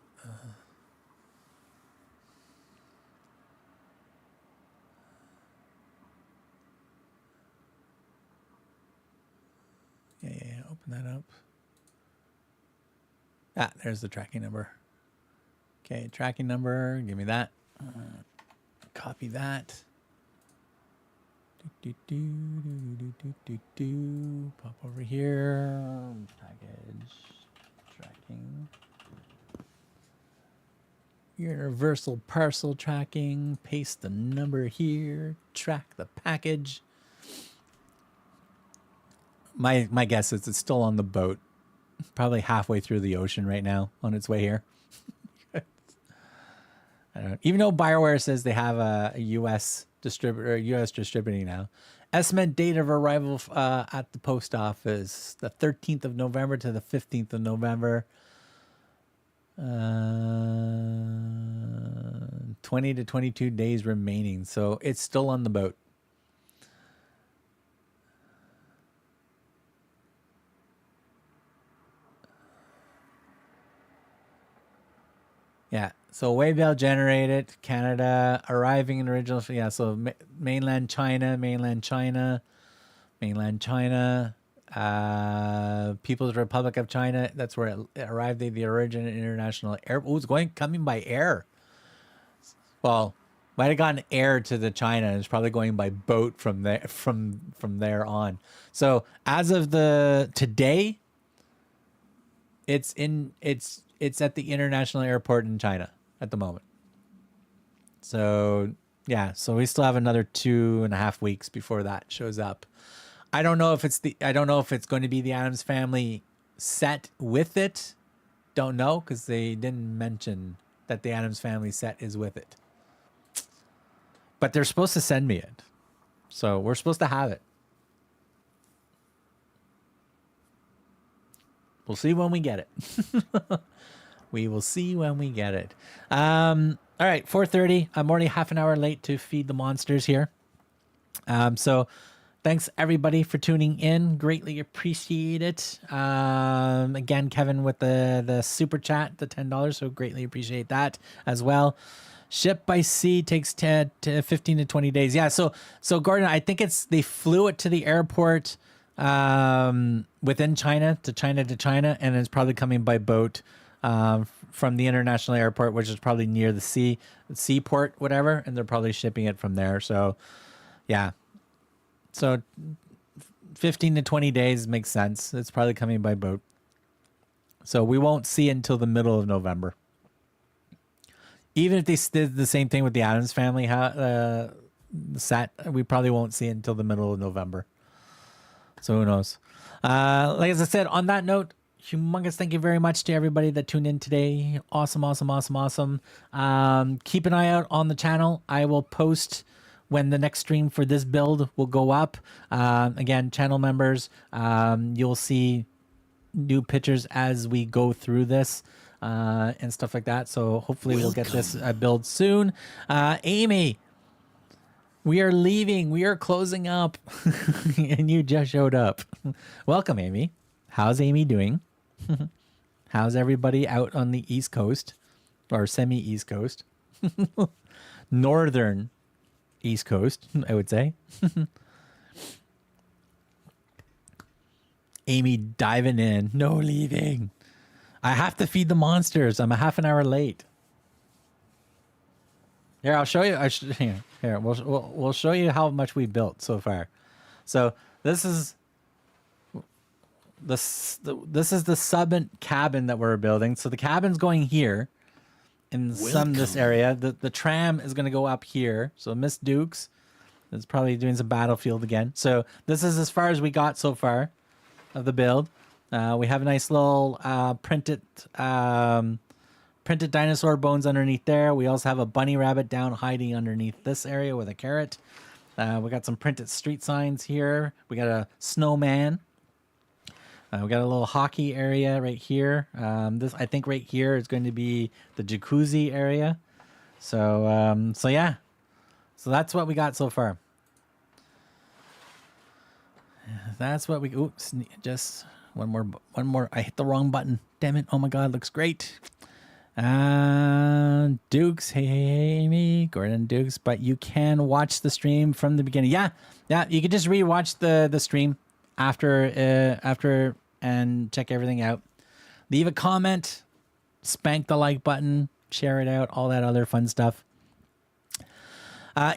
Yeah, open that up. Ah, there's the tracking number. Okay, tracking number, give me that. Copy that. Pop over here. Package. Tracking. Universal parcel tracking. Paste the number here. Track the package. My guess is it's still on the boat. Probably halfway through the ocean right now on its way here. I don't know. Even though BioWare says they have a U.S. distributor, U.S. distributing now. Estimate date of arrival at the post office, the 13th of November to the 15th of November. 20 to 22 days remaining. So it's still on the boat. Yeah, so Waybill generated, Canada, arriving in original. Yeah, so mainland China, People's Republic of China. That's where it arrived at the origin international air. Oh, it's coming by air. Well, might have gotten air to the China. It's probably going by boat from there from there on. So as of today, it's at the international airport in China at the moment. So yeah, so we still have another 2.5 weeks before that shows up. I don't know if it's going to be the Adams family set with it. Don't know, because they didn't mention that the Adams family set is with it. But they're supposed to send me it. So we're supposed to have it. We'll see when we get it. We will see when we get it. All right, 4:30. I'm already half an hour late to feed the monsters here. So thanks everybody for tuning in. Greatly appreciate it. Again, Kevin with the super chat, the $10. So greatly appreciate that as well. Ship by sea takes 10 to 15 to 20 days. Yeah. So Gordon, I think they flew it to the airport within China, and it's probably coming by boat from the international airport, which is probably near the seaport, whatever, and they're probably shipping it from there. So yeah, so 15 to 20 days makes sense. It's probably coming by boat, so we won't see it until the middle of November. Even if they did the same thing with the Adams family set, we probably won't see it until the middle of November. So who knows? Like as I said, on that note, humongous thank you very much to everybody that tuned in today. Awesome. Keep an eye out on the channel. I will post when the next stream for this build will go up. Again, channel members, you'll see new pictures as we go through this and stuff like that. So hopefully we'll get this build soon. Amy, we are leaving. We are closing up. And you just showed up. Welcome, Amy. How's Amy doing? How's everybody out on the East Coast or semi-East Coast? Northern East Coast, I would say. Amy diving in, no leaving. I have to feed the monsters. I'm a half an hour late. Here, I'll show you. Here, we'll show you how much we built so far. So this is this is the sub cabin that we're building. So the cabin's going here in this area. The tram is going to go up here. So Miss Dukes is probably doing some battlefield again. So this is as far as we got so far of the build. We have a nice little printed dinosaur bones underneath there. We also have a bunny rabbit down hiding underneath this area with a carrot. We got some printed street signs here. We got a snowman. We got a little hockey area right here. This, I think, right here is going to be the jacuzzi area. So, so yeah. So that's what we got so far. That's what we. Oops, just one more. I hit the wrong button. Damn it! Oh my God, looks great. Dukes, hey, Amy, Gordon Dukes. But you can watch the stream from the beginning. Yeah, you can just rewatch the stream after and check everything out. Leave a comment, spank the like button, share it out, all that other fun stuff.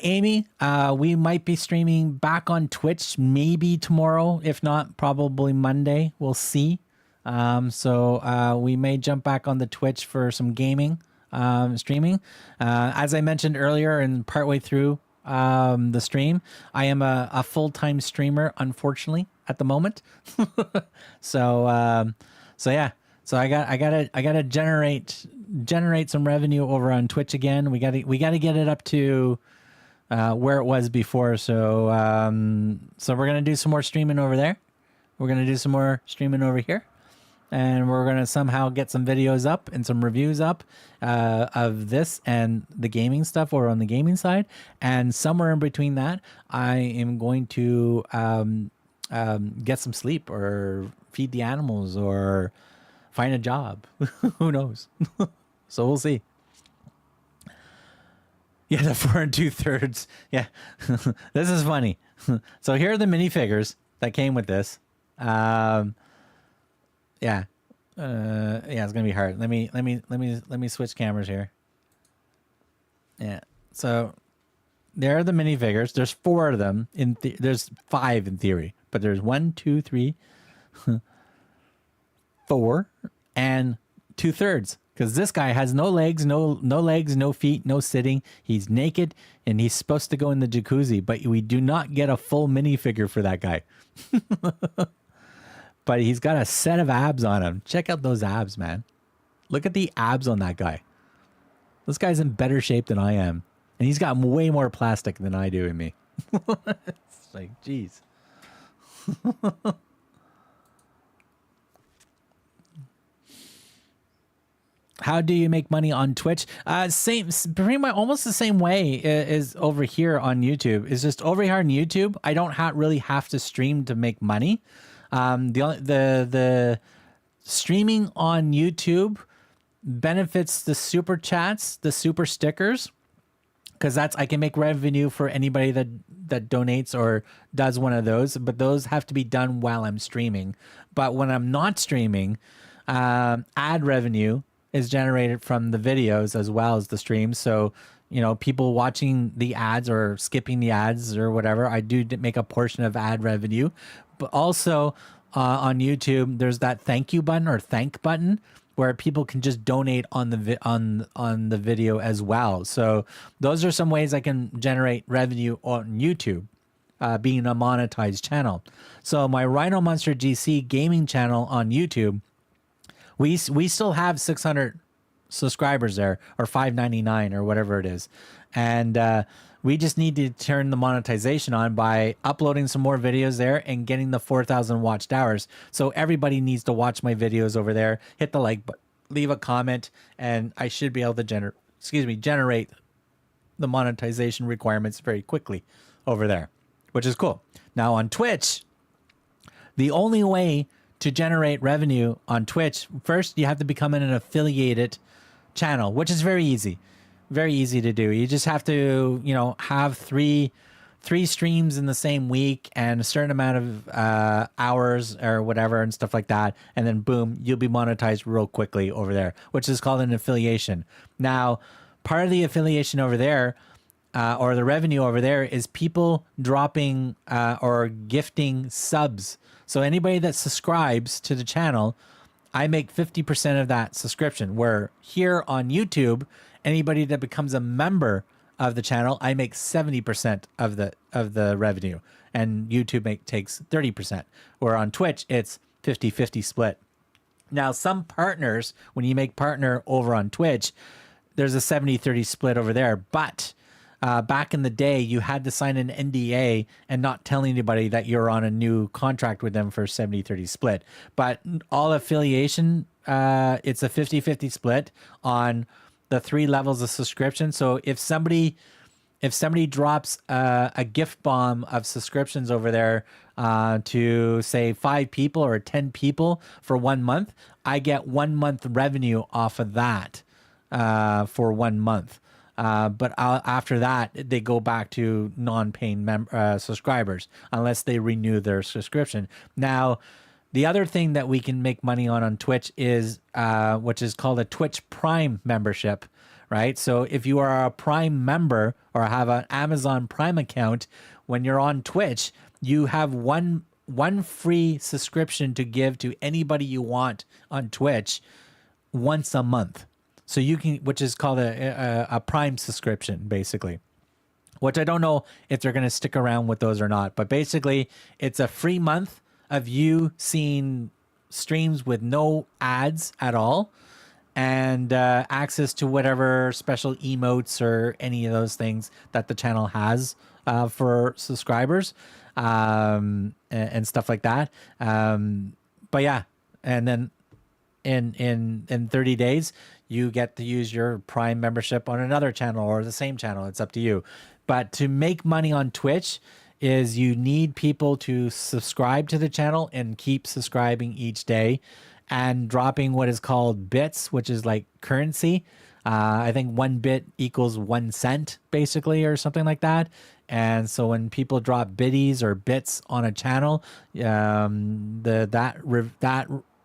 Amy, we might be streaming back on Twitch maybe tomorrow, if not probably Monday. We'll see. So we may jump back on the Twitch for some gaming streaming. As I mentioned earlier and partway through the stream, I am a full-time streamer, unfortunately, at the moment. So yeah. So I gotta generate some revenue over on Twitch again. We gotta get it up to where it was before. So so we're gonna do some more streaming over there. We're gonna do some more streaming over here, and we're gonna somehow get some videos up and some reviews up of this and the gaming stuff over on the gaming side. And somewhere in between that, I am going to get some sleep or feed the animals or find a job. Who knows? So we'll see. Yeah, the 4 2/3. Yeah, this is funny. So here are the minifigures that came with this. Yeah, it's gonna be hard. Let me switch cameras here. Yeah, so there are the minifigures. There's 4 of them. There's 5 in theory, but there's 1, 2, 3, 4, and 2/3. Because this guy has no legs, no legs, no feet, no sitting. He's naked, and he's supposed to go in the jacuzzi, but we do not get a full minifigure for that guy. But he's got a set of abs on him. Check out those abs, man. Look at the abs on that guy. This guy's in better shape than I am. And he's got way more plastic than I do in me. It's like, geez. How do you make money on Twitch? Pretty much almost the same way as over here on YouTube. It's just over here on YouTube, I don't really have to stream to make money. The streaming on YouTube benefits the super chats, the super stickers, because I can make revenue for anybody that donates or does one of those. But those have to be done while I'm streaming. But when I'm not streaming, ad revenue is generated from the videos as well as the streams. So, you know, people watching the ads or skipping the ads or whatever, I do make a portion of ad revenue. But also on YouTube, there's that thank you button or thank button where people can just donate on the on the video as well. So those are some ways I can generate revenue on YouTube, being a monetized channel. So my Rhino Monster GC gaming channel on YouTube, we still have 600 subscribers there, or 599 or whatever it is. And we just need to turn the monetization on by uploading some more videos there and getting the 4,000 watched hours. So everybody needs to watch my videos over there. Hit the like button, leave a comment, and I should be able to generate the monetization requirements very quickly over there, which is cool. Now on Twitch, the only way to generate revenue on Twitch, first you have to become an affiliated channel, which is very easy. Very easy to do. You just have to, have three streams in the same week and a certain amount of hours or whatever and stuff like that, and then boom, you'll be monetized real quickly over there, which is called an affiliation. Now, part of the affiliation over there, or the revenue over there, is people dropping or gifting subs. So anybody that subscribes to the channel, I make 50% of that subscription. Where here on YouTube, anybody that becomes a member of the channel, I make 70% of the revenue, and YouTube takes 30%. Where on Twitch, it's 50-50 split. Now, some partners, when you make partner over on Twitch, there's a 70-30 split over there. But back in the day, you had to sign an NDA and not tell anybody that you're on a new contract with them for 70-30 split. But all affiliation, it's a 50-50 split on the 3 levels of subscription. So if somebody drops a gift bomb of subscriptions over there to say 5 people or 10 people for 1 month, I get 1 month revenue off of that for 1 month. But after that, they go back to non-paying subscribers unless they renew their subscription. Now, the other thing that we can make money on Twitch is which is called a Twitch Prime membership, right? So if you are a Prime member or have an Amazon Prime account, when you're on Twitch, you have one free subscription to give to anybody you want on Twitch once a month. So you can, which is called a Prime subscription, basically. Which I don't know if they're going to stick around with those or not, but basically it's a free month of you seeing streams with no ads at all, and access to whatever special emotes or any of those things that the channel has for subscribers, and stuff like that. But yeah, and then in 30 days, you get to use your Prime membership on another channel or the same channel. It's up to you. But to make money on Twitch is you need people to subscribe to the channel and keep subscribing each day and dropping what is called bits, which is like currency. I think 1 bit equals 1 cent, basically, or something like that. And so when people drop biddies or bits on a channel, that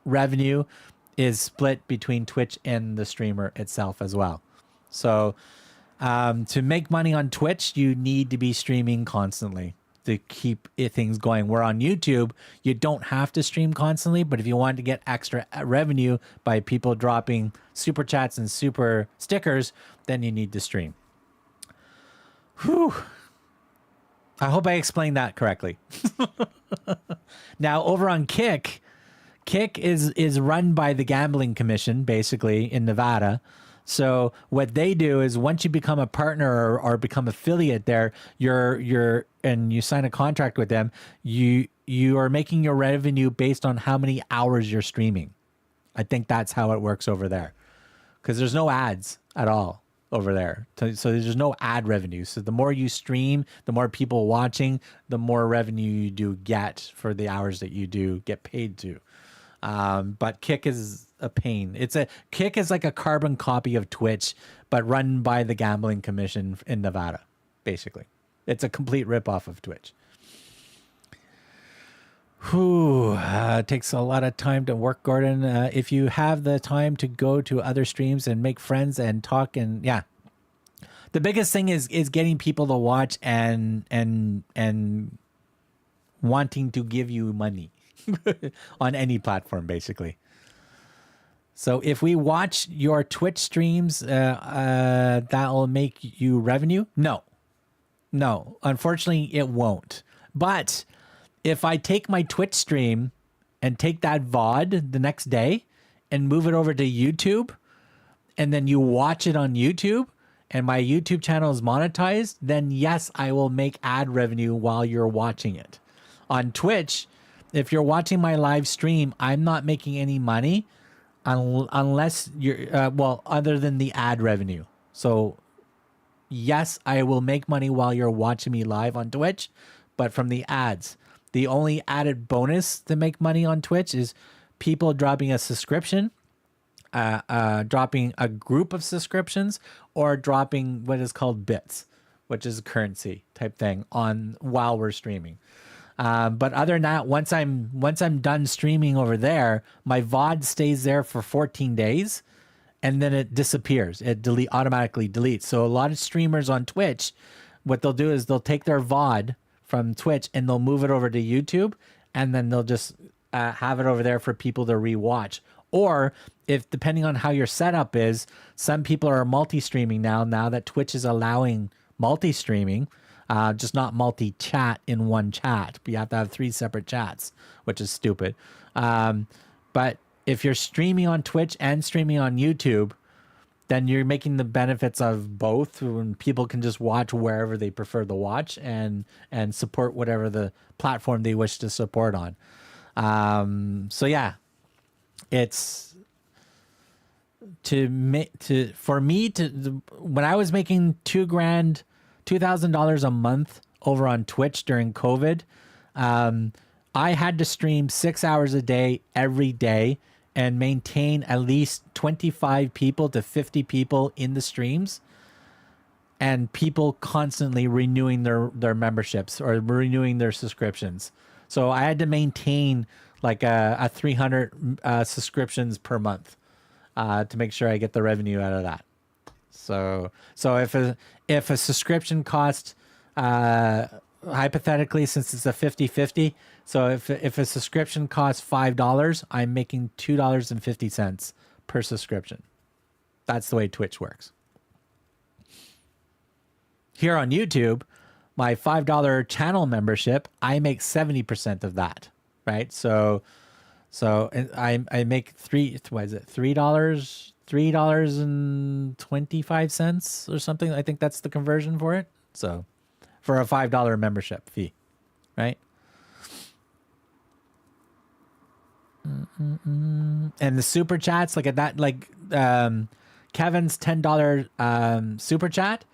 revenue is split between Twitch and the streamer itself as well. So to make money on Twitch, you need to be streaming constantly to keep things going. Where on YouTube, you don't have to stream constantly, but if you want to get extra revenue by people dropping super chats and super stickers, then you need to stream. Whew. I hope I explained that correctly. Now, over on Kick is run by the Gambling Commission, basically, in Nevada. So what they do is once you become a partner or become affiliate there, and you sign a contract with them, you are making your revenue based on how many hours you're streaming. I think that's how it works over there, because there's no ads at all over there. So there's no ad revenue. So the more you stream, the more people watching, the more revenue you do get for the hours that you do get paid to. But Kick is a pain. Kick is like a carbon copy of Twitch, but run by the Gambling Commission in Nevada, basically. It's a complete ripoff of Twitch. Whew, takes a lot of time to work, Gordon. If you have the time to go to other streams and make friends and talk, and yeah, the biggest thing is getting people to watch and wanting to give you money on any platform, basically. So if we watch your Twitch streams, that'll make you revenue? No, unfortunately it won't. But if I take my Twitch stream and take that VOD the next day and move it over to YouTube, and then you watch it on YouTube and my YouTube channel is monetized, then yes, I will make ad revenue while you're watching it. On Twitch, if you're watching my live stream, I'm not making any money unless you're, other than the ad revenue. So yes, I will make money while you're watching me live on Twitch, but from the ads. The only added bonus to make money on Twitch is people dropping a subscription dropping a group of subscriptions or dropping what is called bits, which is a currency type thing on while we're streaming. But other than that, once I'm done streaming over there, my VOD stays there for 14 days, and then it disappears. It automatically deletes. So a lot of streamers on Twitch, what they'll do is they'll take their VOD from Twitch and they'll move it over to YouTube, and then they'll just have it over there for people to rewatch. Or if depending on how your setup is, some people are multi-streaming now that Twitch is allowing multi-streaming. Just not multi-chat in one chat. But you have to have 3 separate chats, which is stupid. But if you're streaming on Twitch and streaming on YouTube, then you're making the benefits of both, when people can just watch wherever they prefer to watch and support whatever the platform they wish to support on. So yeah, it's for me when I was making $2,000 a month over on Twitch during COVID, I had to stream 6 hours a day every day and maintain at least 25 people to 50 people in the streams, and people constantly renewing their memberships or renewing their subscriptions. So I had to maintain like a 300 subscriptions per month to make sure I get the revenue out of that. So if a subscription cost, hypothetically, since it's a 50-50, so if a subscription costs $5, I'm making $2.50 per subscription. That's the way Twitch works. Here on YouTube, my $5 channel membership, I make 70% of that, right? So I make $3.25 or something. I think that's the conversion for it. So for a $5 membership fee, right? And the super chats, like at that, like Kevin's $10 super chat,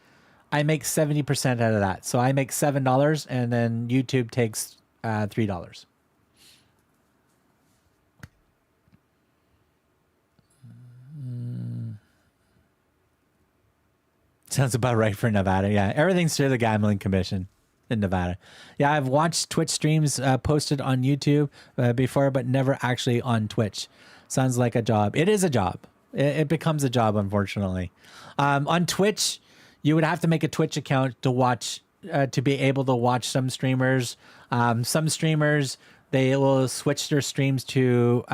I make 70% out of that. So I make $7, and then YouTube takes $3. Sounds about right for Nevada. Yeah, everything's through the gambling commission in Nevada. Yeah, I've watched Twitch streams posted on YouTube before, but never actually on Twitch. Sounds like a job. It is a job. It becomes a job, unfortunately. On Twitch, you would have to make a Twitch account to watch, to be able to watch some streamers. Some streamers, they will switch their streams to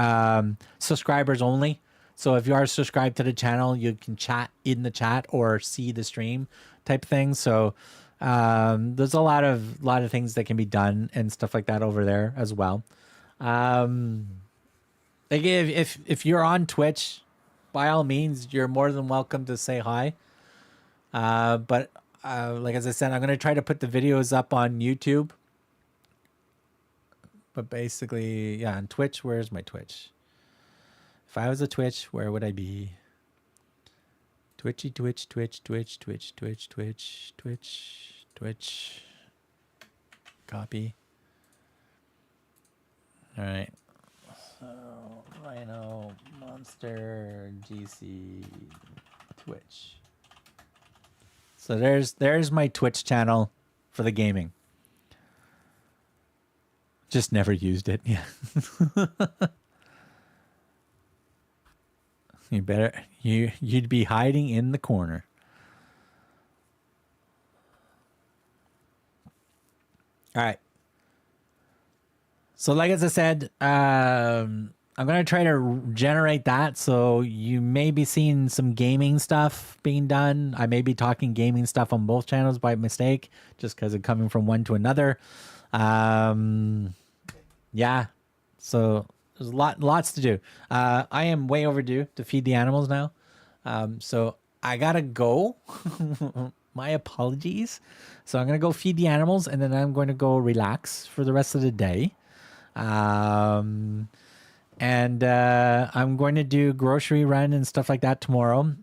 subscribers only. So if you are subscribed to the channel, you can chat in the chat or see the stream type thing. So there's a lot of things that can be done and stuff like that over there as well. Like if you're on Twitch, by all means, you're more than welcome to say hi. But like as I said, I'm gonna try to put the videos up on YouTube. But basically, yeah, on Twitch, where's my Twitch? If I was a Twitch, where would I be? Twitchy, Twitch, Twitch, Twitch, Twitch, Twitch, Twitch, Twitch, Twitch. Copy. All right. So, Rhino, Monster, GC, Twitch. So there's my Twitch channel for the gaming. Just never used it. Yeah. You'd be hiding in the corner. All right. So like as I said, I'm going to try to generate that. So you may be seeing some gaming stuff being done. I may be talking gaming stuff on both channels by mistake, just because of coming from one to another. Yeah. So there's lots to do. I am way overdue to feed the animals now. So I gotta go. My apologies. So I'm gonna go feed the animals, and then I'm going to go relax for the rest of the day. And I'm going to do grocery run and stuff like that tomorrow.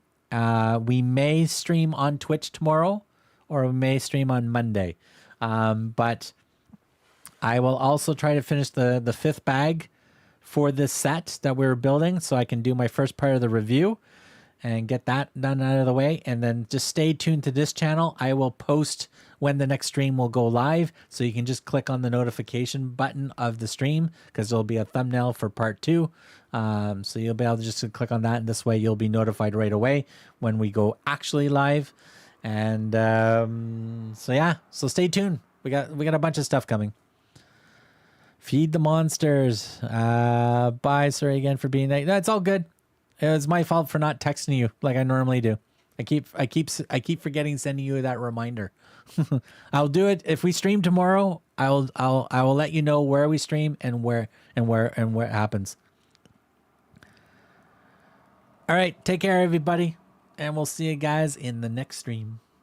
We may stream on Twitch tomorrow, or we may stream on Monday. But I will also try to finish the 5th bag for this set that we were building so I can do my first part of the review and get that done out of the way. And then just stay tuned to this channel. I will post when the next stream will go live. So you can just click on the notification button of the stream because there'll be a thumbnail for part 2. So you'll be able to just click on that. And this way you'll be notified right away when we go actually live. And so yeah, so stay tuned. We got a bunch of stuff coming. Feed the monsters. Bye. Sorry again for being late. No, it's all good. It was my fault for not texting you like I normally do. I keep forgetting sending you that reminder. I'll do it if we stream tomorrow. I will let you know where we stream and where it happens. All right, take care everybody, and we'll see you guys in the next stream.